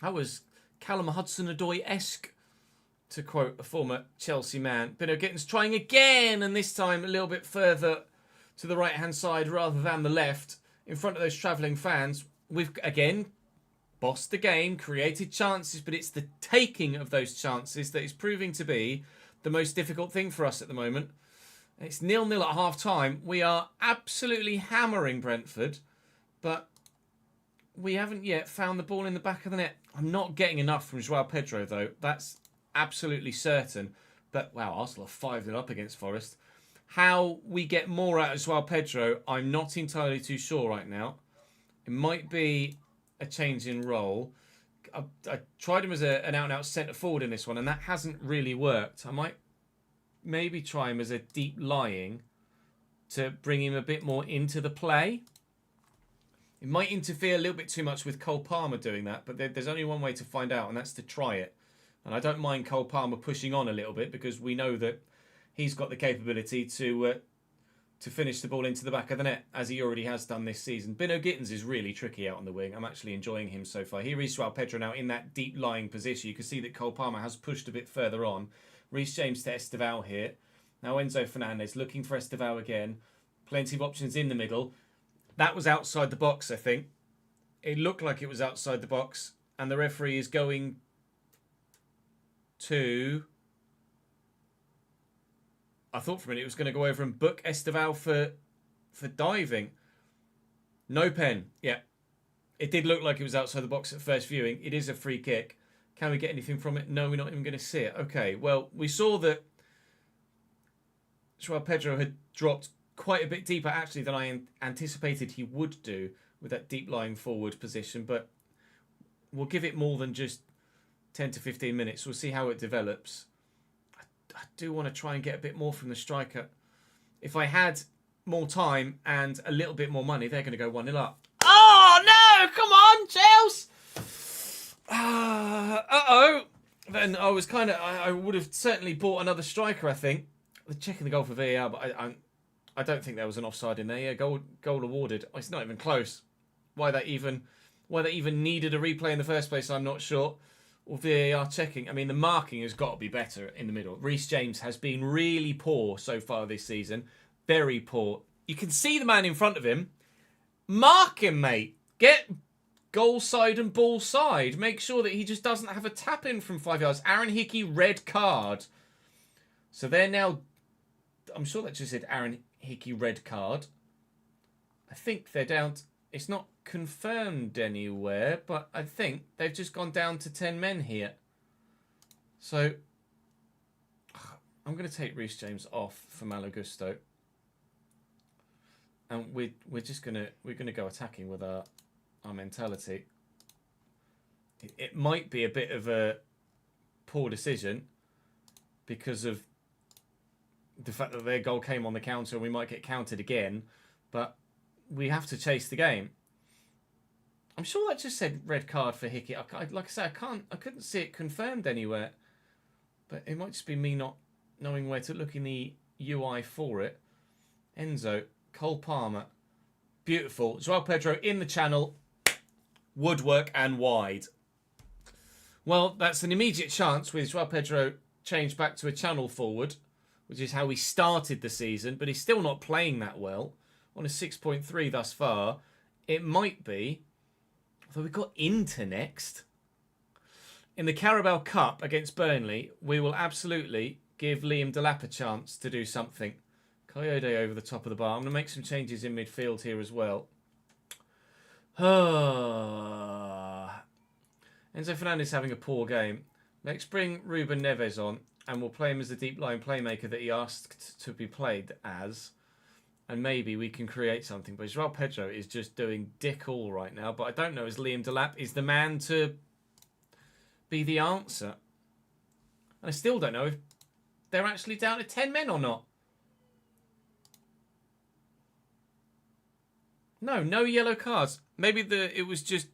That was Callum Hudson-Odoi-esque, to quote a former Chelsea man. Bino Gittins trying again, and this time a little bit further to the right-hand side rather than the left, in front of those travelling fans. We've, again, bossed the game, created chances, but it's the taking of those chances that is proving to be the most difficult thing for us at the moment. It's 0-0 at half-time. We are absolutely hammering Brentford, but we haven't yet found the ball in the back of the net. I'm not getting enough from Joao Pedro, though. That's absolutely certain. But, wow, Arsenal are 5-0 up against Forest. How we get more out of Joao Pedro, I'm not entirely too sure right now. It might be a change in role. I tried him as an out-and-out centre-forward in this one, and that hasn't really worked. I might maybe try him as a deep lying to bring him a bit more into the play. It might interfere a little bit too much with Cole Palmer doing that, but there's only one way to find out, and that's to try it. And I don't mind Cole Palmer pushing on a little bit because we know that he's got the capability to finish the ball into the back of the net, as he already has done this season. Bino Gittins is really tricky out on the wing. I'm actually enjoying him so far. Here is Joao Pedro now in that deep lying position. You can see that Cole Palmer has pushed a bit further on. Reece James to Esteval here. Now Enzo Fernandez looking for Esteval again. Plenty of options in the middle. That was outside the box, I think. It looked like it was outside the box. And the referee is going to... I thought for a minute it was going to go over and book Esteval for diving. No pen. Yeah. It did look like it was outside the box at first viewing. It is a free kick. Can we get anything from it? No, we're not even going to see it. Okay, well, we saw that Joao Pedro had dropped quite a bit deeper, actually, than I anticipated he would do with that deep lying forward position. But we'll give it more than just 10 to 15 minutes. We'll see how it develops. I do want to try and get a bit more from the striker. If I had more time and a little bit more money, they're going to go 1-0 up. Oh, no! Come on, Chelsea! Uh-oh. Then I was I would have certainly bought another striker, I think. They're checking the goal for VAR, but I don't think there was an offside in there. Yeah, goal awarded. Oh, it's not even close. Why that even needed a replay in the first place, I'm not sure. Or VAR checking. I mean, the marking has got to be better in the middle. Reece James has been really poor so far this season. Very poor. You can see the man in front of him. Mark him, mate. Get goal side and ball side. Make sure that he just doesn't have a tap in from 5 yards. Aaron Hickey, red card. So they're now... I'm sure that just said Aaron Hickey, red card. I think they're down... It's not confirmed anywhere, but I think they've just gone down to 10 men here. So I'm going to take Reece James off for Malo Gusto, and we're going to go attacking with our mentality. It might be a bit of a poor decision because of the fact that their goal came on the counter, and we might get countered again, but we have to chase the game. I'm sure that just said red card for Hickey. Like I said, I couldn't see it confirmed anywhere. But it might just be me not knowing where to look in the UI for it. Enzo, Cole Palmer, beautiful. Joao Pedro in the channel, woodwork and wide. Well, that's an immediate chance with Joao Pedro changed back to a channel forward, which is how he started the season, but he's still not playing that well. On a 6.3 thus far. It might be, although we've got Inter next. In the Carabao Cup against Burnley, we will absolutely give Liam Delap a chance to do something. Coyote over the top of the bar. I'm going to make some changes in midfield here as well. Enzo Fernandez having a poor game. Let's bring Ruben Neves on, and we'll play him as the deep line playmaker that he asked to be played as. And maybe we can create something. But Joao Pedro is just doing dick all right now. But I don't know, is Liam Delap is the man to be the answer? And I still don't know if they're actually down to 10 men or not. No yellow cards. Maybe it was just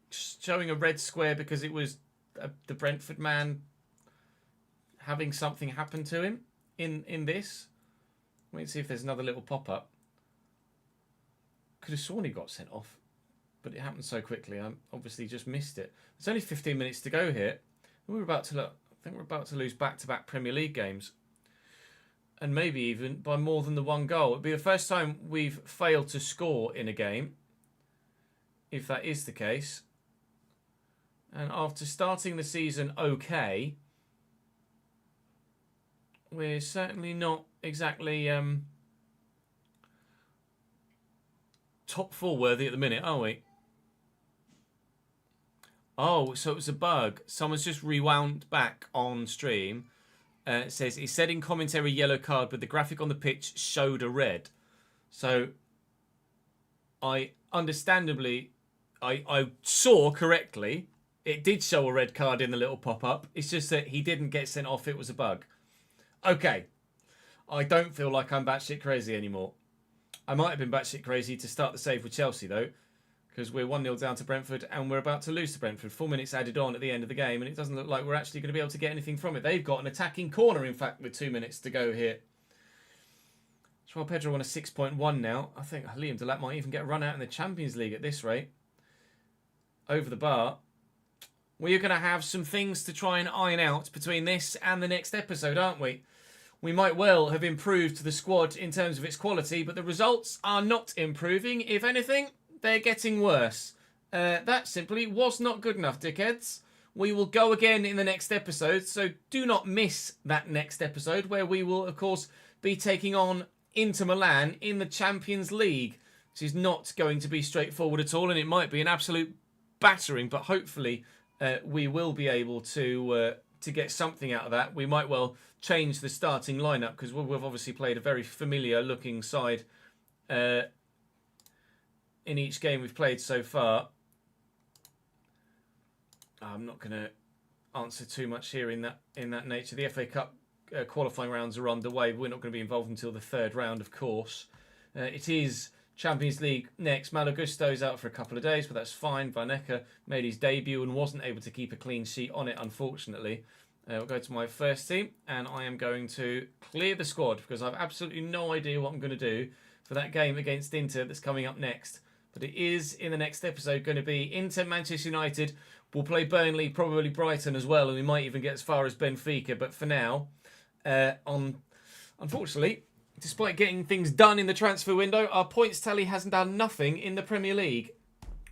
showing a red square because it was the Brentford man having something happen to him in this. Wait and see if there's another little pop-up. Could have sworn he got sent off, but it happened so quickly. I obviously just missed it. There's only 15 minutes to go here. I think we're about to lose back-to-back Premier League games, and maybe even by more than the one goal. It'll be the first time we've failed to score in a game, if that is the case. And after starting the season okay, we're certainly not exactly top four worthy at the minute, are we? Oh, so it was a bug. Someone's just rewound back on stream. It says, he said in commentary yellow card, but the graphic on the pitch showed a red. So I understandably, I saw correctly. It did show a red card in the little pop-up. It's just that he didn't get sent off. It was a bug. Okay. I don't feel like I'm batshit crazy anymore. I might have been batshit crazy to start the save with Chelsea, though, because we're 1-0 down to Brentford and we're about to lose to Brentford. 4 minutes added on at the end of the game, and it doesn't look like we're actually going to be able to get anything from it. They've got an attacking corner, in fact, with 2 minutes to go here. Joao Pedro on a 6.1 now. I think Liam Delap might even get a run out in the Champions League at this rate. Over the bar. We're going to have some things to try and iron out between this and the next episode, aren't we? We might well have improved the squad in terms of its quality, but the results are not improving. If anything, they're getting worse. That simply was not good enough, dickheads. We will go again in the next episode, so do not miss that next episode, where we will, of course, be taking on Inter Milan in the Champions League, which is not going to be straightforward at all, and it might be an absolute battering, but hopefully we will be able to get something out of that. We might well change the starting lineup, because we've obviously played a very familiar looking side in each game we've played so far. I'm not going to answer too much here in that nature. The FA Cup qualifying rounds are underway. We're not going to be involved until the third round, of course. It is Champions League next. Malo Gusto's out for a couple of days, but that's fine. Vaneka made his debut and wasn't able to keep a clean sheet on it, unfortunately. We'll go to my first team, and I am going to clear the squad because I've absolutely no idea what I'm going to do for that game against Inter that's coming up next. But it is, in the next episode, going to be Inter, Manchester United. We'll play Burnley, probably Brighton as well, and we might even get as far as Benfica. But for now, unfortunately, despite getting things done in the transfer window, our points tally hasn't done nothing in the Premier League.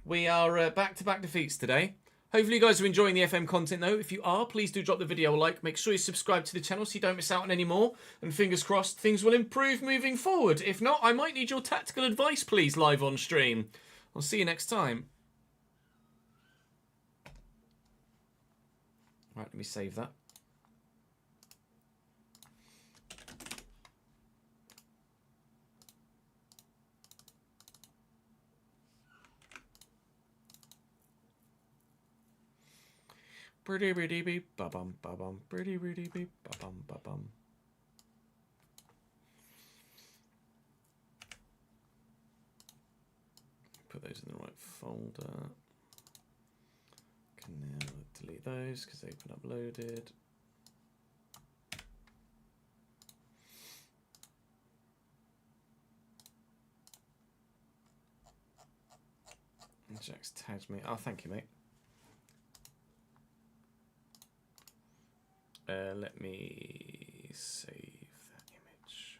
We are back-to-back defeats today. Hopefully you guys are enjoying the FM content though. If you are, please do drop the video a like. Make sure you subscribe to the channel so you don't miss out on any more. And fingers crossed, things will improve moving forward. If not, I might need your tactical advice, please, live on stream. I'll see you next time. Right, let me save that. Pretty pretty beep ba bum ba bum. Pretty pretty beep ba bum ba bum. Put those in the right folder. Can now delete those because they've been uploaded. And Jack's tagged me. Oh, thank you, mate. Let me save that image.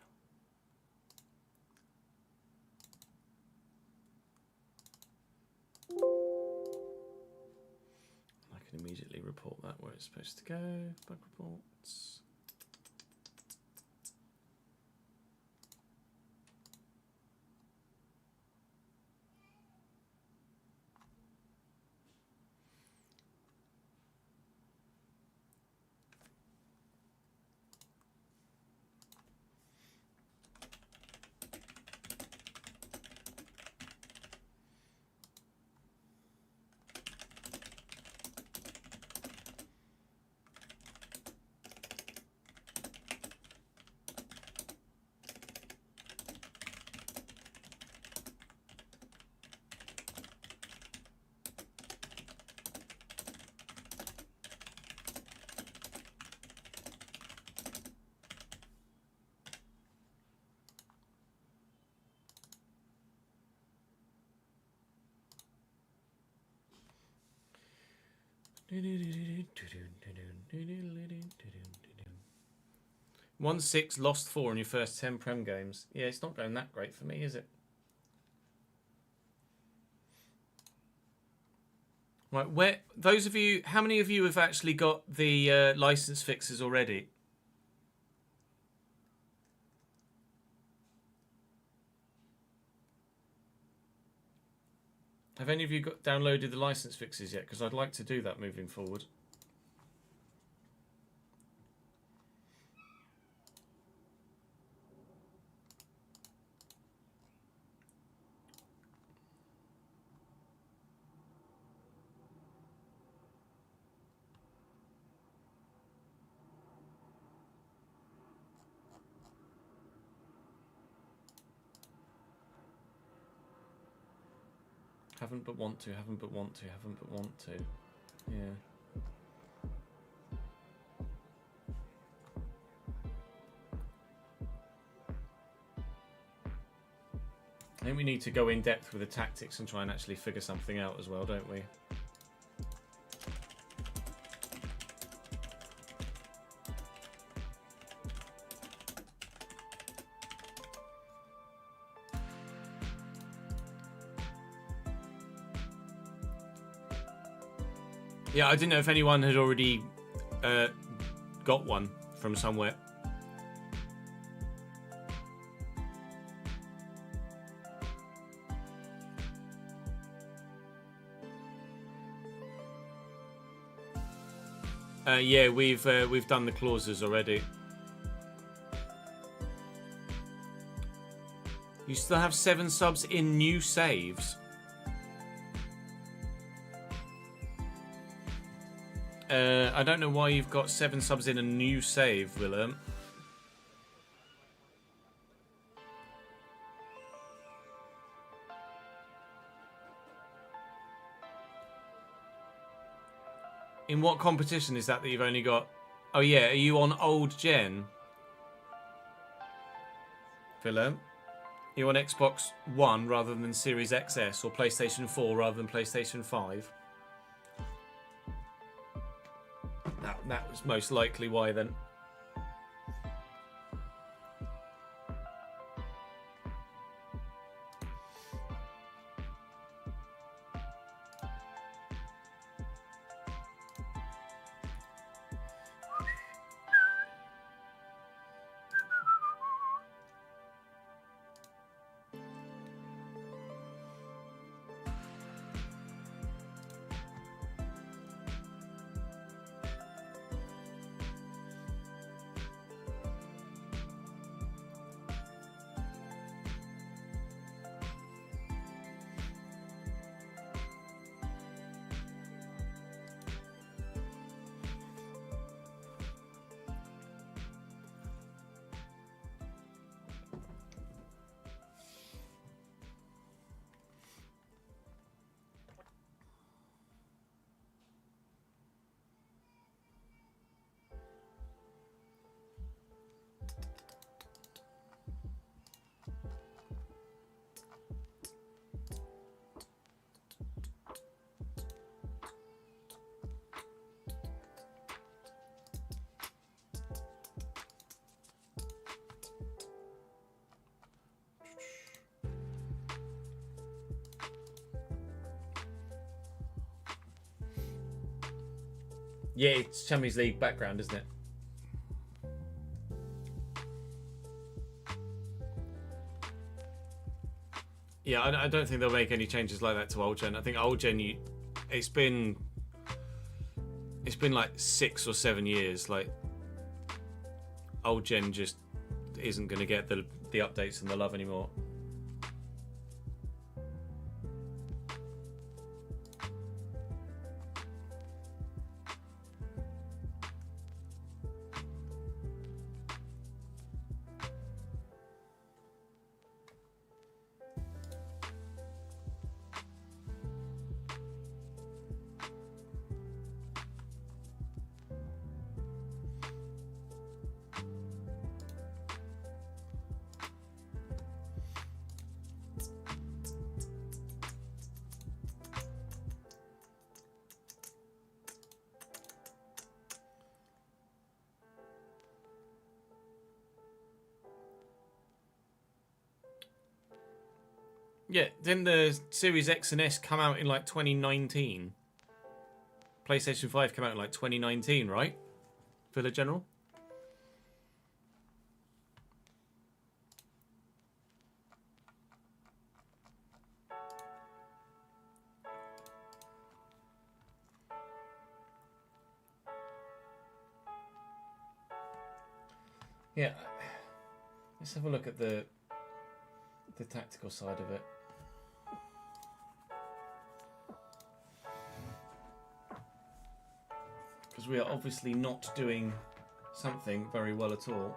I can immediately report that where it's supposed to go. Bug reports. Won 6, lost 4 in your first 10 Prem games. Yeah, it's not going that great for me, is it? Right, where those of you, how many of you have actually got the license fixes already? Have any of you downloaded the license fixes yet? Because I'd like to do that moving forward. Haven't but want to, haven't but want to, haven't but want to. Yeah. I think we need to go in depth with the tactics and try and actually figure something out as well, don't we? Yeah, I didn't know if anyone had already got one from somewhere. Yeah, we've done the clauses already. You still have 7 subs in new saves. I don't know why you've got 7 subs in a new save, Willem. In what competition is that you've only got... Oh yeah, are you on old gen? Willem? Are you on Xbox One rather than Series XS, or PlayStation 4 rather than PlayStation 5? That was most likely why then. Yeah, it's Champions League background, isn't it? Yeah, I don't think they'll make any changes like that to old gen. I think old gen, it's been like 6 or 7 years. Like old gen just isn't going to get the updates and the love anymore. Yeah, didn't the Series X and S come out in like 2019? PlayStation 5 came out in like 2019, right? For the general? Yeah. Let's have a look at the tactical side of it. Because we are obviously not doing something very well at all.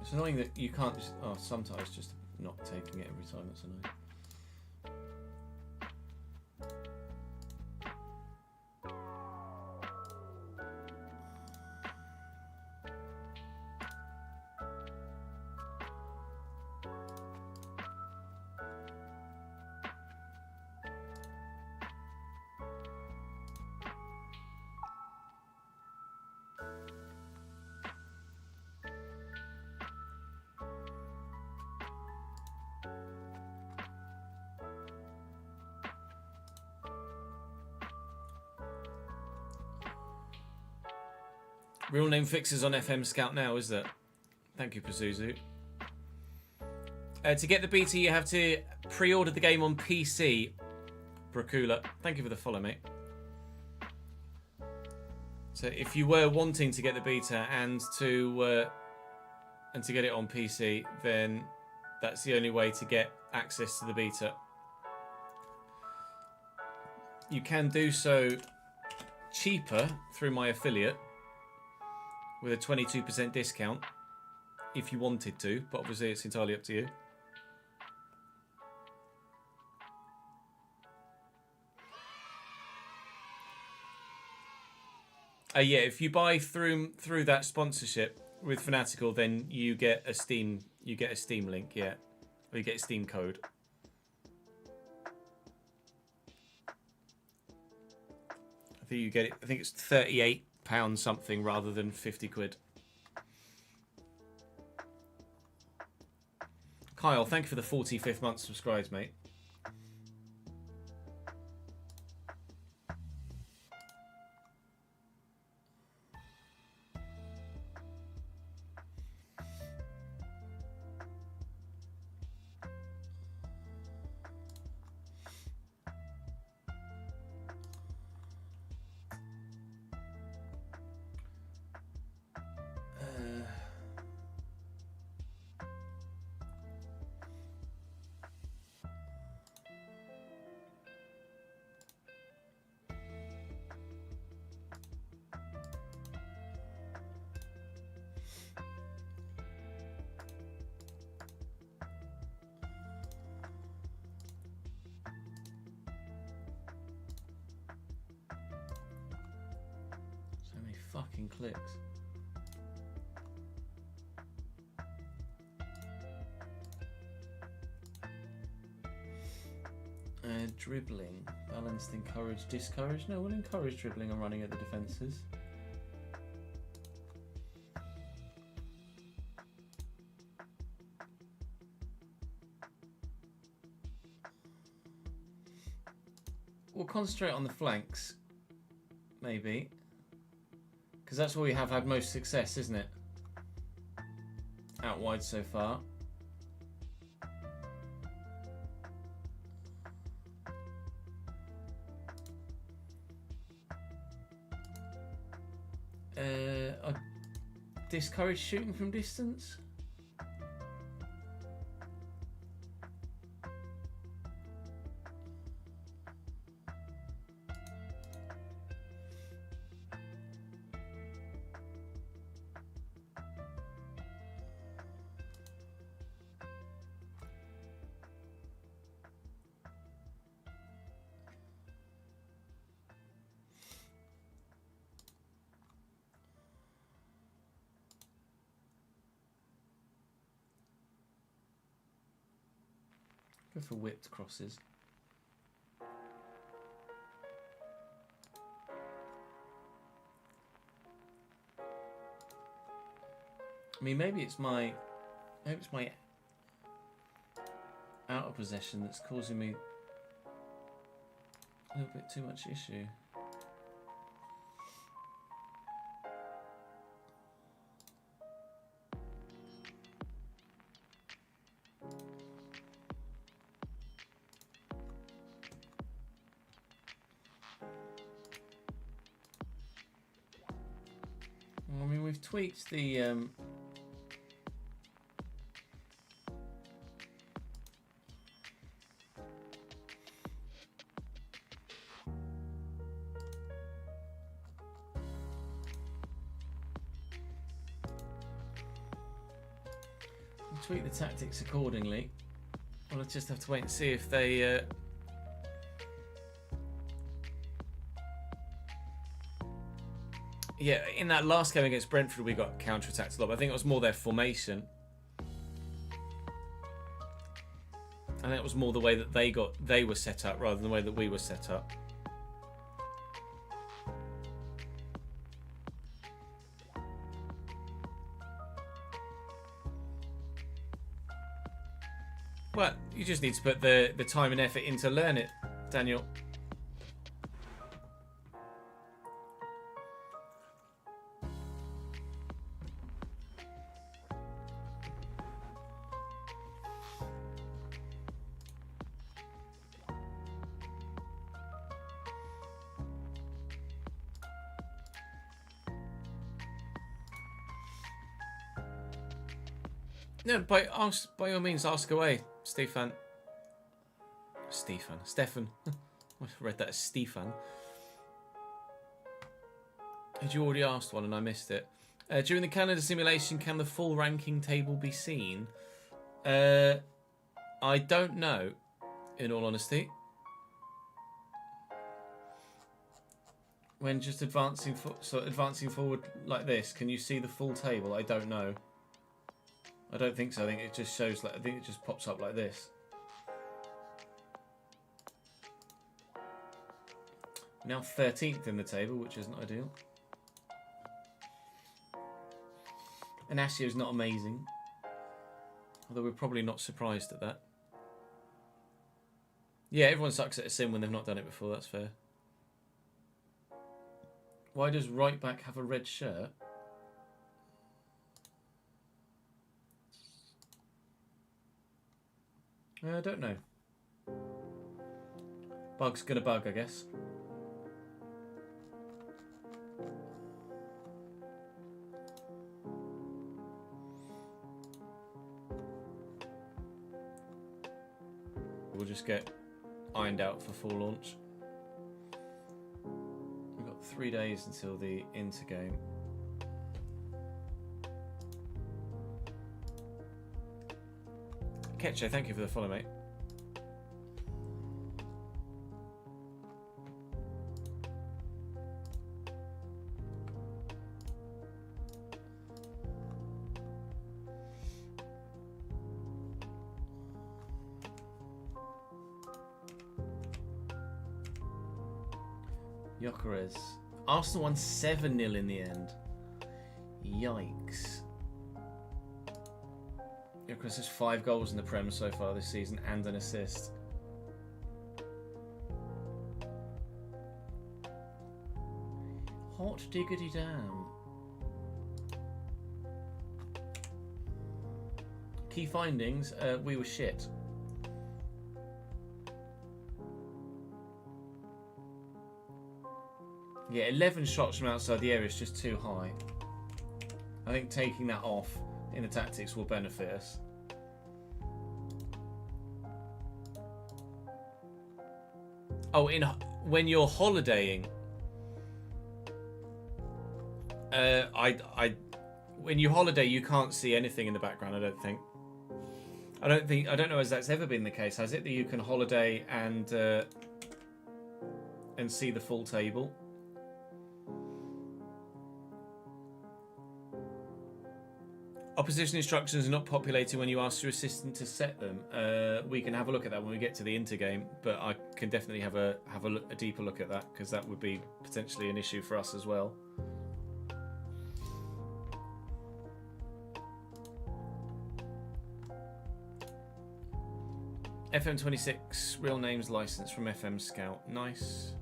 It's annoying that you can't just... Oh, sometimes just not taking it every time. That's annoying. Real name fixes on FM Scout now, is there? Thank you, Pazuzu. To get the beta, you have to pre-order the game on PC. Bracula, thank you for the follow, mate. So if you were wanting to get the beta and to get it on PC, then that's the only way to get access to the beta. You can do so cheaper through my affiliate with a 22% discount if you wanted to, but obviously it's entirely up to you. Yeah, if you buy through that sponsorship with Fanatical, then you get a Steam link, yeah, or you get a Steam code. I think you get it. I think it's £38 something rather than 50 quid. Kyle, thank you for the 45th month subscribed, mate. Fucking clicks. Dribbling. Balanced, encouraged, discouraged. No, we'll encourage dribbling and running at the defences. We'll concentrate on the flanks, maybe. Because that's where we have had most success, isn't it? Out wide so far. I discourage shooting from distance. Go for whipped crosses. I mean, maybe it's my out of possession that's causing me a little bit too much issue. I mean, we've tweaked the tweak the tactics accordingly. We'll just have to wait and see if they... Yeah, in that last game against Brentford, we got counter-attacked a lot. But I think it was more their formation. And it was more the way that they were set up rather than the way that we were set up. Well, you just need to put the time and effort in to learn it, Daniel. No, by all means, ask away, Stefan. Stefan. I read that as Stefan. Had you already asked one and I missed it? During the Canada simulation, can the full ranking table be seen? I don't know, in all honesty. When just advancing forward like this, can you see the full table? I don't know. I don't think so. I think it just shows like I think it just pops up like this. Now 13th in the table, which isn't ideal. And Asio's not amazing. Although we're probably not surprised at that. Yeah, everyone sucks at a sim when they've not done it before, that's fair. Why does right back have a red shirt? I don't know. Bug's gonna bug, I guess. We'll just get ironed out for full launch. We've got 3 days until the Inter game. Ketcho, thank you for the follow, mate. Gyökeres. Arsenal won 7-0 in the end. Yikes. Gyökeres has 5 goals in the Prem so far this season and an assist. Hot diggity damn. Key findings, we were shit. Yeah, 11 shots from outside the area is just too high. I think taking that off in the tactics will benefit us. Oh, when you're holidaying, when you holiday, you can't see anything in the background. I don't think. I don't know as that's ever been the case, has it? That you can holiday and see the full table. Opposition instructions are not populated when you ask your assistant to set them. We can have a look at that when we get to the Inter game, but I can definitely have a deeper look at that because that would be potentially an issue for us as well. FM26 real names license from FM Scout. Nice.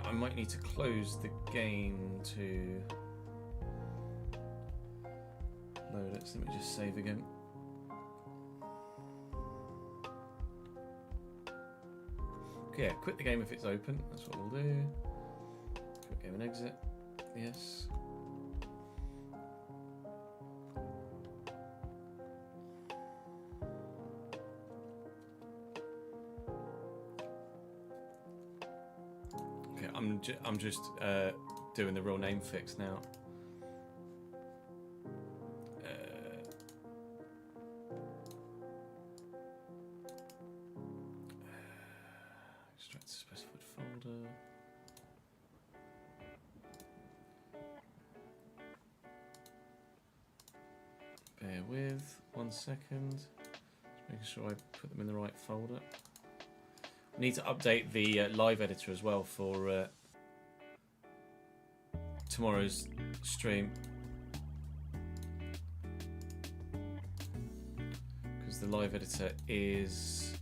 I might need to close the game to load it, so let me just save again. Okay, quit the game if it's open, that's what we'll do. Quit game and exit. Yes. Okay, I'm just doing the real name fix now. Extract the specified folder. Bear with 1 second. Just making sure I put them in the right folder. I need to update the live editor as well for tomorrow's stream, because the live editor is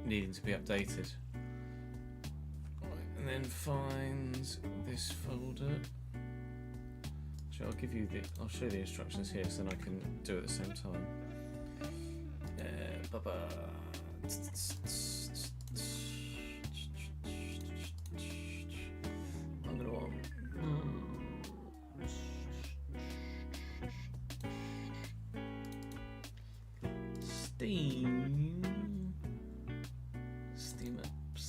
needing to be updated. Right, and then find this folder. Actually, I'll show you the instructions here, so then I can do it at the same time. I'm gonna want Steam apps.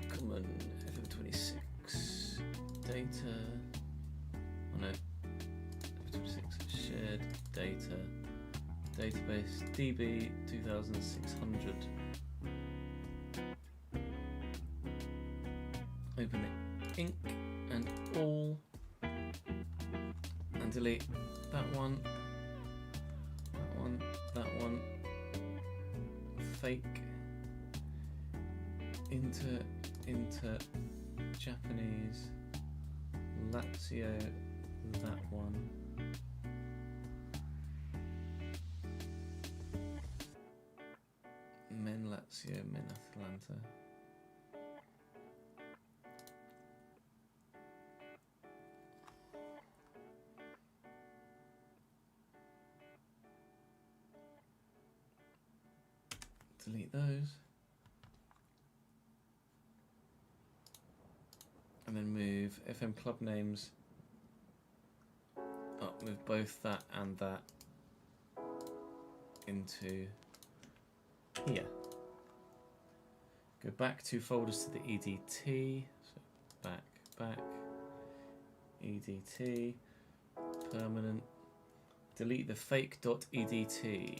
Common FM26 data. Oh no, FM26 shared data. Database DB 2600. Open the ink and all, and delete that one, that one. Fake into Japanese. Lazio, that one. Men Lazio, Men Atalanta. Delete those. And then move FM club names up, move both that and that into here. Go back 2 folders to the EDT. So back, EDT, permanent. Delete the fake.edt.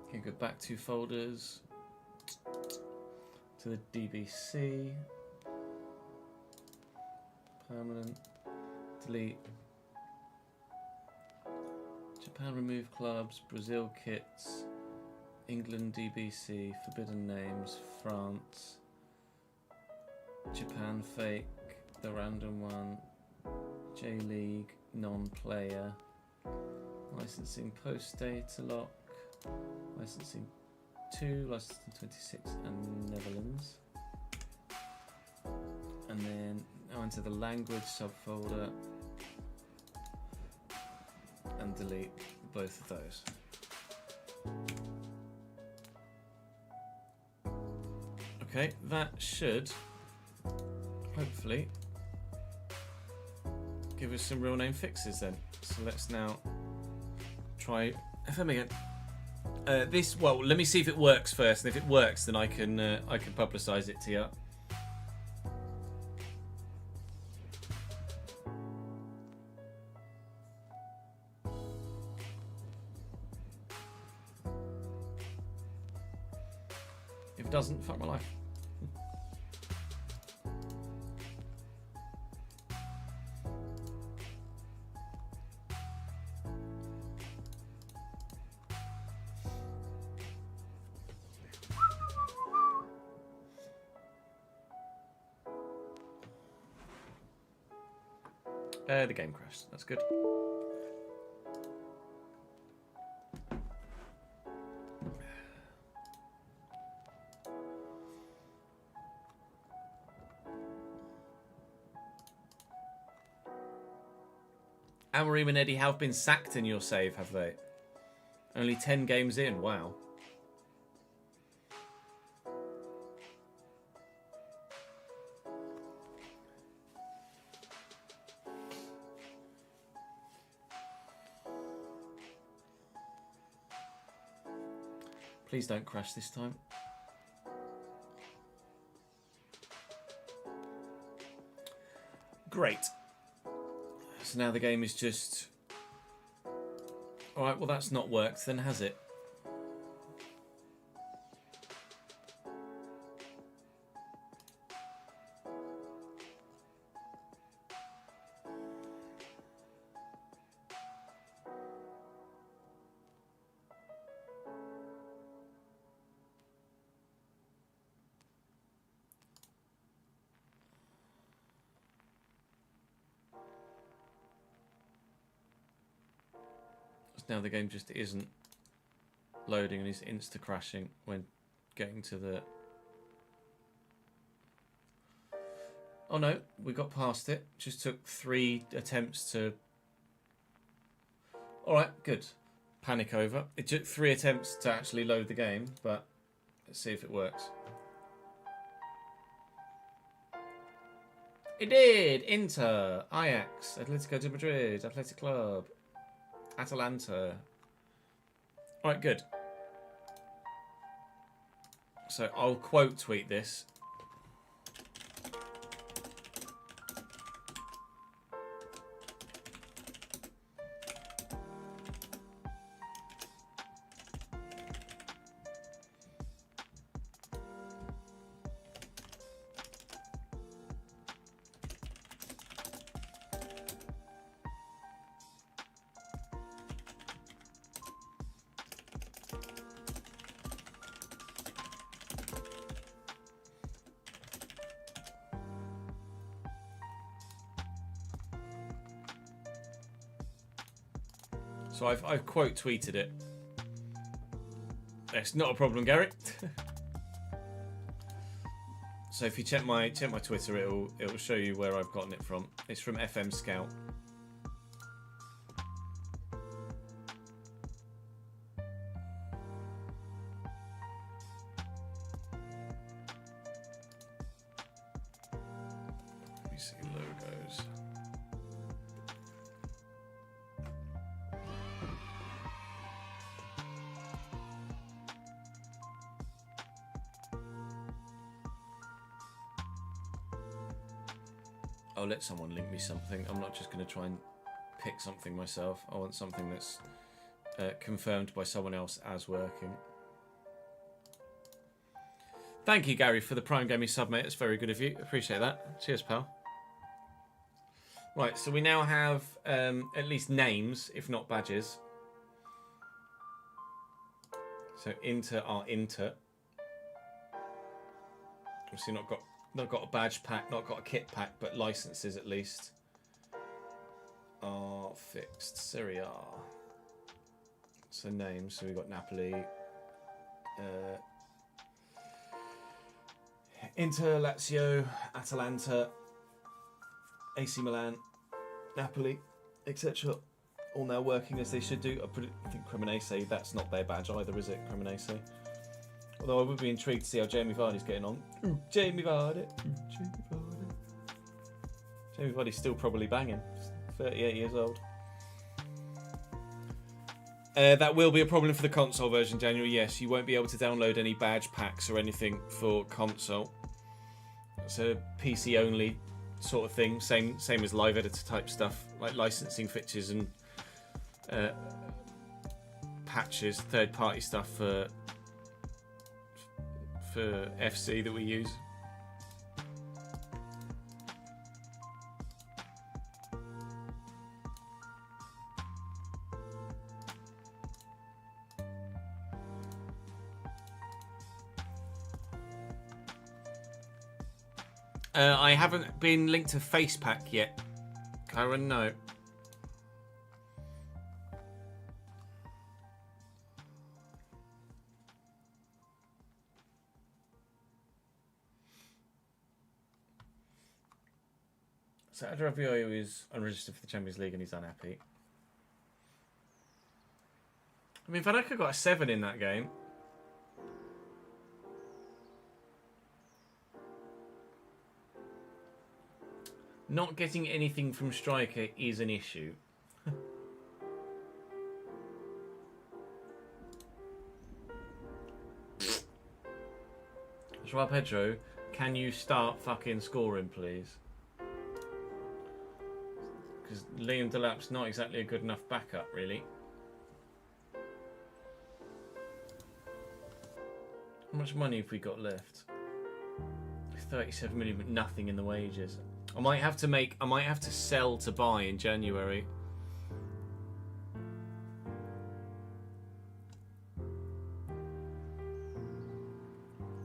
Okay, go back 2 folders to the DBC. Permanent. Delete Japan remove clubs, Brazil kits, England DBC, forbidden names, France, Japan fake, the random one, J League, non-player, licensing post data lock, licensing 2, licensing 26 and Netherlands. And then now into the language subfolder and delete both of those. Okay, that should hopefully give us some real name fixes then. So let's now try FM again. Well, let me see if it works first, and if it works, then I can publicize it to you. If it doesn't, fuck my life. The game crashed. That's good. Amorim and Eddie have been sacked in your save, have they? Only 10 games in, wow. Please don't crash this time. Great. So now the game is just... Alright, well that's not worked then, has it? Now the game just isn't loading and is insta-crashing when getting to the... Oh no, we got past it. Just took 3 attempts to... Alright, good. Panic over. It took 3 attempts to actually load the game, but let's see if it works. It did! Inter, Ajax, Atletico de Madrid, Athletic Club, Atalanta. Alright, good. So I'll quote tweet this. So I've quote tweeted it. It's not a problem, Gary. So if you check my Twitter, it'll show you where I've gotten it from. It's from FM Scout. Let me see logos. I'll let someone link me something. I'm not just going to try and pick something myself. I want something that's confirmed by someone else as working. Thank you, Gary, for the Prime Gaming sub, mate. That's very good of you. Appreciate that. Cheers, pal. Right, so we now have at least names, if not badges. So Inter are Inter. Obviously not got a badge pack, not got a kit pack, but licenses at least are fixed. Serie A. So names. So we've got Napoli, Inter, Lazio, Atalanta, AC Milan, Napoli, etc. All now working as they should do. I think Cremonese, that's not their badge either, is it? Cremonese. Although I would be intrigued to see how Jamie Vardy's getting on. Ooh, Jamie Vardy. Ooh, Jamie Vardy. Jamie Vardy's still probably banging. 38 years old. That will be a problem for the console version, Daniel. Yes, you won't be able to download any badge packs or anything for console. It's a PC only sort of thing. Same as live editor type stuff, like licensing fixtures and patches, third party stuff for FC that we use. I haven't been linked to Facepack yet. Karen, no. So Adrabio is unregistered for the Champions League and he's unhappy. I mean, Vanaka got a 7 in that game. Not getting anything from striker is an issue. Joao Pedro, can you start fucking scoring, please? Because Liam Delap's not exactly a good enough backup, really. How much money have we got left? 37 million, but nothing in the wages. I might have to sell to buy in January.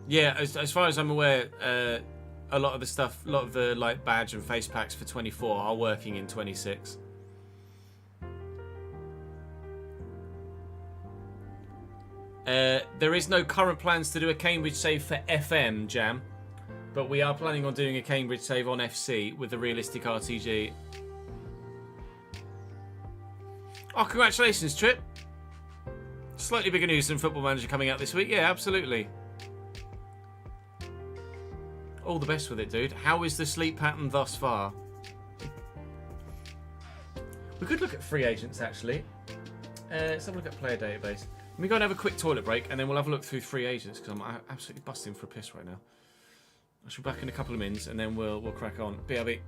Yeah, as far as I'm aware, a lot of the like badge and face packs for 24 are working in 26. There is no current plans to do a Cambridge save for FM, Jam, but we are planning on doing a Cambridge save on FC with the realistic RTG. Oh, congratulations, Trip. Slightly bigger news than Football Manager coming out this week. Yeah, absolutely. All the best with it, dude. How is the sleep pattern thus far? We could look at free agents, actually. Let's have a look at player database. Let me go and have a quick toilet break, and then we'll have a look through free agents, because I'm absolutely busting for a piss right now. I shall be back in a couple of minutes, and then we'll crack on. BRB.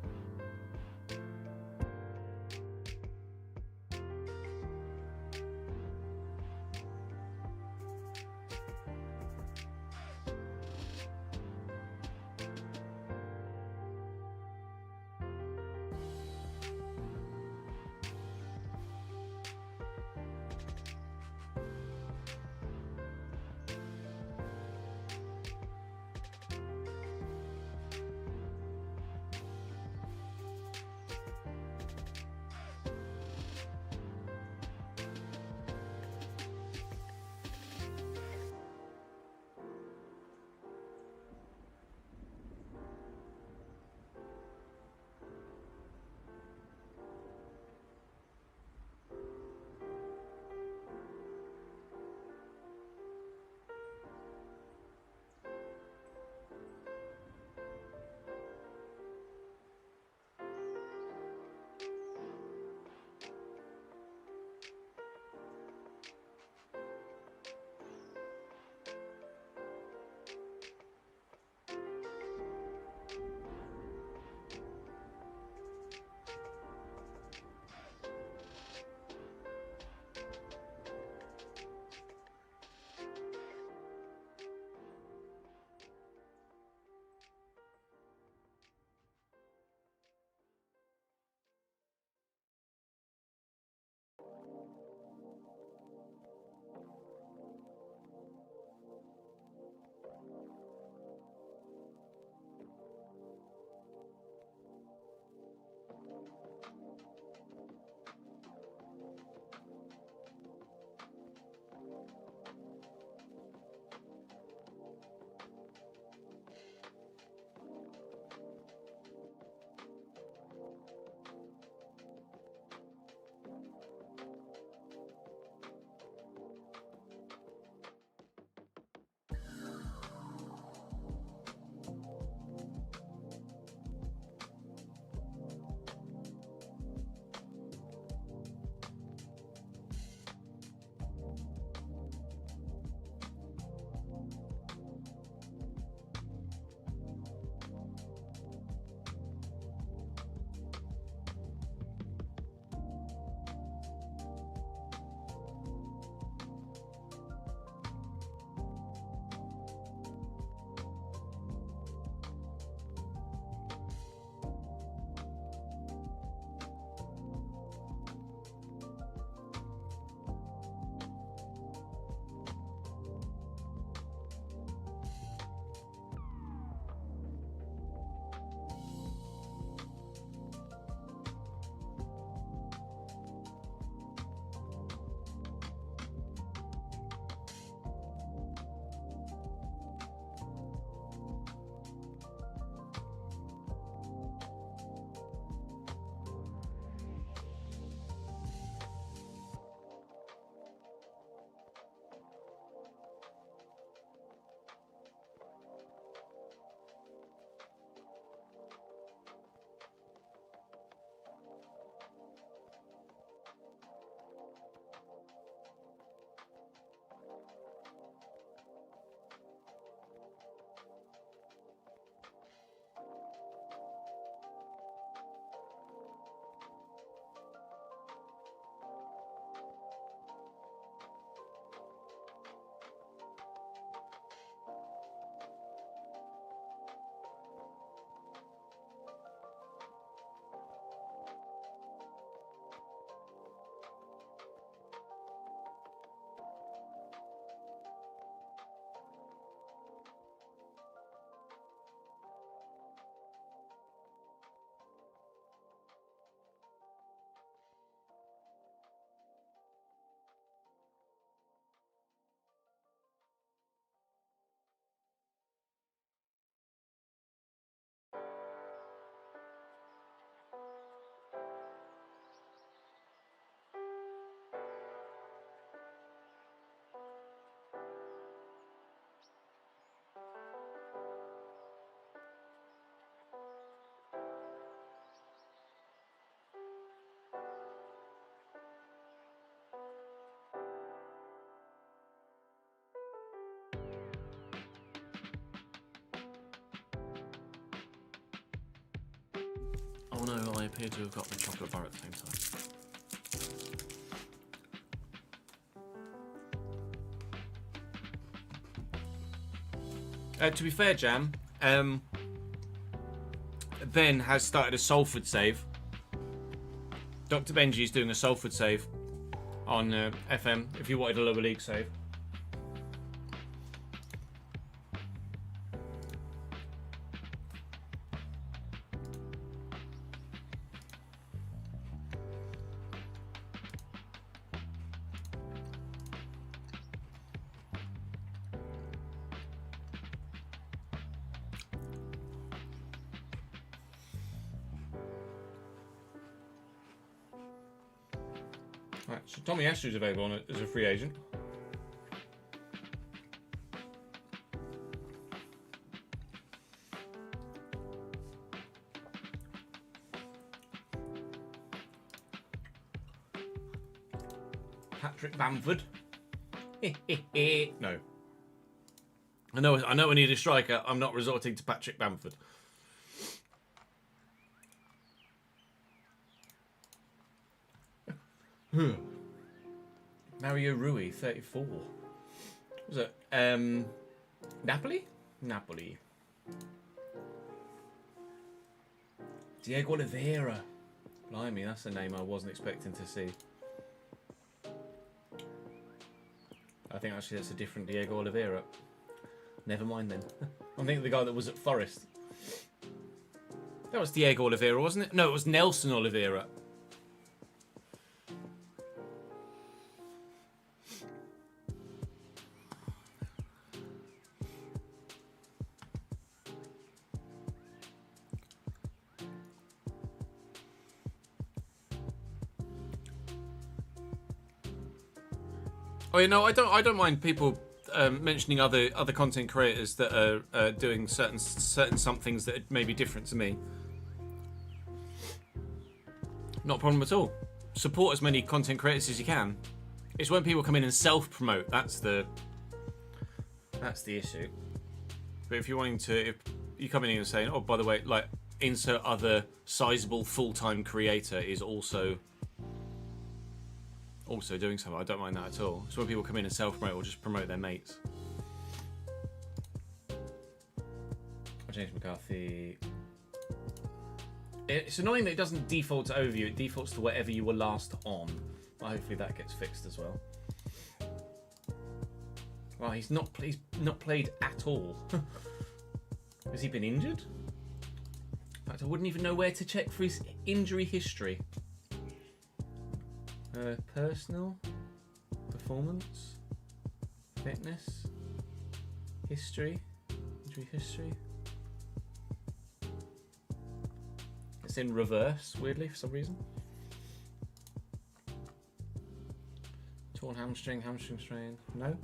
appear to have got the chocolate bar at the same time. To be fair, Jam, Ben has started a Salford save. Dr. Benji is doing a Salford save on FM if you wanted a lower league save. Right, so Tommy Ashley's available as a free agent. Patrick Bamford. No. I know I need a striker. I'm not resorting to Patrick Bamford. Mario Rui, 34. Was it Napoli? Napoli. Diego Oliveira. Blimey, that's a name I wasn't expecting to see. I think actually that's a different Diego Oliveira. Never mind then. I'm thinking the guy that was at Forest. That was Diego Oliveira, wasn't it? No, it was Nelson Oliveira. Oh, you know, I don't mind people mentioning other content creators that are doing certain somethings that may be different to me. Not a problem at all. Support as many content creators as you can. It's when people come in and self-promote that's the issue. But if you're wanting to, if you come in and saying, oh, by the way, like insert other sizable full-time creator is also doing something, I don't mind that at all. It's when people come in and self-promote or just promote their mates. James McCarthy. It's annoying that it doesn't default to overview, it defaults to whatever you were last on. Well, hopefully that gets fixed as well. Well, he's not played at all. Has he been injured? In fact, I wouldn't even know where to check for his injury history. Personal, performance, fitness, history, injury history. It's in reverse, weirdly, for some reason. Torn hamstring strain. No.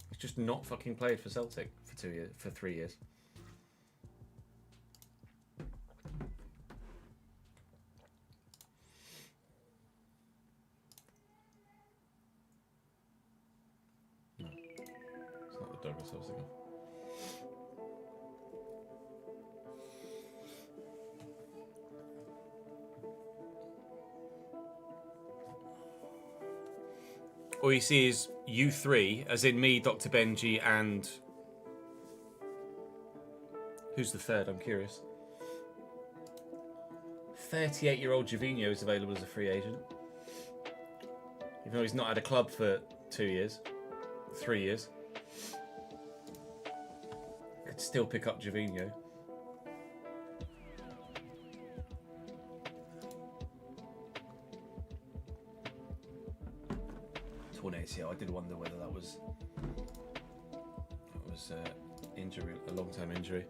He's just not fucking played for Celtic for 3 years. Douglas, I was thinking. All you see is you three, as in me, Dr. Benji, and who's the third? I'm curious. 38-year-old Jovino is available as a free agent, even though he's not had a club for 3 years. Could still pick up Jovino. Torn ACL. I did wonder whether that was injury, a long-term injury.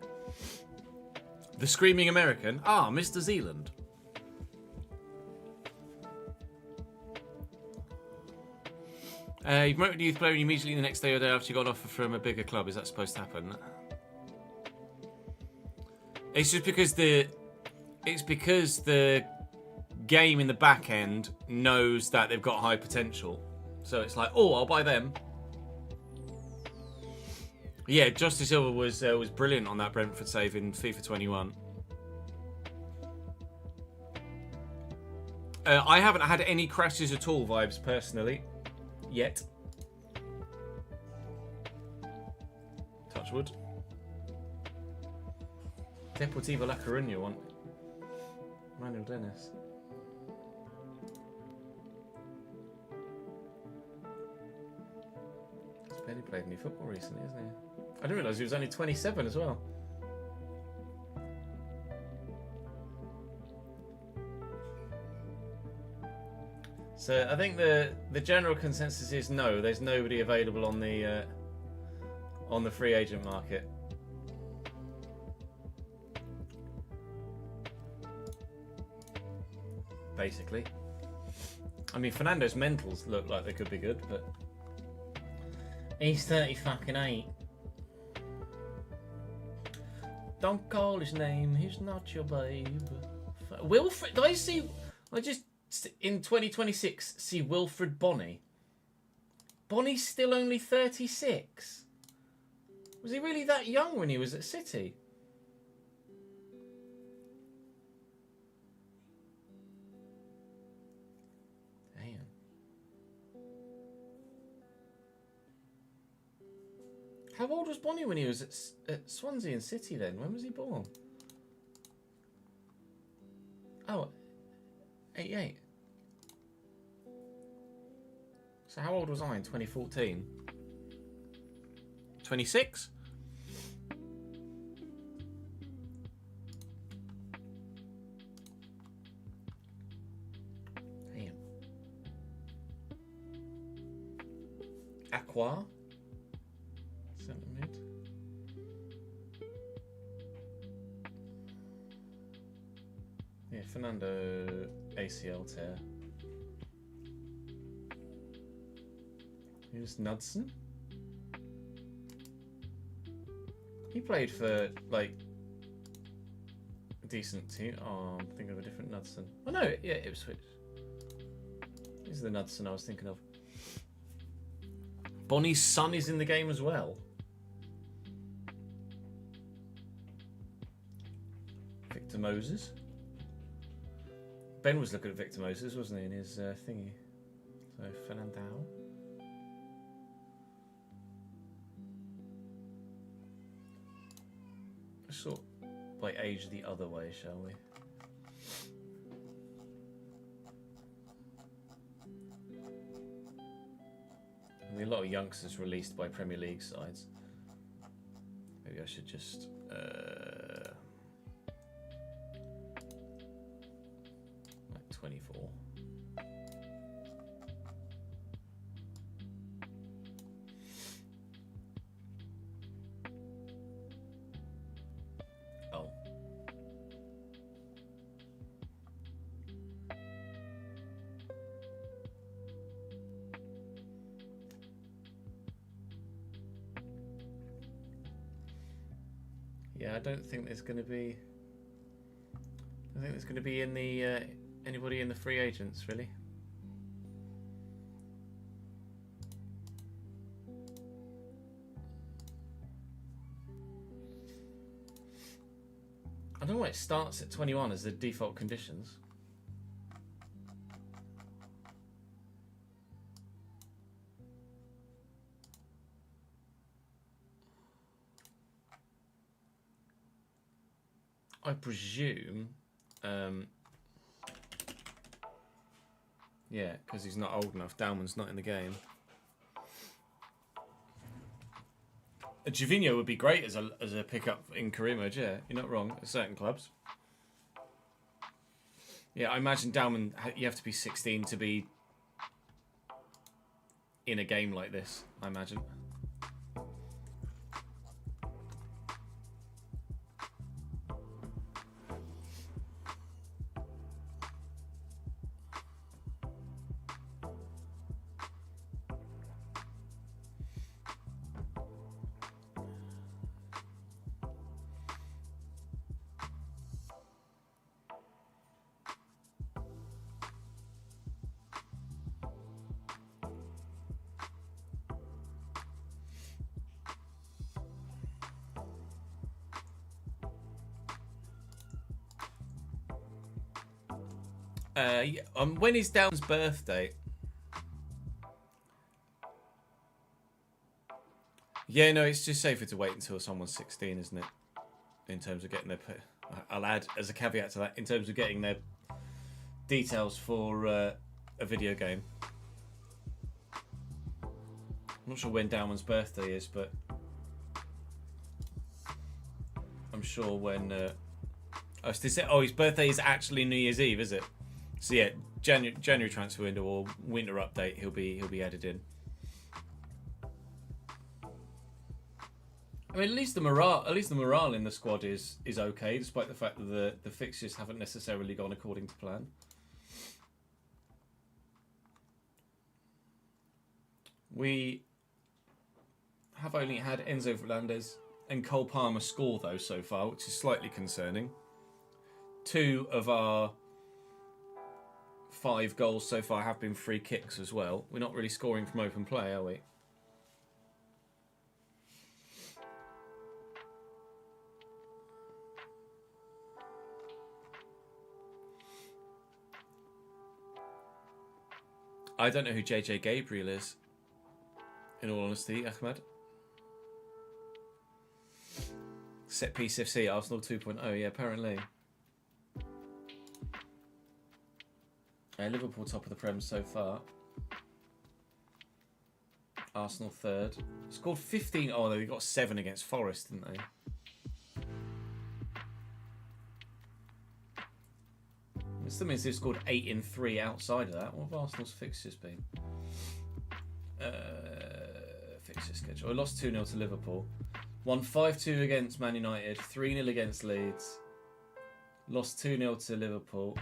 The Screaming American. Ah, Mr. Zealand. You promoted a youth player and immediately the next day or day after you got an offer from a bigger club. Is that supposed to happen? It's just because the game in the back end knows that they've got high potential. So it's like, oh, I'll buy them. Yeah, Justice Silva was brilliant on that Brentford save in FIFA 21. I haven't had any crashes at all vibes personally yet. Touchwood. Deportivo La Coruña want Manuel Dennis. He's barely played any football recently, isn't he? I didn't realise he was only 27 as well. So I think the general consensus is no. There's nobody available on the free agent market. Basically, I mean Fernando's mentals look like they could be good, but he's 38. Don't call his name. He's not your babe. Wilfred. Did I see? I just. In 2026, see Wilfred Bonney. Bonney's still only 36. Was he really that young when he was at City? Damn. How old was Bonney when he was at Swansea and City then? When was he born? Oh. 88. So how old was I in 2014? 26? Damn. Aqua. Centre mid. Yeah, Fernando ACL tear. Who's Knudsen? He played for like a decent team. Oh, I'm thinking of a different Knudsen. Oh no, yeah, Ipswich. This is the Knudsen I was thinking of. Bonnie's son is in the game as well. Victor Moses. Ben was looking at Victor Moses, wasn't he, in his thingy? So, Fernando. Let's sort by age the other way, shall we? I mean, a lot of youngsters released by Premier League sides. Maybe I should just... like 24. Oh. Yeah, I don't think there's going to be... I think there's going to be in the anybody in the free agents, really. I don't know why it starts at 21 as the default conditions. I presume, yeah, because he's not old enough. Dalman's not in the game. Gervinho would be great as a pickup in career mode. Yeah, you're not wrong. At certain clubs. Yeah, I imagine Dalman. You have to be 16 to be in a game like this. I imagine. Yeah, when is Down's birthday? Yeah, no, it's just safer to wait until someone's 16, isn't it? In terms of getting their... I'll add, as a caveat to that, in terms of getting their details for a video game. I'm not sure when Downman's birthday is, but I'm sure when... his birthday is actually New Year's Eve, is it? So yeah, January transfer window or winter update, he'll be added in. I mean, at least the morale in the squad is okay, despite the fact that the fixtures haven't necessarily gone according to plan. We have only had Enzo Fernandez and Cole Palmer score though so far, which is slightly concerning. 2 of our 5 goals so far have been free kicks as well. We're not really scoring from open play, are we? I don't know who JJ Gabriel is, in all honesty, Ahmed. Set piece FC, Arsenal 2.0, yeah, apparently. Liverpool top of the Prem so far. Arsenal 3rd. Scored 15. Oh, they got 7 against Forest, didn't they? It still means they've scored 8 in 3 outside of that. What have Arsenal's fixtures been? Fixture schedule. We lost 2-0 to Liverpool. Won 5-2 against Man United. 3-0 against Leeds. Lost 2-0 to Liverpool.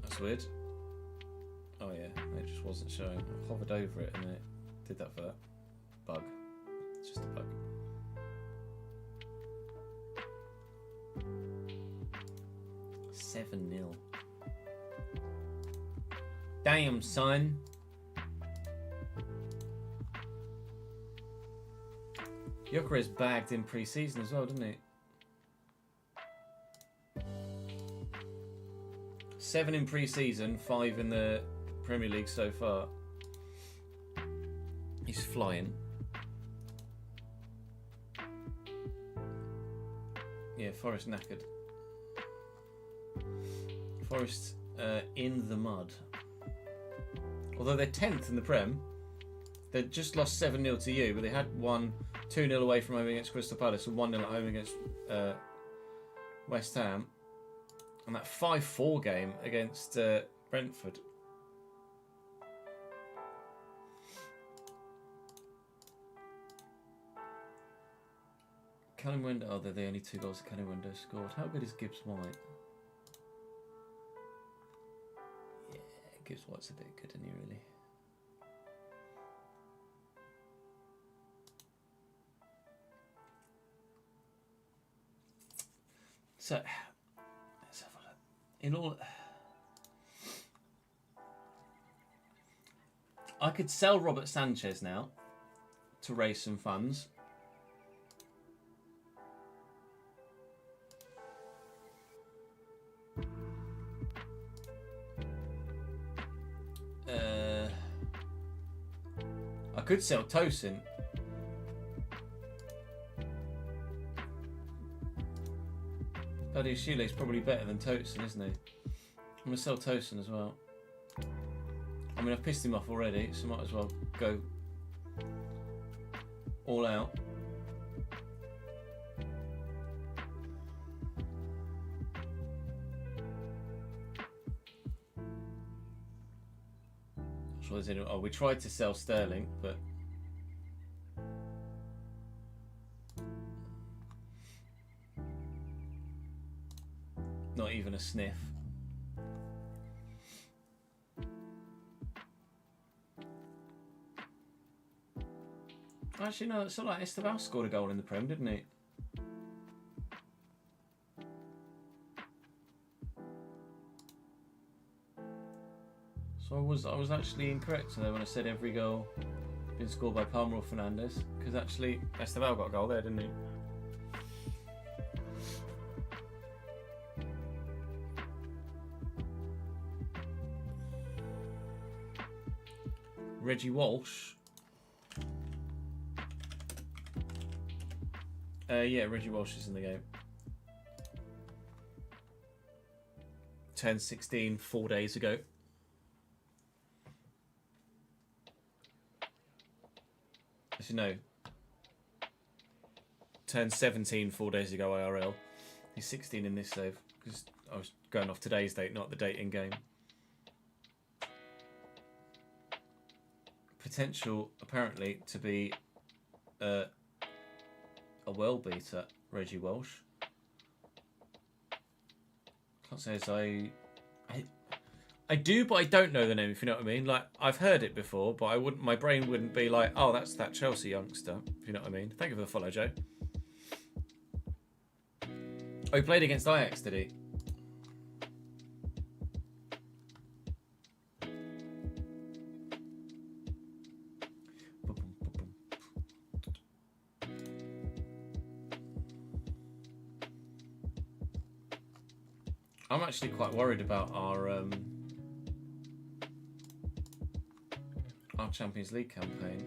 That's weird. Oh yeah, it just wasn't showing. I hovered over it and it did that for that. Bug. It's just a bug. $7-0. Damn, son. Gyökeres bagged in pre-season as well, didn't he? 7 in pre-season, 5 in the Premier League so far. He's flying. Yeah, Forest knackered. Forest in the mud. Although they're 10th in the Prem, they just lost 7-0 to you, but they had won 2-0 away from home against Crystal Palace and 1-0 at home against West Ham. And that 5-4 game against Brentford. Callum Window, oh, they're the only 2 goals that Callum Window scored. How good is Gibbs White? Yeah, Gibbs White's a bit good, isn't he, really? So, let's have a look. In all, I could sell Robert Sanchez now to raise some funds. I could sell Tosin. Buddy Shile's probably better than Tosin, isn't he? I'm going to sell Tosin as well. I mean, I've pissed him off already, so might as well go all out. Oh, we tried to sell Sterling, but not even a sniff. Actually, no, it's not like Esteban scored a goal in the Prem, didn't he? So I was actually incorrect there when I said every goal been scored by Palmer or Fernandez, because actually Esteban got a goal there, didn't he? Reggie Walsh. Yeah, Reggie Walsh is in the game. Turned 16 4 days ago. As you know, turned 17 4 days ago IRL. He's 16 in this save because I was going off today's date, not the date in game. Potential apparently to be a world beater, Reggie Walsh. Can't say as I do, but I don't know the name, if you know what I mean. Like, I've heard it before, but I wouldn't. My brain wouldn't be like, oh, that's that Chelsea youngster, if you know what I mean. Thank you for the follow, Joe. Oh, he played against Ajax, did he? I'm actually quite worried about our Champions League campaign.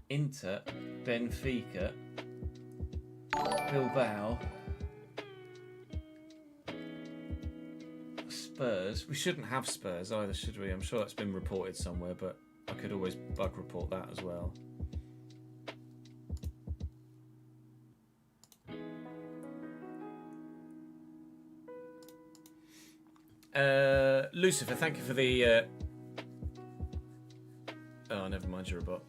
Inter, Benfica, Bilbao, Spurs. We shouldn't have Spurs either, should we? I'm sure that's been reported somewhere, but I could always bug report that as well. Lucifer, thank you for the... Oh, never mind, you're a bot.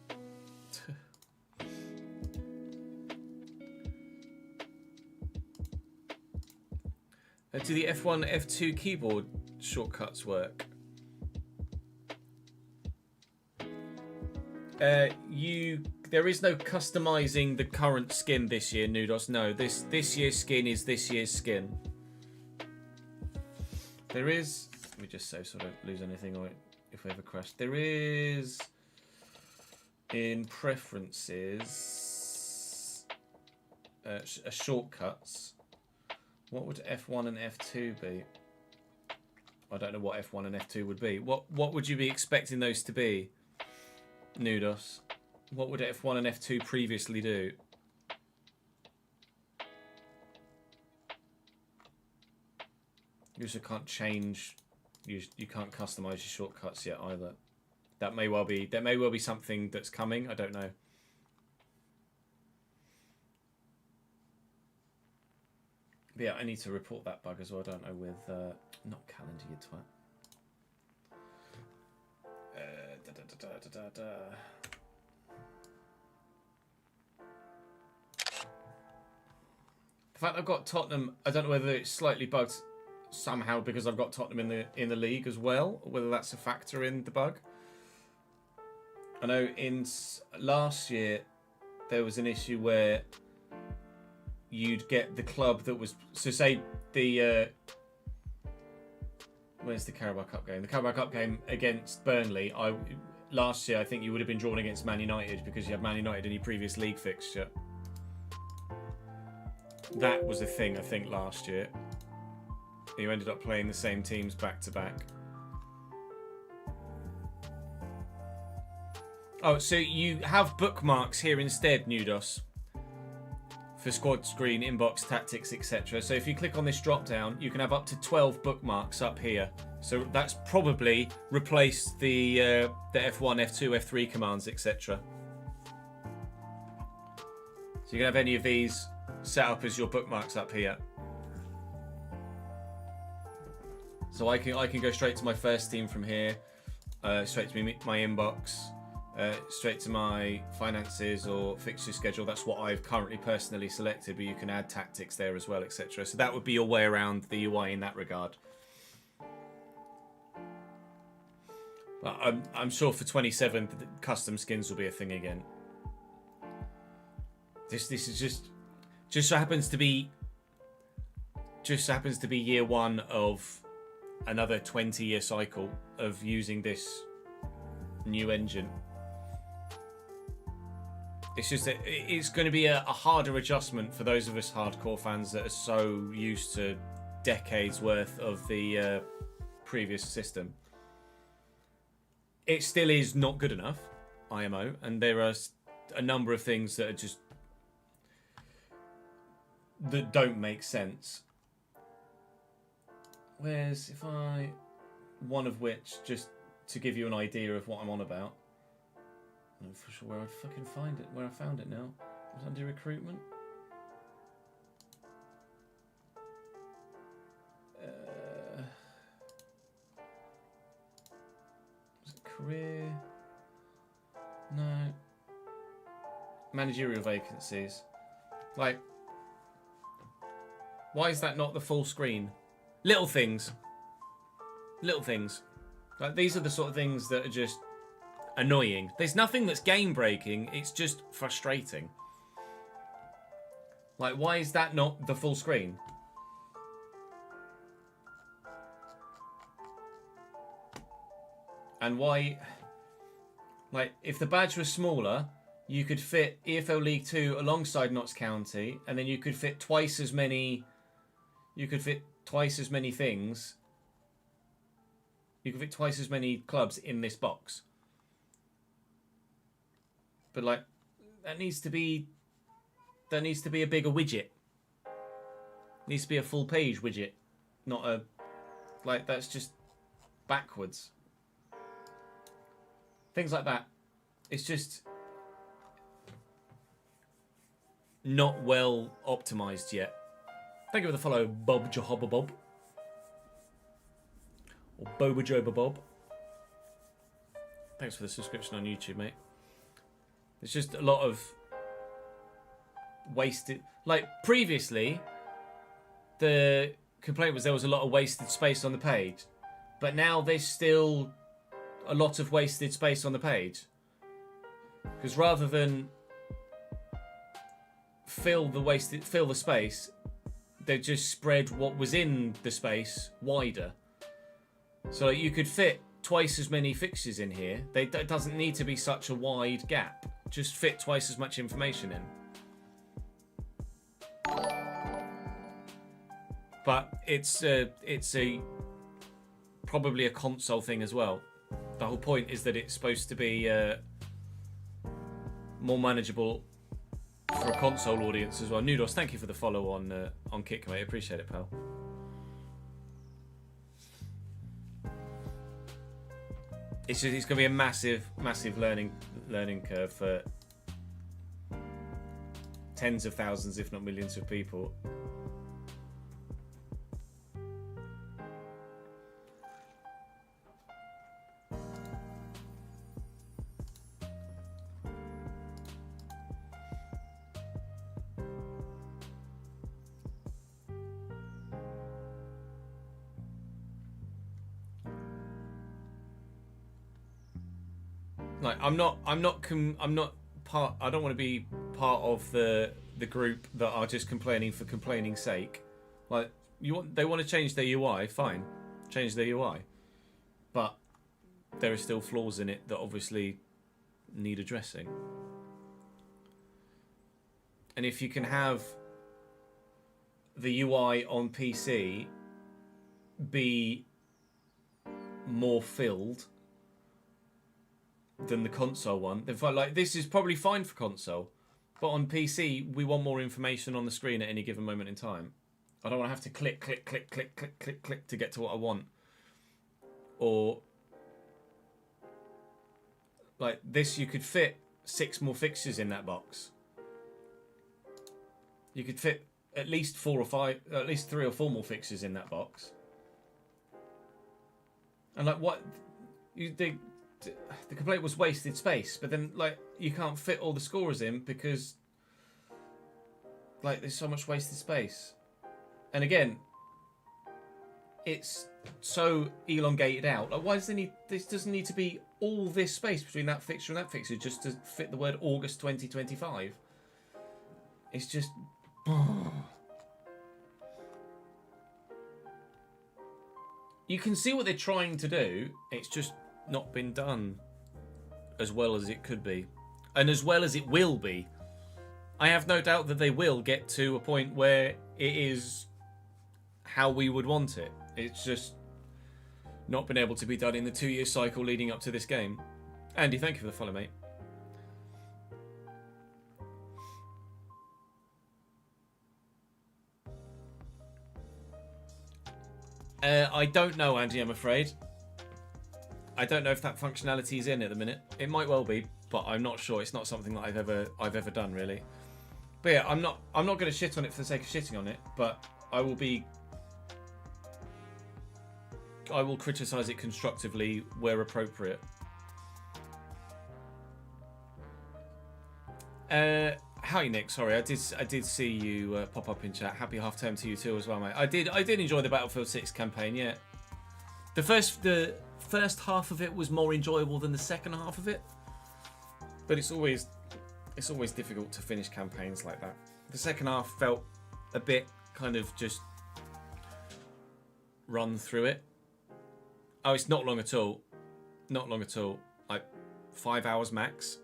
Do the F1, F2 keyboard shortcuts work? There is no customizing the current skin this year, Nudos. No, this year's skin is this year's skin. There is... Let me just say, so I don't lose anything or if we ever crash. There is... In preferences... shortcuts. What would F1 and F2 be? I don't know what F1 and F2 would be. What would you be expecting those to be, Nudos? What would F1 and F2 previously do? You also can't change. You can't customize your shortcuts yet either. That may well be something that's coming. I don't know. But yeah, I need to report that bug as well, don't I, with... not calendar, you twat. The fact I've got Tottenham, I don't know whether it's slightly bugged somehow because I've got Tottenham in the league as well, or whether that's a factor in the bug. I know in last year there was an issue where you'd get the club that was... So say the... where's the Carabao Cup game? The Carabao Cup game against Burnley. Last year, I think you would have been drawn against Man United because you had Man United in your previous league fixture. That was a thing, I think, last year. You ended up playing the same teams back to back. Oh, so you have bookmarks here instead, Nudos. For squad screen, inbox, tactics, etc. So if you click on this drop down, you can have up to 12 bookmarks up here. So that's probably replaced the F1, F2, F3 commands, etc. So you can have any of these set up as your bookmarks up here. So I can go straight to my first team from here, straight to my inbox. Straight to my finances or fixture schedule. That's what I've currently personally selected, but you can add tactics there as well, etc. So that would be your way around the UI in that regard. But I'm sure for 27, custom skins will be a thing again. This is just so happens to be year one of another 20-year cycle of using this new engine. It's just that it's going to be a harder adjustment for those of us hardcore fans that are so used to decades worth of the previous system. It still is not good enough, IMO, and there are a number of things that are just that don't make sense. Where's if I one of which, just to give you an idea of what I'm on about. I'm not for sure where I'd fucking find it. Where I found it now. It was under recruitment. Was it career? No. Managerial vacancies. Like, why is that not the full screen? Little things. Little things. Like, these are the sort of things that are just annoying. There's nothing that's game breaking, it's just frustrating. Like, why is that not the full screen? And why, like, if the badge was smaller, you could fit EFL League 2 alongside Notts County, and then you could fit twice as many things. You could fit twice as many clubs in this box. But like, that needs to be a bigger widget. It needs to be a full page widget, not a, like, that's just backwards. Things like that. It's just not well optimized yet. Thank you for the follow, Bob Jahobba Bob. Or Boba Joba Bob. Thanks for the subscription on YouTube, mate. There's just a lot of wasted... Like, previously, the complaint was there was a lot of wasted space on the page. But now there's still a lot of wasted space on the page. Because rather than fill the space, they've just spread what was in the space wider. So like, you could fit twice as many fixtures in here. It doesn't need to be such a wide gap. Just fit twice as much information in. But it's probably a console thing as well. The whole point is that it's supposed to be more manageable for a console audience as well. Nudos, thank you for the follow on Kick, mate. Appreciate it, pal. It's going to be a massive learning curve for tens of thousands, if not millions, of people. Like, I'm not part. I don't want to be part of the group that are just complaining for complaining's sake. Like, they want to change their UI, fine, change their UI, but there are still flaws in it that obviously need addressing. And if you can have the UI on PC be more filled than the console one, then like, this is probably fine for console, but on PC we want more information on the screen at any given moment in time. I don't want to have to click to get to what I want. Or like this, you could fit 6 more fixtures in that box. You could fit at least 4 or 5, at least 3 or 4 more fixtures in that box. And like, what the complaint was wasted space, but then like, you can't fit all the scorers in because like, there's so much wasted space. And again, it's so elongated out. Like, why does this doesn't need to be all this space between that fixture and that fixture just to fit the word August 2025? It's just you can see what they're trying to do. It's just not been done as well as it could be. and as well as it will be, I have no doubt that they will get to a point where it is how we would want it. It's just not been able to be done in the 2-year cycle leading up to this game. Andy, thank you for the follow, mate. I don't know, Andy, I'm afraid. I don't know if that functionality is in at the minute. It might well be, but I'm not sure. It's not something that I've ever done, really. But yeah, I'm not going to shit on it for the sake of shitting on it, but I will criticize it constructively where appropriate. Hi Nick, sorry, I did see you pop up in chat. Happy half term to you too as well, mate. I did enjoy the Battlefield 6 campaign, yeah. The first half of it was more enjoyable than the second half of it, but it's always difficult to finish campaigns like that. The second half felt a bit kind of just run through it. Oh, it's not long at all. Not long at all. Like 5 hours max.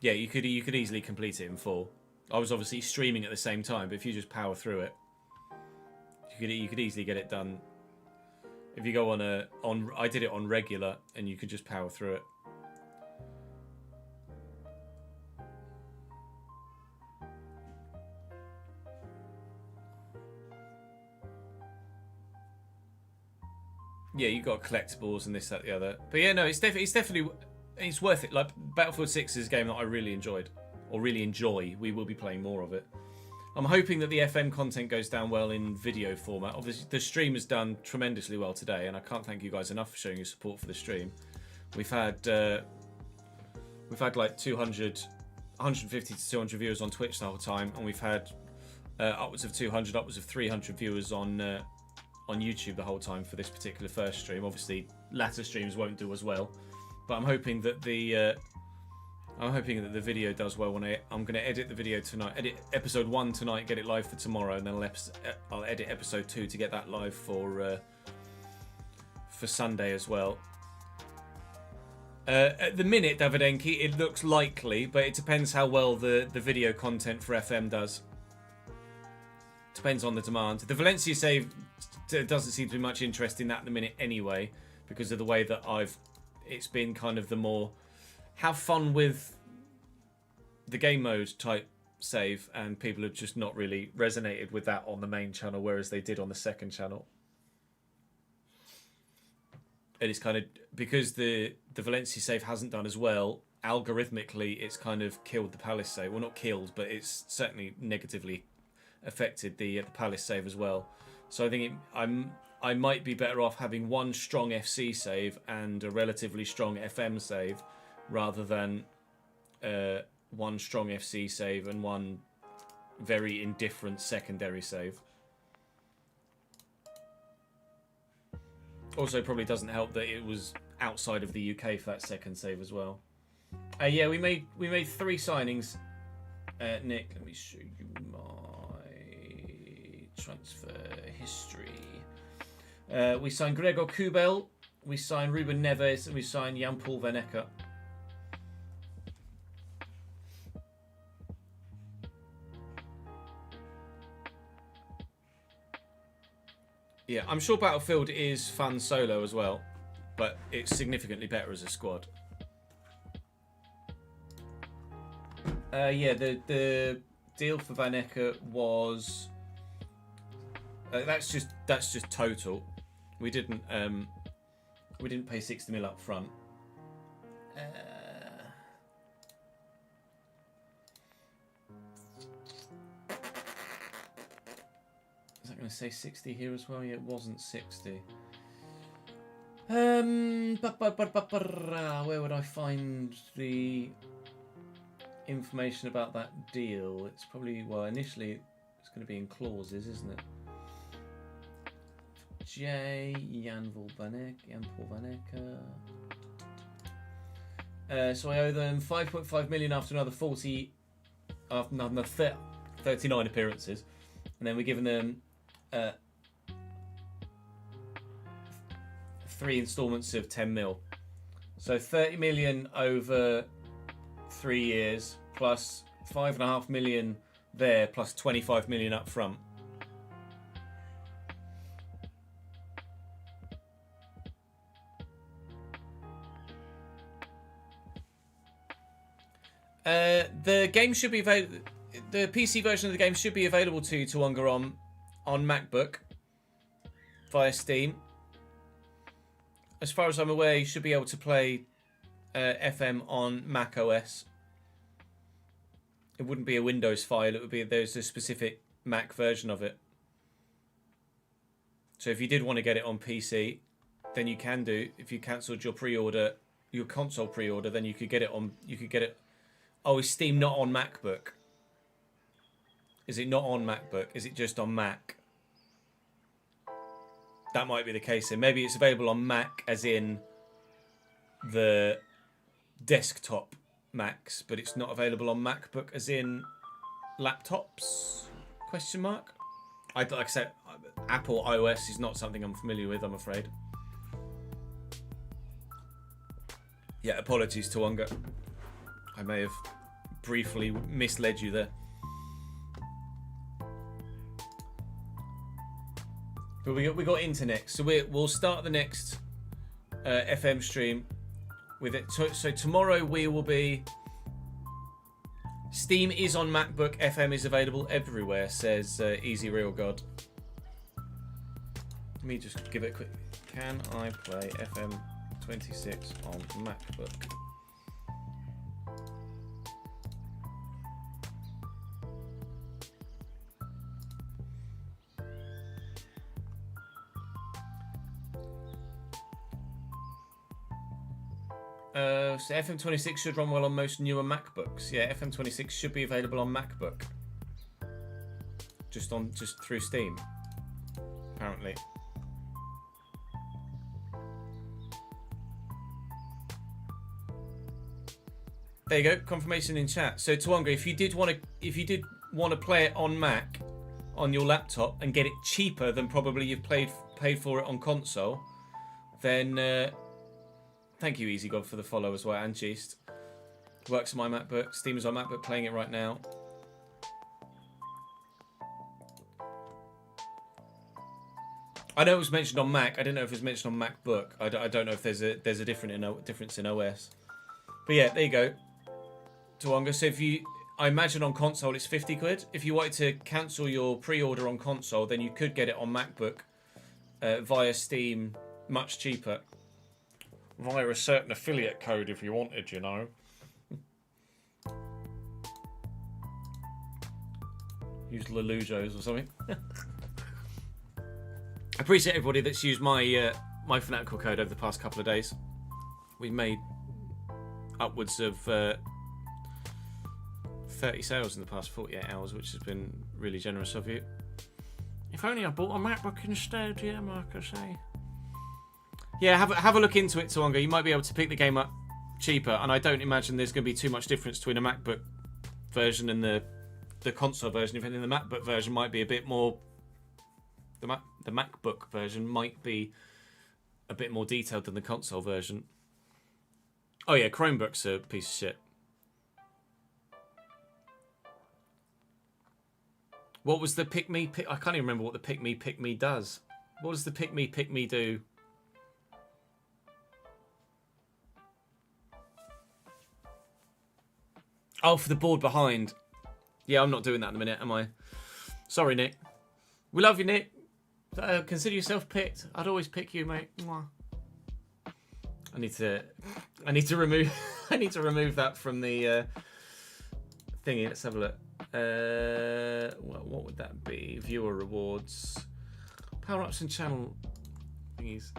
Yeah, you could easily complete it in 4. I was obviously streaming at the same time, but if you just power through it, you could easily get it done. If you go I did it on regular, and you could just power through it. Yeah, you got collectibles and this, that, the other. But yeah, no, it's definitely worth it. Like Battlefield 6 is a game that I really enjoyed, or really enjoy. We will be playing more of it. I'm hoping that the FM content goes down well in video format. Obviously, the stream has done tremendously well today, and I can't thank you guys enough for showing your support for the stream. We've had like 150 to 200 viewers on Twitch the whole time, and we've had upwards of 200, upwards of 300 viewers on YouTube the whole time for this particular first stream. Obviously, latter streams won't do as well, but I'm hoping that the video does well. I'm going to edit the video tonight, edit episode 1 tonight, get it live for tomorrow, and then I'll edit episode 2 to get that live for Sunday as well. At the minute, Davidenki, it looks likely, but it depends how well the video content for FM does. Depends on the demand. The Valencia save doesn't seem to be much interest in that at the minute anyway, because of the way that it's been kind of the more have fun with the game mode type save, and people have just not really resonated with that on the main channel, whereas they did on the second channel. And it's kind of because the Valencia save hasn't done as well, algorithmically it's kind of killed the Palace save. Well, not killed, but it's certainly negatively affected the Palace save as well. So I think I might be better off having one strong FC save and a relatively strong FM save, rather than one strong FC save and one very indifferent secondary save. Also, probably doesn't help that it was outside of the UK for that second save as well. Yeah, we made 3 signings. Nick, let me show you my transfer history. We signed Gregor Kubel, we signed Ruben Neves, and we signed Jan-Paul Van Ecke. Yeah, I'm sure Battlefield is fun solo as well, but it's significantly better as a squad. Yeah, the deal for Van Ecke was that's just total. We didn't pay 60 mil up front. Is that going to say 60 here as well? Yeah, it wasn't 60. Where would I find the information about that deal? It's probably, well, initially it's going to be in clauses, isn't it? Jan-Paul Van Ecke. So I owe them 5.5 million after another 39 appearances, and then we're giving them 3 instalments of 10 mil. So 30 million over 3 years, plus 5.5 million there, plus 25 million up front. The game should be available. The PC version of the game should be available to you, Tuwanga, on MacBook via Steam. As far as I'm aware, you should be able to play FM on Mac OS. It wouldn't be a Windows file. It would be there's a specific Mac version of it. So if you did want to get it on PC, then you can do. If you cancelled your pre-order, your console pre-order, then you could get it on. You could get it. Oh, is Steam not on MacBook? Is it not on MacBook? Is it just on Mac? That might be the case. And maybe it's available on Mac, as in the desktop Macs, but it's not available on MacBook, as in laptops? Question mark. Like I said, Apple iOS is not something I'm familiar with, I'm afraid. Yeah, apologies, Tuwanga. I may have briefly misled you there. But we got into next, so we'll start the next FM stream with it. So tomorrow we will be. Steam is on MacBook. FM is available everywhere. Says Easy Real God. Let me just give it a quick. Can I play FM26 on MacBook? So FM26 should run well on most newer MacBooks. Yeah, FM26 should be available on MacBook. Just through Steam, apparently. There you go, confirmation in chat. So Tuwanga, if you did want to play it on Mac, on your laptop, and get it cheaper than probably you've paid for it on console, then. Thank you, Easy God, for the follow as well, and Geest. Works on my MacBook. Steam is on MacBook, playing it right now. I know it was mentioned on Mac. I don't know if it was mentioned on MacBook. I don't know if there's a difference in OS. But yeah, there you go. Tuwanga. So I imagine on console it's 50 quid. If you wanted to cancel your pre-order on console, then you could get it on MacBook via Steam, much cheaper. Via a certain affiliate code if you wanted, you know. Use Lelujos or something. I appreciate everybody that's used my my Fanatical code over the past couple of days. We've made upwards of 30 sales in the past 48 hours, which has been really generous of you. If only I bought a MacBook instead, yeah, Mark, I say. Yeah, have a look into it, Tuwanga. You might be able to pick the game up cheaper, and I don't imagine there's going to be too much difference between a MacBook version and the console version. If anything, the MacBook version might be a bit more. The MacBook version might be a bit more detailed than the console version. Oh yeah, Chromebook's a piece of shit. What was the pick me? I can't even remember what the pick me does. What does the pick me do? Oh, for the board behind. Yeah, I'm not doing that in a minute, am I? Sorry, Nick. We love you, Nick. Consider yourself picked. I'd always pick you, mate. Mwah. I need to remove. I need to remove that from the thingy. Let's have a look. What would that be? Viewer rewards, power ups and channel thingies.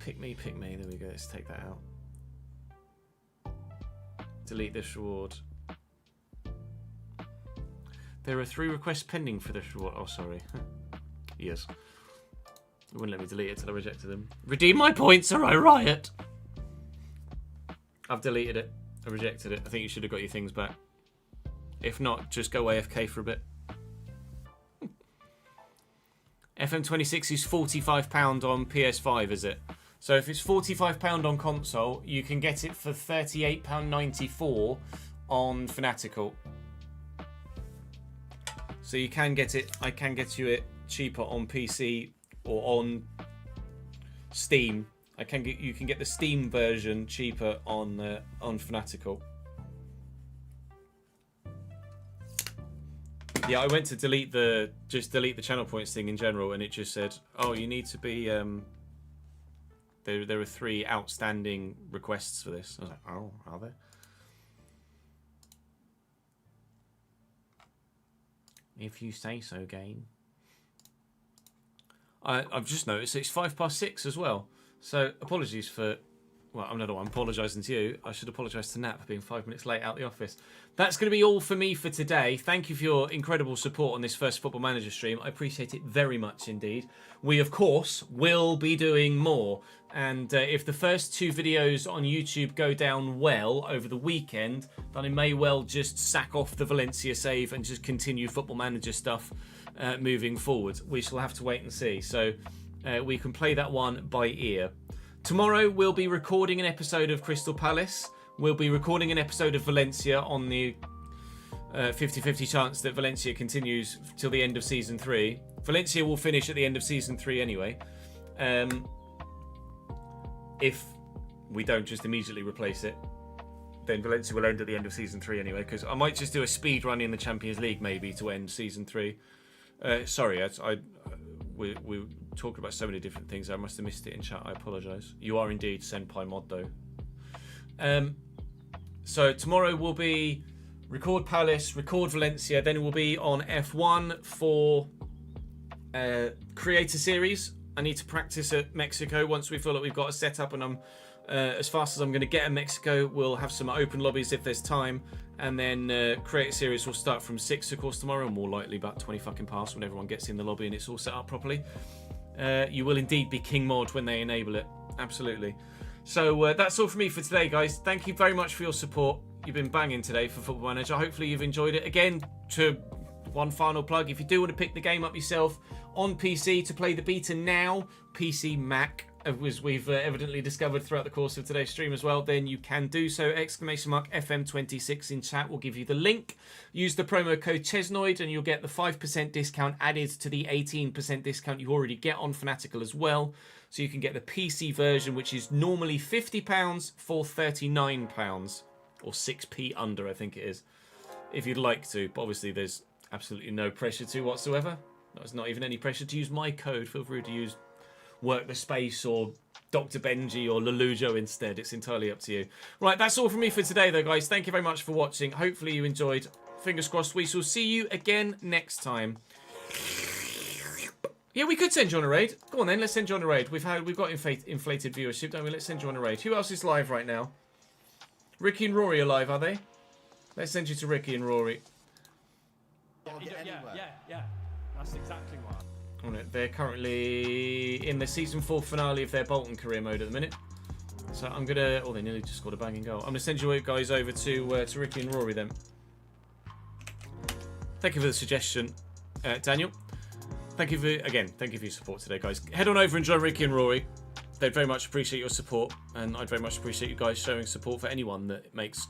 Pick me. There we go. Let's take that out. Delete this reward. There are 3 requests pending for this reward. Oh, sorry. Yes. It wouldn't let me delete it till I rejected them. Redeem my points or I riot. I've deleted it. I rejected it. I think you should have got your things back. If not, just go AFK for a bit. FM26 is £45 on PS5, is it? So if it's £45 on console, you can get it for £38.94 on Fanatical. So you can get it. I can get you it cheaper on PC or on Steam. You can get the Steam version cheaper on Fanatical. Yeah, I went to delete the channel points thing in general, and it just said, "Oh, you need to be." There are 3 outstanding requests for this. I was like, "Oh, are there?" If you say so, game. I've just noticed it's 6:05 as well. So apologies for. Well, I'm apologising to you. I should apologise to Nat for being 5 minutes late out the office. That's going to be all for me for today. Thank you for your incredible support on this first Football Manager stream. I appreciate it very much indeed. We, of course, will be doing more. And if the first 2 videos on YouTube go down well over the weekend, then I may well just sack off the Valencia save and just continue Football Manager stuff moving forward. We shall have to wait and see. So we can play that one by ear. Tomorrow we'll be recording an episode of Crystal Palace. We'll be recording an episode of Valencia on the 50-50 chance that Valencia continues till the end of Season 3. Valencia will finish at the end of Season 3 anyway. If we don't just immediately replace it, then Valencia will end at the end of Season 3 anyway, because I might just do a speed run in the Champions League maybe to end Season 3. Sorry, we talked about so many different things. I must have missed it in chat. I apologise. You are indeed Senpai Mod though. So tomorrow will be record Palace, record Valencia. Then it will be on F1 for Creator Series. I need to practice at Mexico once we feel like we've got a setup, and I'm as fast as I'm going to get in Mexico. We'll have some open lobbies if there's time, and then Creator Series will start from 6, of course, tomorrow, and more likely about 20 fucking past when everyone gets in the lobby and it's all set up properly. You will indeed be King Mod when they enable it. Absolutely. So that's all from me for today, guys. Thank you very much for your support. You've been banging today for Football Manager. Hopefully you've enjoyed it. Again, to one final plug, if you do want to pick the game up yourself on PC to play the beta now, PC, Mac, as we've evidently discovered throughout the course of today's stream as well, then you can do so. !FM26 in chat will give you the link. Use the promo code Chesnoid and you'll get the 5% discount added to the 18% discount you already get on Fanatical as well. So you can get the PC version, which is normally £50 for £39, or 6p under, I think it is, if you'd like to. But obviously there's absolutely no pressure to whatsoever. There's not even any pressure to use my code. Feel free to use Work the Space or Dr. Benji or Lelujo instead. It's entirely up to you. Right, that's all from me for today though, guys. Thank you very much for watching. Hopefully you enjoyed. Fingers crossed we shall see you again next time. Yeah, we could send you on a raid. Go on then, let's send you on a raid. We've got inflated viewership, don't we? Let's send you on a raid. Who else is live right now? Ricky and Rory are live, are they? Let's send you to Ricky and Rory. Yeah. That's exactly why. They're currently in the season 4 finale of their Bolton career mode at the minute. So I'm gonna. Oh, they nearly just scored a banging goal. I'm gonna send you guys over to Ricky and Rory then. Thank you for the suggestion, Daniel. Thank you for your support today, guys. Head on over and join Ricky and Rory. They'd very much appreciate your support, and I'd very much appreciate you guys showing support for anyone that makes